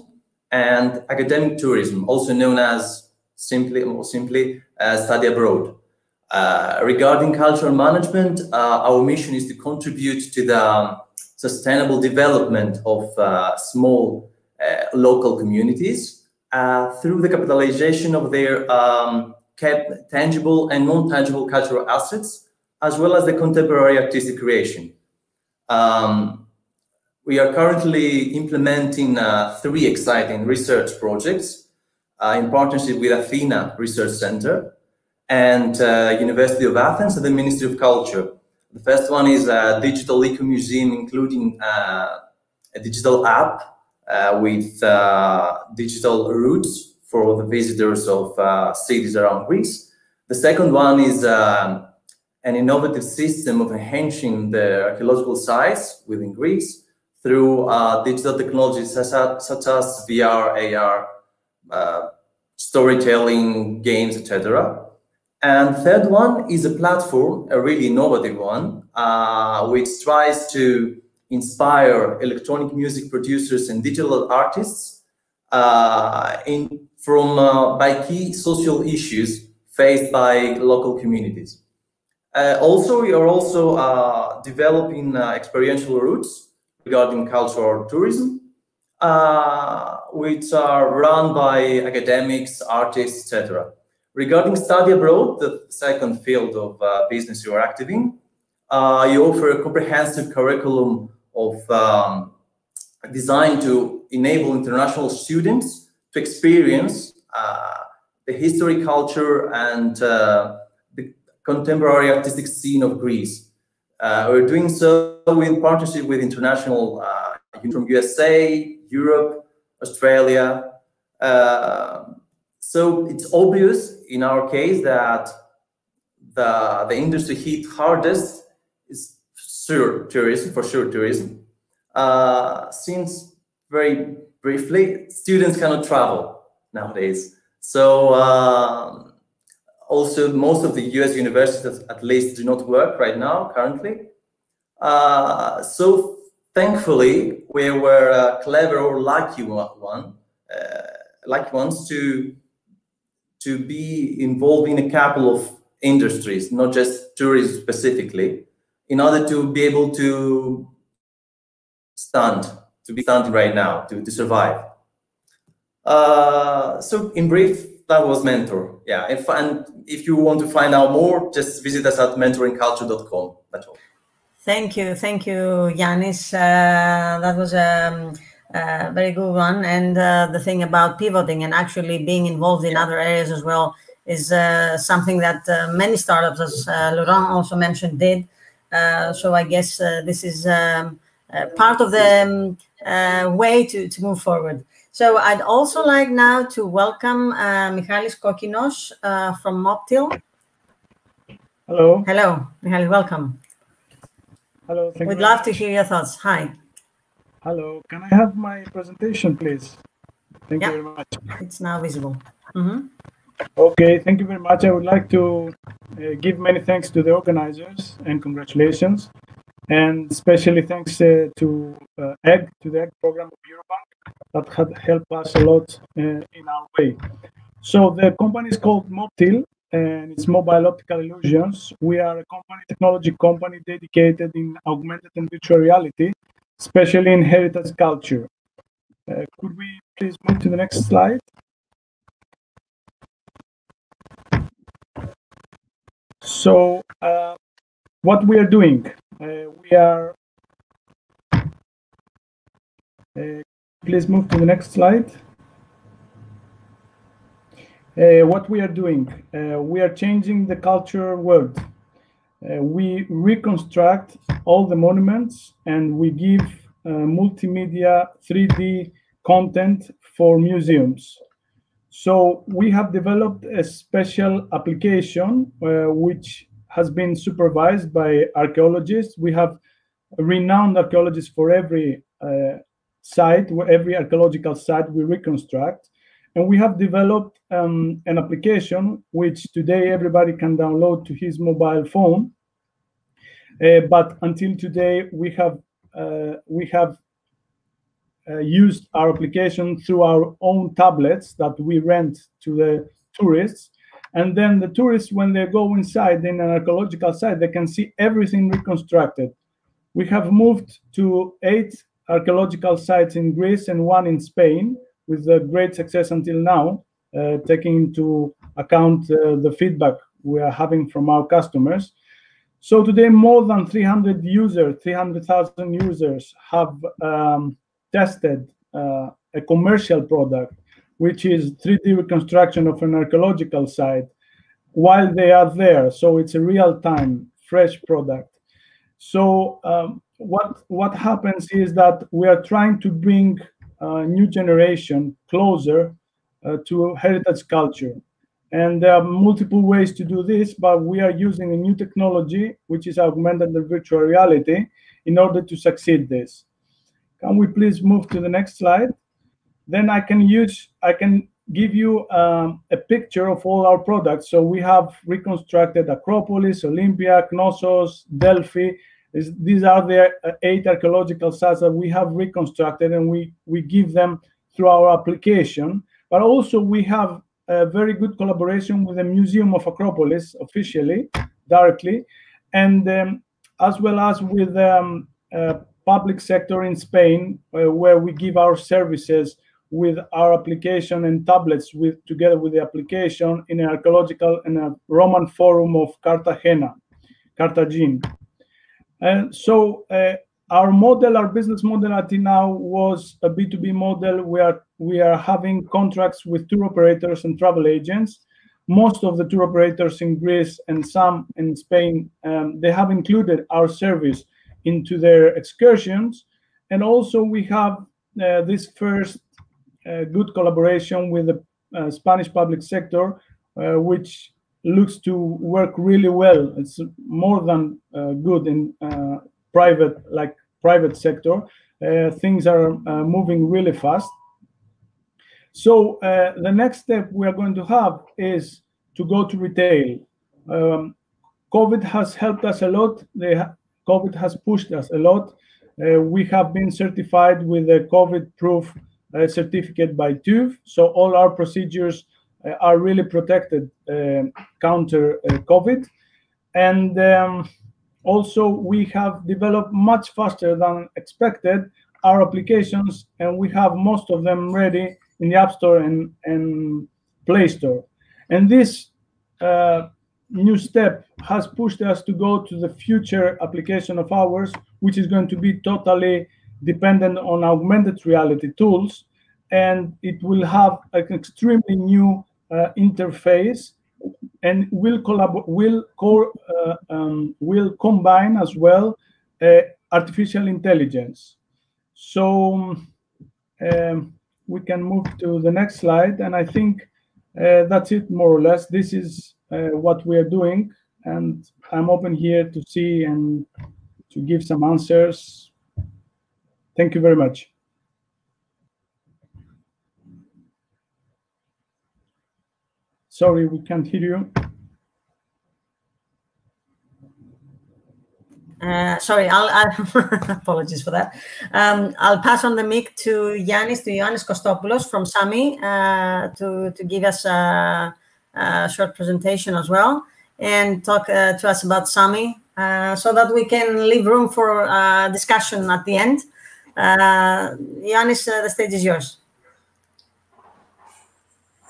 and academic tourism, also known as more simply study abroad. Regarding cultural management, our mission is to contribute to the sustainable development of small local communities through the capitalization of their tangible and non-tangible cultural assets, as well as the contemporary artistic creation. We are currently implementing 3 exciting research projects in partnership with Athena Research Center and University of Athens and the Ministry of Culture. The first one is a digital eco-museum, including a digital app with digital routes for the visitors of cities around Greece. The second one is an innovative system of enhancing the archaeological sites within Greece through digital technologies such as VR, AR, storytelling, games, etc. And third one is a platform, a really innovative one, which tries to inspire electronic music producers and digital artists by key social issues faced by local communities. Also, we are also developing experiential routes regarding cultural tourism, which are run by academics, artists, etc. Regarding study abroad, the second field of business you are active in, you offer a comprehensive curriculum of designed to enable international students to experience the history, culture, and the contemporary artistic scene of Greece. We're doing so in partnership with international from USA, Europe, Australia. So it's obvious in our case that the industry hit hardest is tourism, since very briefly, students cannot travel nowadays. So also most of the US universities at least do not work right now currently. So thankfully we were a clever or lucky one wants to be involved in a couple of industries, not just tourism specifically, in order to be able to be standing right now, to survive. So in brief, that was Mentor. Yeah, if you want to find out more, just visit us at mentoringculture.com. That's all. Thank you, Yannis. That was a very good one. And the thing about pivoting and actually being involved in other areas as well is something that many startups, as Laurent also mentioned, did. So I guess this is part of the way to move forward. So I'd also like now to welcome Michalis Kokinos from Moptil. Hello. Hello, Michalis, welcome. Hello. We'd love to hear your thoughts. Hi. Hello. Can I have my presentation, please? Thank you very much. It's now visible. Okay, thank you very much. I would like to give many thanks to the organizers and congratulations. And especially thanks to the EGG program of Eurobank that had helped us a lot in our way. So the company is called Moptil, and it's Mobile Optical Illusions. We are a technology company dedicated in augmented and virtual reality, especially in heritage culture. Could we please move to the next slide? So what we are doing, please move to the next slide. What we are doing, we are changing the culture world. We reconstruct all the monuments and we give multimedia 3D content for museums. So we have developed a special application which has been supervised by archaeologists. We have renowned archaeologists for every site, every archaeological site we reconstruct. And we have developed an application which today everybody can download to his mobile phone. But until today, we have used our application through our own tablets that we rent to the tourists. And then the tourists, when they go inside in an archaeological site, they can see everything reconstructed. We have moved to 8 archaeological sites in Greece and 1 in Spain, with great success until now, taking into account the feedback we are having from our customers. So today, more than 300,000 users have tested a commercial product, which is 3D reconstruction of an archaeological site while they are there. So it's a real-time, fresh product. So what happens is that we are trying to bring new generation closer to heritage culture. And there are multiple ways to do this, but we are using a new technology, which is augmented and virtual reality, in order to succeed this. Can we please move to the next slide? Then I can give you a picture of all our products. So we have reconstructed Acropolis, Olympia, Knossos, Delphi. These are the 8 archaeological sites that we have reconstructed, and we give them through our application. But also we have a very good collaboration with the Museum of Acropolis officially, directly, and as well as with the public sector in Spain, where we give our services with our application and tablets together with the application in an archaeological and a Roman forum of Cartagena. And so our business model until now was a B2B model. We are having contracts with tour operators and travel agents. Most of the tour operators in Greece and some in Spain, they have included our service into their excursions. And also we have this first good collaboration with the Spanish public sector, which looks to work really well. It's more than good in private sector. Things are moving really fast. So the next step we are going to have is to go to retail. COVID has helped us a lot. COVID has pushed us a lot. We have been certified with a COVID-proof certificate by TÜV, so all our procedures are really protected counter COVID. And also, we have developed much faster than expected our applications, and we have most of them ready in the App Store and Play Store. And this new step has pushed us to go to the future application of ours, which is going to be totally dependent on augmented reality tools, and it will have an extremely new interface, and will combine as well artificial intelligence. So we can move to the next slide, and I think that's it more or less. This is what we are doing, and I'm open here to see and to give some answers. Thank you very much. Sorry, we can't hear you. Sorry, I'll apologies for that. I'll pass on the mic to Yannis Kostopoulos from SAMI to give us a short presentation as well and talk to us about SAMI so that we can leave room for discussion at the end. Yannis, the stage is yours.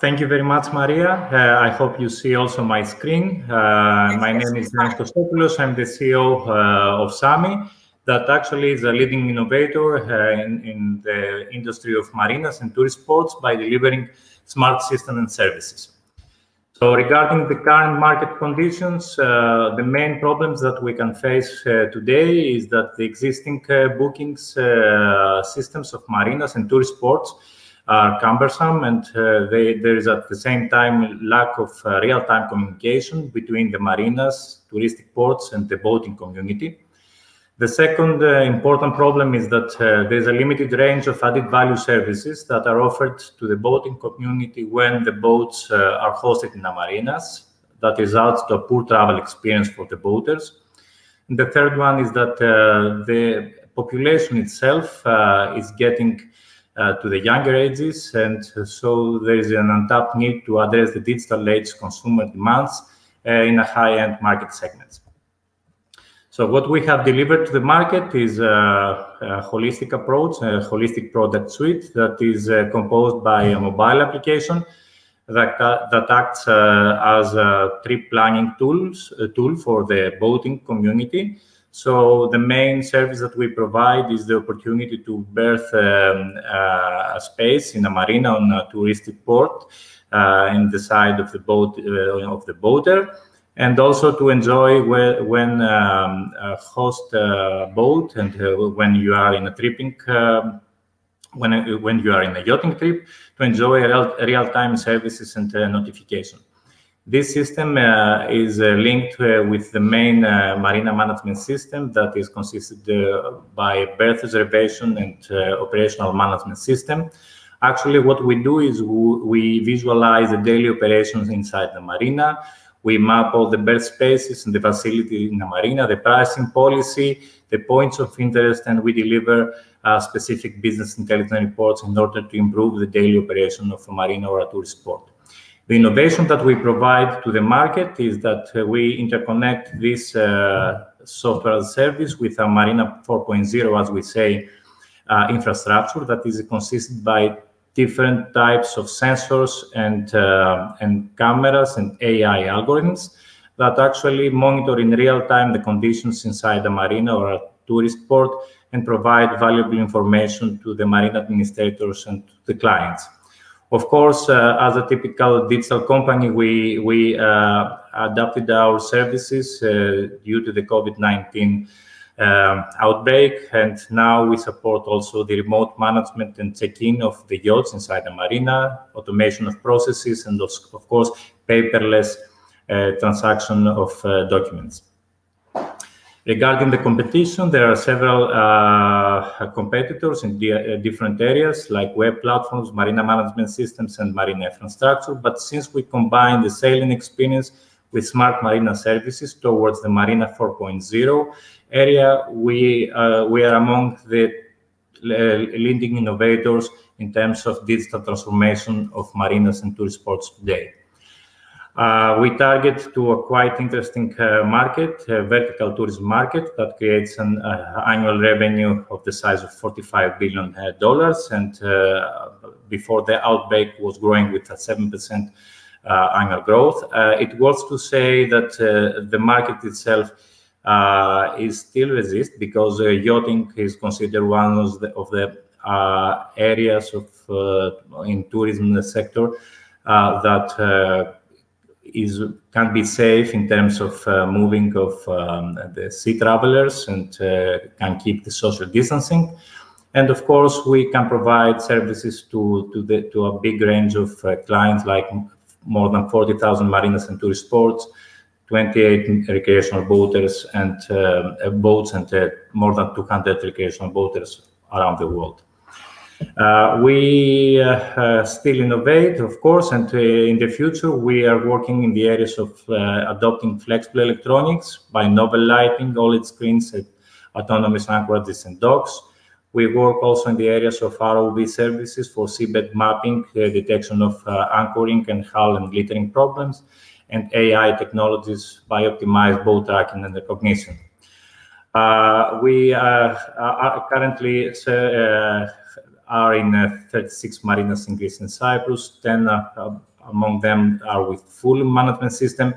Thank you very much, Maria. I hope you see also my screen. My name is Yannis Kostopoulos. I'm the CEO of SAMI, that actually is a leading innovator in the industry of marinas and tourist sports by delivering smart systems and services. So regarding the current market conditions, the main problems that we can face today is that the existing bookings systems of marinas and tourist sports are cumbersome, and there is at the same time lack of real-time communication between the marinas, touristic ports, and the boating community. The second important problem is that there is a limited range of added value services that are offered to the boating community when the boats are hosted in the marinas. That results to a poor travel experience for the boaters. And the third one is that the population itself is getting to the younger ages, and so there is an untapped need to address the digital age consumer demands in a high-end market segments. So what we have delivered to the market is a holistic approach, a holistic product suite that is composed by a mobile application that acts as a trip planning tool for the boating community. So the main service that we provide is the opportunity to berth a space in a marina on a touristic port in the side of the boat of the boater, and also to enjoy when host a boat and when you are in a tripping when you are in a yachting trip, to enjoy real-time services and notification. This system is linked with the main marina management system that is consisted by berth reservation and operational management system. Actually, what we do is we visualize the daily operations inside the marina. We map all the berth spaces and the facility in the marina, the pricing policy, the points of interest, and we deliver specific business intelligence reports in order to improve the daily operation of a marina or a tourist port. The innovation that we provide to the market is that we interconnect this software as a service with a Marina 4.0, as we say, infrastructure that is consisted by different types of sensors and cameras and AI algorithms that actually monitor in real time the conditions inside the marina or a tourist port and provide valuable information to the marina administrators and to the clients. Of course, as a typical digital company, we adapted our services due to the COVID-19 outbreak, and now we support also the remote management and check-in of the yachts inside the marina, automation of processes, and of course, paperless transaction of documents. Regarding the competition, there are several competitors in different areas like web platforms, marina management systems, and marina infrastructure. But since we combine the sailing experience with smart marina services towards the Marina 4.0 area, we are among the leading innovators in terms of digital transformation of marinas and tourist sports today. We target to a quite interesting market, a vertical tourism market that creates an annual revenue of the size of $45 billion, and before the outbreak was growing with a 7% annual growth. It was to say that the market itself is still resist because yachting is considered one of the areas of in tourism sector that can be safe in terms of moving of the sea travelers and can keep the social distancing. And of course, we can provide services to a big range of clients, like more than 40,000 marinas and tourist sports, 28 recreational boaters and boats, and more than 200 recreational boaters around the world. We still innovate, of course, and in the future we are working in the areas of adopting flexible electronics by novel lighting, OLED screens, autonomous anchorages and docks. We work also in the areas of ROV services for seabed mapping, detection of anchoring and hull and glittering problems, and AI technologies by optimized boat tracking and recognition. We are currently are in 36 marinas in Greece and Cyprus. 10 among them are with full management system,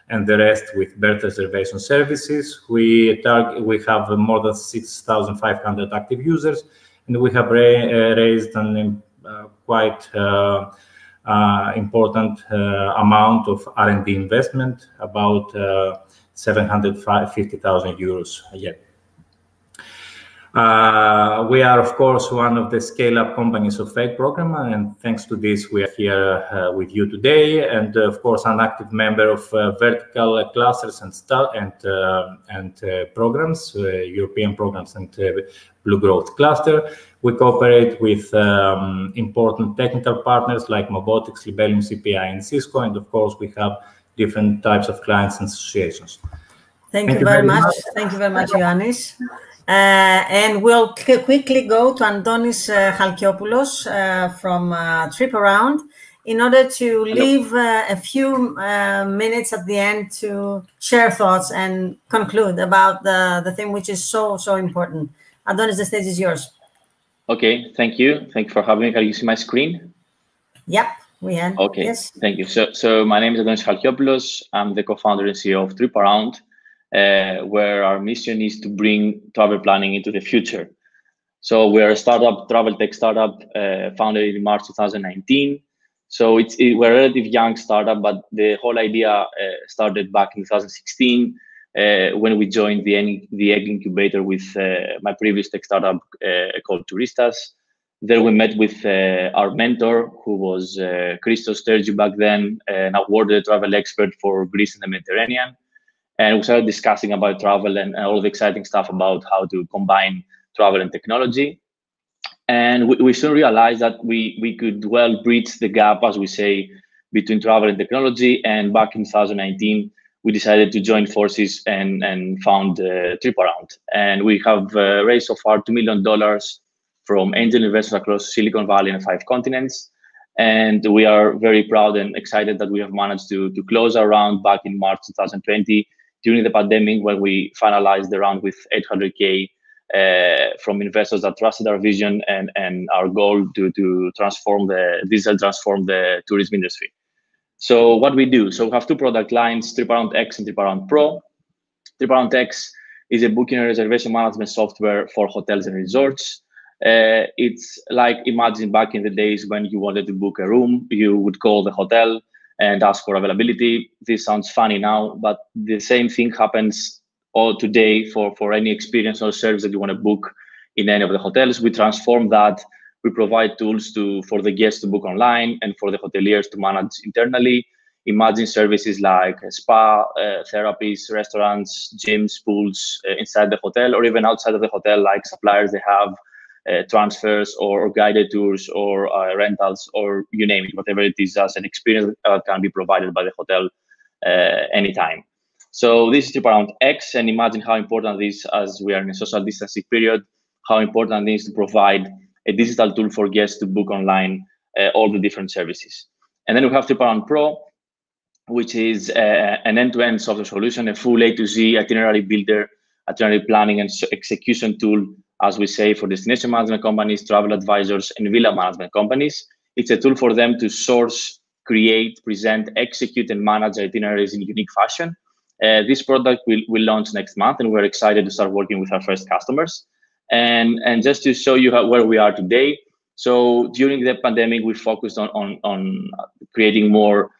and the rest with berth reservation services. We have more than 6,500 active users, and we have raised an quite important amount of R&D investment, about 750,000 euros a year. We are, of course, one of the scale-up companies of FEG program, and thanks to this, we are here with you today. And of course, an active member of vertical clusters and programs, European programs and Blue Growth Cluster. We cooperate with important technical partners like Mobotics, Libelium, CPI, and Cisco, and of course, we have different types of clients and associations. Thank you very much. Thank you very much, Ioannis. And we'll quickly go to Antonis Chalkiopoulos from Trip Around in order to leave a few minutes at the end to share thoughts and conclude about the thing which is so important. Antonis, the stage is yours. Okay, thank you. Thank you for having me. Can you see my screen? Yep, we can. Okay, yes. Thank you. So my name is Antonis Chalkiopoulos. I'm the co-founder and CEO of Trip Around, where our mission is to bring travel planning into the future. So we're a startup, travel tech startup, founded in March 2019. So we're a relatively young startup, but the whole idea started back in 2016 when we joined the Egg Incubator with my previous tech startup called Touristas. There we met with our mentor, who was Christos Sturgiou back then, an awarded travel expert for Greece and the Mediterranean. And we started discussing about travel and all the exciting stuff about how to combine travel and technology. And we soon realized that we could well bridge the gap, as we say, between travel and technology. And back in 2019, we decided to join forces and found Trip Around. And we have raised so far $2 million from angel investors across Silicon Valley and 5 continents. And we are very proud and excited that we have managed to close our round back in March 2020, during the pandemic, when we finalized the round with 800K from investors that trusted our vision and our goal to transform the tourism industry. So what we do, so we have 2 product lines, Trip Around X and Trip Around Pro. Trip Around X is a booking and reservation management software for hotels and resorts. It's like, imagine back in the days when you wanted to book a room, you would call the hotel and ask for availability. This sounds funny now, but the same thing happens all today for any experience or service that you want to book in any of the hotels. We transform that. We provide tools for the guests to book online and for the hoteliers to manage internally. Imagine services like spa, therapies, restaurants, gyms, pools inside the hotel, or even outside of the hotel, like suppliers they have, transfers or guided tours or rentals, or you name it, whatever it is, as an experience that can be provided by the hotel anytime. So this is Trip Around X, and imagine how important this is, as we are in a social distancing period, how important it is to provide a digital tool for guests to book online all the different services. And then we have Triparound Pro, which is an end-to-end software solution, a full A to Z itinerary builder, itinerary planning and execution tool, as we say, for destination management companies, travel advisors, and villa management companies. It's a tool for them to source, create, present, execute, and manage itineraries in unique fashion. This product will launch next month, and we're excited to start working with our first customers. And just to show you where we are today, so during the pandemic, we focused on creating more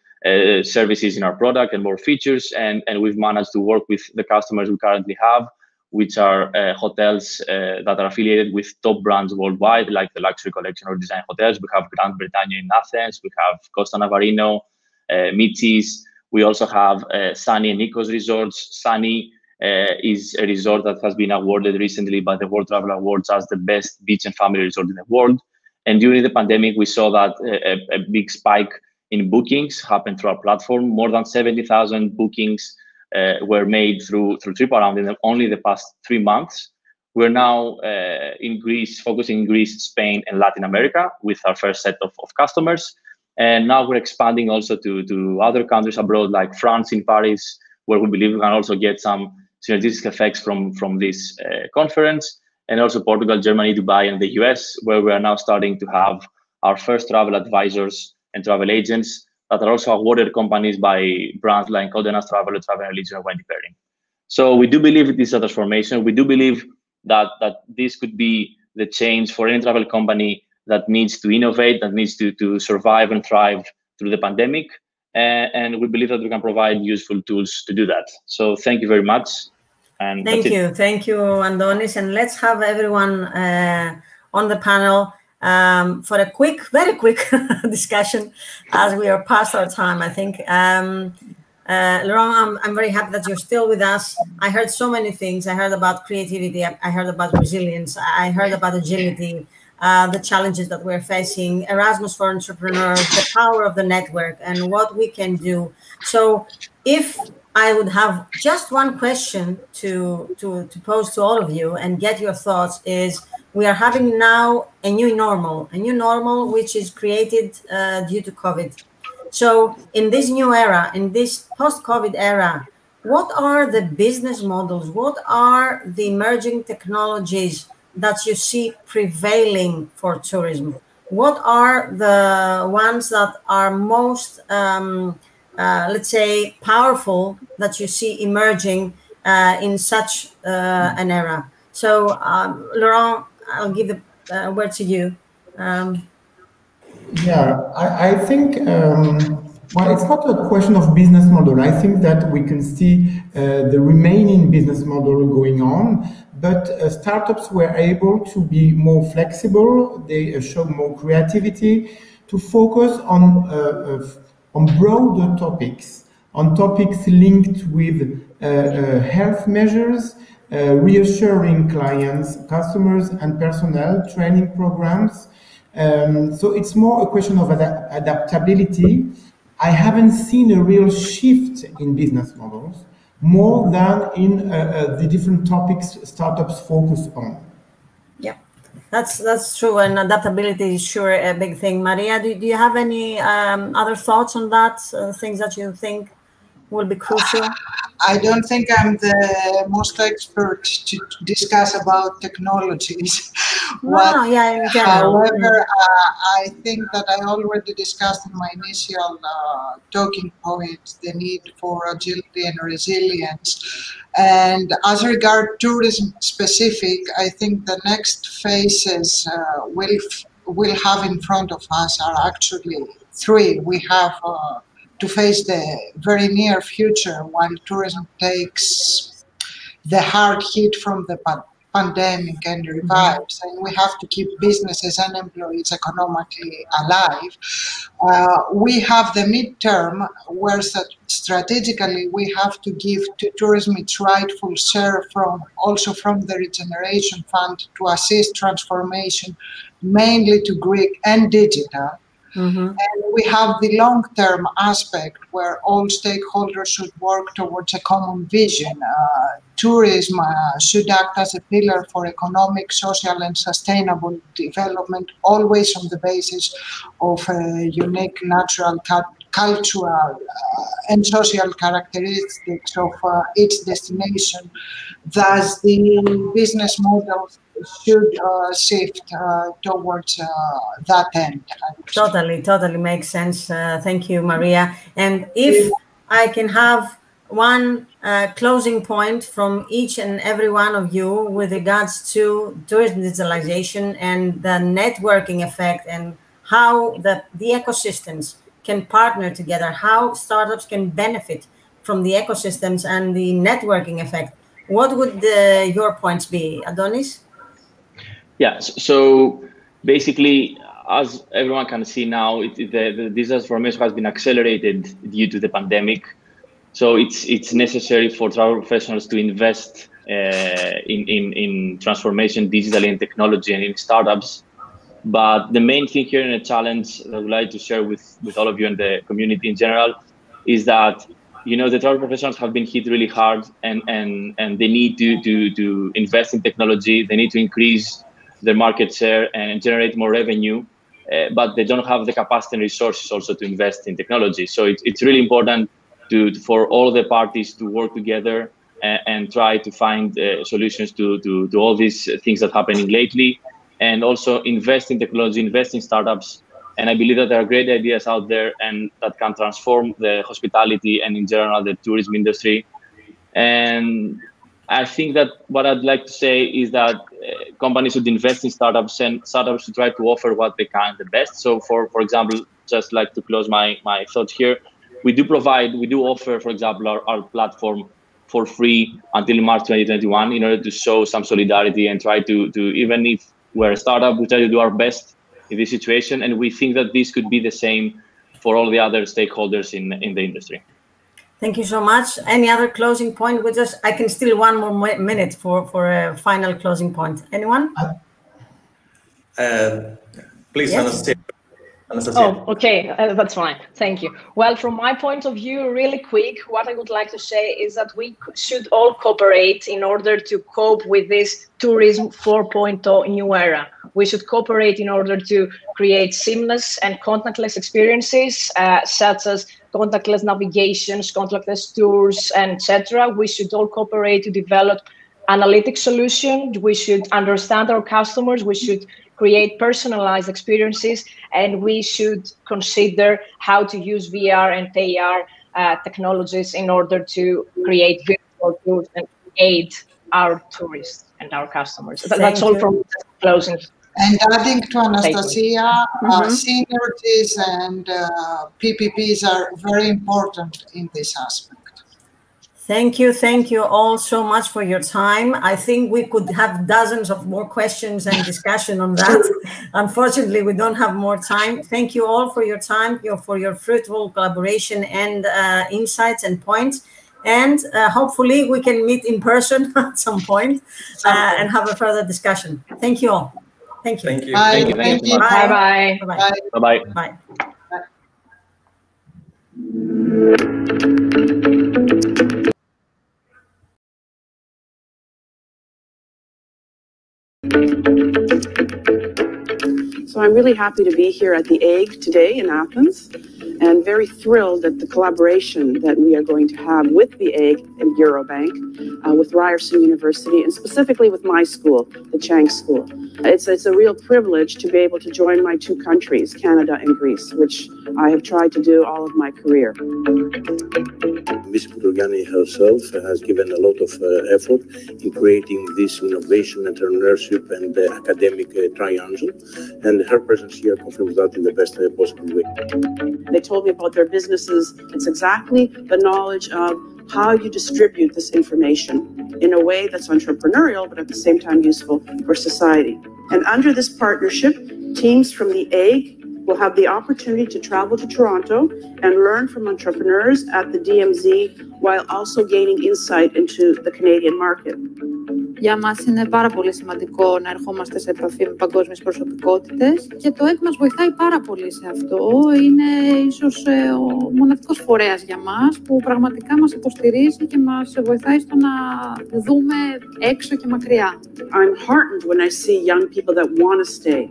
services in our product and more features, and we've managed to work with the customers we currently have, which are hotels that are affiliated with top brands worldwide, like the Luxury Collection or Design Hotels. We have Grand Britannia in Athens, we have Costa Navarino, Michis. We also have Sunny and Nikos resorts. Sunny is a resort that has been awarded recently by the World Travel Awards as the best beach and family resort in the world. And during the pandemic, we saw that a big spike in bookings happened through our platform. More than 70,000 bookings were made through Triparound in only the past 3 months. We're now in Greece, focusing in Greece, Spain, and Latin America with our first set of customers. And now we're expanding also to other countries abroad, like France, in Paris, where we believe we can also get some synergistic effects from this conference, and also Portugal, Germany, Dubai, and the US, where we are now starting to have our first travel advisors and travel agents that are also awarded companies by brands like Condenas Travel, Travel Religion, or Wendy Perry. So we do believe it is a transformation. We do believe that this could be the change for any travel company that needs to innovate, that needs to survive and thrive through the pandemic. And we believe that we can provide useful tools to do that. So thank you very much. And thank you, Andonis. And let's have everyone on the panel for a very quick discussion, as we are past our time, I think. Laurent, I'm very happy that you're still with us. I heard so many things. I heard about creativity. I heard about resilience. I heard about agility, the challenges that we're facing, Erasmus for entrepreneurs, the power of the network, and what we can do. So if I would have just one question to pose to all of you and get your thoughts is, we are having now a new normal which is created due to COVID. So in this new era, in this post-COVID era, what are the business models? What are the emerging technologies that you see prevailing for tourism? What are the ones that are most, let's say, powerful that you see emerging in such an era? So, Laurent, I'll give the word to you. Yeah, I think, well, it's not a question of business model. I think that we can see the remaining business model going on, but startups were able to be more flexible. They show more creativity to focus on broader topics, on topics linked with health measures, reassuring clients, customers, and personnel, training programs. So it's more a question of adaptability. I haven't seen a real shift in business models, more than in the different topics startups focus on. Yeah, that's true, and adaptability is sure a big thing. Maria, do you have any other thoughts on that, things that you think will be crucial? I don't think I'm the most expert to discuss about technologies. However, I think that I already discussed in my initial talking point the need for agility and resilience. And as regard tourism specific, I think the next phases we'll have in front of us are actually three. We have to face the very near future while tourism takes the hard hit from the pandemic and revives, and we have to keep businesses and employees economically alive. We have the midterm, where strategically we have to give to tourism its rightful share also from the Regeneration Fund to assist transformation, mainly to Greek and digital. And we have the long-term aspect where all stakeholders should work towards a common vision. Tourism should act as a pillar for economic, social, and sustainable development, always on the basis of unique natural, cultural, and social characteristics of each destination. Thus, the business models should shift towards that end. Totally makes sense. Thank you, Maria. And if I can have one closing point from each and every one of you with regards to tourism digitalization and the networking effect and how the ecosystems can partner together, how startups can benefit from the ecosystems and the networking effect, what would your points be, Adonis? Yeah, so basically, as everyone can see now, the digital transformation has been accelerated due to the pandemic. So it's necessary for travel professionals to invest in transformation, digitally, and technology, and in startups. But the main thing here, and a challenge that I would like to share with all of you and the community in general, is that the travel professionals have been hit really hard, and they need to invest in technology. They need to increase their market share and generate more revenue, but they don't have the capacity and resources also to invest in technology. So it's really important for all the parties to work together and try to find solutions to all these things that are happening lately, and also invest in technology, invest in startups. And I believe that there are great ideas out there and that can transform the hospitality and in general the tourism industry. And I think that what I'd like to say is that companies should invest in startups, and startups should try to offer what they can the best. So for example, just like to close my thoughts here, we do offer, for example, our platform for free until March 2021 in order to show some solidarity and try to even if we're a startup, we try to do our best in this situation. And we think that this could be the same for all the other stakeholders in the industry. Thank you so much. Any other closing point with us? I can steal one more minute for a final closing point. Anyone? Please, yes. Anastasia. Oh, okay, that's fine. Thank you. Well, from my point of view, really quick, what I would like to say is that we should all cooperate in order to cope with this tourism 4.0 new era. We should cooperate in order to create seamless and contactless experiences, such as contactless navigations, contactless tours, and etc. We should all cooperate to develop analytic solutions. We should understand our customers. We should create personalized experiences, and we should consider how to use VR and AR technologies in order to create virtual tours and aid our tourists and our customers. That's all from closing. And adding to Anastasia, synergies and PPPs are very important in this aspect. Thank you all so much for your time. I think we could have dozens of more questions and discussion on that. Unfortunately, we don't have more time. Thank you all for your time, for your fruitful collaboration and insights and points. And hopefully we can meet in person at some point and have a further discussion. Thank you all. Thank you. Thank you. Bye. Thank you. Bye-bye. Bye-bye. Bye. So I'm really happy to be here at the AIG today in Athens, and very thrilled at the collaboration that we are going to have with the AIG and Eurobank, with Ryerson University, and specifically with my school, the Chang School. It's a real privilege to be able to join my two countries, Canada and Greece, which I have tried to do all of my career. Ms. Putoriani herself has given a lot of effort in creating this innovation, entrepreneurship, and academic triangle, and her presence here confirms that in the best possible way. They told me about their businesses. It's exactly the knowledge of how you distribute this information in a way that's entrepreneurial, but at the same time useful for society. And under this partnership, teams from the AIG will have the opportunity to travel to Toronto and learn from entrepreneurs at the DMZ while also gaining insight into the Canadian market. Για μας είναι πάρα πολύ σημαντικό να ερχόμαστε σε επαφή με παγκόσμιες προσωπικότητες και το ΕΚ μας βοηθάει πάρα πολύ σε αυτό. Είναι ίσως ο μοναδικός φορέας για μας που πραγματικά μας υποστηρίζει και μας βοηθάει στο να δούμε έξω και μακριά. I'm heartened when I see young people that want to stay,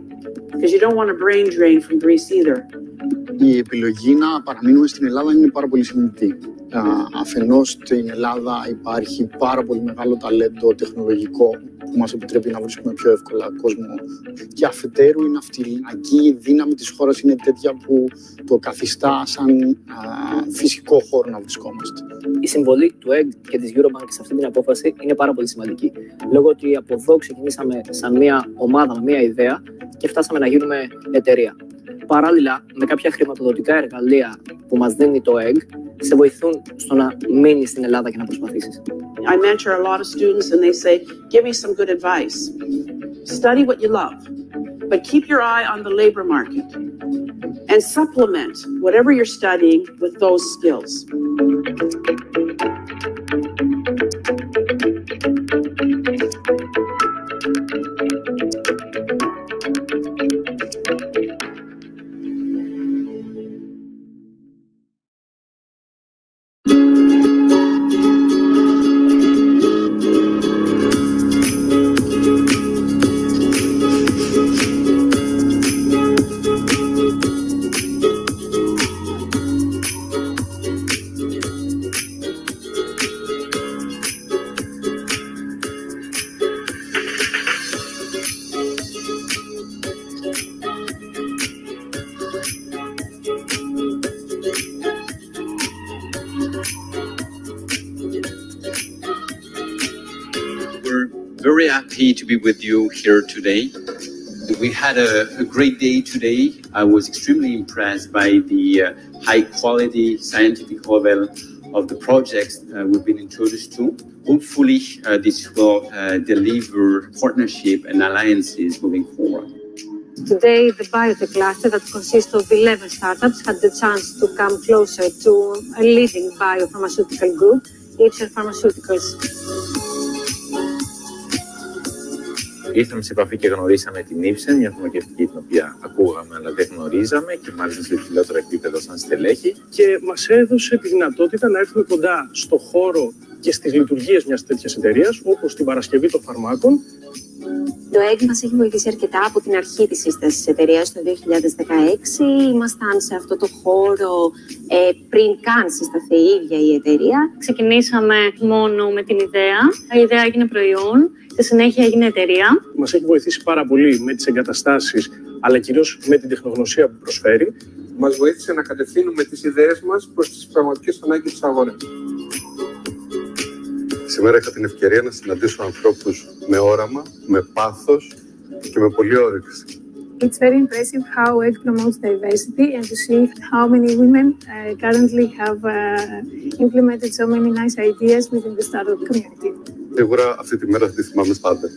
because you don't want a brain drain from Greece either. Η επιλογή να παραμείνουμε στην Ελλάδα είναι πάρα πολύ σημαντική. Αφενός στην Ελλάδα υπάρχει πάρα πολύ μεγάλο ταλέντο τεχνολογικό που μας επιτρέπει να βρίσκουμε πιο εύκολα κόσμο και αφετέρου η ναυτιλιακή δύναμη της χώρας είναι τέτοια που το καθιστά σαν φυσικό χώρο να βρισκόμαστε. Η συμβολή του ΕΚ και της Eurobank σε αυτή την απόφαση είναι πάρα πολύ σημαντική. Λόγω ότι από εδώ ξεκινήσαμε σαν μια ομάδα με μια ιδέα και φτάσαμε να γίνουμε εταιρεία. Παράλληλα, με κάποια χρηματοδοτικά εργαλεία που μας δίνει το ΕΚ, σε βοηθούν στο να μείνεις στην Ελλάδα και να προσπαθήσεις. I mentor a lot of students and they say, give me some good advice. Study what you love, but keep your eye on the labor market and supplement whatever you're studying with those skills. Very happy to be with you here today. We had a great day today. I was extremely impressed by the high quality scientific level of the projects we've been introduced to. Hopefully, this will deliver partnership and alliances moving forward. Today, the biotech cluster that consists of 11 startups had the chance to come closer to a leading biopharmaceutical group, Ipsen Pharmaceuticals. Ήρθαμε σε επαφή και γνωρίσαμε την Ipsen, μια φαρμακευτική την οποία ακούγαμε αλλά δεν γνωρίζαμε και μάλιστα σε υψηλότερο επίπεδο σαν στελέχη. Και μας έδωσε τη δυνατότητα να έρθουμε κοντά στο χώρο και στις λειτουργίες μιας τέτοιας εταιρείας, όπως την παρασκευή των φαρμάκων. Το ΕΚ μας έχει βοηθήσει αρκετά από την αρχή της σύστασης της εταιρείας το 2016. Ήμασταν σε αυτό το χώρο πριν καν συσταθεί η ίδια η εταιρεία. Ξεκινήσαμε μόνο με την ιδέα. Η ιδέα έγινε προϊόν. Στη συνέχεια έγινε εταιρεία. Μας έχει βοηθήσει πάρα πολύ με τις εγκαταστάσεις, αλλά κυρίως με την τεχνογνωσία που προσφέρει. Μας βοήθησε να κατευθύνουμε τις ιδέες μας προς τις πραγματικές ανάγκες της αγοράς. Σήμερα είχα την ευκαιρία να συναντήσω ανθρώπους με όραμα, με πάθος και με πολλή όρεξη. It's very impressive how it promotes diversity and to see how many women currently have implemented so many nice ideas within the startup community. Σίγουρα αυτή τη μέρα θα τη θυμάμαι πάντα.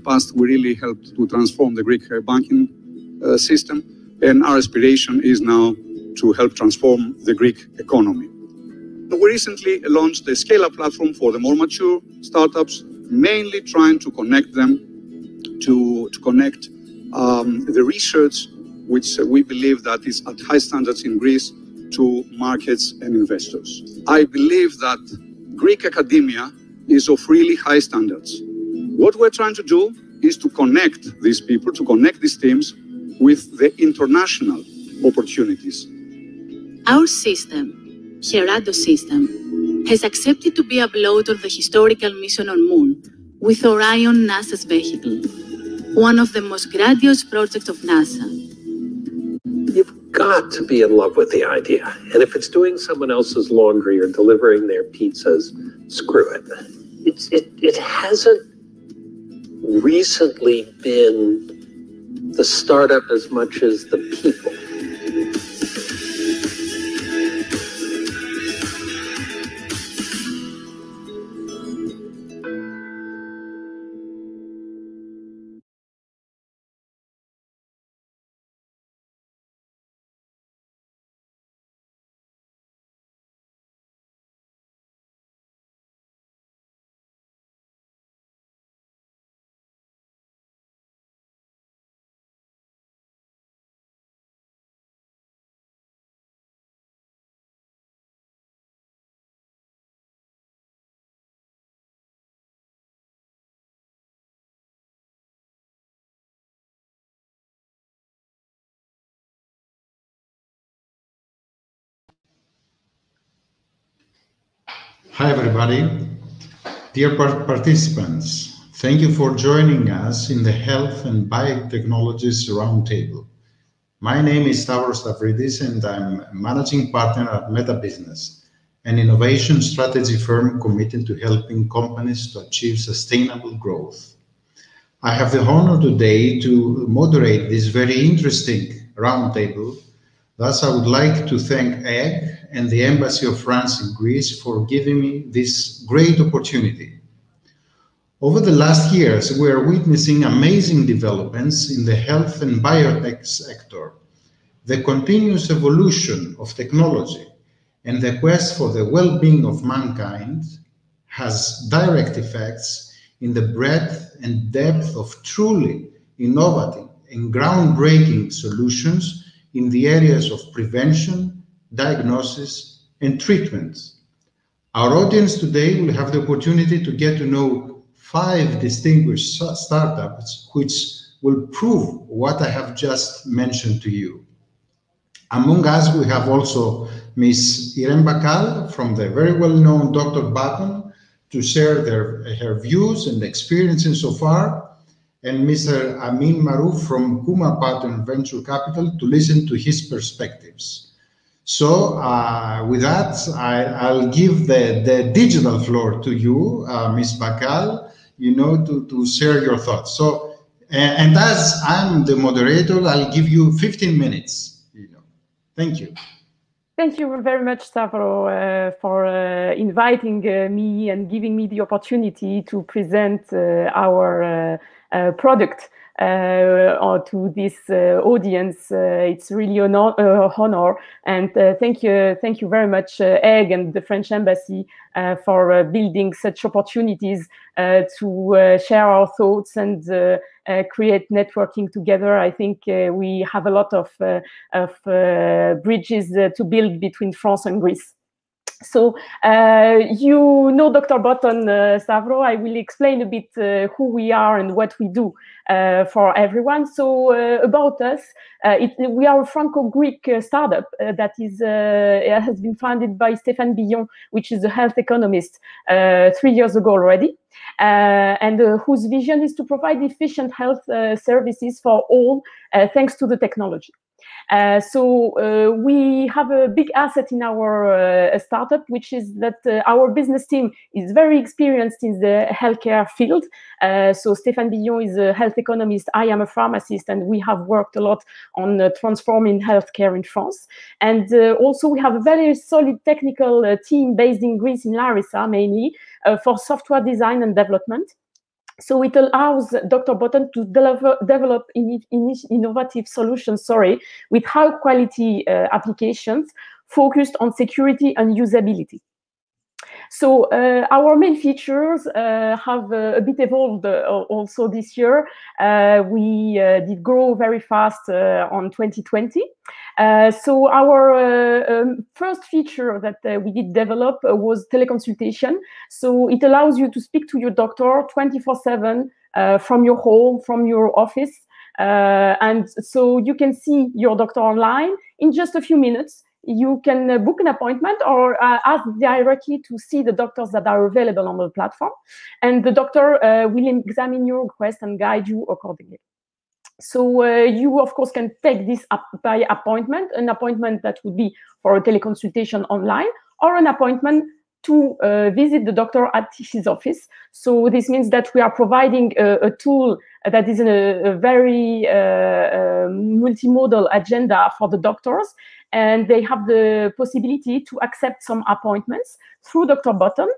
past, we really helped to transform the Greek banking system, and our aspiration is now to help transform the Greek economy. We recently launched a scale-up platform for the more mature startups, mainly trying to connect them to connect the research, which we believe that is at high standards in Greece, to markets and investors. I believe that Greek academia is of really high standards. What we're trying to do is to connect these people, to connect these teams with the international opportunities. Our system, Grăw system, has accepted to be uploaded on the historical mission on Moon with Orion, NASA's vehicle, one of the most grandiose projects of NASA. You've got to be in love with the idea. And if it's doing someone else's laundry or delivering their pizzas, screw it. It hasn't recently been the startup as much as the people. Hi, everybody. Dear participants, thank you for joining us in the Health and Biotechnologies Roundtable. My name is Stavros Stavridis, and I'm a managing partner at Meta Business, an innovation strategy firm committed to helping companies to achieve sustainable growth. I have the honor today to moderate this very interesting roundtable. Thus, I would like to thank EGG and the Embassy of France in Greece for giving me this great opportunity. Over the last years, we are witnessing amazing developments in the health and biotech sector. The continuous evolution of technology and the quest for the well-being of mankind has direct effects in the breadth and depth of truly innovative and groundbreaking solutions in the areas of prevention, diagnosis, and treatment. Our audience today will have the opportunity to get to know 5 distinguished startups which will prove what I have just mentioned to you. Among us, we have also Ms. Irene Bakal from the very well-known Dr. Button to share her views and experiences so far, and Mr. Amin Maruf from Kumar Patton Venture Capital to listen to his perspectives. So with that, I'll give the digital floor to you, Ms. Bakal, to share your thoughts. So, and as I'm the moderator, I'll give you 15 minutes. Thank you. Thank you very much, Stavro, for inviting me and giving me the opportunity to present our product to this audience. It's really an honor, and thank you very much, EGG and the French Embassy for building such opportunities to share our thoughts and create networking together. I think we have a lot of bridges to build between France and Greece. So you know Dr. Button, Stavro. I will explain a bit who we are and what we do for everyone. So about us, we are a Franco-Greek startup that has been founded by Stéphane Billon, which is a health economist 3 years ago already, and whose vision is to provide efficient health services for all thanks to the technology. So we have a big asset in our startup, which is that our business team is very experienced in the healthcare field. So Stéphane Billon is a health economist, I am a pharmacist, and we have worked a lot on transforming healthcare in France. And also we have a very solid technical team based in Greece, in Larissa mainly, for software design and development. So it allows Dr. Button to develop innovative solutions, with high quality applications focused on security and usability. So our main features have a bit evolved also this year. We did grow very fast on 2020. So our first feature that we did develop was teleconsultation. So it allows you to speak to your doctor 24/7 from your home, from your office. And so you can see your doctor online in just a few minutes. You can book an appointment or ask directly to see the doctors that are available on the platform. And the doctor will examine your request and guide you accordingly. So you, of course, can take this up by appointment, an appointment that would be for a teleconsultation online, or an appointment to visit the doctor at his office. So this means that we are providing a tool that is a very multimodal agenda for the doctors, and they have the possibility to accept some appointments through Dr. Button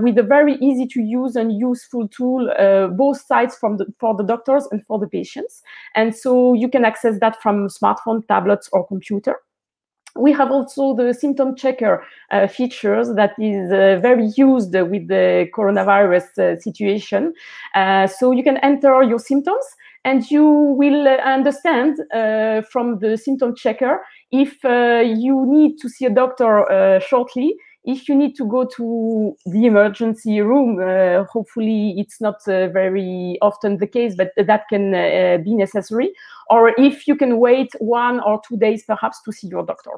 with a very easy to use and useful tool, both sides for the doctors and for the patients. And so you can access that from smartphone, tablets, or computer. We have also the symptom checker features that is very used with the coronavirus situation. So you can enter your symptoms and you will understand from the symptom checker if you need to see a doctor shortly, if you need to go to the emergency room. Hopefully it's not very often the case, but that can be necessary, or if you can wait 1 or 2 days perhaps to see your doctor.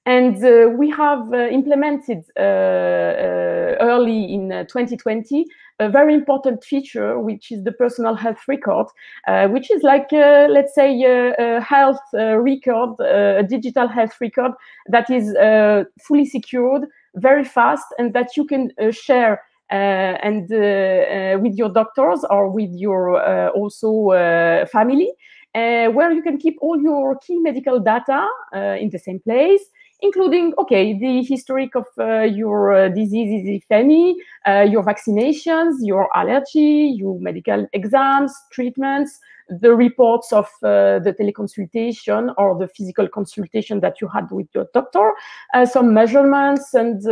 And we have implemented early in 2020 a very important feature, which is the personal health record, which is like, let's say, a health record, a digital health record that is fully secured, very fast, and that you can share and with your doctors or with your also family, where you can keep all your key medical data in the same place, including, the historic of your diseases, if any, your vaccinations, your allergy, your medical exams, treatments, the reports of the teleconsultation or the physical consultation that you had with your doctor, some measurements, and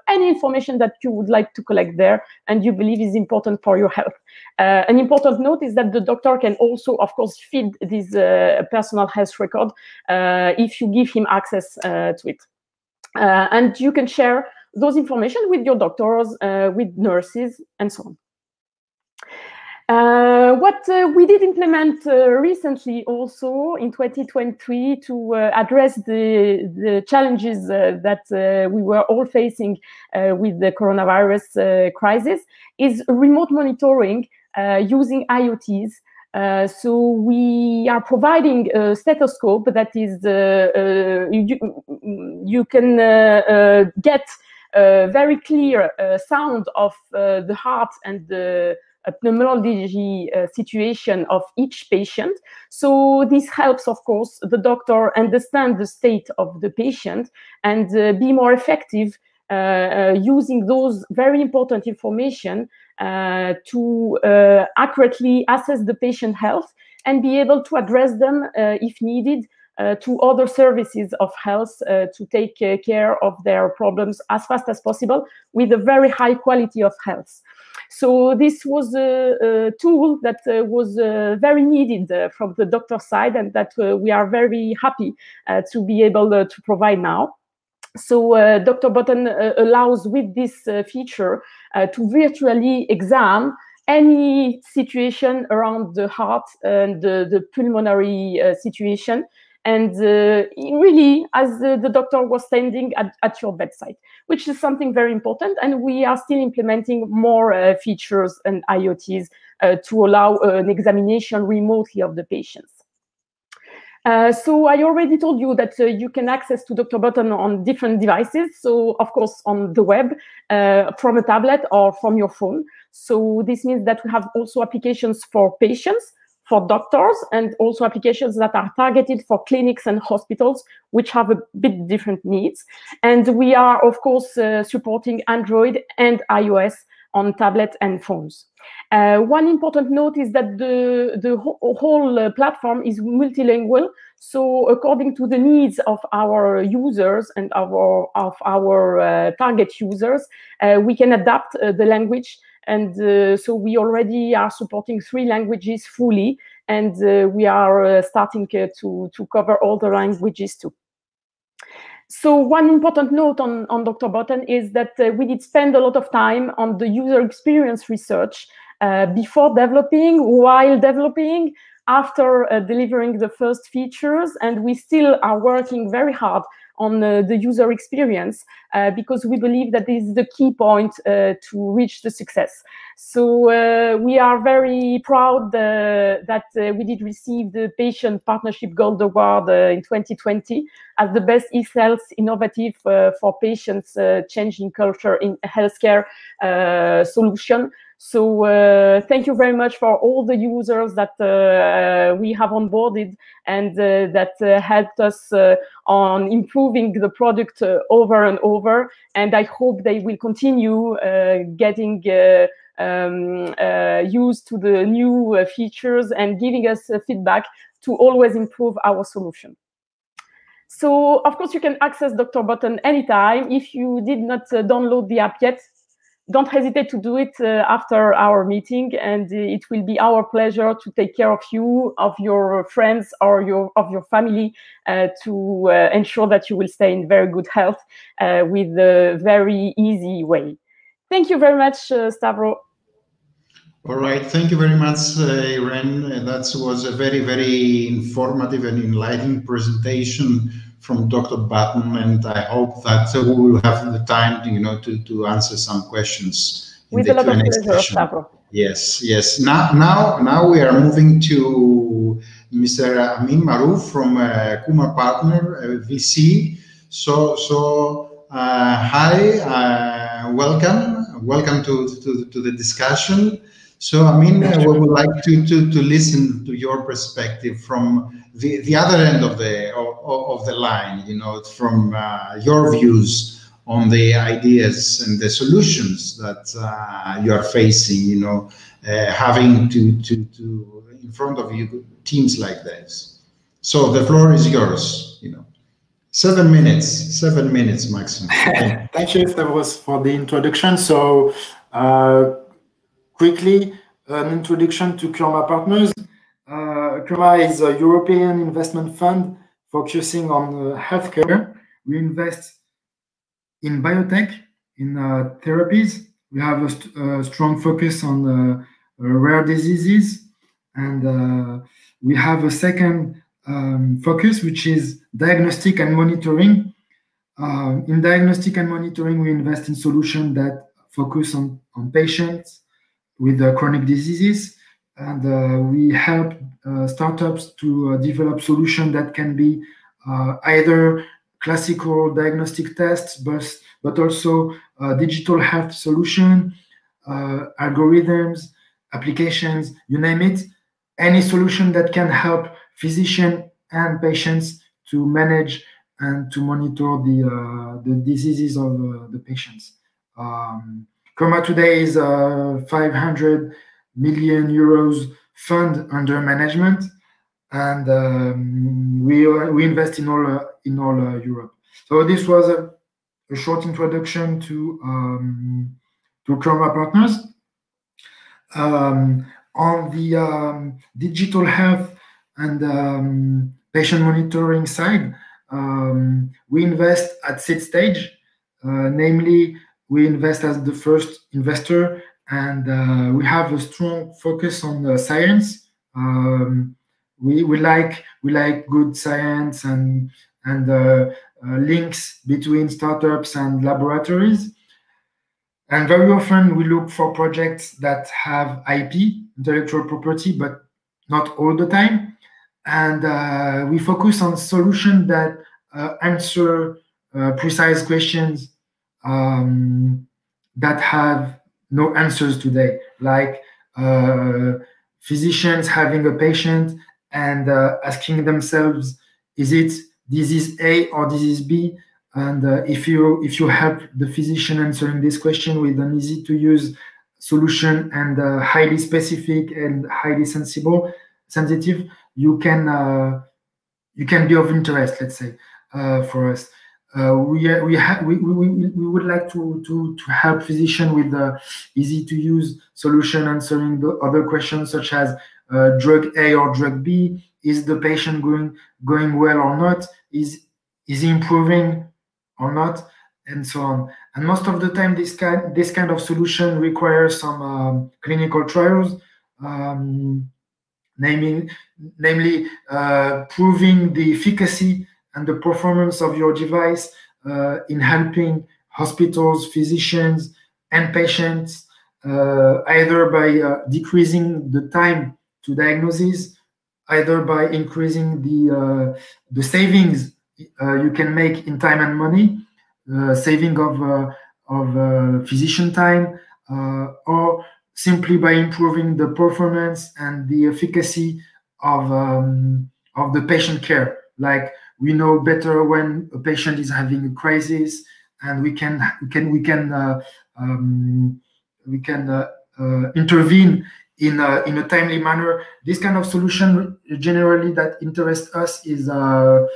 any information that you would like to collect there and you believe is important for your health. An important note is that the doctor can also, of course, feed this personal health record if you give him access to it. And you can share those information with your doctors, with nurses, and so on. What we did implement recently also in 2023 to address the challenges that we were all facing with the coronavirus crisis is remote monitoring using IoTs. So we are providing a stethoscope that is, you can get a very clear sound of the heart and the pneumology situation of each patient. So this helps, of course, the doctor understand the state of the patient and be more effective using those very important information to accurately assess the patient health and be able to address them if needed to other services of health to take care of their problems as fast as possible with a very high quality of health. So this was a tool that was very needed from the doctor side, and that we are very happy to be able to provide now. So Dr. Button allows with this feature to virtually examine any situation around the heart and the pulmonary situation, and really as the doctor was standing at your bedside, which is something very important. And we are still implementing more features and IoTs to allow an examination remotely of the patients. So I already told you that you can access to Dr. Button on different devices. So of course on the web, from a tablet or from your phone. So this means that we have also applications for patients, for doctors, and also applications that are targeted for clinics and hospitals, which have a bit different needs. And we are, of course, supporting Android and iOS on tablets and phones. One important note is that the whole platform is multilingual. So according to the needs of our users and of our target users, we can adapt the language. And so we already are supporting 3 languages fully, and we are starting to cover all the languages too. So one important note on Dr. Button is that we did spend a lot of time on the user experience research before developing, while developing, after delivering the first features, and we still are working very hard on the user experience because we believe that this is the key point to reach the success. So we are very proud that we did receive the Patient Partnership Gold Award in 2020 as the best e-health innovative for patients changing culture in healthcare solution. So thank you very much for all the users that we have onboarded and that helped us on improving the product over and over. And I hope they will continue getting used to the new features and giving us feedback to always improve our solution. So of course you can access Dr. Button anytime. If you did not download the app yet, don't hesitate to do it after our meeting, and it will be our pleasure to take care of you, of your friends, or of your family to ensure that you will stay in very good health with a very easy way. Thank you very much, Stavro. All right, thank you very much, Irene. That was a very, very informative and enlightening presentation from Dr. Button, and I hope that we will have the time to, to answer some questions in the Q&A session. Stavro. Yes, yes. Now we are moving to Mr. Amin Maruf from Kuma Partner VC. So hi, welcome to the discussion. So, I mean, we would like to listen to your perspective from the other end of the line, from your views on the ideas and the solutions that you are facing, having to in front of you teams like this. So the floor is yours. 7 minutes maximum. Thank you, Stavros, for the introduction. So. Quickly, an introduction to grOw Partners. grOw is a European investment fund focusing on healthcare. We invest in biotech, in therapies. We have a strong focus on rare diseases. And we have a second focus, which is diagnostic and monitoring. In diagnostic and monitoring, we invest in solutions that focus on patients with chronic diseases, and we help startups to develop solutions that can be either classical diagnostic tests, but also digital health solution, algorithms, applications, you name it. Any solution that can help physicians and patients to manage and to monitor the diseases of the patients. grOw today is a 500 million euros fund under management, and we invest in all Europe. So this was a short introduction to grOw Partners. On the digital health and patient monitoring side, we invest at seed stage, namely. We invest as the first investor, and we have a strong focus on the science. We like good science and links between startups and laboratories. And very often we look for projects that have IP, intellectual property, but not all the time. And we focus on solutions that answer precise questions that have no answers today, like physicians having a patient and asking themselves, is it disease A or disease B? And if you help the physician answering this question with an easy to use solution and highly specific and highly sensitive, you can be of interest, let's say, for us. We would like to help physicians with easy to use solution answering the other questions such as drug A or drug B. Is the patient going well or not? Is he improving or not? And so on. And most of the time, this kind of solution requires some clinical trials, namely proving the efficacy and the performance of your device in helping hospitals, physicians, and patients, either by decreasing the time to diagnosis, either by increasing the savings you can make in time and money, saving of physician time, or simply by improving the performance and the efficacy of the patient care. Like, we know better when a patient is having a crisis, and we can intervene in a timely manner. This kind of solution generally that interests us is a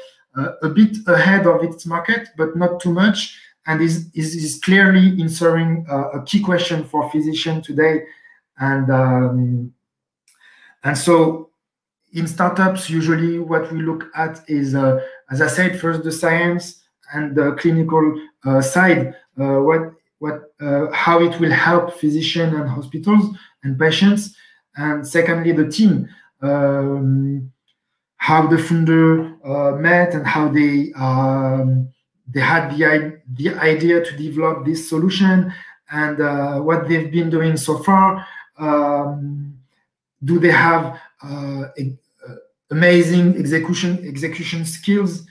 bit ahead of its market, but not too much, and is clearly answering a key question for physicians today. And so in startups, usually what we look at is, as I said, first the science and the clinical side, how it will help physicians and hospitals and patients, and secondly the team, how the founder met and how they had the idea to develop this solution, and what they've been doing so far. Do they have amazing execution skills?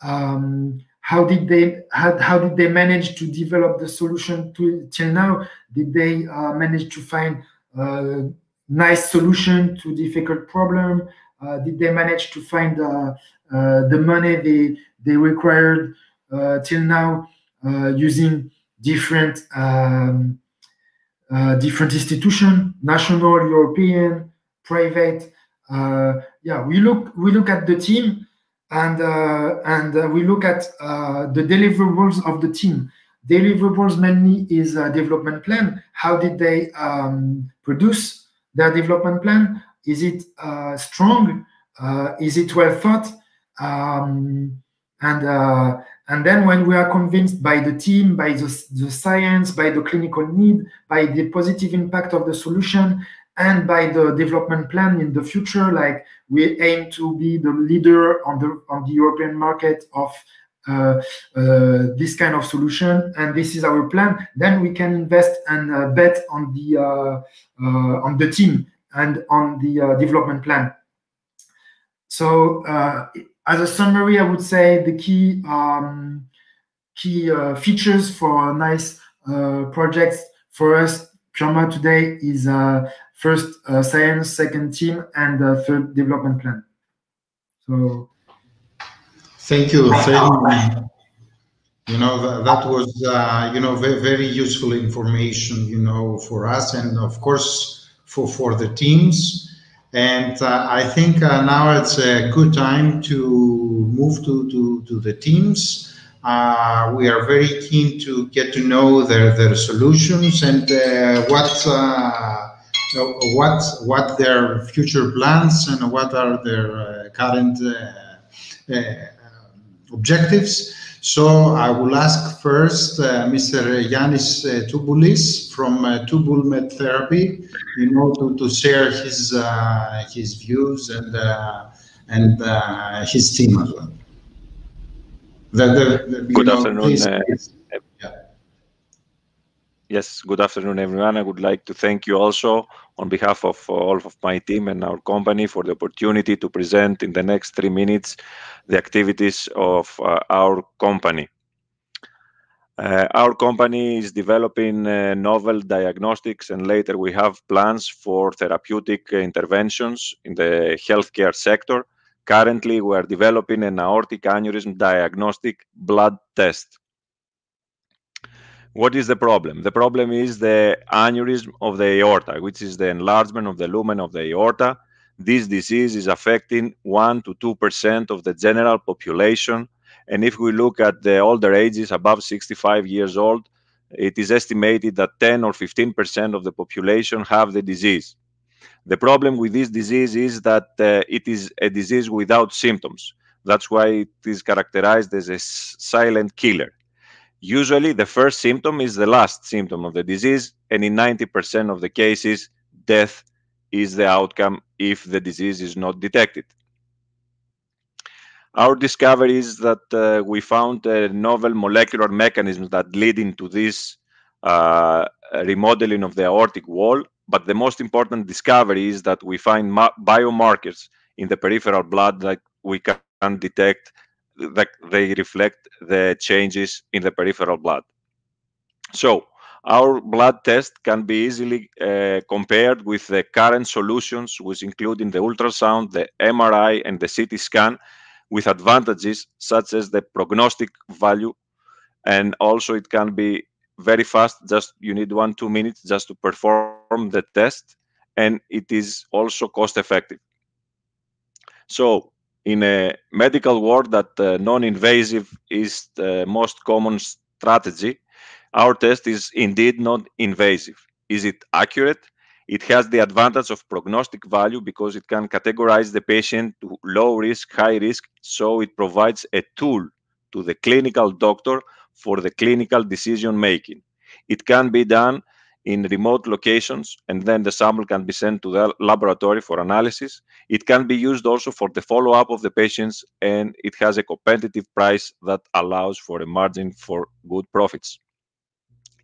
How did they manage to develop the solution till now? Did they manage to find a nice solution to difficult problem? Did they manage to find the money they required till now, using different institutions, national, European, private? Yeah, we look at the team, and we look at the deliverables of the team. Deliverables mainly is a development plan. How did they produce their development plan? Is it strong? Is it well thought? And then when we are convinced by the team, by the science, by the clinical need, by the positive impact of the solution, and by the development plan in the future, like we aim to be the leader on the European market of this kind of solution, and this is our plan, then we can invest and bet on the team and on the development plan. So as a summary, I would say the key features for nice projects for us, grOw today, is first science, second team, and third development plan. So thank you. You know, that was very useful information, for us, and of course for the teams. And I think now it's a good time to move to the teams. We are very keen to get to know their solutions and what their future plans and what are their current objectives. So I will ask first Mr. Yannis Touboulis from Toubou Med Therapy, to share his views and his team as well. Good afternoon. Yes, good afternoon, everyone. I would like to thank you also on behalf of all of my team and our company for the opportunity to present in the next 3 minutes the activities of our company. Our company is developing novel diagnostics, and later we have plans for therapeutic interventions in the healthcare sector. Currently, we are developing an aortic aneurysm diagnostic blood test. What is the problem? The problem is the aneurysm of the aorta, which is the enlargement of the lumen of the aorta. This disease is affecting 1 to 2% of the general population. And if we look at the older ages, above 65 years old, it is estimated that 10 or 15% of the population have the disease. The problem with this disease is that it is a disease without symptoms. That's why it is characterized as a silent killer. Usually, the first symptom is the last symptom of the disease, and in 90% of the cases, death is the outcome if the disease is not detected. Our discovery is that we found novel molecular mechanisms that lead into this remodeling of the aortic wall, but the most important discovery is that we find biomarkers in the peripheral blood that we can detect that they reflect the changes in the peripheral blood. So our blood test can be easily compared with the current solutions, which include in the ultrasound, the MRI, and the CT scan, with advantages such as the prognostic value, and also it can be very fast. Just you need 1-2 minutes just to perform the test, and it is also cost effective. So in a medical world that non-invasive is the most common strategy, our test is indeed not invasive. Is it accurate? It has the advantage of prognostic value because it can categorize the patient to low risk, high risk, so it provides a tool to the clinical doctor for the clinical decision making. It can be done in remote locations, and then the sample can be sent to the laboratory for analysis. It can be used also for the follow-up of the patients, and it has a competitive price that allows for a margin for good profits.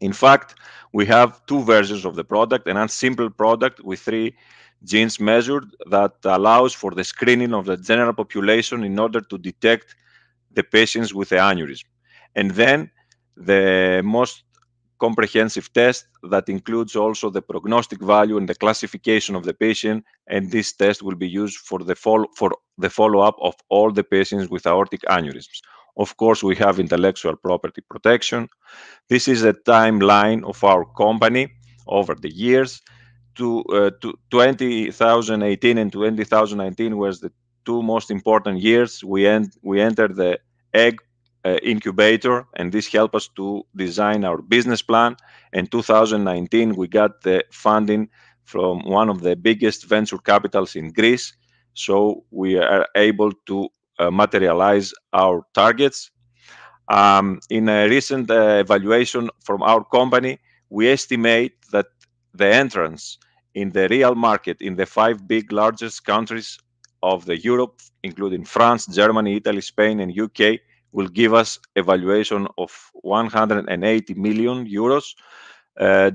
In fact, we have 2 versions of the product, an simple product with 3 genes measured that allows for the screening of the general population in order to detect the patients with the aneurysm. And then the most comprehensive test that includes also the prognostic value and the classification of the patient, and this test will be used for the follow-up of all the patients with aortic aneurysms. Of course, we have intellectual property protection. This is a timeline of our company over the years. 2018 and 2019 was the 2 most important years. We entered the egg incubator, and this helped us to design our business plan. In 2019, we got the funding from one of the biggest venture capitals in Greece, so we are able to materialize our targets. In a recent evaluation from our company, we estimate that the entrance in the real market in the 5 big largest countries of the Europe, including France, Germany, Italy, Spain, and UK, will give us a valuation of 180 million euros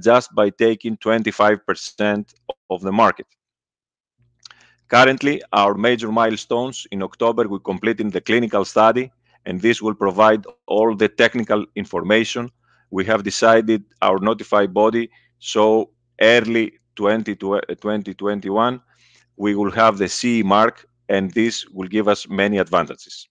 just by taking 25% of the market. Currently, our major milestones: in October, we completed the clinical study, and this will provide all the technical information. We have decided our notified body, so early 2021, we will have the CE mark, and this will give us many advantages.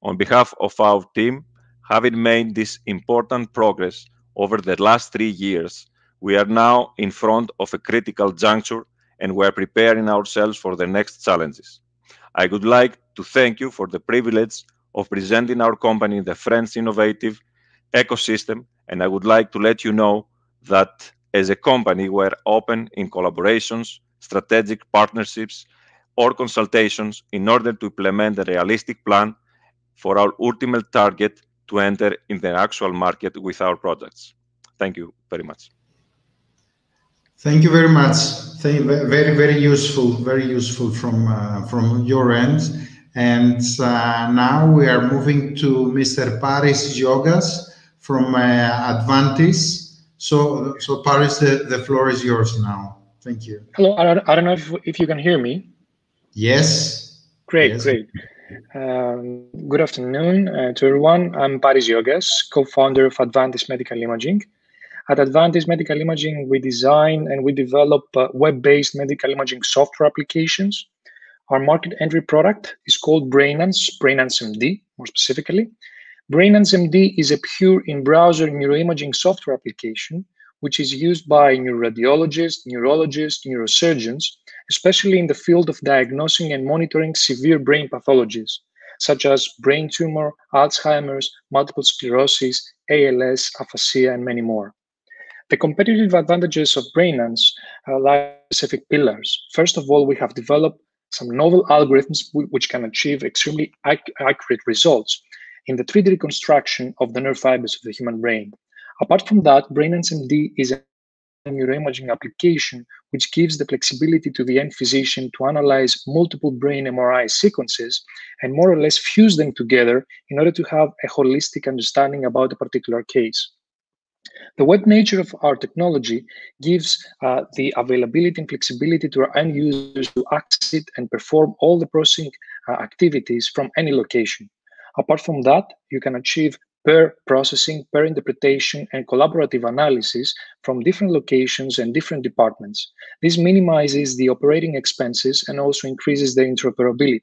On behalf of our team, having made this important progress over the last 3 years, we are now in front of a critical juncture, and we are preparing ourselves for the next challenges. I would like to thank you for the privilege of presenting our company in the French innovative ecosystem, and I would like to let you know that as a company, we're open in collaborations, strategic partnerships, or consultations in order to implement a realistic plan for our ultimate target to enter in the actual market with our products. Thank you very much. Thank you very much. Very, very useful from your end. And now we are moving to Mr. Paris Yogas from Advantis. So Paris, the floor is yours now. Thank you. Hello, I don't know if you can hear me. Yes. Great, yes. Great. Good afternoon to everyone. I'm Paris Yogas, co-founder of Advantis Medical Imaging. At Advantis Medical Imaging, we design and we develop web-based medical imaging software applications. Our market entry product is called Brainance MD, more specifically. BrainEnse MD is a pure in-browser neuroimaging software application which is used by neuroradiologists, neurologists, neurosurgeons, especially in the field of diagnosing and monitoring severe brain pathologies, such as brain tumor, Alzheimer's, multiple sclerosis, ALS, aphasia, and many more. The competitive advantages of BrainEnse lie in specific pillars. First of all, we have developed some novel algorithms which can achieve extremely accurate results in the 3D reconstruction of the nerve fibers of the human brain. Apart from that, BrainEnse MD is a neuroimaging application which gives the flexibility to the end physician to analyze multiple brain MRI sequences and more or less fuse them together in order to have a holistic understanding about a particular case. The web nature of our technology gives the availability and flexibility to our end users to access it and perform all the processing activities from any location. Apart from that, you can achieve pair processing, pair interpretation, and collaborative analysis from different locations and different departments. This minimizes the operating expenses and also increases the interoperability.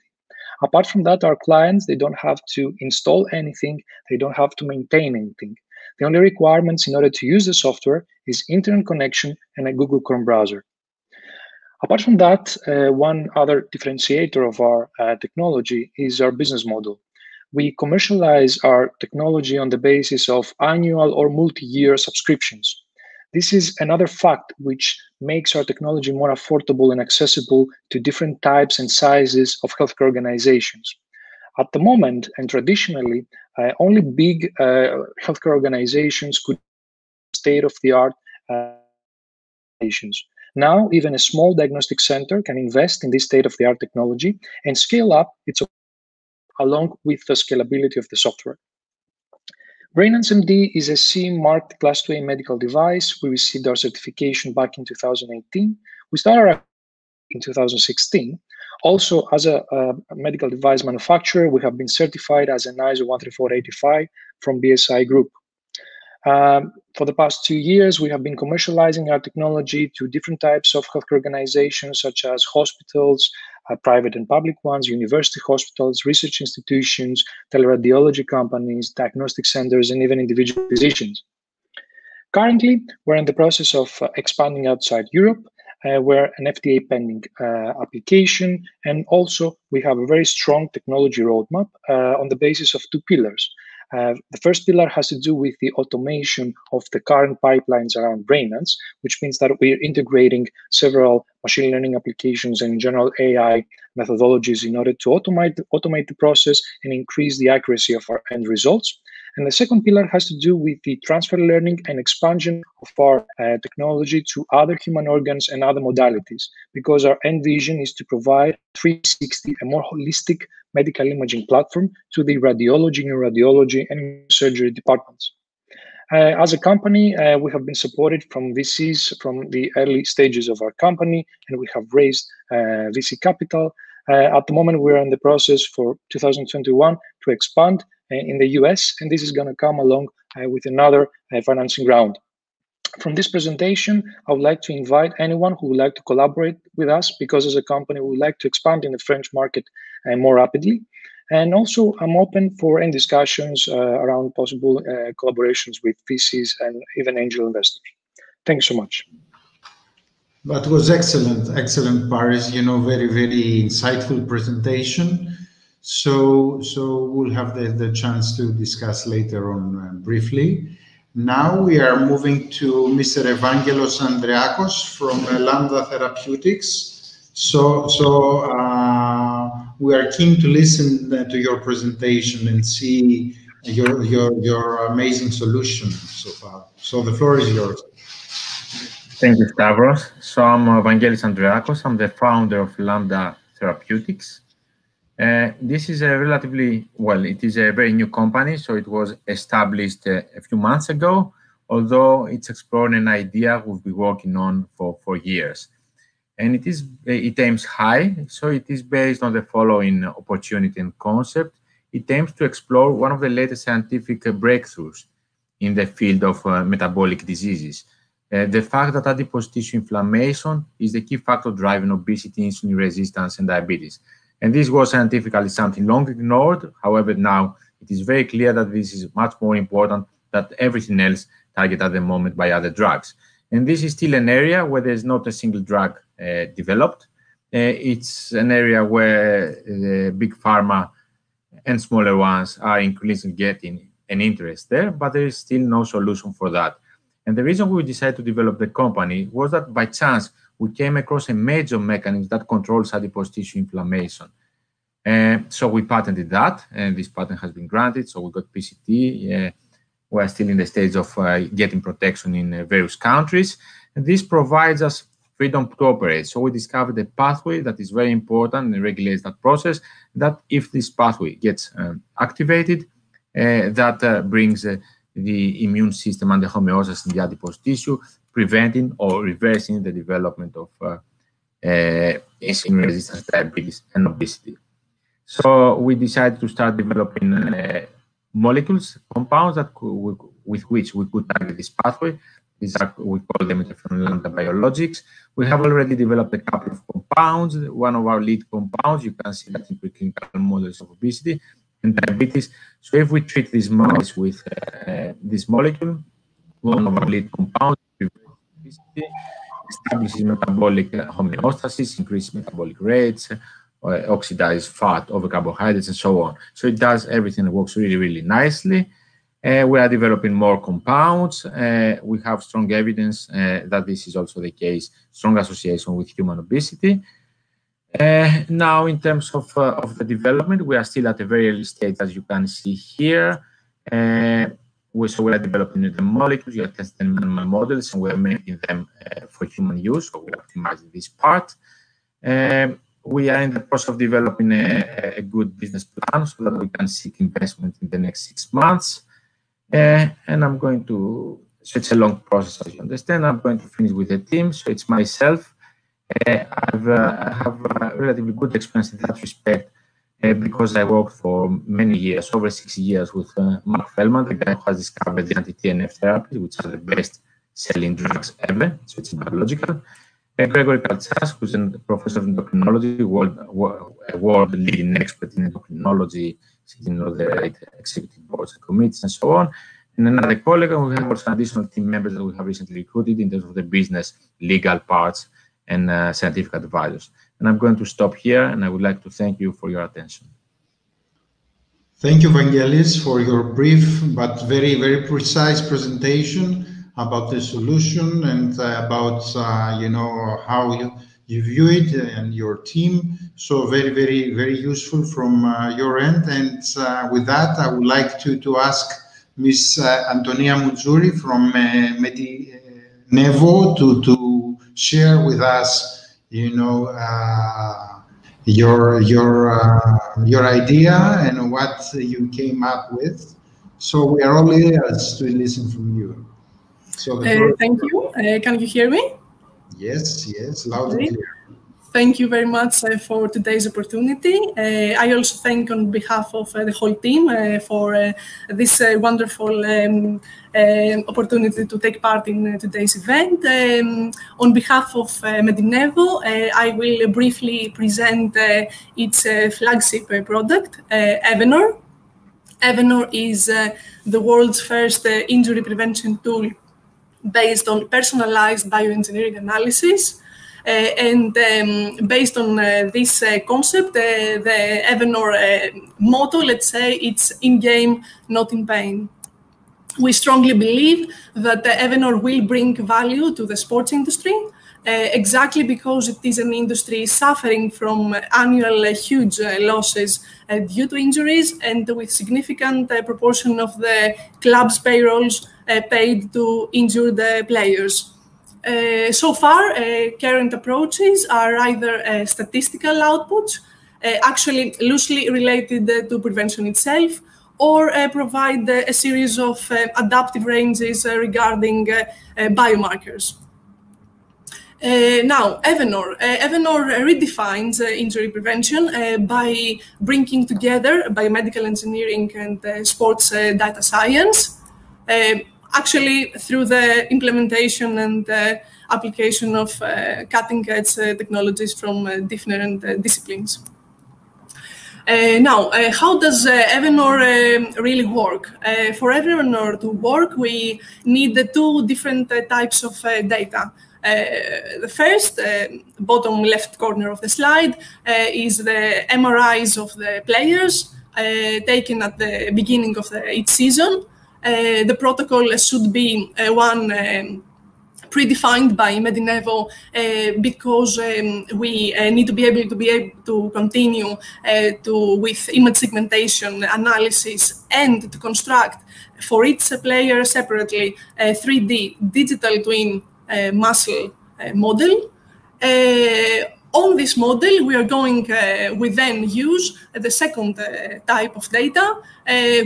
Apart from that, our clients, they don't have to install anything, they don't have to maintain anything. The only requirements in order to use the software is internet connection and a Google Chrome browser. Apart from that, one other differentiator of our technology is our business model. We commercialize our technology on the basis of annual or multi-year subscriptions. This is another fact which makes our technology more affordable and accessible to different types and sizes of healthcare organizations. At the moment, and traditionally, only big healthcare organizations could state-of-the-art organizations. Now, even a small diagnostic center can invest in this state-of-the-art technology and scale up its along with the scalability of the software. BrainEnse MD is a CE-marked Class 2A medical device. We received our certification back in 2018. We started in 2016. Also, as a medical device manufacturer, we have been certified as an ISO 13485 from BSI Group. For the past 2 years, we have been commercializing our technology to different types of healthcare organizations, such as hospitals, private and public ones, university hospitals, research institutions, teleradiology companies, diagnostic centers, and even individual physicians. Currently, we're in the process of expanding outside Europe. We're an FDA pending application, and also we have a very strong technology roadmap on the basis of 2 pillars. The first pillar has to do with the automation of the current pipelines around BrainEnse, which means that we're integrating several machine learning applications and general AI methodologies in order to automate the process and increase the accuracy of our end results. And the second pillar has to do with the transfer learning and expansion of our technology to other human organs and other modalities, because our end vision is to provide 360, a more holistic medical imaging platform to the radiology, neuroradiology, and surgery departments. As a company, we have been supported from VCs from the early stages of our company, and we have raised VC capital. At the moment, we're in the process for 2021 to expand in the US, and this is going to come along with another financing round. From this presentation, I would like to invite anyone who would like to collaborate with us, because as a company, we would like to expand in the French market more rapidly. And also, I'm open for any discussions around possible collaborations with VCs and even angel investors. Thank you so much. That was excellent, Paris. Very, very insightful presentation. So we'll have the chance to discuss later on briefly. Now we are moving to Mr. Evangelos Andreakos from Lambda Therapeutics. So we are keen to listen to your presentation and see your amazing solution so far. So the floor is yours. Thank you, Stavros. So I'm Evangelos Andreakos. I'm the founder of Lambda Therapeutics. This is a it is a very new company, so it was established a few months ago, although it's exploring an idea we've been working on for years. And it aims high, so it is based on the following opportunity and concept. It aims to explore one of the latest scientific breakthroughs in the field of metabolic diseases. The fact that adipose tissue inflammation is the key factor driving obesity, insulin resistance, and diabetes. And this was scientifically something long ignored. However, now it is very clear that this is much more important than everything else targeted at the moment by other drugs. And this is still an area where there's not a single drug developed. It's an area where the big pharma and smaller ones are increasingly getting an interest there, but there is still no solution for that. And the reason we decided to develop the company was that by chance we came across a major mechanism that controls adipose tissue inflammation. So we patented that, and this patent has been granted. So we got PCT. We're still in the stage of getting protection in various countries. And this provides us freedom to operate. So we discovered a pathway that is very important and regulates that process, that if this pathway gets activated, that brings the immune system under homeostasis in the adipose tissue, preventing or reversing the development of insulin resistance, diabetes, and obesity. So we decided to start developing molecules, compounds that with which we could target this pathway. These are, we call them interferon-lambda biologics. We have already developed a couple of compounds. One of our lead compounds, you can see that in preclinical models of obesity and diabetes. So if we treat these mice with this molecule, one of our lead compounds, obesity, establishes metabolic homeostasis, increases metabolic rates, oxidize fat over carbohydrates, and so on. So it does everything that works really, really nicely. We are developing more compounds. We have strong evidence that this is also the case, strong association with human obesity. Now, in terms of the development, we are still at a very early stage, as you can see here. So we are developing the molecules, we are testing animal models, and we are making them for human use, so we are optimizing this part. We are in the process of developing a good business plan so that we can seek investment in the next 6 months. And I'm going to, so it's a long process, as you understand. I'm going to finish with the team. So it's myself. I have a relatively good experience in that respect because I worked for many years, over 6 years, with Mark Feldman, the guy who has discovered the anti-TNF therapies, which are the best selling drugs ever. So it's biological. Gregory Kaltsas, who's a professor of endocrinology, world leading expert in endocrinology, sitting on the executive boards and committees and so on. And another colleague, and we have also additional team members that we have recently recruited in terms of the business, legal parts, and scientific advisors. And I'm going to stop here, and I would like to thank you for your attention. Thank you, Vangelis, for your brief but very, very precise presentation about the solution and about how you view it and your team. So very, very, very useful from your end. And with that, I would like to ask Ms. Antonia Mouzouri from Medinevo to share with us, your idea and what you came up with. So we are all ears to listen from you. So thank you. Can you hear me? Yes, loud and clear. Thank you very much for today's opportunity. I also thank on behalf of the whole team for this wonderful opportunity to take part in today's event. On behalf of Medinevo, I will briefly present its flagship product, Evenor. Evenor is the world's first injury prevention tool based on personalized bioengineering analysis. And based on this concept, the Evenor motto, let's say, it's in-game, not in pain. We strongly believe that the Evenor will bring value to the sports industry, exactly because it is an industry suffering from annual huge losses due to injuries, and with significant proportion of the club's payrolls paid to injured players. So far, current approaches are either statistical outputs, actually loosely related to prevention itself, or provide a series of adaptive ranges regarding biomarkers. Now, Evenor redefines injury prevention by bringing together biomedical engineering and sports data science, actually through the implementation and application of cutting-edge technologies from different disciplines. Now, how does Evenor really work? For Evenor to work, we need the two different types of data. The first, bottom left corner of the slide, is the MRIs of the players taken at the beginning of each season. The protocol should be one predefined by Medinevo because we need to be able to continue with image segmentation analysis and to construct for each player separately a 3D digital twin muscle model. On this model, we are going, we then use the second type of data,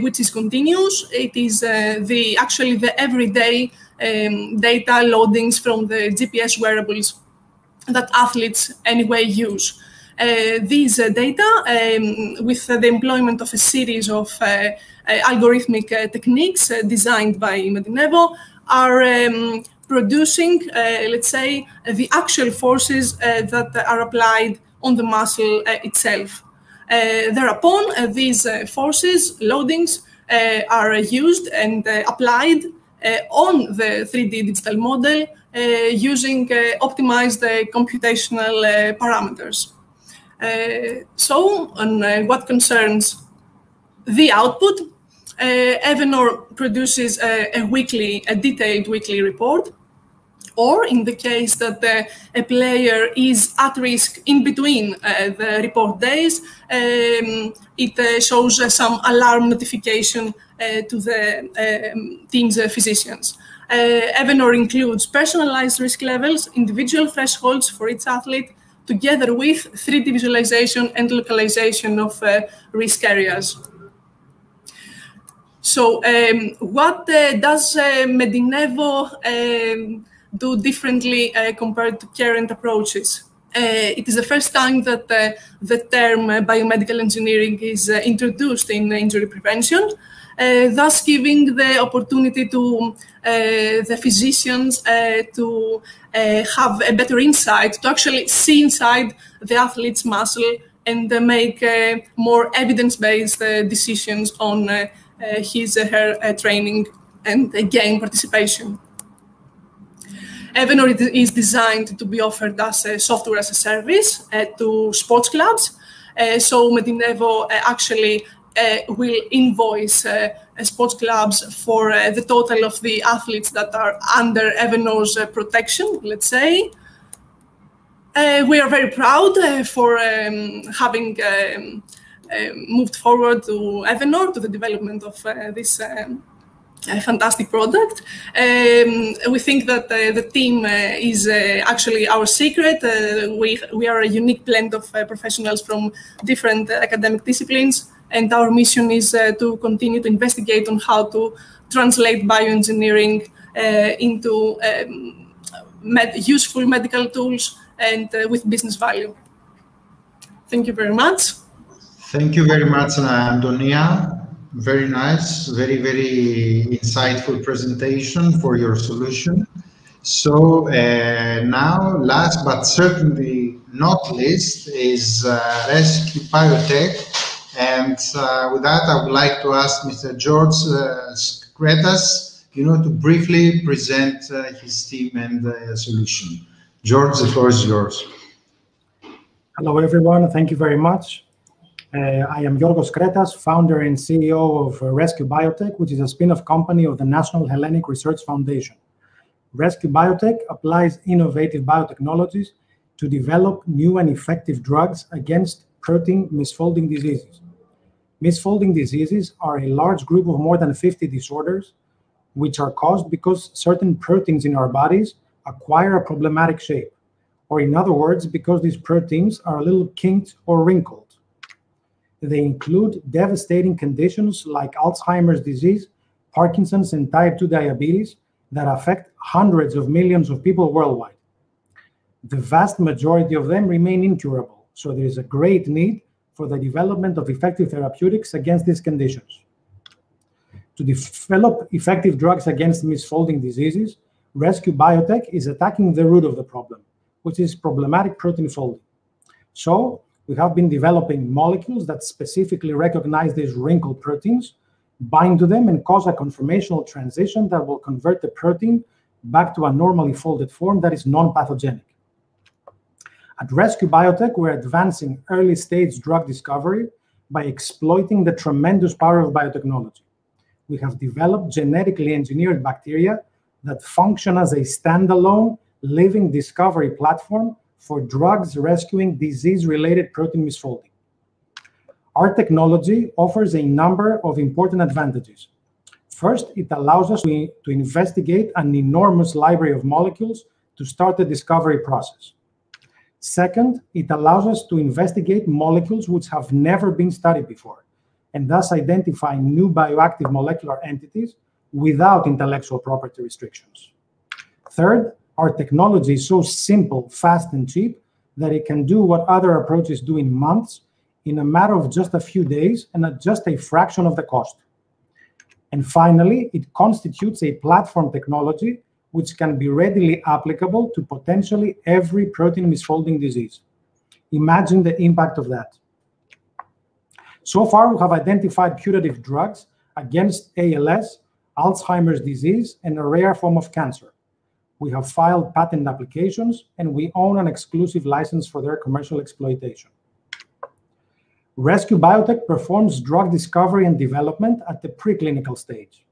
which is continuous. It is actually the everyday data loadings from the GPS wearables that athletes anyway use. These data, with the employment of a series of algorithmic techniques designed by Medinevo, are producing, let's say, the actual forces that are applied on the muscle itself. Thereopon, these forces, loadings, are used and applied on the 3D digital model using optimized computational parameters. So, on what concerns the output, Evenor produces a detailed weekly report, or in the case that a player is at risk in between the report days, it shows some alarm notification to the team's physicians. Evenor includes personalized risk levels, individual thresholds for each athlete, together with 3D visualization and localization of risk areas. So what does Medinevo do differently compared to current approaches? It is the first time that the term biomedical engineering is introduced in injury prevention, thus giving the opportunity to the physicians to have a better insight, to actually see inside the athlete's muscle and make more evidence-based decisions on his or her training and game participation. Evenor is designed to be offered as a software as a service to sports clubs. So Medinevo actually will invoice sports clubs for the total of the athletes that are under Evenor's protection, let's say. We are very proud for having moved forward to Evenor, to the development of this a fantastic product. We think that the team is actually our secret. We are a unique blend of professionals from different academic disciplines, and our mission is to continue to investigate on how to translate bioengineering into useful medical tools and with business value. Thank you very much. Thank you very much, Antonia. Very nice, very, very insightful presentation for your solution. So now, last but certainly not least, is Rescue Biotech. And with that, I would like to ask Mr. George Skretas, to briefly present his team and solution. George, the floor is yours. Hello, everyone. Thank you very much. I am Yorgos Kretas, founder and CEO of Rescue Biotech, which is a spin-off company of the National Hellenic Research Foundation. Rescue Biotech applies innovative biotechnologies to develop new and effective drugs against protein misfolding diseases. Misfolding diseases are a large group of more than 50 disorders, which are caused because certain proteins in our bodies acquire a problematic shape, or in other words, because these proteins are a little kinked or wrinkled. They include devastating conditions like Alzheimer's disease, Parkinson's, and type 2 diabetes that affect hundreds of millions of people worldwide. The vast majority of them remain incurable, so there is a great need for the development of effective therapeutics against these conditions. To develop effective drugs against misfolding diseases, Rescue Biotech is attacking the root of the problem, which is problematic protein folding. So, we have been developing molecules that specifically recognize these wrinkled proteins, bind to them, and cause a conformational transition that will convert the protein back to a normally folded form that is non-pathogenic. At Rescue Biotech, we're advancing early-stage drug discovery by exploiting the tremendous power of biotechnology. We have developed genetically engineered bacteria that function as a standalone living discovery platform for drugs rescuing disease-related protein misfolding. Our technology offers a number of important advantages. First, it allows us to investigate an enormous library of molecules to start the discovery process. Second, it allows us to investigate molecules which have never been studied before, and thus identify new bioactive molecular entities without intellectual property restrictions. Third, our technology is so simple, fast, and cheap that it can do what other approaches do in months in a matter of just a few days and at just a fraction of the cost. And finally, it constitutes a platform technology which can be readily applicable to potentially every protein misfolding disease. Imagine the impact of that. So far, we have identified curative drugs against ALS, Alzheimer's disease, and a rare form of cancer. We have filed patent applications, and we own an exclusive license for their commercial exploitation. Rescue Biotech performs drug discovery and development at the preclinical stage,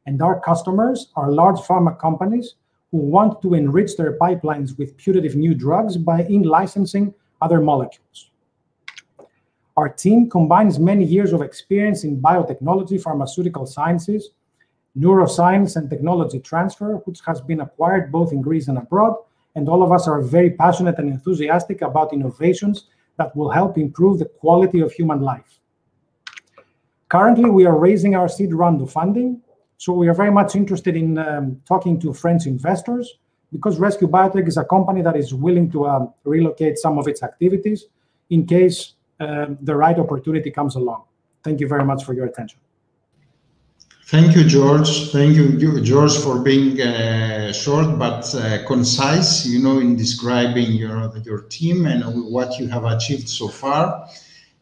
and our customers are large pharma companies who want to enrich their pipelines with putative new drugs by in-licensing other molecules. Our team combines many years of experience in biotechnology, pharmaceutical sciences, neuroscience, and technology transfer, which has been acquired both in Greece and abroad, and all of us are very passionate and enthusiastic about innovations that will help improve the quality of human life. Currently, we are raising our seed round of funding, so we are very much interested in talking to French investors, because Rescue Biotech is a company that is willing to relocate some of its activities in case the right opportunity comes along. Thank you very much for your attention. Thank you, George. Thank you, George, for being short but concise, in describing your team and what you have achieved so far.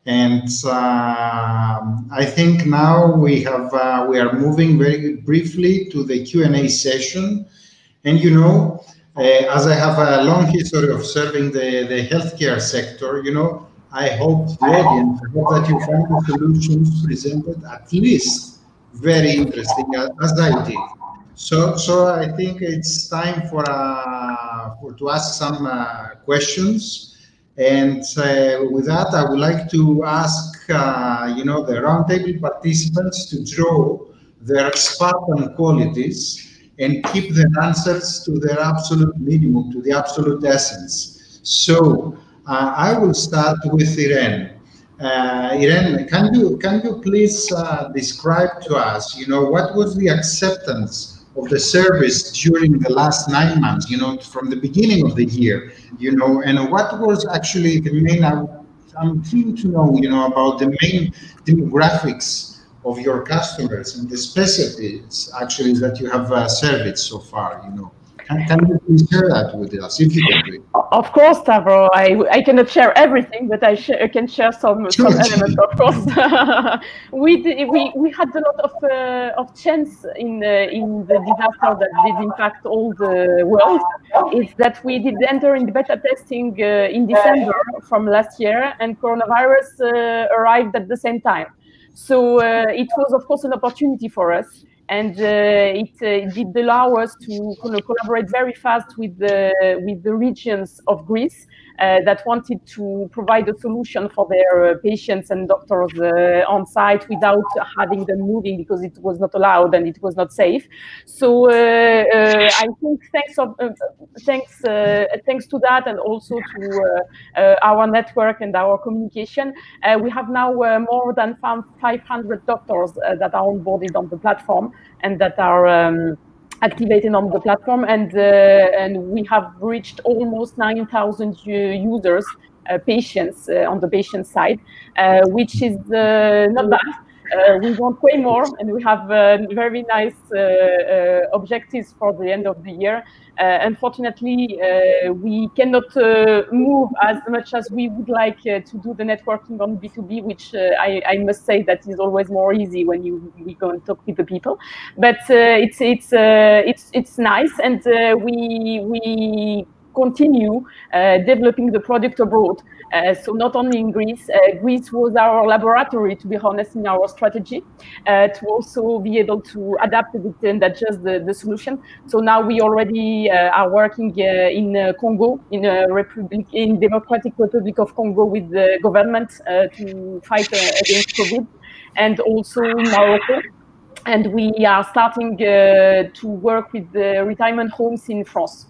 And I think now we are moving very briefly to the Q&A session. And as I have a long history of serving the healthcare sector, I hope the audience, that you find the solutions presented at least very interesting, as I did. So I think it's time to ask some questions. And with that, I would like to ask the roundtable participants to draw their Spartan qualities and keep their answers to their absolute minimum, to the absolute essence. So I will start with Irene. Irene, can you please describe to us, what was the acceptance of the service during the last 9 months, from the beginning of the year, and what was actually the main, I'm keen to know, about the main demographics of your customers and the specialties actually that you have serviced so far, Can you please share that with us, if you can do it? Of course, Stavro. I cannot share everything, but I can share some elements, of course. We had a lot of chance in the disaster that did impact all the world. It's that we did enter in the beta testing in December from last year, and coronavirus arrived at the same time. So it was, of course, an opportunity for us. And it did allow us to collaborate very fast with the regions of Greece that wanted to provide a solution for their patients and doctors on site without having them moving, because it was not allowed and it was not safe. So I think thanks to that, and also to our network and our communication, we have now more than 500 doctors that are onboarded on the platform and that are activated on the platform, and we have reached almost 9,000 users, patients on the patient side, which is not bad. we want way more, and we have very nice objectives for the end of the year. Unfortunately, we cannot move as much as we would like to do the networking on B2B, which I must say that is always more easy when we go and talk with the people. But it's nice, and we continue developing the product abroad. So not only in Greece, Greece was our laboratory, to be honest, in our strategy, to also be able to adapt a bit and adjust the solution. So now we already are working in Congo, in Democratic Republic of Congo with the government to fight against COVID, and also in Morocco. And we are starting to work with the retirement homes in France.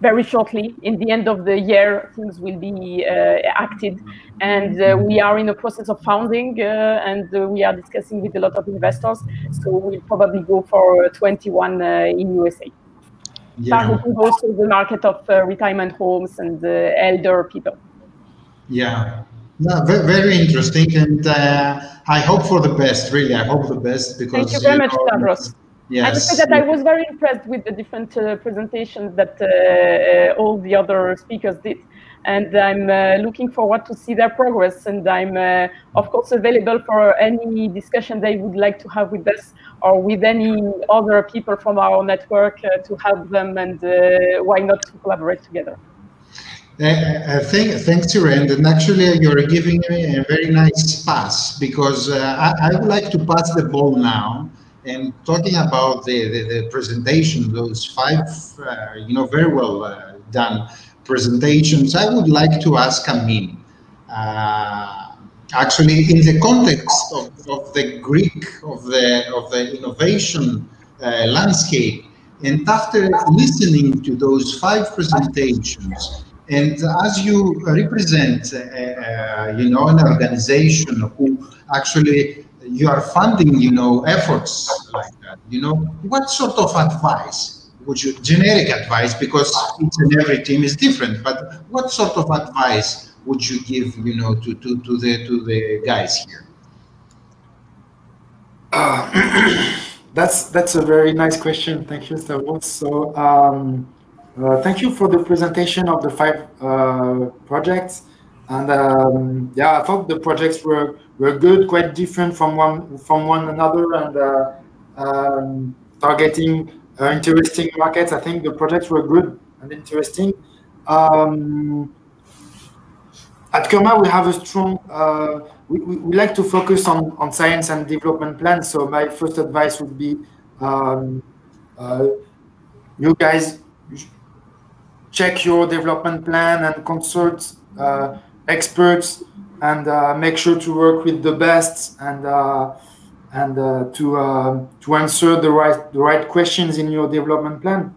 Very shortly, in the end of the year, things will be acted, and we are in the process of founding, and we are discussing with a lot of investors. So we'll probably go for 21 in USA. Targeting also the market of retirement homes and elder people. Yeah, no, very interesting, and I hope for the best. Really, I hope the best, because thank you very much, Stavros. Yes. I have to say that I was very impressed with the different presentations that all the other speakers did. And I'm looking forward to see their progress. And I'm, of course, available for any discussion they would like to have with us or with any other people from our network to help them, and why not to collaborate together. Thanks, Irene. And actually, you're giving me a very nice pass, because I would like to pass the ball now. And talking about the presentation, those 5, very well done presentations, I would like to ask Amin, actually, in the context of the Greek, of the innovation landscape, and after listening to those 5 presentations, and as you represent, an organization who actually you are funding, efforts like that, what sort of advice would you, generic advice, because each and every team is different, but what sort of advice would you give, to the guys here? That's a very nice question. Thank you, Stavros. So thank you for the presentation of the 5 projects. And yeah, I thought the projects were good, quite different from one another, and targeting interesting markets. I think the projects were good and interesting. At grOw, we have a strong, we like to focus on science and development plans. So my first advice would be, you guys check your development plan and consult experts, and make sure to work with the best, and to answer the right questions in your development plan,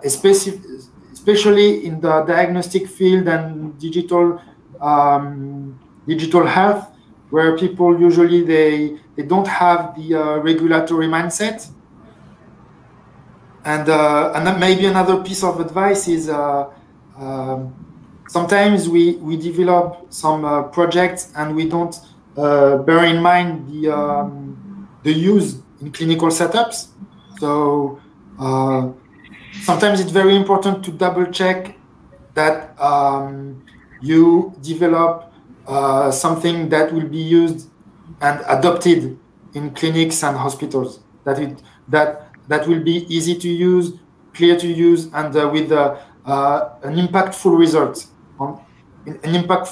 especially in the diagnostic field and digital health, where people usually they don't have the regulatory mindset. And then maybe another piece of advice is, sometimes we develop some projects and we don't bear in mind the use in clinical setups. So sometimes it's very important to double check that you develop something that will be used and adopted in clinics and hospitals. That will be easy to use, clear to use, and with an impactful result, an impact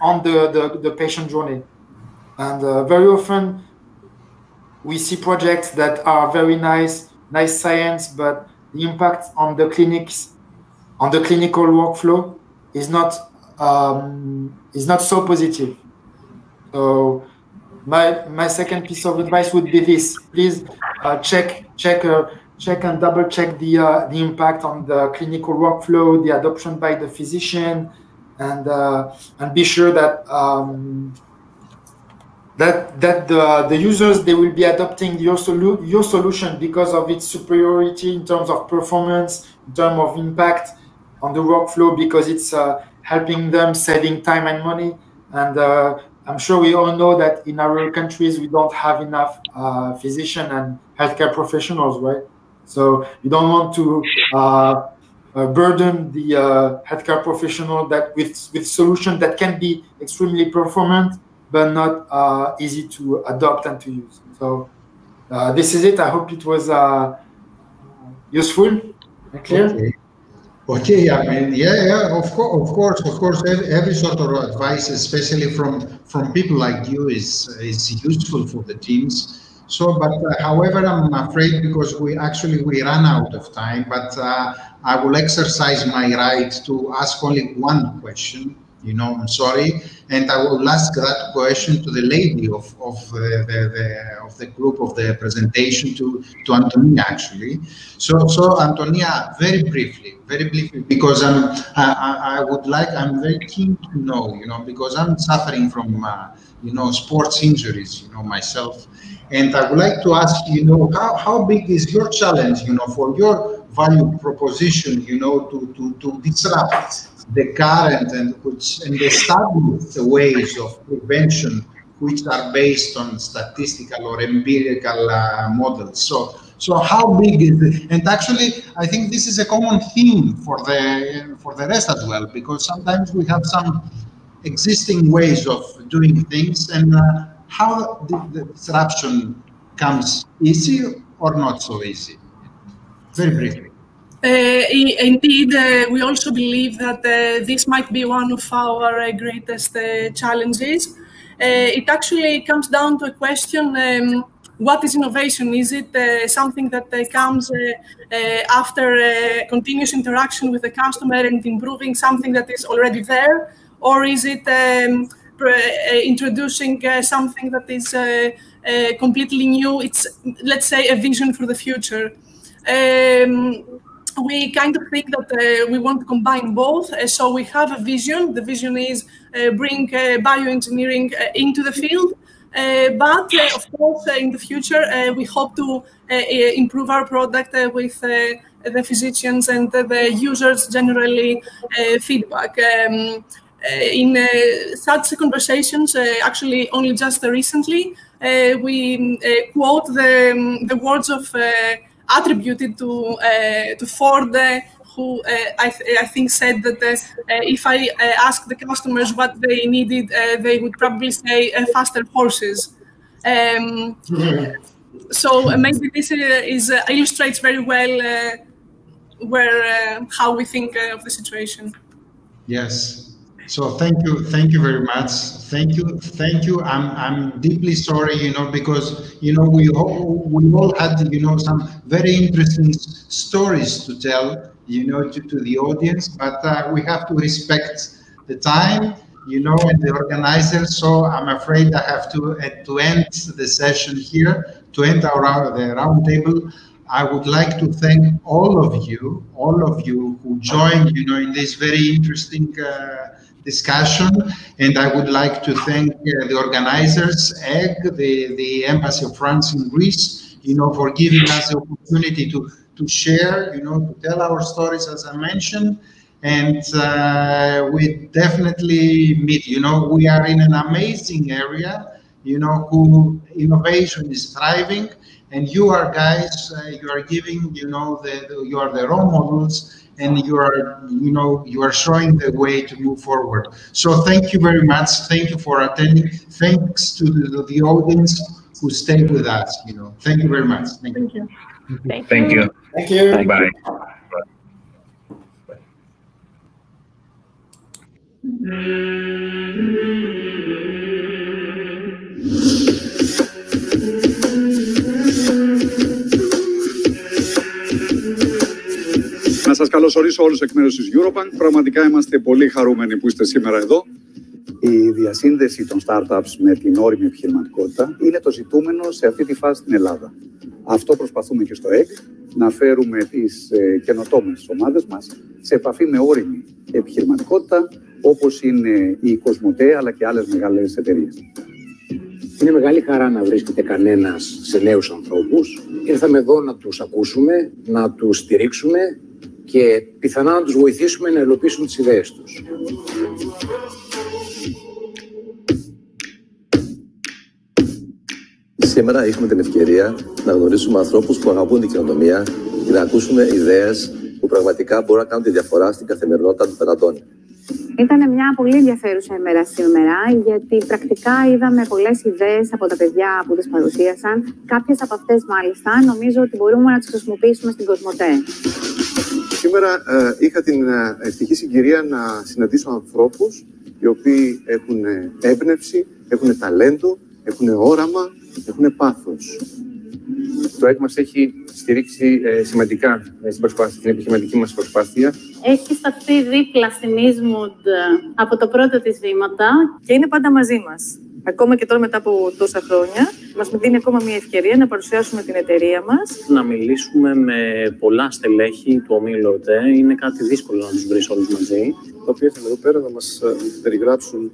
on the patient journey. And very often we see projects that are very nice science, but the impact on the clinics, on the clinical workflow, is not so positive. So my second piece of advice would be this: please check and double check the impact on the clinical workflow, the adoption by the physician, and be sure that the users, they will be adopting your solution because of its superiority in terms of performance, in terms of impact on the workflow, because it's helping them saving time and money, And I'm sure we all know that in our countries, we don't have enough physician and healthcare professionals, right? So you don't want to burden the healthcare professional that with solutions that can be extremely performant, but not easy to adopt and to use. So this is it. I hope it was useful and clear. Okay, I mean, of course, every sort of advice, especially from people like you, is useful for the teams. So, but however, I'm afraid because we ran out of time, but I will exercise my right to ask only one question. You know, I'm sorry, and I will ask that question to the lady of the group of the presentation, to Antonia actually. So Antonia, very briefly, because I'm very keen to know, you know, because I'm suffering from you know, sports injuries, you know, myself, and I would like to ask, you know, how big is your challenge, you know, for your value proposition, you know, to disrupt the current and the established ways of prevention, which are based on statistical or empirical models. So how big is it? And actually, I think this is a common theme for the rest as well, because sometimes we have some existing ways of doing things, and how the disruption comes easy or not so easy. Very briefly. Indeed, we also believe that this might be one of our greatest challenges. It actually comes down to a question, what is innovation? Is it something that comes after continuous interaction with the customer and improving something that is already there? Or is it introducing something that is completely new? It's, let's say, a vision for the future. We kind of think that we want to combine both. So we have a vision. The vision is bring bioengineering into the field. But of course, in the future, we hope to improve our product with the physicians and the users generally feedback. In such conversations, actually only just recently, we quote the words of attributed to Ford, who I think said that if I asked the customers what they needed, they would probably say faster horses. So maybe this illustrates very well how we think of the situation. Yes. So thank you very much. Thank you. I'm deeply sorry, you know, because you know we all had, you know, some very interesting stories to tell, you know, to the audience, but we have to respect the time, you know, and the organizers. So I'm afraid I have to end the session here, to end the roundtable. I would like to thank all of you who joined, you know, in this very interesting discussion, and I would like to thank the organizers, EGG, the Embassy of France in Greece, you know, for giving us the opportunity to share, you know, to tell our stories, as I mentioned, and we definitely meet, you know, we are in an amazing area, you know, who innovation is thriving, and you are guys, you are giving, you know, you are the role models, and you are, you know, you are showing the way to move forward. So thank you very much. Thank you for attending. Thanks to the audience who stayed with us. You know, thank you very much. Thank you. Thank you. Thank you. Bye. Να σας καλωσορίσω όλους εκ μέρους της Eurobank. Πραγματικά είμαστε πολύ χαρούμενοι που είστε σήμερα εδώ. Η διασύνδεση των startups με την όριμη επιχειρηματικότητα είναι το ζητούμενο σε αυτή τη φάση στην Ελλάδα. Αυτό προσπαθούμε και στο ΕΚ, να φέρουμε τις καινοτόμες ομάδες μας σε επαφή με όριμη επιχειρηματικότητα, όπως είναι η Κοσμοτέ αλλά και άλλες μεγάλες εταιρείες. Είναι μεγάλη χαρά να βρίσκεται κανένας σε νέους ανθρώπους. Ήρθαμε εδώ να τους ακούσουμε, να τους στηρίξουμε και πιθανά να τους βοηθήσουμε να υλοποιήσουν τις ιδέες τους. Σήμερα είχαμε την ευκαιρία να γνωρίσουμε ανθρώπους που αγαπούν την καινοτομία και να ακούσουμε ιδέες που πραγματικά μπορούν να κάνουν τη διαφορά στην καθημερινότητα των πελατών. Ήταν μια πολύ ενδιαφέρουσα ημέρα σήμερα, γιατί πρακτικά είδαμε πολλές ιδέες από τα παιδιά που τις παρουσίασαν. Κάποιες από αυτές, μάλιστα, νομίζω ότι μπορούμε να τις χρησιμοποιήσουμε στην Κοσμοτέ. Σήμερα είχα την ευτυχή συγκυρία να συναντήσω ανθρώπους οι οποίοι έχουν έμπνευση, έχουν ταλέντο, έχουν όραμα, έχουν πάθος. Το ΕΚ μας έχει στηρίξει σημαντικά στην επιχειρηματική μας προσπάθεια. Έχει σταθεί δίπλα στην Eastwood από το πρώτο της βήματα. Και είναι πάντα μαζί μας. Ακόμα και τώρα μετά από τόσα χρόνια, μας δίνει ακόμα μια ευκαιρία να παρουσιάσουμε την εταιρεία μας. Να μιλήσουμε με πολλά στελέχη του ομίλου ΟΤΕ. Είναι κάτι δύσκολο να τους βρεις όλους μαζί. Τα οποία ήρθαν εδώ πέρα να μας περιγράψουν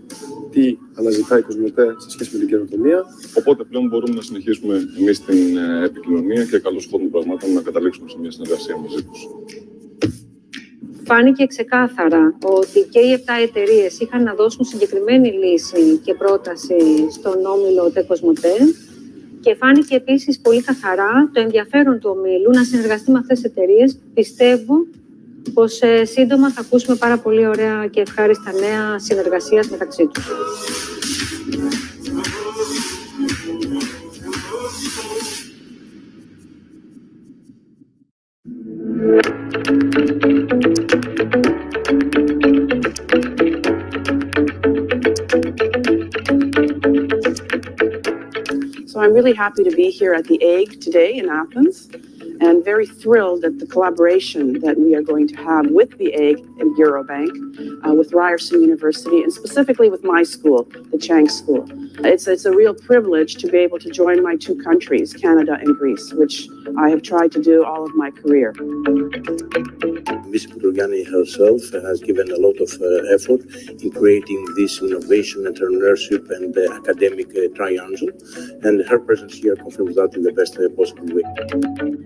τι αναζητάει η Κοσμοτέ σε σχέση με την καινοτομία. Οπότε πλέον μπορούμε να συνεχίσουμε εμείς την επικοινωνία και καλώς χώρων πραγμάτων να καταλήξουμε σε μια συνεργασία μαζί τους. Φάνηκε ξεκάθαρα ότι και οι 7 εταιρείες είχαν να δώσουν συγκεκριμένη λύση και πρόταση στον όμιλο ΟΤΕ Κοσμοτέ και φάνηκε επίσης πολύ καθαρά το ενδιαφέρον του ομίλου να συνεργαστεί με αυτές τις εταιρείες. Πιστεύω πως σύντομα θα ακούσουμε πάρα πολύ ωραία και ευχάριστα νέα συνεργασίας μεταξύ τους. So I'm really happy to be here at the AIG today in Athens, and very thrilled at the collaboration that we are going to have with the AIG and Eurobank, with Ryerson University, and specifically with my school, the Chang School. It's a real privilege to be able to join my two countries, Canada and Greece, which I have tried to do all of my career. Ms. Pudrugiani herself has given a lot of effort in creating this innovation, entrepreneurship, and academic triangle, and her presence here confirms that in the best possible way.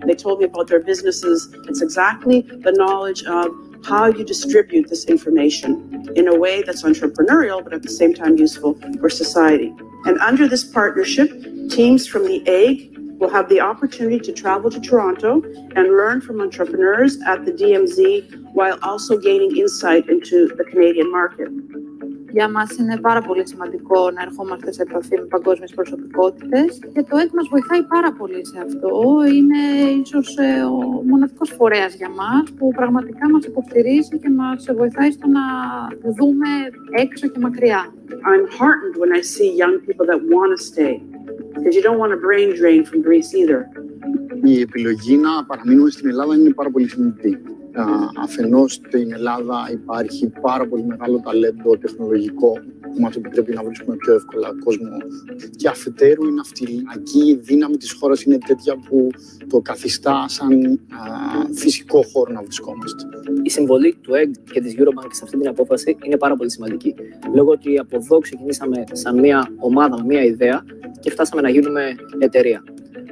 They told me about their businesses. It's exactly the knowledge of how you distribute this information in a way that's entrepreneurial, but at the same time useful for society. And under this partnership, teams from the AIG will have the opportunity to travel to Toronto and learn from entrepreneurs at the DMZ while also gaining insight into the Canadian market. Για μας είναι πάρα πολύ σημαντικό να ερχόμαστε σε επαφή με παγκόσμιες προσωπικότητες και το ΕΚ μας βοηθάει πάρα πολύ σε αυτό. Είναι ίσως ο μοναδικός φορέας για μας που πραγματικά μας υποστηρίζει και μας βοηθάει στο να δούμε έξω και μακριά. I'm heartened when I see young people that want to stay, because you don't want a brain drain from Greece either. Η επιλογή να παραμείνουμε στην Ελλάδα είναι πάρα πολύ σημαντική. Αφενός στην Ελλάδα υπάρχει πάρα πολύ μεγάλο ταλέντο τεχνολογικό που μας επιτρέπει να βρίσκουμε πιο εύκολα κόσμο, και αφετέρου η ναυτιλιακή δύναμη της χώρας είναι τέτοια που το καθιστά σαν φυσικό χώρο να βρισκόμαστε. Η συμβολή του EG και της Eurobank σε αυτή την απόφαση είναι πάρα πολύ σημαντική. Λόγω ότι από εδώ ξεκινήσαμε σαν μια ομάδα με μια ιδέα και φτάσαμε να γίνουμε εταιρεία.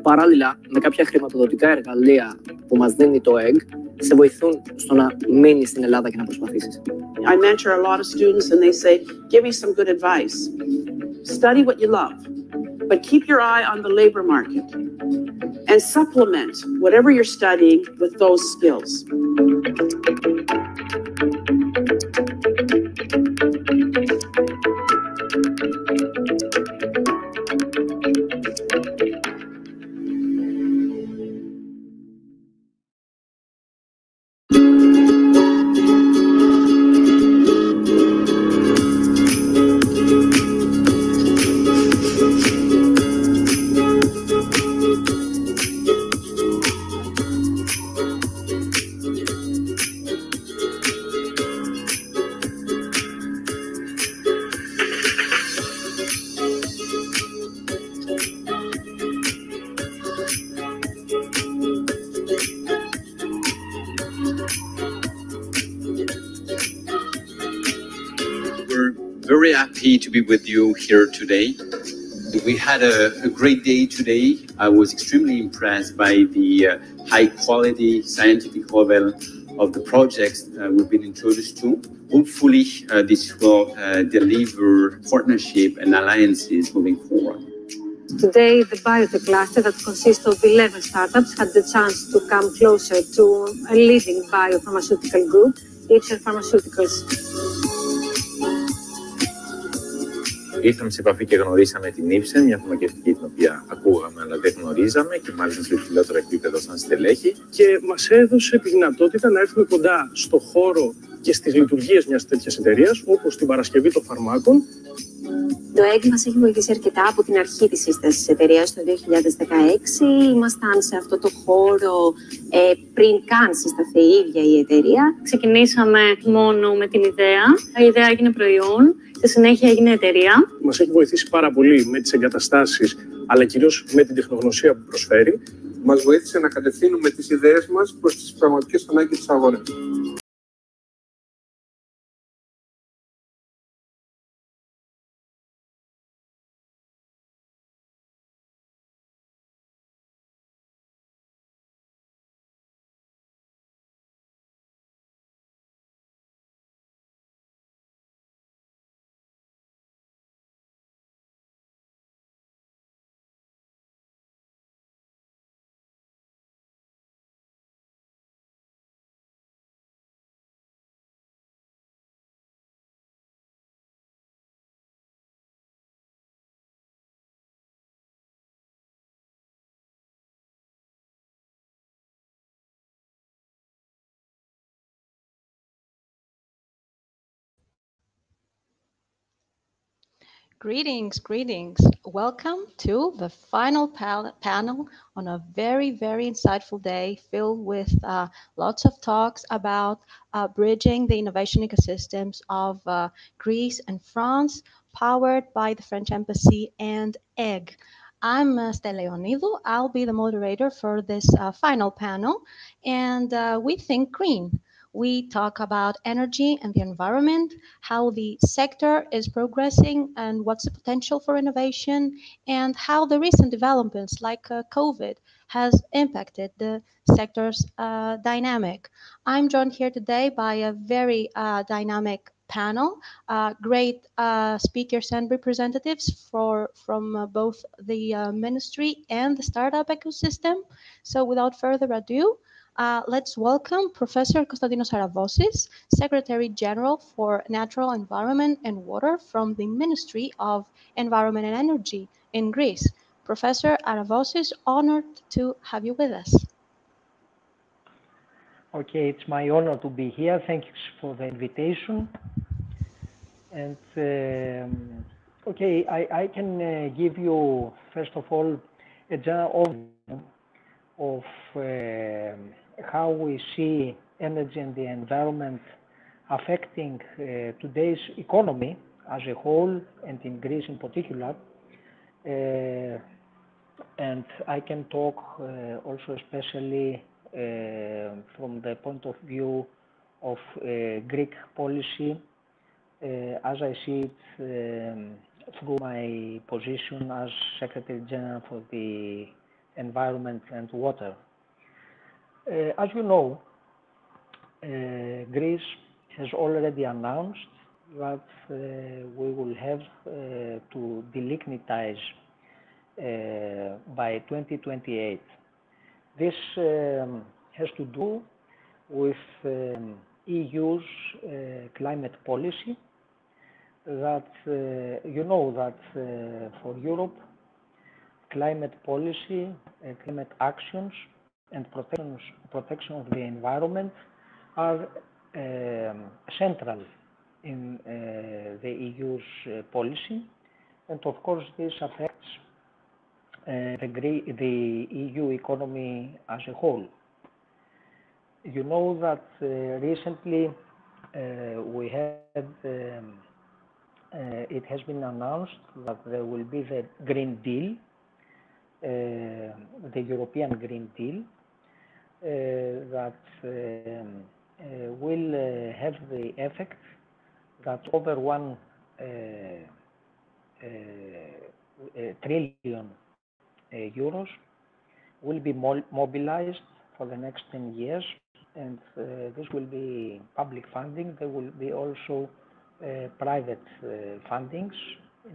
Παράλληλα, με κάποια χρηματοδοτικά εργαλεία που μας δίνει το EG, σε βοηθούν στο να μείνεις στην Ελλάδα και να προσπαθήσεις. I mentor a lot of students and they say, give me some good advice. Study what you love, but keep your eye on the labor market and supplement whatever you're studying with those skills. Very happy to be with you here today. We had a great day today. I was extremely impressed by the high quality scientific level of the projects we've been introduced to. Hopefully, this will deliver partnership and alliances moving forward. Today, the biotech cluster that consists of 11 startups had the chance to come closer to a leading biopharmaceutical group, Ipsen Pharmaceuticals. Ήρθαμε σε επαφή και γνωρίσαμε την Ipsen, μια φαρμακευτική την οποία ακούγαμε αλλά δεν γνωρίζαμε και μάλιστα στο υψηλότερο επίπεδο σαν στελέχη. Και μας έδωσε τη δυνατότητα να έρθουμε κοντά στο χώρο και στις λειτουργίες μιας τέτοιας εταιρείας, όπως την παρασκευή των φαρμάκων. Το ΕΚ μας έχει βοηθήσει αρκετά από την αρχή της σύστασης της εταιρείας το 2016. Ήμασταν σε αυτό το χώρο πριν καν συσταθεί η ίδια η εταιρεία. Ξεκινήσαμε μόνο με την ιδέα. Η ιδέα έγινε προϊόν. Στη συνέχεια έγινε εταιρεία. Μας έχει βοηθήσει πάρα πολύ με τις εγκαταστάσεις, αλλά κυρίως με την τεχνογνωσία που προσφέρει. Μας βοήθησε να κατευθύνουμε τις ιδέες μας προς τις πραγματικές ανάγκες της αγοράς. Greetings, greetings. Welcome to the final panel on a very, very insightful day filled with lots of talks about bridging the innovation ecosystems of Greece and France, powered by the French Embassy and EGG. I'm Stella Ionidou. I'll be the moderator for this final panel, and we think green. We talk about energy and the environment, how the sector is progressing and what's the potential for innovation, and how the recent developments like COVID has impacted the sector's dynamic. I'm joined here today by a very dynamic panel, great speakers and representatives from both the ministry and the startup ecosystem. So without further ado, let's welcome Professor Konstantinos Aravosis, Secretary General for Natural Environment and Water from the Ministry of Environment and Energy in Greece. Professor Aravosis, honored to have you with us. Okay, it's my honor to be here. Thanks for the invitation. And okay, I can give you, first of all, a general overview of how we see energy and the environment affecting today's economy as a whole and in Greece in particular. And I can talk also especially from the point of view of Greek policy as I see it through my position as Secretary General for the Environment and Water. As you know, Greece has already announced that we will have to delignitize by 2028. This has to do with EU's climate policy that you know that for Europe, climate policy, climate actions and protection of the environment are central in the EU's policy, and of course this affects the EU economy as a whole. You know that recently we had it has been announced that there will be the Green Deal, the European Green Deal, that will have the effect that over 1 trillion euros will be mobilized for the next 10 years, and this will be public funding. There will be also private fundings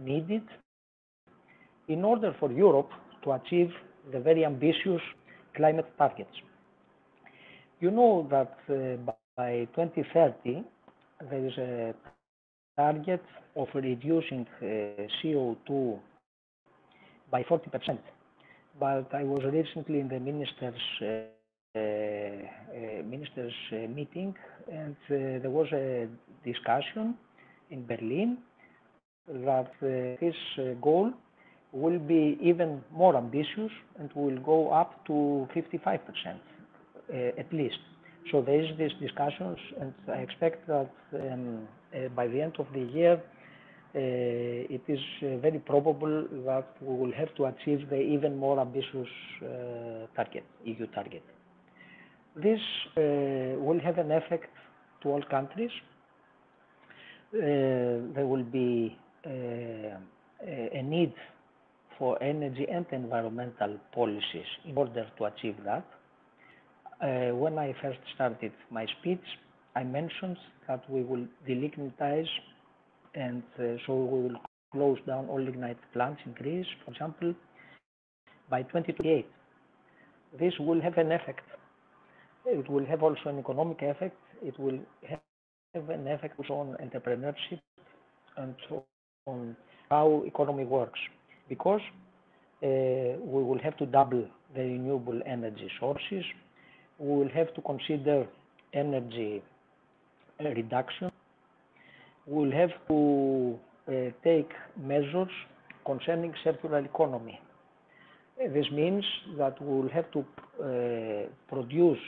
needed, in order for Europe to achieve the very ambitious climate targets. You know that by 2030, there is a target of reducing CO2 by 40%. But I was recently in the ministers' meeting, and there was a discussion in Berlin that this goal will be even more ambitious and will go up to 55% at least. So there is these discussions, and I expect that by the end of the year, it is very probable that we will have to achieve the even more ambitious target, EU target. This will have an effect to all countries. There will be a need for energy and environmental policies in order to achieve that. When I first started my speech, I mentioned that we will delignitize, and so we will close down all lignite plants in Greece, for example, by 2028. This will have an effect. It will have also an economic effect. It will have an effect on entrepreneurship and on how economy works, because we will have to double the renewable energy sources. We will have to consider energy reduction. We will have to take measures concerning circular economy. This means that we will have to produce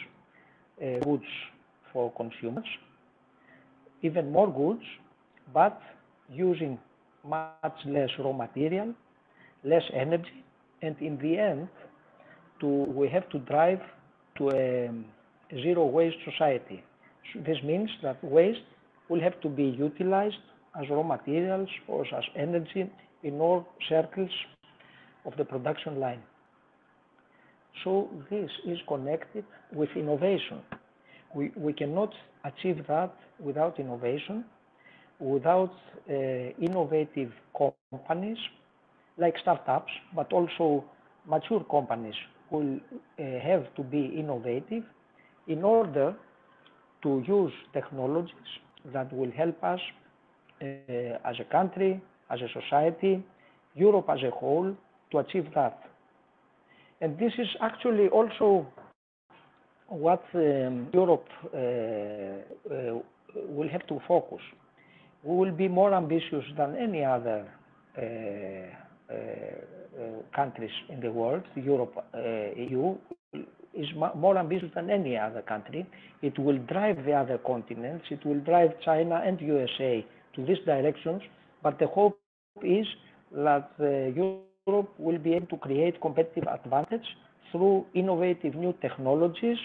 goods for consumers, even more goods, but using much less raw material, less energy, and in the end, we have to drive to a zero waste society. So this means that waste will have to be utilized as raw materials or as energy in all circles of the production line. So this is connected with innovation. We cannot achieve that without innovation, without innovative companies like startups, but also mature companies will have to be innovative in order to use technologies that will help us as a country, as a society, Europe as a whole, to achieve that. And this is actually also what Europe will have to focus. We will be more ambitious than any other countries in the world. Europe, EU, is more ambitious than any other country. It will drive the other continents. It will drive China and USA to these directions. But the hope is that Europe will be able to create competitive advantage through innovative new technologies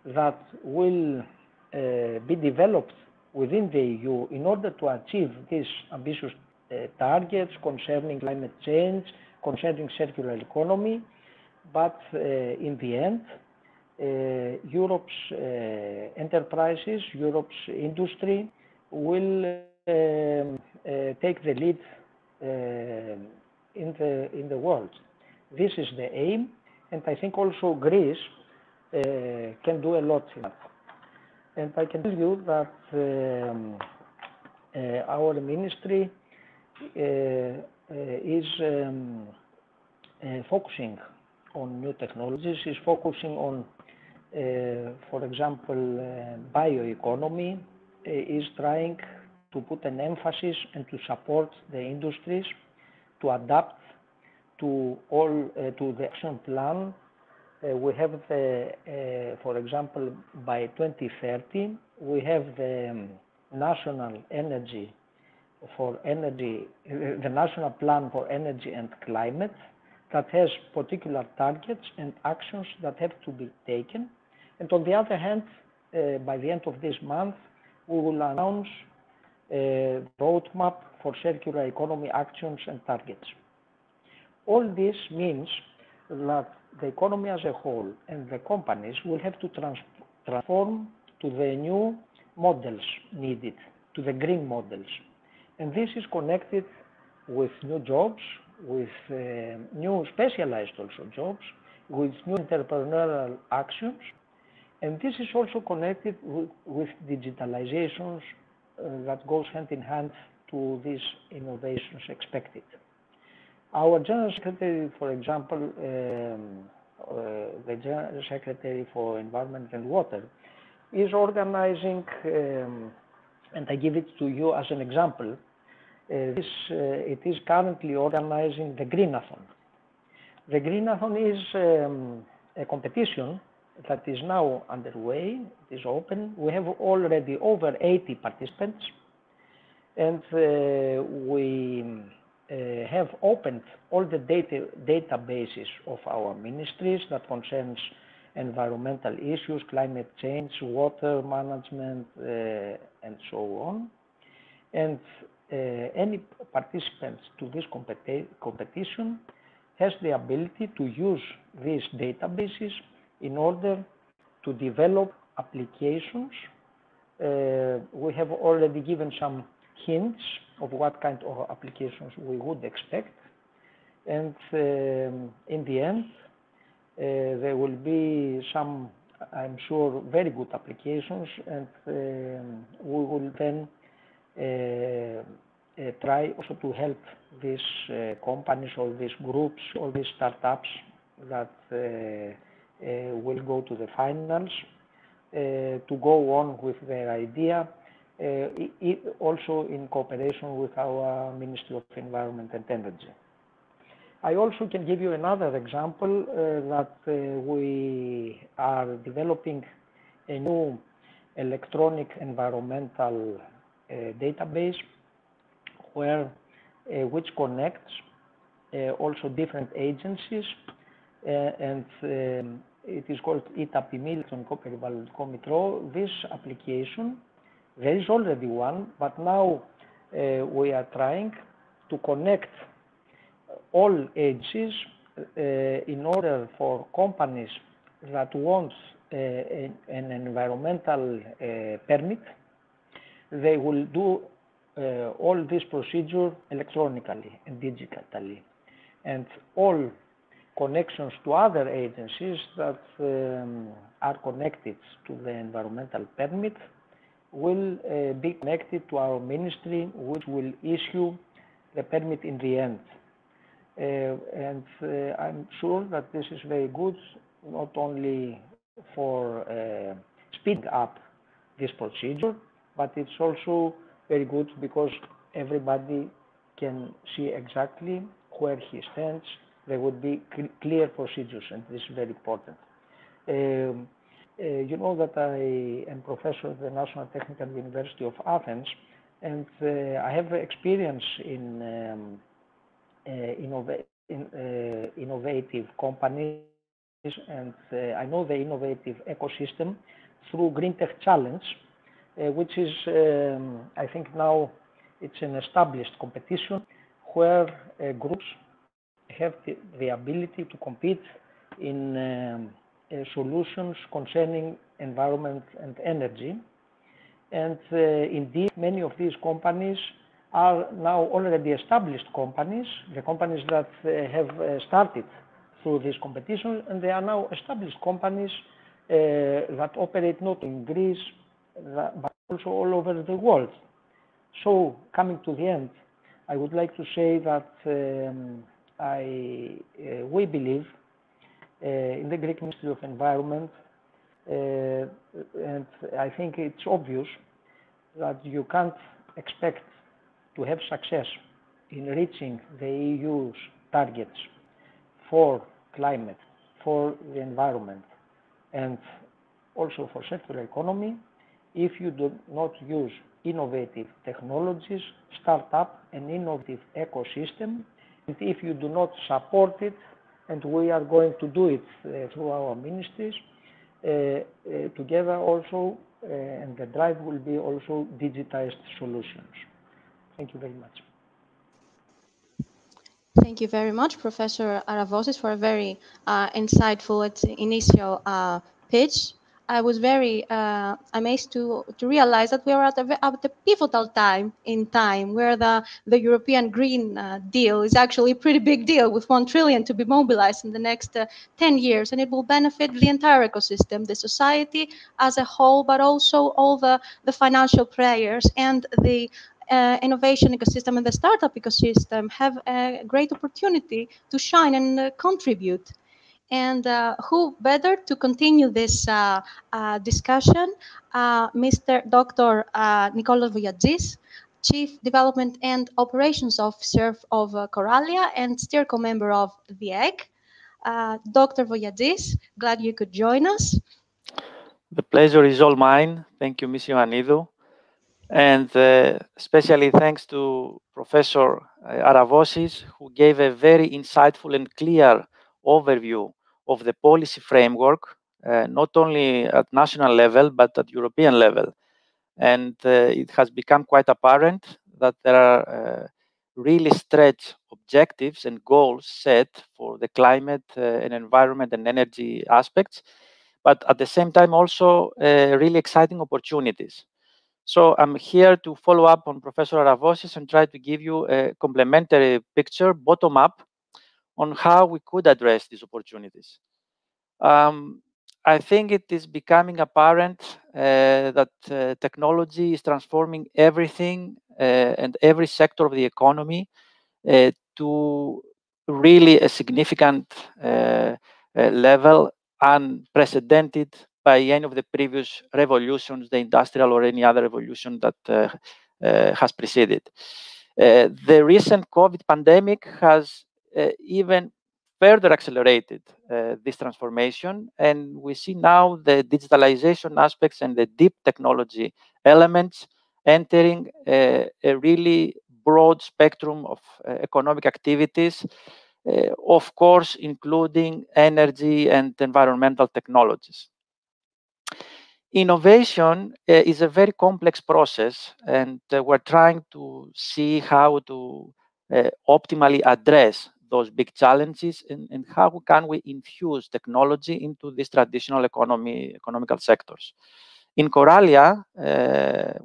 that will be developed within the EU in order to achieve these ambitious targets concerning climate change, concerning circular economy. But in the end, Europe's enterprises, Europe's industry will take the lead in the world. This is the aim, and I think also Greece can do a lot in that. And I can tell you that our ministry is focusing on new technologies, is focusing on, for example, bioeconomy, is trying to put an emphasis and to support the industries to adapt to to the action plan. We have for example, by 2030, we have the national the national plan for energy and climate that has particular targets and actions that have to be taken. And on the other hand, by the end of this month, we will announce a roadmap for circular economy actions and targets. All this means that the economy as a whole and the companies will have to transform to the new models needed, to the green models. And this is connected with new jobs, with new specialized also jobs, with new entrepreneurial actions, and this is also connected with digitalizations that goes hand in hand to these innovations expected. Our General Secretary, for example, the General Secretary for Environment and Water, is organizing, and I give it to you as an example, it is currently organizing the Greenathon. The Greenathon is a competition that is now underway, it is open. We have already over 80 participants, and we have opened all the databases of our ministries that concerns environmental issues, climate change, water management, and so on. And any participants to this competition has the ability to use these databases in order to develop applications. We have already given some hints of what kind of applications we would expect, and in the end there will be some, I'm sure, very good applications, and we will then try also to help these companies or these groups or these startups that will go to the finals to go on with their idea, also in cooperation with our Ministry of Environment and Energy. I also can give you another example that we are developing a new electronic environmental database which connects also different agencies, and it is called ETAPIMI, Electronico Περιβαλλοντικό Μητρό. This application, there is already one, but now we are trying to connect all agencies in order for companies that want an environmental permit. They will do all this procedure electronically and digitally, and all connections to other agencies that are connected to the environmental permit will be connected to our ministry, which will issue the permit in the end. And I'm sure that this is very good, not only for speeding up this procedure, but it's also very good because everybody can see exactly where he stands. There would be clear procedures, and this is very important. You know that I am professor at the National Technical University of Athens, and I have experience in innovative companies, and I know the innovative ecosystem through Green Tech Challenge, which is, I think now it's an established competition where groups have the ability to compete in solutions concerning environment and energy. And indeed, many of these companies are now already established companies, the companies that have started through this competition, and they are now established companies that operate not in Greece, but also all over the world. So, coming to the end, I would like to say that we believe in the Greek Ministry of Environment, and I think it's obvious that you can't expect to have success in reaching the EU's targets for climate, for the environment, and also for circular economy if you do not use innovative technologies, start up an innovative ecosystem, and if you do not support it, and we are going to do it through our ministries, together also, and the drive will be also digitized solutions. Thank you very much. Thank you very much, Professor Aravosis, for a very insightful initial pitch. I was very amazed to realize that we are at a pivotal time where the European Green Deal is actually a pretty big deal, with 1 trillion to be mobilized in the next 10 years, and it will benefit the entire ecosystem, the society as a whole, but also all the financial players and the innovation ecosystem and the startup ecosystem have a great opportunity to shine and contribute. And who better to continue this discussion? Mr. Dr. Nicolas Voyagis, Chief Development and Operations Officer of Corallia and Steerco member of the EGG. Dr. Voyagis, glad you could join us. The pleasure is all mine. Thank you, Ms. Ioannidou. And especially thanks to Professor Aravosis, who gave a very insightful and clear overview of the policy framework, not only at national level, but at European level. And it has become quite apparent that there are really stretched objectives and goals set for the climate and environment and energy aspects, but at the same time also really exciting opportunities. So I'm here to follow up on Professor Aravosis and try to give you a complementary picture, bottom up, on how we could address these opportunities. I think it is becoming apparent that technology is transforming everything and every sector of the economy to really a significant level, unprecedented by any of the previous revolutions, the industrial or any other revolution that has preceded. The recent COVID pandemic has even further accelerated this transformation, and we see now the digitalization aspects and the deep technology elements entering a really broad spectrum of economic activities, of course, including energy and environmental technologies. Innovation is a very complex process, and we're trying to see how to optimally address those big challenges and how can we infuse technology into these traditional economical sectors. In Corallia,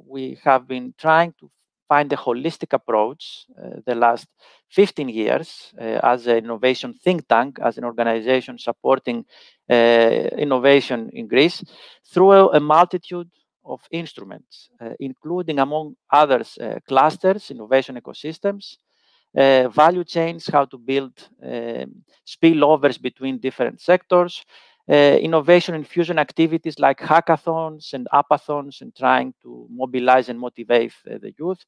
we have been trying to find a holistic approach the last 15 years as an innovation think tank, as an organization supporting innovation in Greece through a multitude of instruments, including, among others, clusters, innovation ecosystems, value chains, how to build spillovers between different sectors, innovation infusion activities like hackathons and apathons and trying to mobilize and motivate the youth.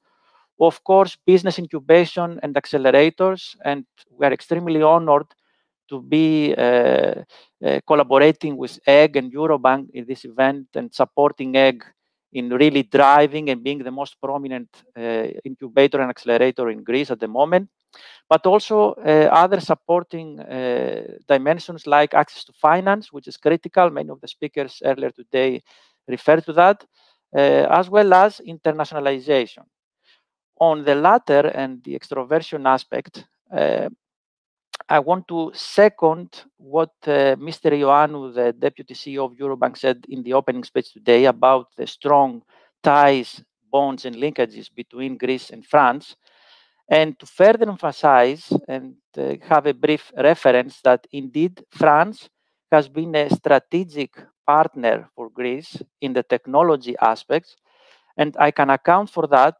Of course, business incubation and accelerators, and we are extremely honored to be collaborating with EGG and Eurobank in this event and supporting EGG in really driving and being the most prominent incubator and accelerator in Greece at the moment, but also other supporting dimensions like access to finance, which is critical. Many of the speakers earlier today referred to that, as well as internationalization. On the latter and the extroversion aspect, I want to second what Mr. Ioannou, the Deputy CEO of Eurobank, said in the opening speech today about the strong ties, bonds, and linkages between Greece and France, and to further emphasize and have a brief reference that indeed France has been a strategic partner for Greece in the technology aspects. And I can account for that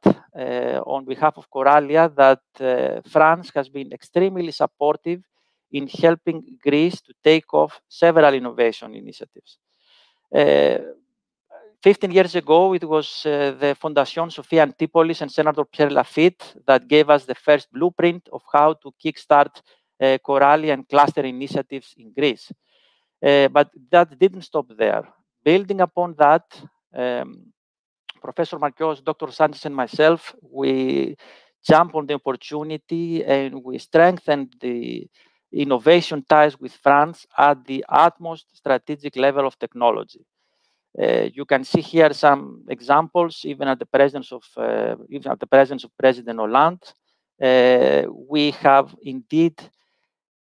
on behalf of Corallia, that France has been extremely supportive in helping Greece to take off several innovation initiatives. 15 years ago, it was the Fondation Sophia Antipolis and Senator Pierre Lafitte that gave us the first blueprint of how to kickstart Corallia and cluster initiatives in Greece. But that didn't stop there. Building upon that, Professor Marquios, Dr. Sanchez, and myself, we jumped on the opportunity and we strengthened the innovation ties with France at the utmost strategic level of technology. You can see here some examples, even at the presence of President Hollande. We have indeed,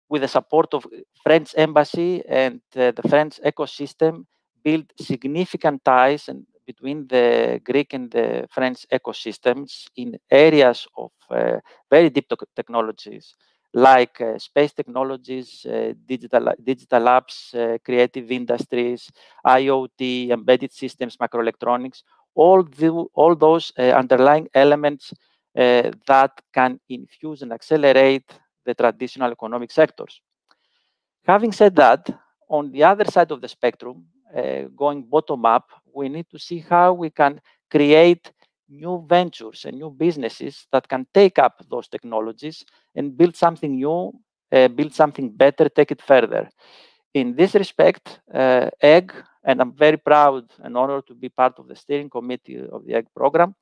with the support of French embassy and the French ecosystem, built significant ties between the Greek and the French ecosystems in areas of very deep technologies, like space technologies, digital apps, creative industries, IoT, embedded systems, microelectronics, all those underlying elements that can infuse and accelerate the traditional economic sectors. Having said that, on the other side of the spectrum, going bottom up, we need to see how we can create new ventures and new businesses that can take up those technologies and build something new, build something better, take it further. In this respect, EGG, and I'm very proud and honored to be part of the steering committee of the EGG program,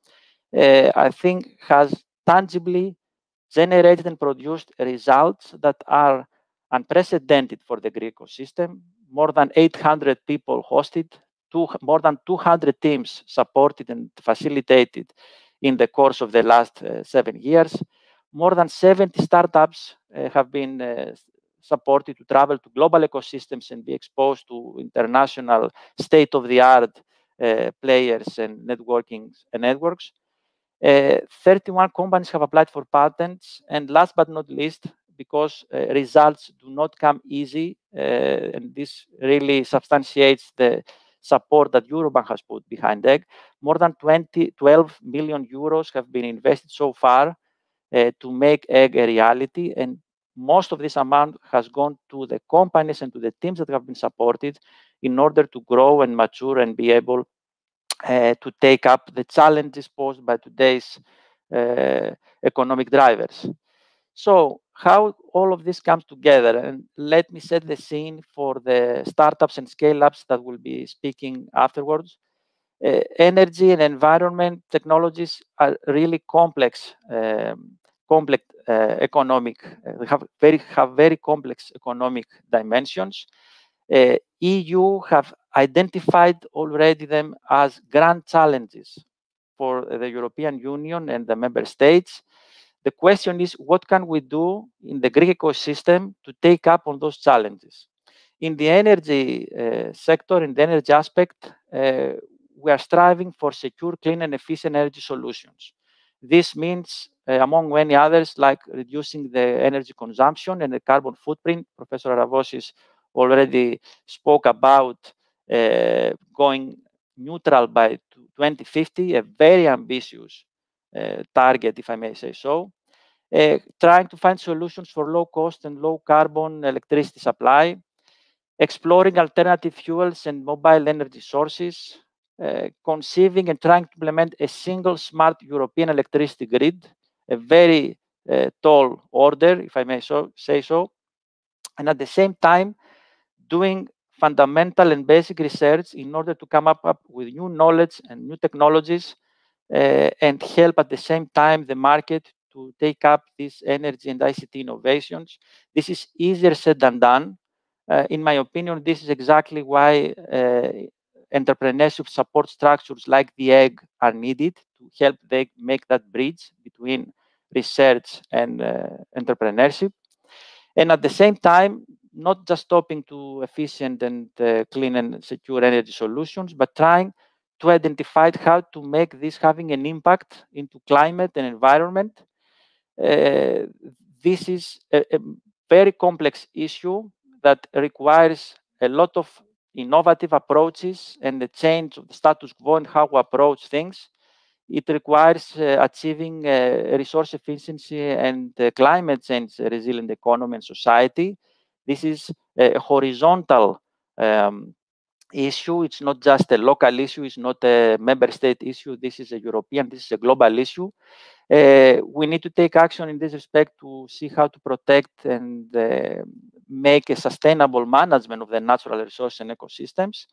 I think has tangibly generated and produced results that are unprecedented for the Greek ecosystem. More than 800 people hosted, more than 200 teams supported and facilitated in the course of the last 7 years. More than 70 startups have been supported to travel to global ecosystems and be exposed to international state-of-the-art players and networking and networks. 31 companies have applied for patents, and last but not least, because results do not come easy, and this really substantiates the support that Eurobank has put behind EGG. More than 12 million euros have been invested so far to make EGG a reality, and most of this amount has gone to the companies and to the teams that have been supported in order to grow and mature and be able to take up the challenges posed by today's economic drivers. So how all of this comes together, and let me set the scene for the startups and scale-ups that will be speaking afterwards. Energy and environment technologies are really complex, economic. They have very complex economic dimensions. EU have identified already them as grand challenges for the European Union and the member states. The question is, what can we do in the Greek ecosystem to take up on those challenges? In the energy sector, in the energy aspect, we are striving for secure, clean, and efficient energy solutions. This means, among many others, like reducing the energy consumption and the carbon footprint. Professor Aravosis already spoke about going neutral by 2050, a very ambitious target, if I may say so. Trying to find solutions for low cost and low carbon electricity supply, exploring alternative fuels and mobile energy sources, conceiving and trying to implement a single smart European electricity grid, a very tall order, if I may say so, and at the same time, doing fundamental and basic research in order to come up with new knowledge and new technologies and help at the same time the market to take up these energy and ICT innovations. This is easier said than done. In my opinion, this is exactly why entrepreneurship support structures like the EGG are needed to help them make that bridge between research and entrepreneurship. And at the same time, not just stopping to efficient and clean and secure energy solutions, but trying to identify how to make this having an impact into climate and environment. This is a very complex issue that requires a lot of innovative approaches and the change of the status quo and how we approach things. It requires achieving resource efficiency and climate change resilient economy and society. This is a horizontal issue. It's not just a local issue. It's not a member state issue. This is a European, this is a global issue. We need to take action in this respect to see how to protect and make a sustainable management of the natural resources and ecosystems.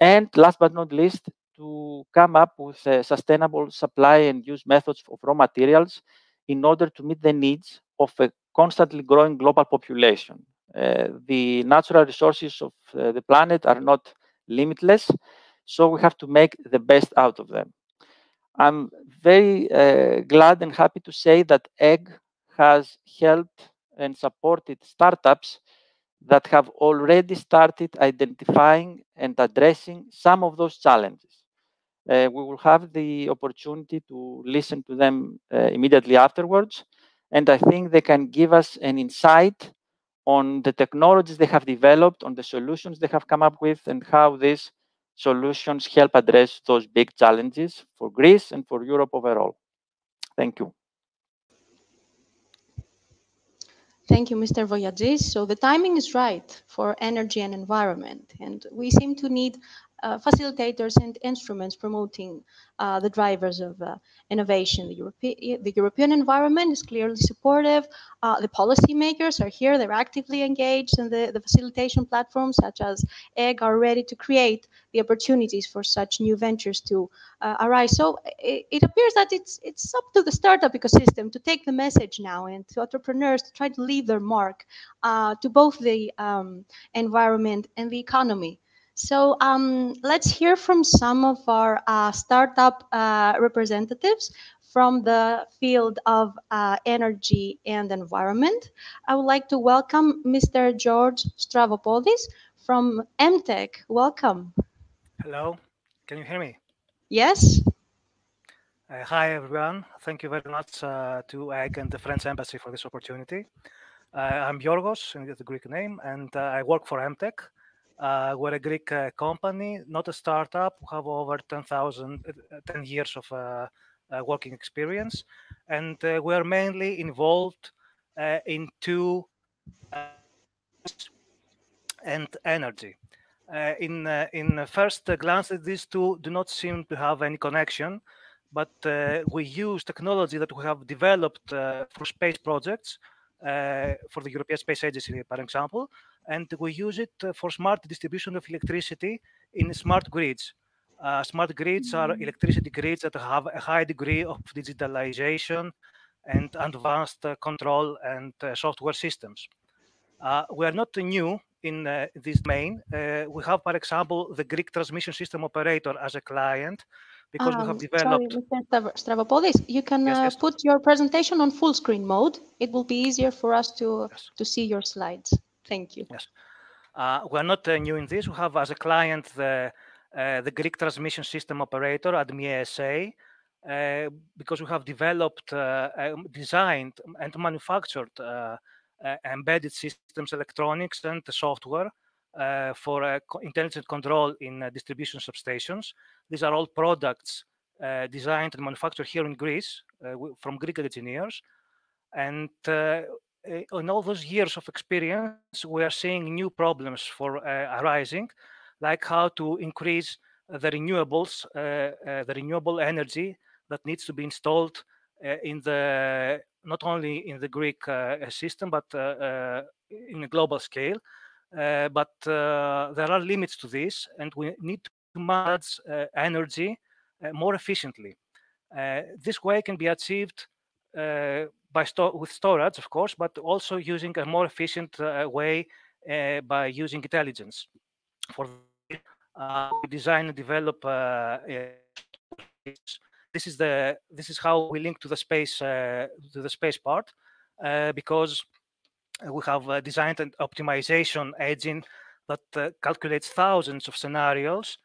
And last but not least, to come up with sustainable supply and use methods of raw materials in order to meet the needs of a constantly growing global population. The natural resources of the planet are not limitless, so we have to make the best out of them. I'm very glad and happy to say that EGG has helped and supported startups that have already started identifying and addressing some of those challenges. We will have the opportunity to listen to them immediately afterwards, and I think they can give us an insight on the technologies they have developed, on the solutions they have come up with, and how these solutions help address those big challenges for Greece and for Europe overall. Thank you. Thank you, Mr. Voyagis. So the timing is right for energy and environment, and we seem to need facilitators and instruments promoting the drivers of innovation. The European environment is clearly supportive. The policymakers are here, they're actively engaged, and the facilitation platforms such as EGG are ready to create the opportunities for such new ventures to arise. So it appears that it's up to the startup ecosystem to take the message now, and to entrepreneurs to try to leave their mark to both the environment and the economy. So let's hear from some of our startup representatives from the field of energy and environment. I would like to welcome Mr. George Stravopoulos from MTech. Welcome. Hello, can you hear me? Yes. Hi, everyone. Thank you very much to EGG and the French Embassy for this opportunity. I'm Yorgos, and it's a Greek name, and I work for MTech. We're a Greek company, not a startup. We have over 10 years of working experience, and we're mainly involved in two and energy. In first glance, these two do not seem to have any connection, but we use technology that we have developed for space projects, for the European Space Agency, for example, and we use it for smart distribution of electricity in smart grids. Smart grids are electricity grids that have a high degree of digitalization and advanced control and software systems. We are not new in this domain. We have, for example, the Greek transmission system operator as a client, because we have developed... Sorry, Mr. Stravopoulos, you can put your presentation on full screen mode. It will be easier for us to see your slides. Thank you. Yes. We are not new in this. We have as a client the Greek transmission system operator, ADMI SA, because we have developed, designed and manufactured embedded systems, electronics, and software for intelligent control in distribution substations. These are all products designed and manufactured here in Greece from Greek engineers. And in all those years of experience, we are seeing new problems for arising, like how to increase the renewables, the renewable energy that needs to be installed in the not only in the Greek system, but in a global scale. But there are limits to this, and we need to manage energy more efficiently. This way can be achieved with storage, of course, but also using a more efficient way by using intelligence. For this, we design and develop. This is how we link to the space part, because we have designed an optimization engine that calculates thousands of scenarios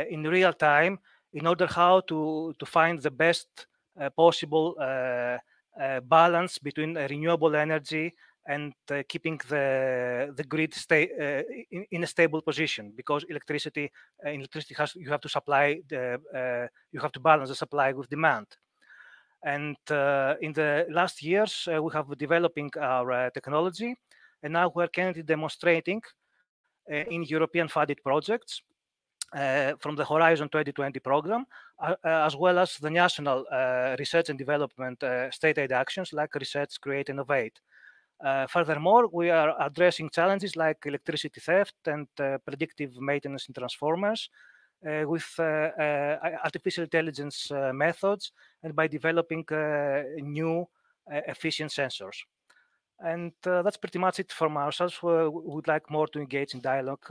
in real time in order how to find the best possible balance between renewable energy and keeping the grid in a stable position, because electricity you have to supply you have to balance the supply with demand. And in the last years, we have been developing our technology, and now we're currently demonstrating in European funded projects from the Horizon 2020 program, as well as the national research and development state aid actions like Research, Create, Innovate. Furthermore, we are addressing challenges like electricity theft and predictive maintenance in transformers with artificial intelligence methods, and by developing new efficient sensors. And that's pretty much it from ourselves. We would like more to engage in dialogue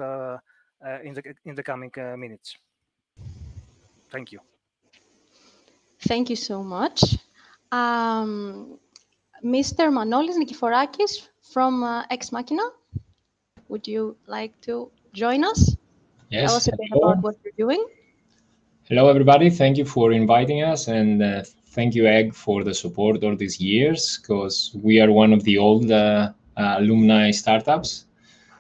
in the coming minutes. Thank you. Thank you so much. Mr. Manolis Nikiforakis from Ex Machina. would you like to join us? Yes. Tell us a bit Hello. about what you're doing. Hello, everybody. Thank you for inviting us, and thank you, Egg, for the support all these years, because we are one of the old alumni startups.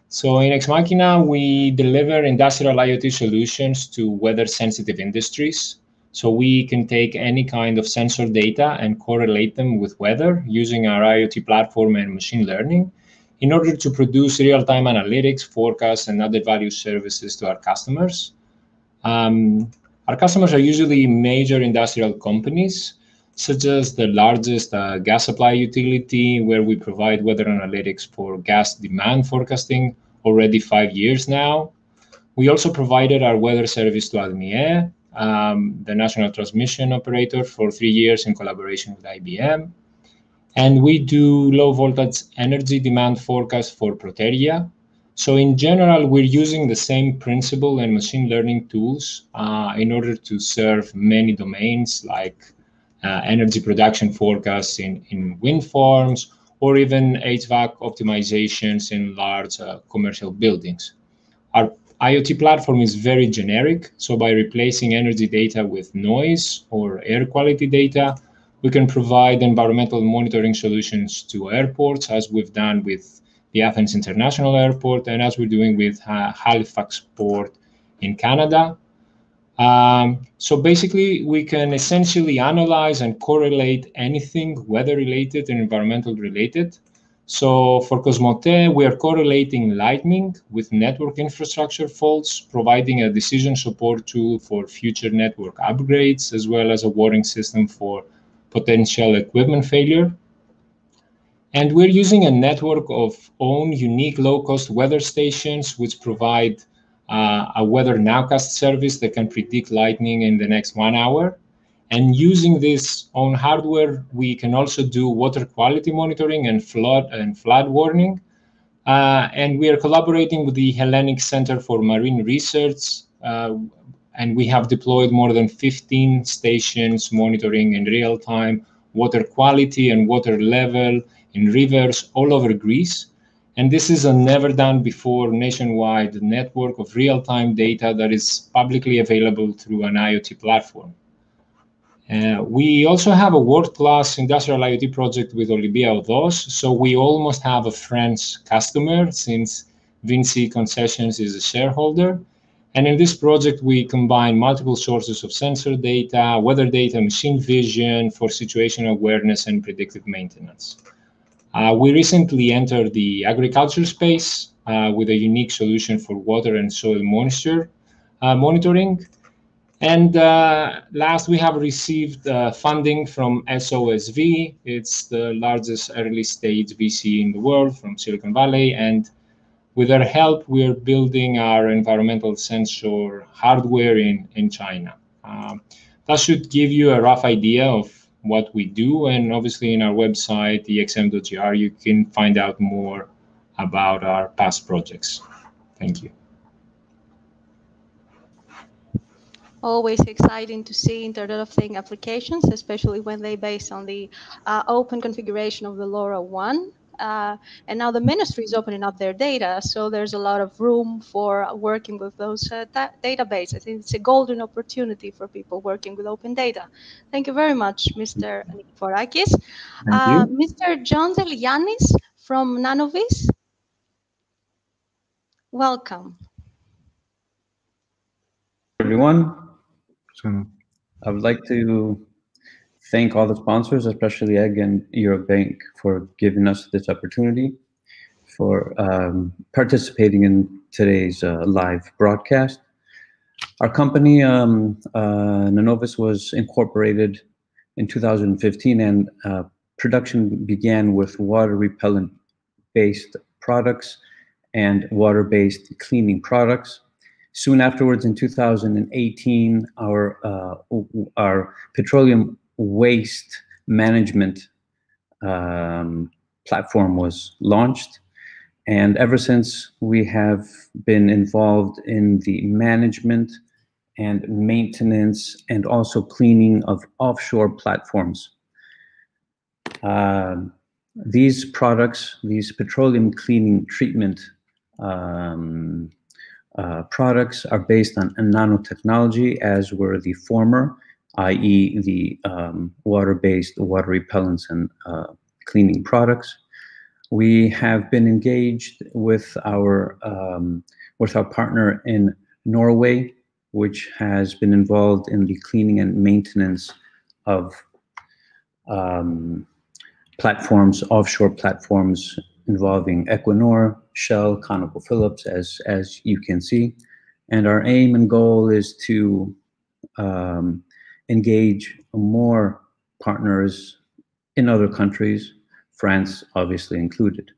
So in Ex Machina, we deliver industrial IoT solutions to weather-sensitive industries. So we can take any kind of sensor data and correlate them with weather using our IoT platform and machine learning in order to produce real-time analytics, forecasts, and other value services to our customers. Our customers are usually major industrial companies, such as the largest gas supply utility, where we provide weather analytics for gas demand forecasting already 5 years now. We also provided our weather service to ADMIE, the national transmission operator, for 3 years in collaboration with IBM. And we do low voltage energy demand forecast for Proteria. So in general, we're using the same principle and machine learning tools in order to serve many domains like energy production forecasts in wind farms, or even HVAC optimizations in large commercial buildings. Our IoT platform is very generic, so by replacing energy data with noise or air quality data, we can provide environmental monitoring solutions to airports, as we've done with the Athens International Airport and as we're doing with Halifax Port in Canada. So basically, we can essentially analyze and correlate anything weather-related and environmental-related. So for Cosmote, we are correlating lightning with network infrastructure faults, providing a decision support tool for future network upgrades, as well as a warning system for potential equipment failure. And we're using a network of own unique low-cost weather stations, which provide a weather nowcast service that can predict lightning in the next 1 hour. And using this own hardware, we can also do water quality monitoring and flood warning. And we are collaborating with the Hellenic Center for Marine Research, and we have deployed more than 15 stations monitoring in real time water quality and water level in rivers all over Greece. And this is a never done before nationwide network of real-time data that is publicly available through an IoT platform. We also have a world-class industrial IoT project with Olympia Odos, so we almost have a French customer since Vinci Concessions is a shareholder. And in this project, we combine multiple sources of sensor data, weather data, machine vision for situational awareness and predictive maintenance. We recently entered the agriculture space with a unique solution for water and soil moisture monitoring. And last, we have received funding from SOSV. It's the largest early stage VC in the world from Silicon Valley. And with their help, we're building our environmental sensor hardware in China. That should give you a rough idea of what we do. And obviously, in our website, exm.gr, you can find out more about our past projects. Thank you. Always exciting to see Internet of Things applications, especially when they're based on the open configuration of the LoRaWAN. And now the ministry is opening up their data, so there's a lot of room for working with those databases. I think it's a golden opportunity for people working with open data. Thank you very much, Mr. Nikiforakis. Mr. John Zelianis from Nanovis, welcome. Everyone. I would like to thank all the sponsors, especially Egg and Eurobank, for giving us this opportunity for participating in today's live broadcast. Our company, Nanovis, was incorporated in 2015, and production began with water repellent-based products and water-based cleaning products. Soon afterwards, in 2018, our petroleum waste management platform was launched. And ever since, we have been involved in the management and maintenance and also cleaning of offshore platforms. These products, these petroleum cleaning treatment products are based on nanotechnology, as were the former, i.e. the water-based water repellents and cleaning products. We have been engaged with our partner in Norway, which has been involved in the cleaning and maintenance of platforms, offshore platforms involving Equinor, Shell, ConocoPhillips, as you can see. And our aim and goal is to engage more partners in other countries, France obviously included.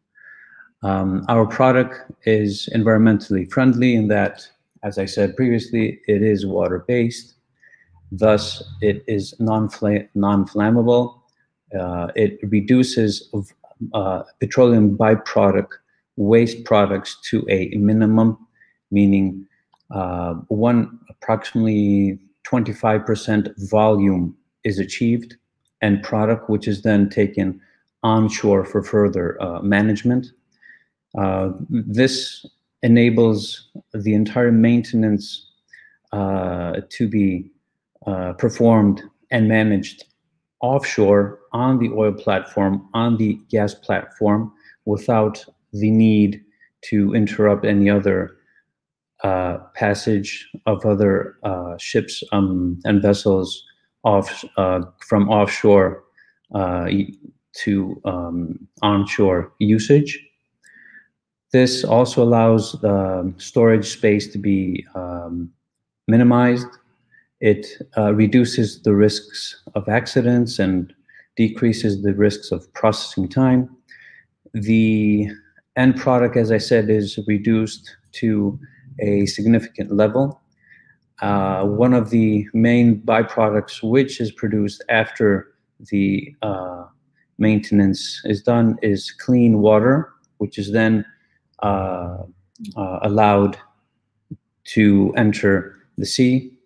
Our product is environmentally friendly in that, as I said previously, it is water-based. Thus, it is non-flammable. It reduces petroleum byproduct waste products to a minimum, meaning approximately 25% volume is achieved, and product which is then taken onshore for further management. This enables the entire maintenance to be performed and managed offshore on the oil platform, on the gas platform, without the need to interrupt any other passage of other ships and vessels from offshore to onshore usage. This also allows the storage space to be minimized. It reduces the risks of accidents and decreases the risks of processing time. The end product, as I said, is reduced to a significant level. One of the main byproducts which is produced after the maintenance is done is clean water, which is then allowed to enter the sea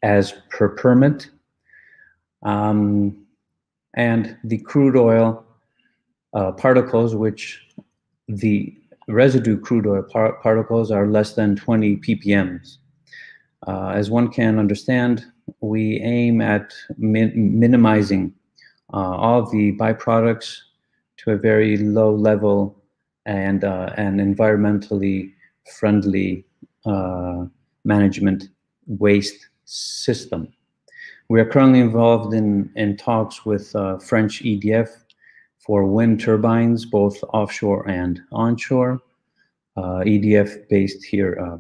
as per permit. And the crude oil particles, which the residue crude oil particles are less than 20 ppms. As one can understand, we aim at minimizing all the byproducts to a very low level and an environmentally friendly management waste system. We are currently involved in talks with French EDF for wind turbines, both offshore and onshore. EDF based here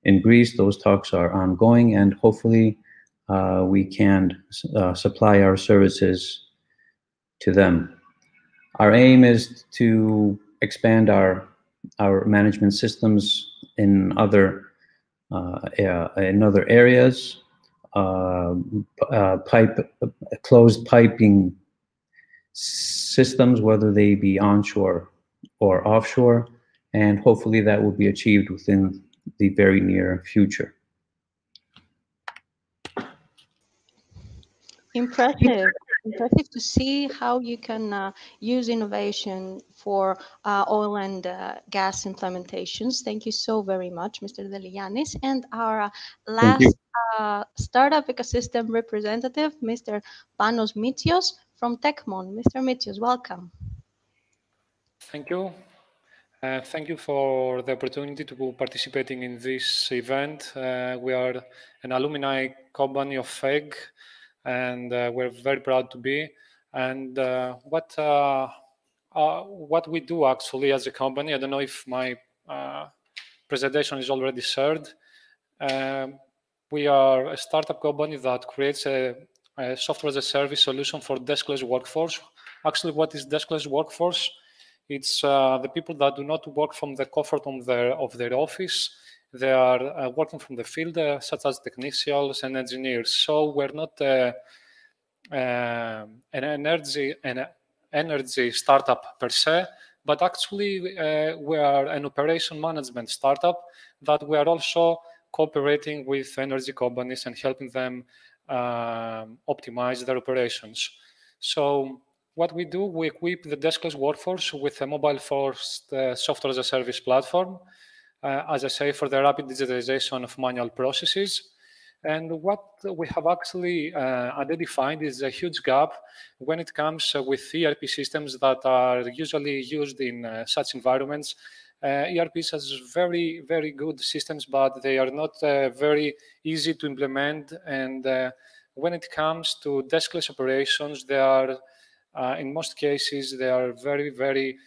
in Greece. Those talks are ongoing, and hopefully we can supply our services to them. Our aim is to expand our management systems in other areas, closed piping systems, whether they be onshore or offshore, and hopefully that will be achieved within the very near future. Impressive. Impressive to see how you can use innovation for oil and gas implementations. Thank you so very much, Mr. Deligiannis. And our last startup ecosystem representative, Mr. Panos Mitsios from Techmon. Mr. Mitsios, welcome. Thank you. Thank you for the opportunity to be participating in this event. We are an alumni company of FEG, and we're very proud to be. And what we do actually as a company, I don't know if my presentation is already shared. We are a startup company that creates a software as a service solution for deskless workforce. Actually, what is deskless workforce? It's the people that do not work from the comfort of their office. They are working from the field, such as technicians and engineers. So we're not an energy startup per se, but actually we are an operation management startup that we are also cooperating with energy companies and helping them optimize their operations. So what we do, we equip the deskless workforce with a mobile-first software as a service platform. as I say, for the rapid digitization of manual processes. And what we have actually identified is a huge gap when it comes with ERP systems that are usually used in such environments. ERPs has very, very good systems, but they are not very easy to implement. And when it comes to deskless operations, they are, in most cases, they are very, very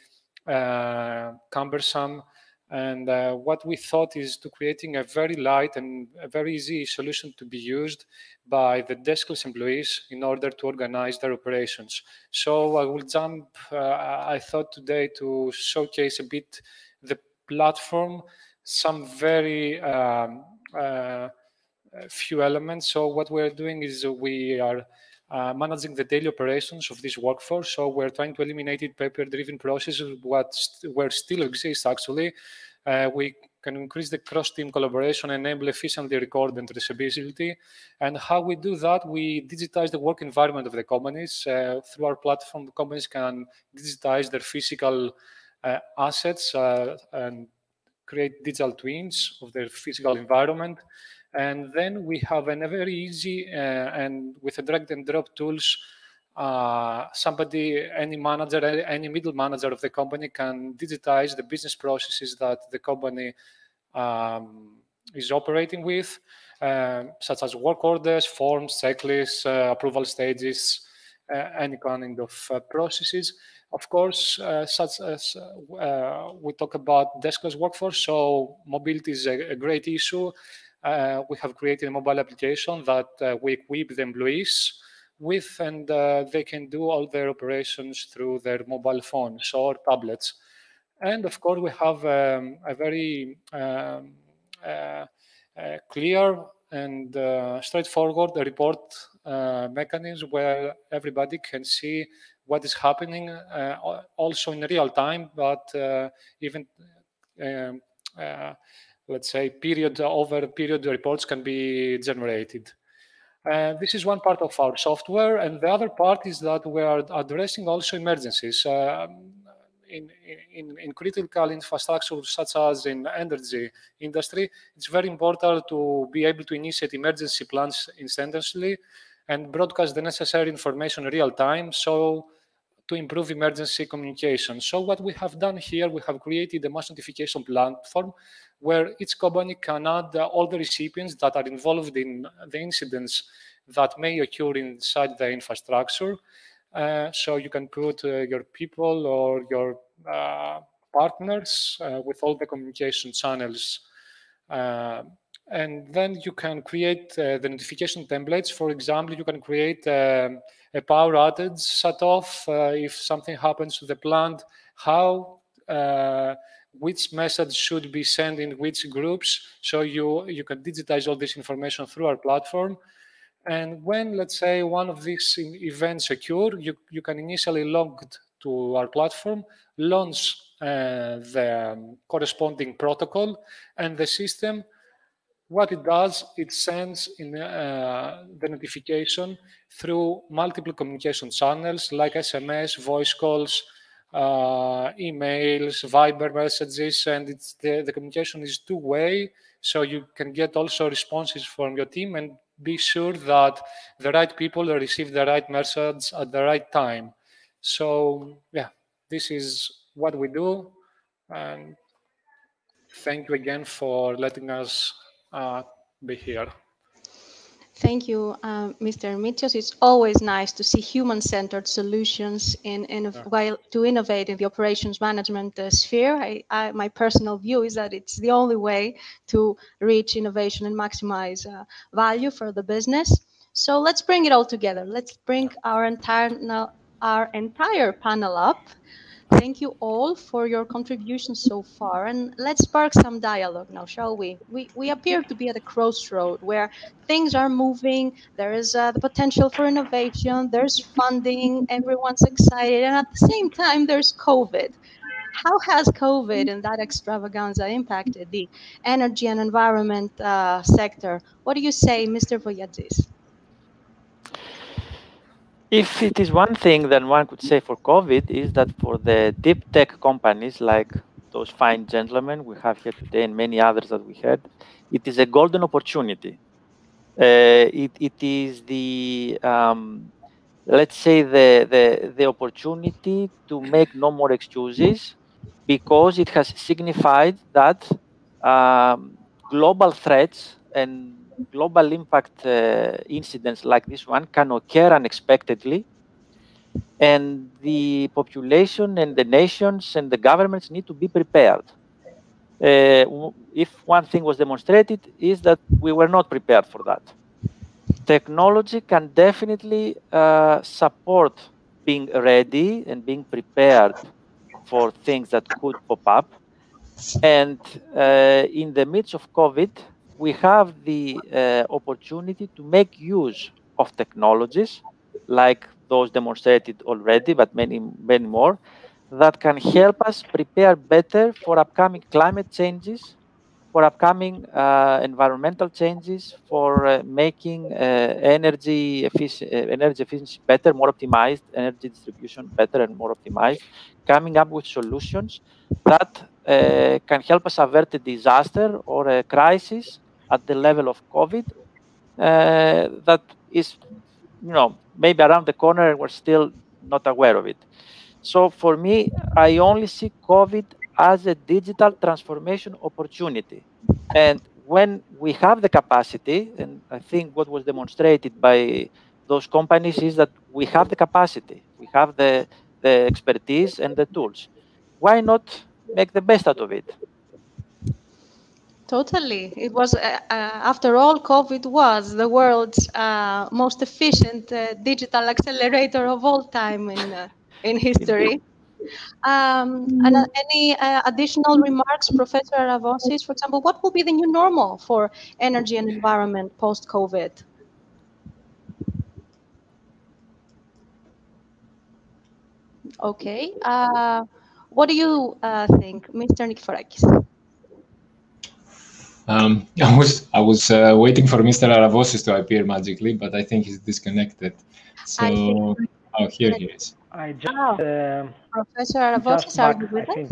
cumbersome. And what we thought is to creating a very light and a very easy solution to be used by the deskless employees in order to organize their operations. So I will jump, I thought today to showcase a bit the platform, some very few elements. So what we're doing is we are managing the daily operations of this workforce. So we're trying to eliminate paper-driven processes, where still exists actually. We can increase the cross-team collaboration, enable efficiently record and traceability. And how we do that, we digitize the work environment of the companies. Through our platform, the companies can digitize their physical assets and create digital twins of their physical environment. And then we have a very easy and with a drag and drop tools, any manager, any middle manager of the company can digitize the business processes that the company is operating with, such as work orders, forms, checklists, approval stages, any kind of processes. Of course, such as we talk about deskless workforce, so mobility is a great issue. We have created a mobile application that we equip the employees with, and they can do all their operations through their mobile phones or tablets. And of course, we have a very clear and straightforward report mechanism where everybody can see what is happening also in real time, but even let's say period over period reports can be generated. This is one part of our software, and the other part is that we are addressing also emergencies. In critical infrastructure, such as in energy industry, it's very important to be able to initiate emergency plans instantaneously and broadcast the necessary information in real time, so to improve emergency communication. So what we have done here, we have created a mass notification platform where each company can add all the recipients that are involved in the incidents that may occur inside the infrastructure. So you can put your people or your partners with all the communication channels. And then you can create the notification templates. For example, you can create a power outage set off if something happens to the plant, how which message should be sent in which groups. So you can digitize all this information through our platform. And when, let's say, one of these events occur, you can initially log to our platform, launch the corresponding protocol, and the system, what it does, it sends in the notification through multiple communication channels like SMS, voice calls, emails, Viber messages, and the communication is two-way, so you can get also responses from your team and be sure that the right people receive the right message at the right time. So yeah, this is what we do, and thank you again for letting us be here. Thank you, Mr. Mitsios. It's always nice to see human-centered solutions while to innovate in the operations management sphere. My personal view is that it's the only way to reach innovation and maximize value for the business. So let's bring it all together. Let's bring our entire panel up. Thank you all for your contributions so far, and let's spark some dialogue now, shall we? We appear to be at a crossroad where things are moving, there is the potential for innovation, there's funding, everyone's excited, and at the same time, there's COVID. How has COVID and that extravaganza impacted the energy and environment sector? What do you say, Mr. Voyadzis? If it is one thing, then one could say for COVID is that for the deep tech companies like those fine gentlemen we have here today and many others that we had, it is a golden opportunity. It is the let's say the opportunity to make no more excuses, because it has signified that global threats and global impact incidents like this one can occur unexpectedly, and the population and the nations and the governments need to be prepared. If one thing was demonstrated, is that we were not prepared for that. Technology can definitely support being ready and being prepared for things that could pop up. And in the midst of COVID, we have the opportunity to make use of technologies like those demonstrated already, but many, many more, that can help us prepare better for upcoming climate changes, for upcoming environmental changes, for making energy efficiency better, more optimized, energy distribution better and more optimized, coming up with solutions that can help us avert a disaster or a crisis at the level of COVID that is, maybe around the corner and we're still not aware of it. So for me, I only see COVID as a digital transformation opportunity. And when we have the capacity, and I think what was demonstrated by those companies is that we have the capacity, we have the expertise and the tools. Why not make the best out of it? Totally. It was, after all, COVID was the world's most efficient digital accelerator of all time in history. Any additional remarks, Professor Aravosis? For example, what will be the new normal for energy and environment post-COVID? Okay. What do you think, Mr. Nikiforakis? I was waiting for Mr. Aravosis to appear magically, but I think he's disconnected. So, here he is. I just, Professor Aravosis, are you with us?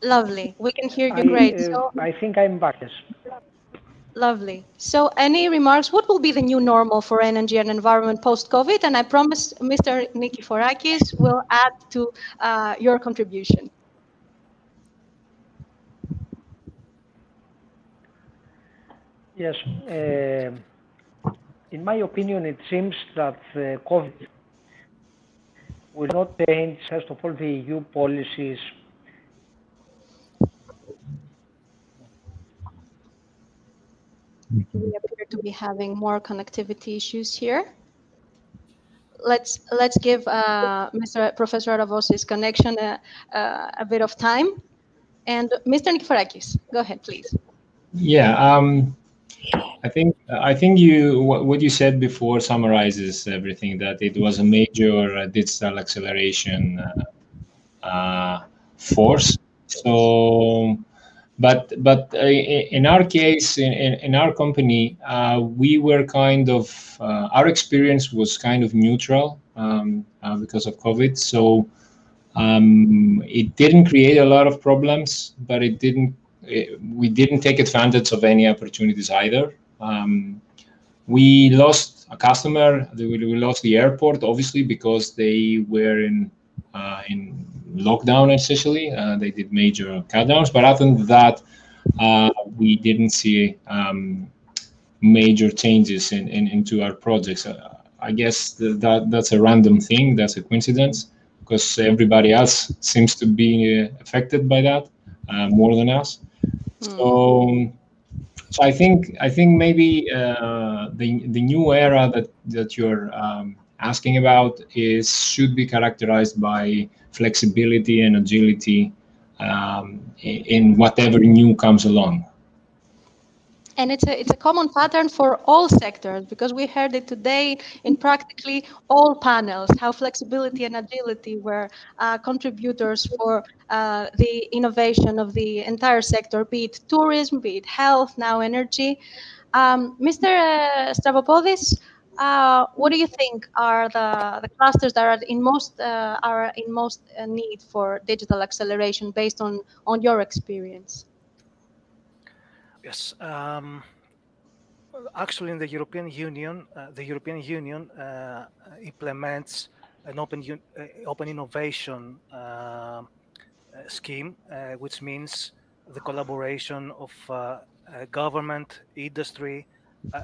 Lovely. We can hear you great. So, I think I'm back. Yes. Lovely. So any remarks? What will be the new normal for energy and environment post-COVID? And I promise Mr. Nikiforakis will add to your contribution. Yes. In my opinion, it seems that COVID will not change, first of all, the EU policies. We appear to be having more connectivity issues here. Let's give Professor Aravosis' connection a bit of time. And Mr. Nikiforakis, go ahead, please. Yeah, I think what you said before summarizes everything. That it was a major digital acceleration force. So. But in our case, in our company, we were kind of, our experience was kind of neutral because of COVID. So it didn't create a lot of problems, but we didn't take advantage of any opportunities either. We lost a customer. We lost the airport, obviously, because they were in lockdown essentially. They did major cutdowns, but other than that, we didn't see major changes into our projects. I guess that's a random thing. That's a coincidence, because everybody else seems to be affected by that more than us. So I think maybe the new era that you're asking about should be characterized by flexibility and agility in whatever new comes along. And it's a common pattern for all sectors, because we heard it today in practically all panels, how flexibility and agility were contributors for the innovation of the entire sector, be it tourism, be it health, now energy. Mr. Stavropoulos, what do you think are the clusters that are in most need for digital acceleration based on your experience? Yes. Actually, in the European Union, implements an open innovation scheme, which means the collaboration of government, industry,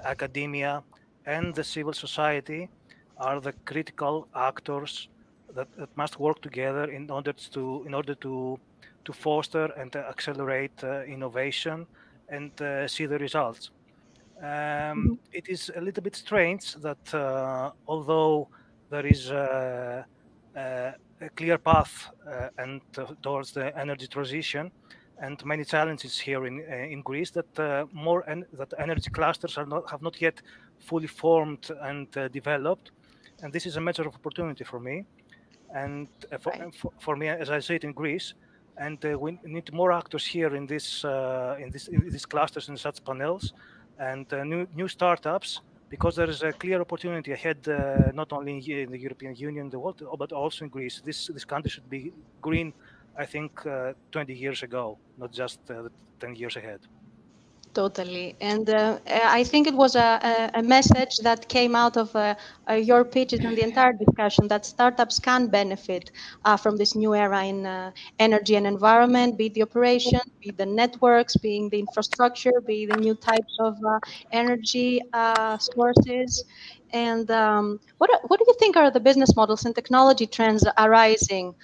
academia, and the civil society are the critical actors that must work together in order to foster and accelerate innovation and see the results. It is a little bit strange that although there is a clear path and towards the energy transition and many challenges here in Greece, that that energy clusters have not yet fully formed and developed, and this is a matter of opportunity for me and for me as I see it in Greece. And we need more actors here in these clusters and such panels, and new startups, because there is a clear opportunity ahead, not only here in the European Union, the world, but also in Greece. This country should be green, I think, 20 years ago, not just 10 years ahead. Totally. And I think it was a message that came out of your pitches and the entire discussion that startups can benefit from this new era in energy and environment, be it the operation, be it the networks, being the infrastructure, be the new types of energy sources. And what do you think are the business models and technology trends arising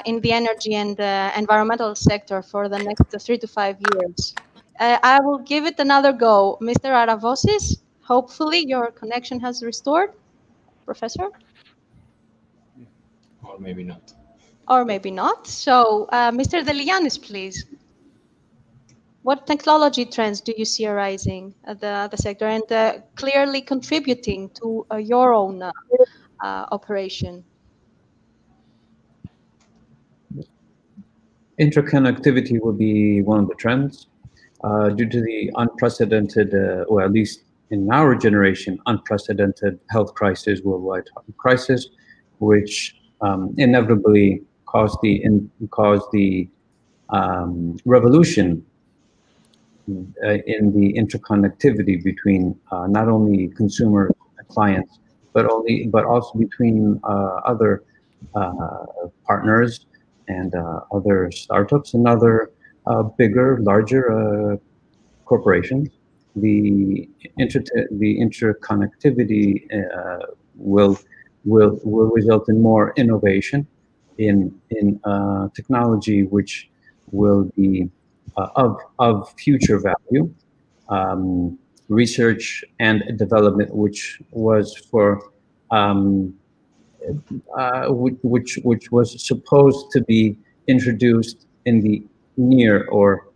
in the energy and environmental sector for the next 3 to 5 years? I will give it another go. Mr. Aravosis, hopefully your connection has restored, Professor? Or maybe not. Or maybe not. So, Mr. Delianis, please. What technology trends do you see arising at the sector and clearly contributing to your own operation? Interconnectivity will be one of the trends due to the unprecedented, or at least in our generation, unprecedented health crisis, worldwide crisis, which inevitably caused the revolution in the interconnectivity between not only consumers and clients, but also between other partners and other startups and other bigger, larger corporations. The interconnectivity will result in more innovation in technology, which will be of future value. Research and development, which was for which was supposed to be introduced in the near or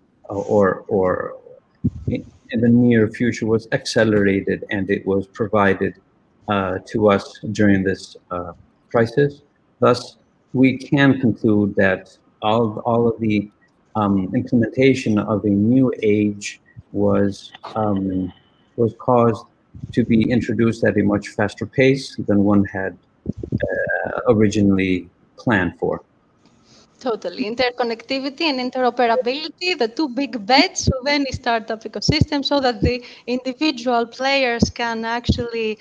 in the near future, was accelerated, and it was provided to us during this crisis. Thus, we can conclude that all of the implementation of a new age was caused to be introduced at a much faster pace than one had originally planned for. Totally. Interconnectivity and interoperability, the two big bets of any startup ecosystem, so that the individual players can actually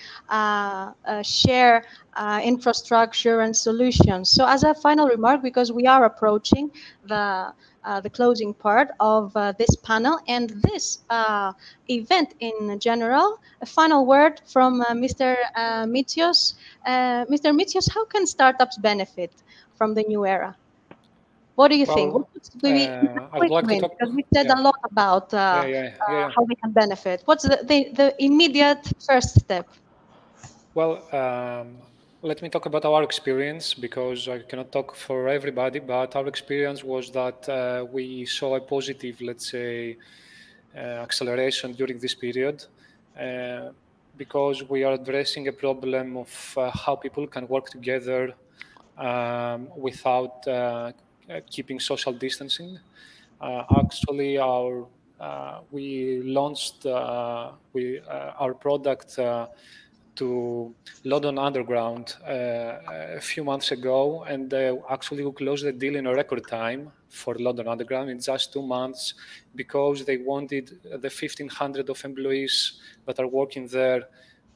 share infrastructure and solutions. So as a final remark, because we are approaching the closing part of this panel and this event in general, a final word from Mr. Mitsios. Mr. Mitsios, how can startups benefit from the new era? What do you think? I would like to talk. Because we said a lot about how we can benefit. What's the immediate first step? Well, let me talk about our experience, because I cannot talk for everybody, but our experience was that we saw a positive, let's say, acceleration during this period, because we are addressing a problem of how people can work together without keeping social distancing. Actually, we launched our product to London Underground a few months ago, and actually we closed the deal in a record time for London Underground in just 2 months, because they wanted the 1,500 of employees that are working there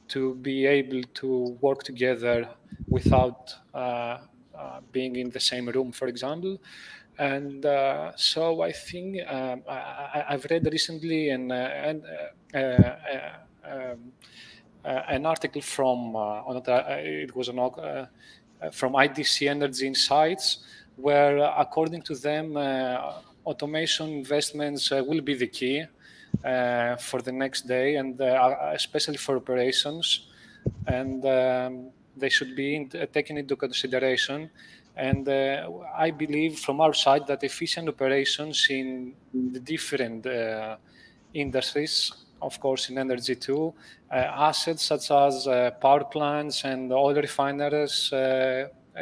to be able to work together without being in the same room, for example. And so I think I've read recently an article from it was from IDC Energy Insights, where according to them, automation investments will be the key for the next day, and especially for operations, and they should be taken into consideration. And I believe from our side that efficient operations in the different industries, of course in energy too, assets such as power plants and oil refineries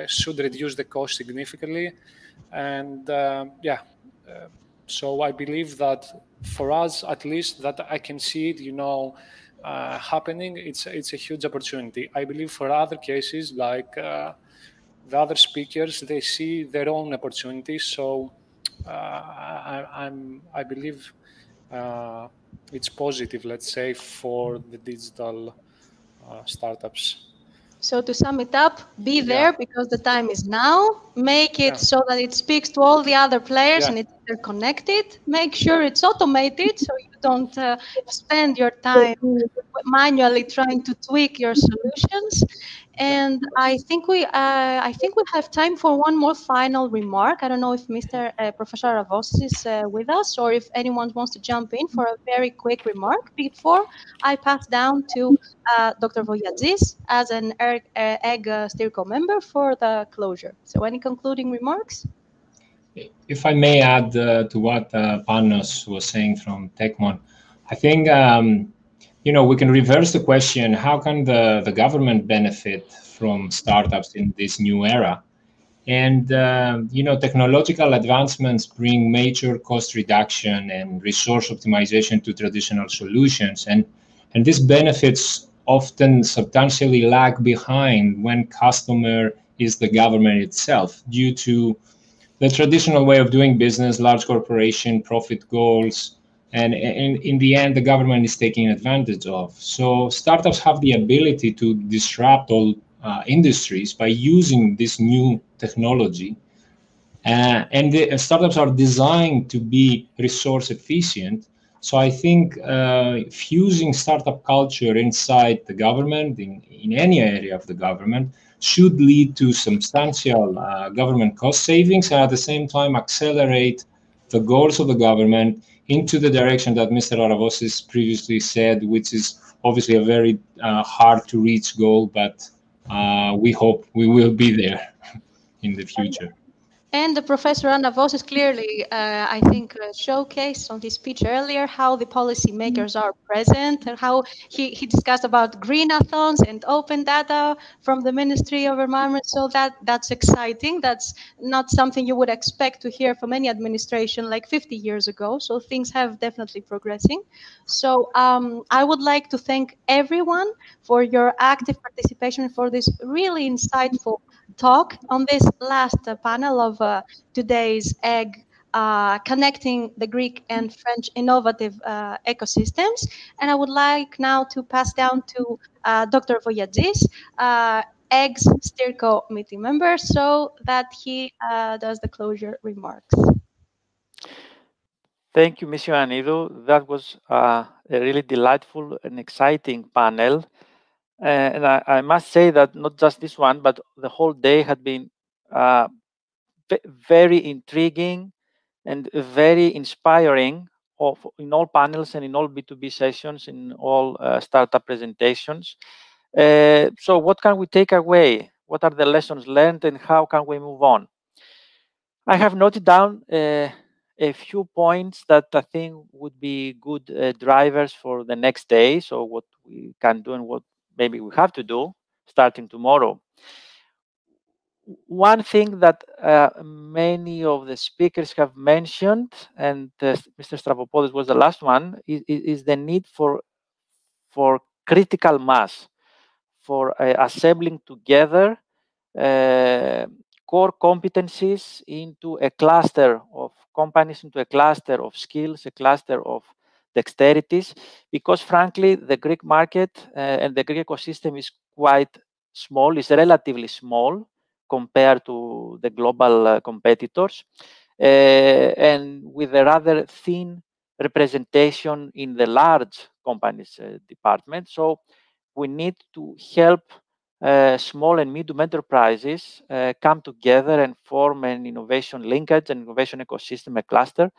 should reduce the cost significantly. And so I believe that for us, at least, that I can see it, happening, it's a huge opportunity. I believe for other cases, like the other speakers, they see their own opportunities. So I believe it's positive, let's say, for the digital startups. So to sum it up, be there because the time is now. Make it so that it speaks to all the other players and it's interconnected. Make sure it's automated so you don't spend your time manually trying to tweak your solutions. And I think we have time for one more final remark. I don't know if Mr. Professor Ravos is with us, or if anyone wants to jump in for a very quick remark before I pass down to Dr. Voyagis as an egg STIRCO member for the closure. So any concluding remarks? If I may add to what Panos was saying from Techmon, I think we can reverse the question: how can the government benefit from startups in this new era? And technological advancements bring major cost reduction and resource optimization to traditional solutions, and these benefits often substantially lag behind when customer is the government itself, due to the traditional way of doing business, large corporation, profit goals, and in the end, the government is taking advantage of. So startups have the ability to disrupt all industries by using this new technology. And the startups are designed to be resource efficient. So I think fusing startup culture inside the government, in any area of the government, should lead to substantial government cost savings, and at the same time accelerate the goals of the government into the direction that Mr. Aravosis previously said, which is obviously a very hard to reach goal, but we hope we will be there in the future. And the Professor Anavosis clearly, I think, showcased on his speech earlier how the policymakers are present, and how he discussed about greenathons and open data from the Ministry of Environment. So that's exciting. That's not something you would expect to hear from any administration like 50 years ago. So things have definitely progressing. So I would like to thank everyone for your active participation, for this really insightful talk on this last panel of today's egg, connecting the Greek and French innovative ecosystems. And I would like now to pass down to Dr. Voyagis, EGG's STIRCO meeting member, so that he does the closure remarks. Thank you, Ms. Ioannidou. That was a really delightful and exciting panel. And I must say that not just this one, but the whole day had been very intriguing and very inspiring in all panels and in all B2B sessions, in all startup presentations. So what can we take away? What are the lessons learned, and how can we move on? I have noted down a few points that I think would be good drivers for the next day. So what we can do and what maybe we have to do starting tomorrow. One thing that many of the speakers have mentioned, and Mr. Stavropoulos was the last one, is the need for critical mass, for assembling together core competencies into a cluster of companies, into a cluster of skills, a cluster of dexterities, because frankly, the Greek market and the Greek ecosystem is quite small, is relatively small compared to the global competitors, and with a rather thin representation in the large companies department. So we need to help small and medium enterprises come together and form an innovation linkage, an innovation ecosystem, a cluster.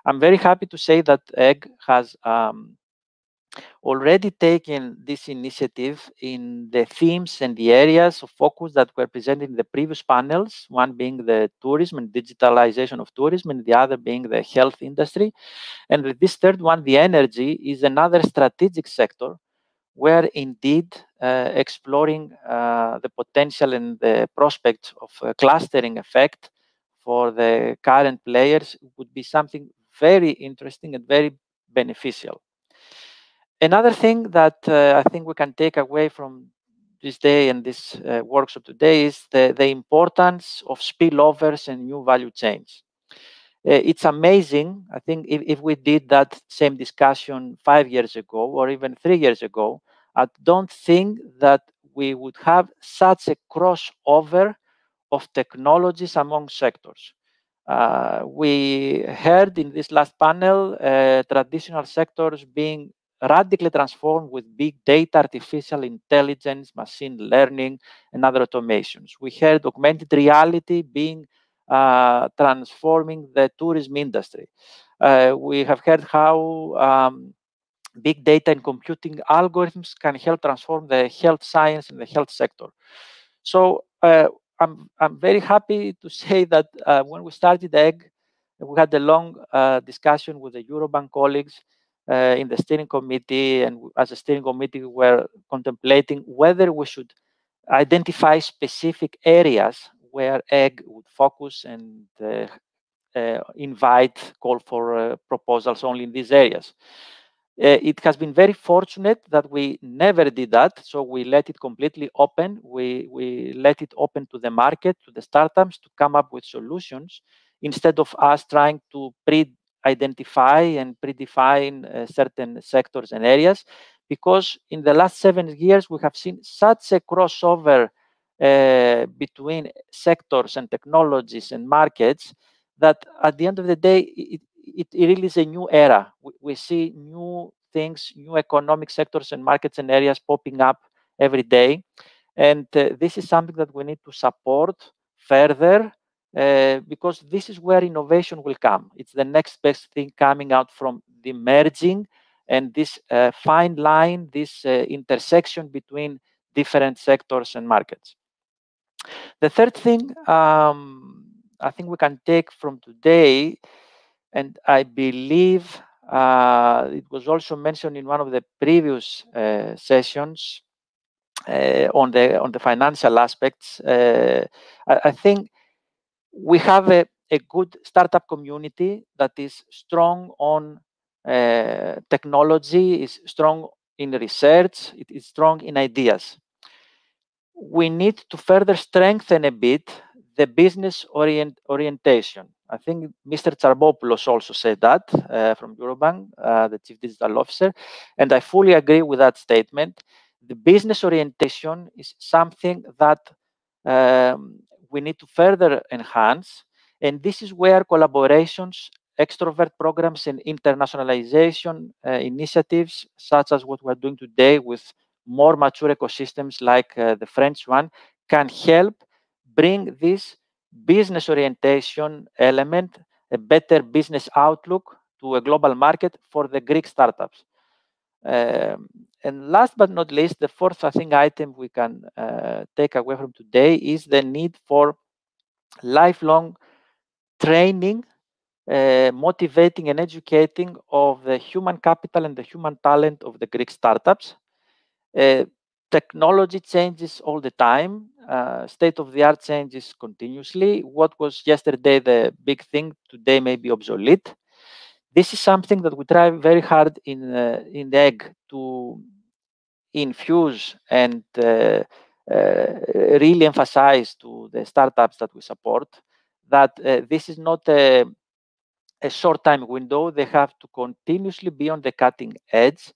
I'm very happy to say that EGG has already taken this initiative in the themes and the areas of focus that were presented in the previous panels, one being the tourism and digitalization of tourism, and the other being the health industry. And this third one, the energy, is another strategic sector where indeed exploring the potential and the prospects of a clustering effect for the current players would be something very interesting and very beneficial. Another thing that I think we can take away from this day and this workshop today is the importance of spillovers and new value chains. It's amazing. I think if we did that same discussion 5 years ago or even 3 years ago, I don't think that we would have such a crossover of technologies among sectors. We heard in this last panel traditional sectors being radically transformed with big data, artificial intelligence, machine learning, and other automations. We heard augmented reality being transforming the tourism industry. We have heard how big data and computing algorithms can help transform the health science and the health sector. So I'm very happy to say that when we started EGG, we had a long discussion with the Eurobank colleagues in the steering committee, and as a steering committee, we were contemplating whether we should identify specific areas where EGG would focus and call for proposals only in these areas. It has been very fortunate that we never did that, so we let it completely open. We let it open to the market, to the startups, to come up with solutions, instead of us trying to pre-identify and predefine certain sectors and areas, because in the last 7 years, we have seen such a crossover between sectors and technologies and markets that at the end of the day, it really is a new era. We see new things, new economic sectors and markets and areas popping up every day. And this is something that we need to support further because this is where innovation will come. It's the next best thing coming out from the merging and this fine line, this intersection between different sectors and markets. The third thing I think we can take from today, and I believe it was also mentioned in one of the previous sessions on the financial aspects. I think we have a good startup community that is strong on technology, is strong in research, it is strong in ideas. We need to further strengthen a bit the business orientation. I think Mr. Tsarbopoulos also said that from Eurobank, the Chief Digital Officer, and I fully agree with that statement. The business orientation is something that we need to further enhance, and this is where collaborations, extrovert programs, and internationalization initiatives, such as what we're doing today with more mature ecosystems like the French one, can help bring this business orientation element, a better business outlook to a global market for the Greek startups. And last but not least, the fourth, I think, item we can take away from today is the need for lifelong training, motivating and educating of the human capital and the human talent of the Greek startups. Technology changes all the time. State-of-the-art changes continuously. What was yesterday the big thing, today may be obsolete. This is something that we try very hard in the EGG to infuse and really emphasize to the startups that we support that this is not a short time window. They have to continuously be on the cutting edge.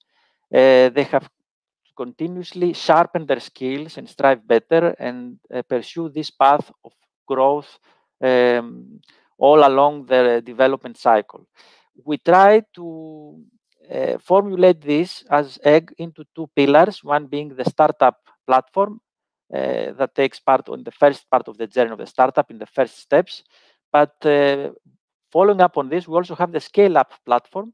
They have to continuously sharpen their skills and strive better and pursue this path of growth all along their development cycle. We try to formulate this as egg into two pillars, one being the startup platform that takes part on the first part of the journey of the startup in the first steps. But following up on this, we also have the scale-up platform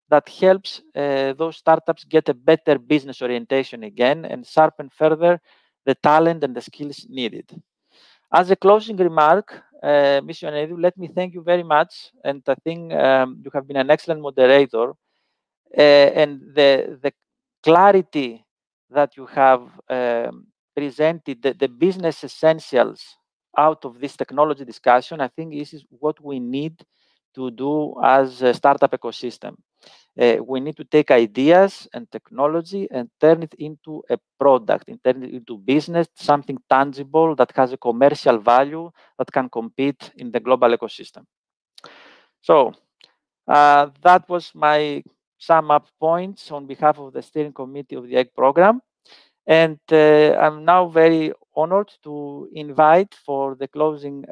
that helps those startups get a better business orientation again and sharpen further the talent and the skills needed. As a closing remark, Ms. Ioannidou, let me thank you very much. And I think you have been an excellent moderator. And the clarity that you have presented, the business essentials out of this technology discussion, I think this is what we need to do as a startup ecosystem. We need to take ideas and technology and turn it into a product, and turn it into business, something tangible that has a commercial value that can compete in the global ecosystem. So that was my sum up points on behalf of the steering committee of the EGG program. And I'm now very honored to invite for the closing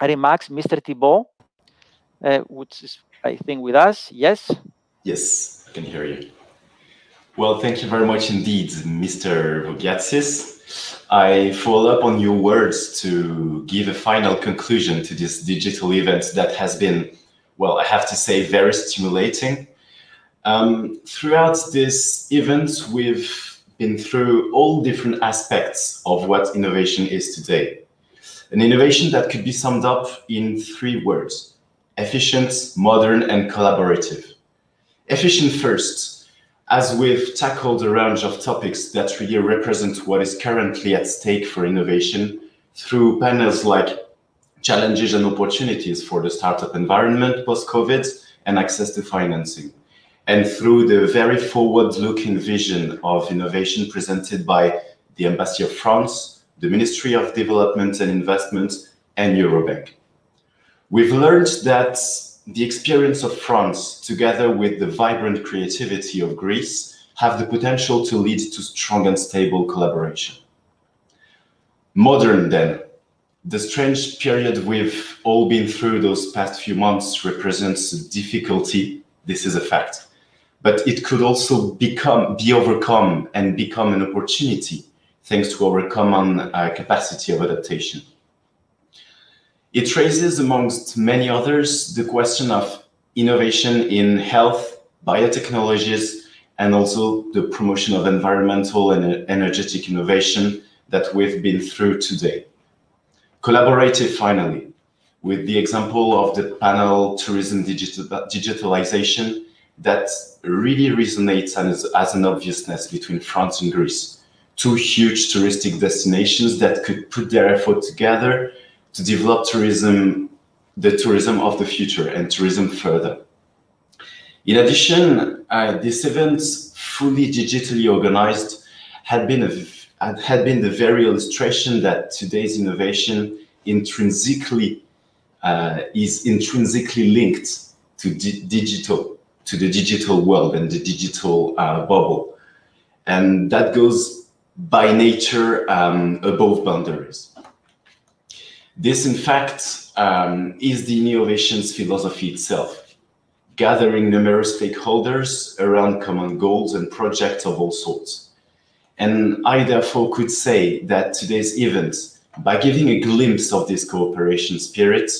remarks, Mr. Thibault, which is, I think, with us. Yes? Yes, I can hear you. Well, thank you very much indeed, Mr. Vogiatsis. I follow up on your words to give a final conclusion to this digital event that has been, well, I have to say, very stimulating. Throughout this event, we've been through all different aspects of what innovation is today. An innovation that could be summed up in 3 words: efficient, modern, and collaborative. Efficient first, as we've tackled a range of topics that really represent what is currently at stake for innovation through panels like challenges and opportunities for the startup environment post-COVID and access to financing, and through the very forward-looking vision of innovation presented by the Embassy of France, the Ministry of Development and Investment, and Eurobank. We've learned that the experience of France, together with the vibrant creativity of Greece, have the potential to lead to strong and stable collaboration. Modern, then. The strange period we've all been through those past few months represents a difficulty. This is a fact. But it could also be overcome and become an opportunity thanks to our common capacity of adaptation. It raises, amongst many others, the question of innovation in health, biotechnologies, and also the promotion of environmental and energetic innovation that we've been through today. Collaborative, finally, with the example of the panel Tourism Digitalization that really resonates as an obviousness between France and Greece. 2 huge touristic destinations that could put their effort together to develop tourism, the tourism of the future and tourism further. In addition, this event, fully digitally organized, had been the very illustration that today's innovation is intrinsically linked to the digital world and the digital bubble. And that goes by nature above boundaries. This, in fact, is the innovation's philosophy itself, gathering numerous stakeholders around common goals and projects of all sorts. And I therefore could say that today's event, by giving a glimpse of this cooperation spirit,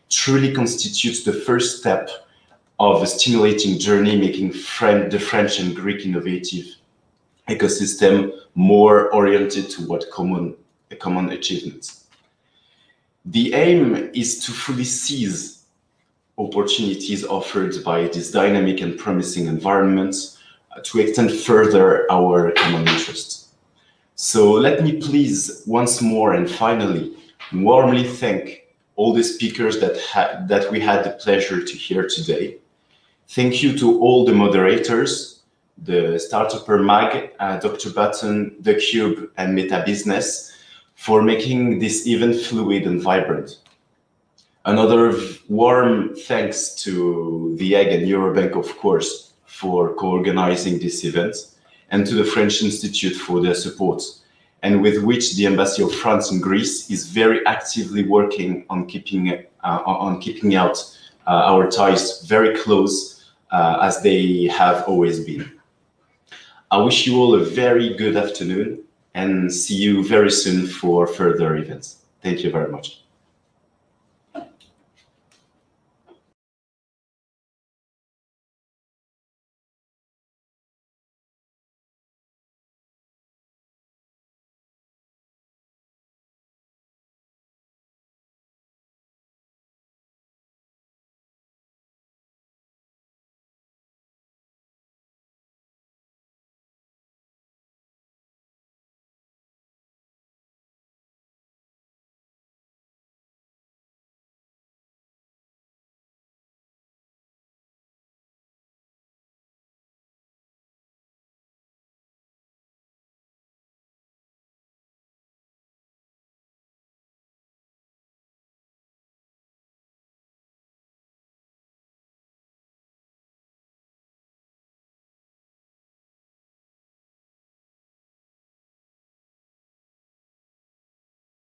truly constitutes the first step of a stimulating journey, making the French and Greek innovative ecosystem more oriented toward common achievements. The aim is to fully seize opportunities offered by this dynamic and promising environment to extend further our common interests. So let me please once more and finally warmly thank all the speakers that we had the pleasure to hear today. Thank you to all the moderators, the Startupper Mag, Dr. Button, The Cube, and Meta Business for making this event fluid and vibrant. Another warm thanks to the Egg and Eurobank, of course, for co-organizing this event, and to the French Institute for their support, and with which the Embassy of France in Greece is very actively working on keeping out our ties very close, as they have always been. I wish you all a very good afternoon and see you very soon for further events. Thank you very much.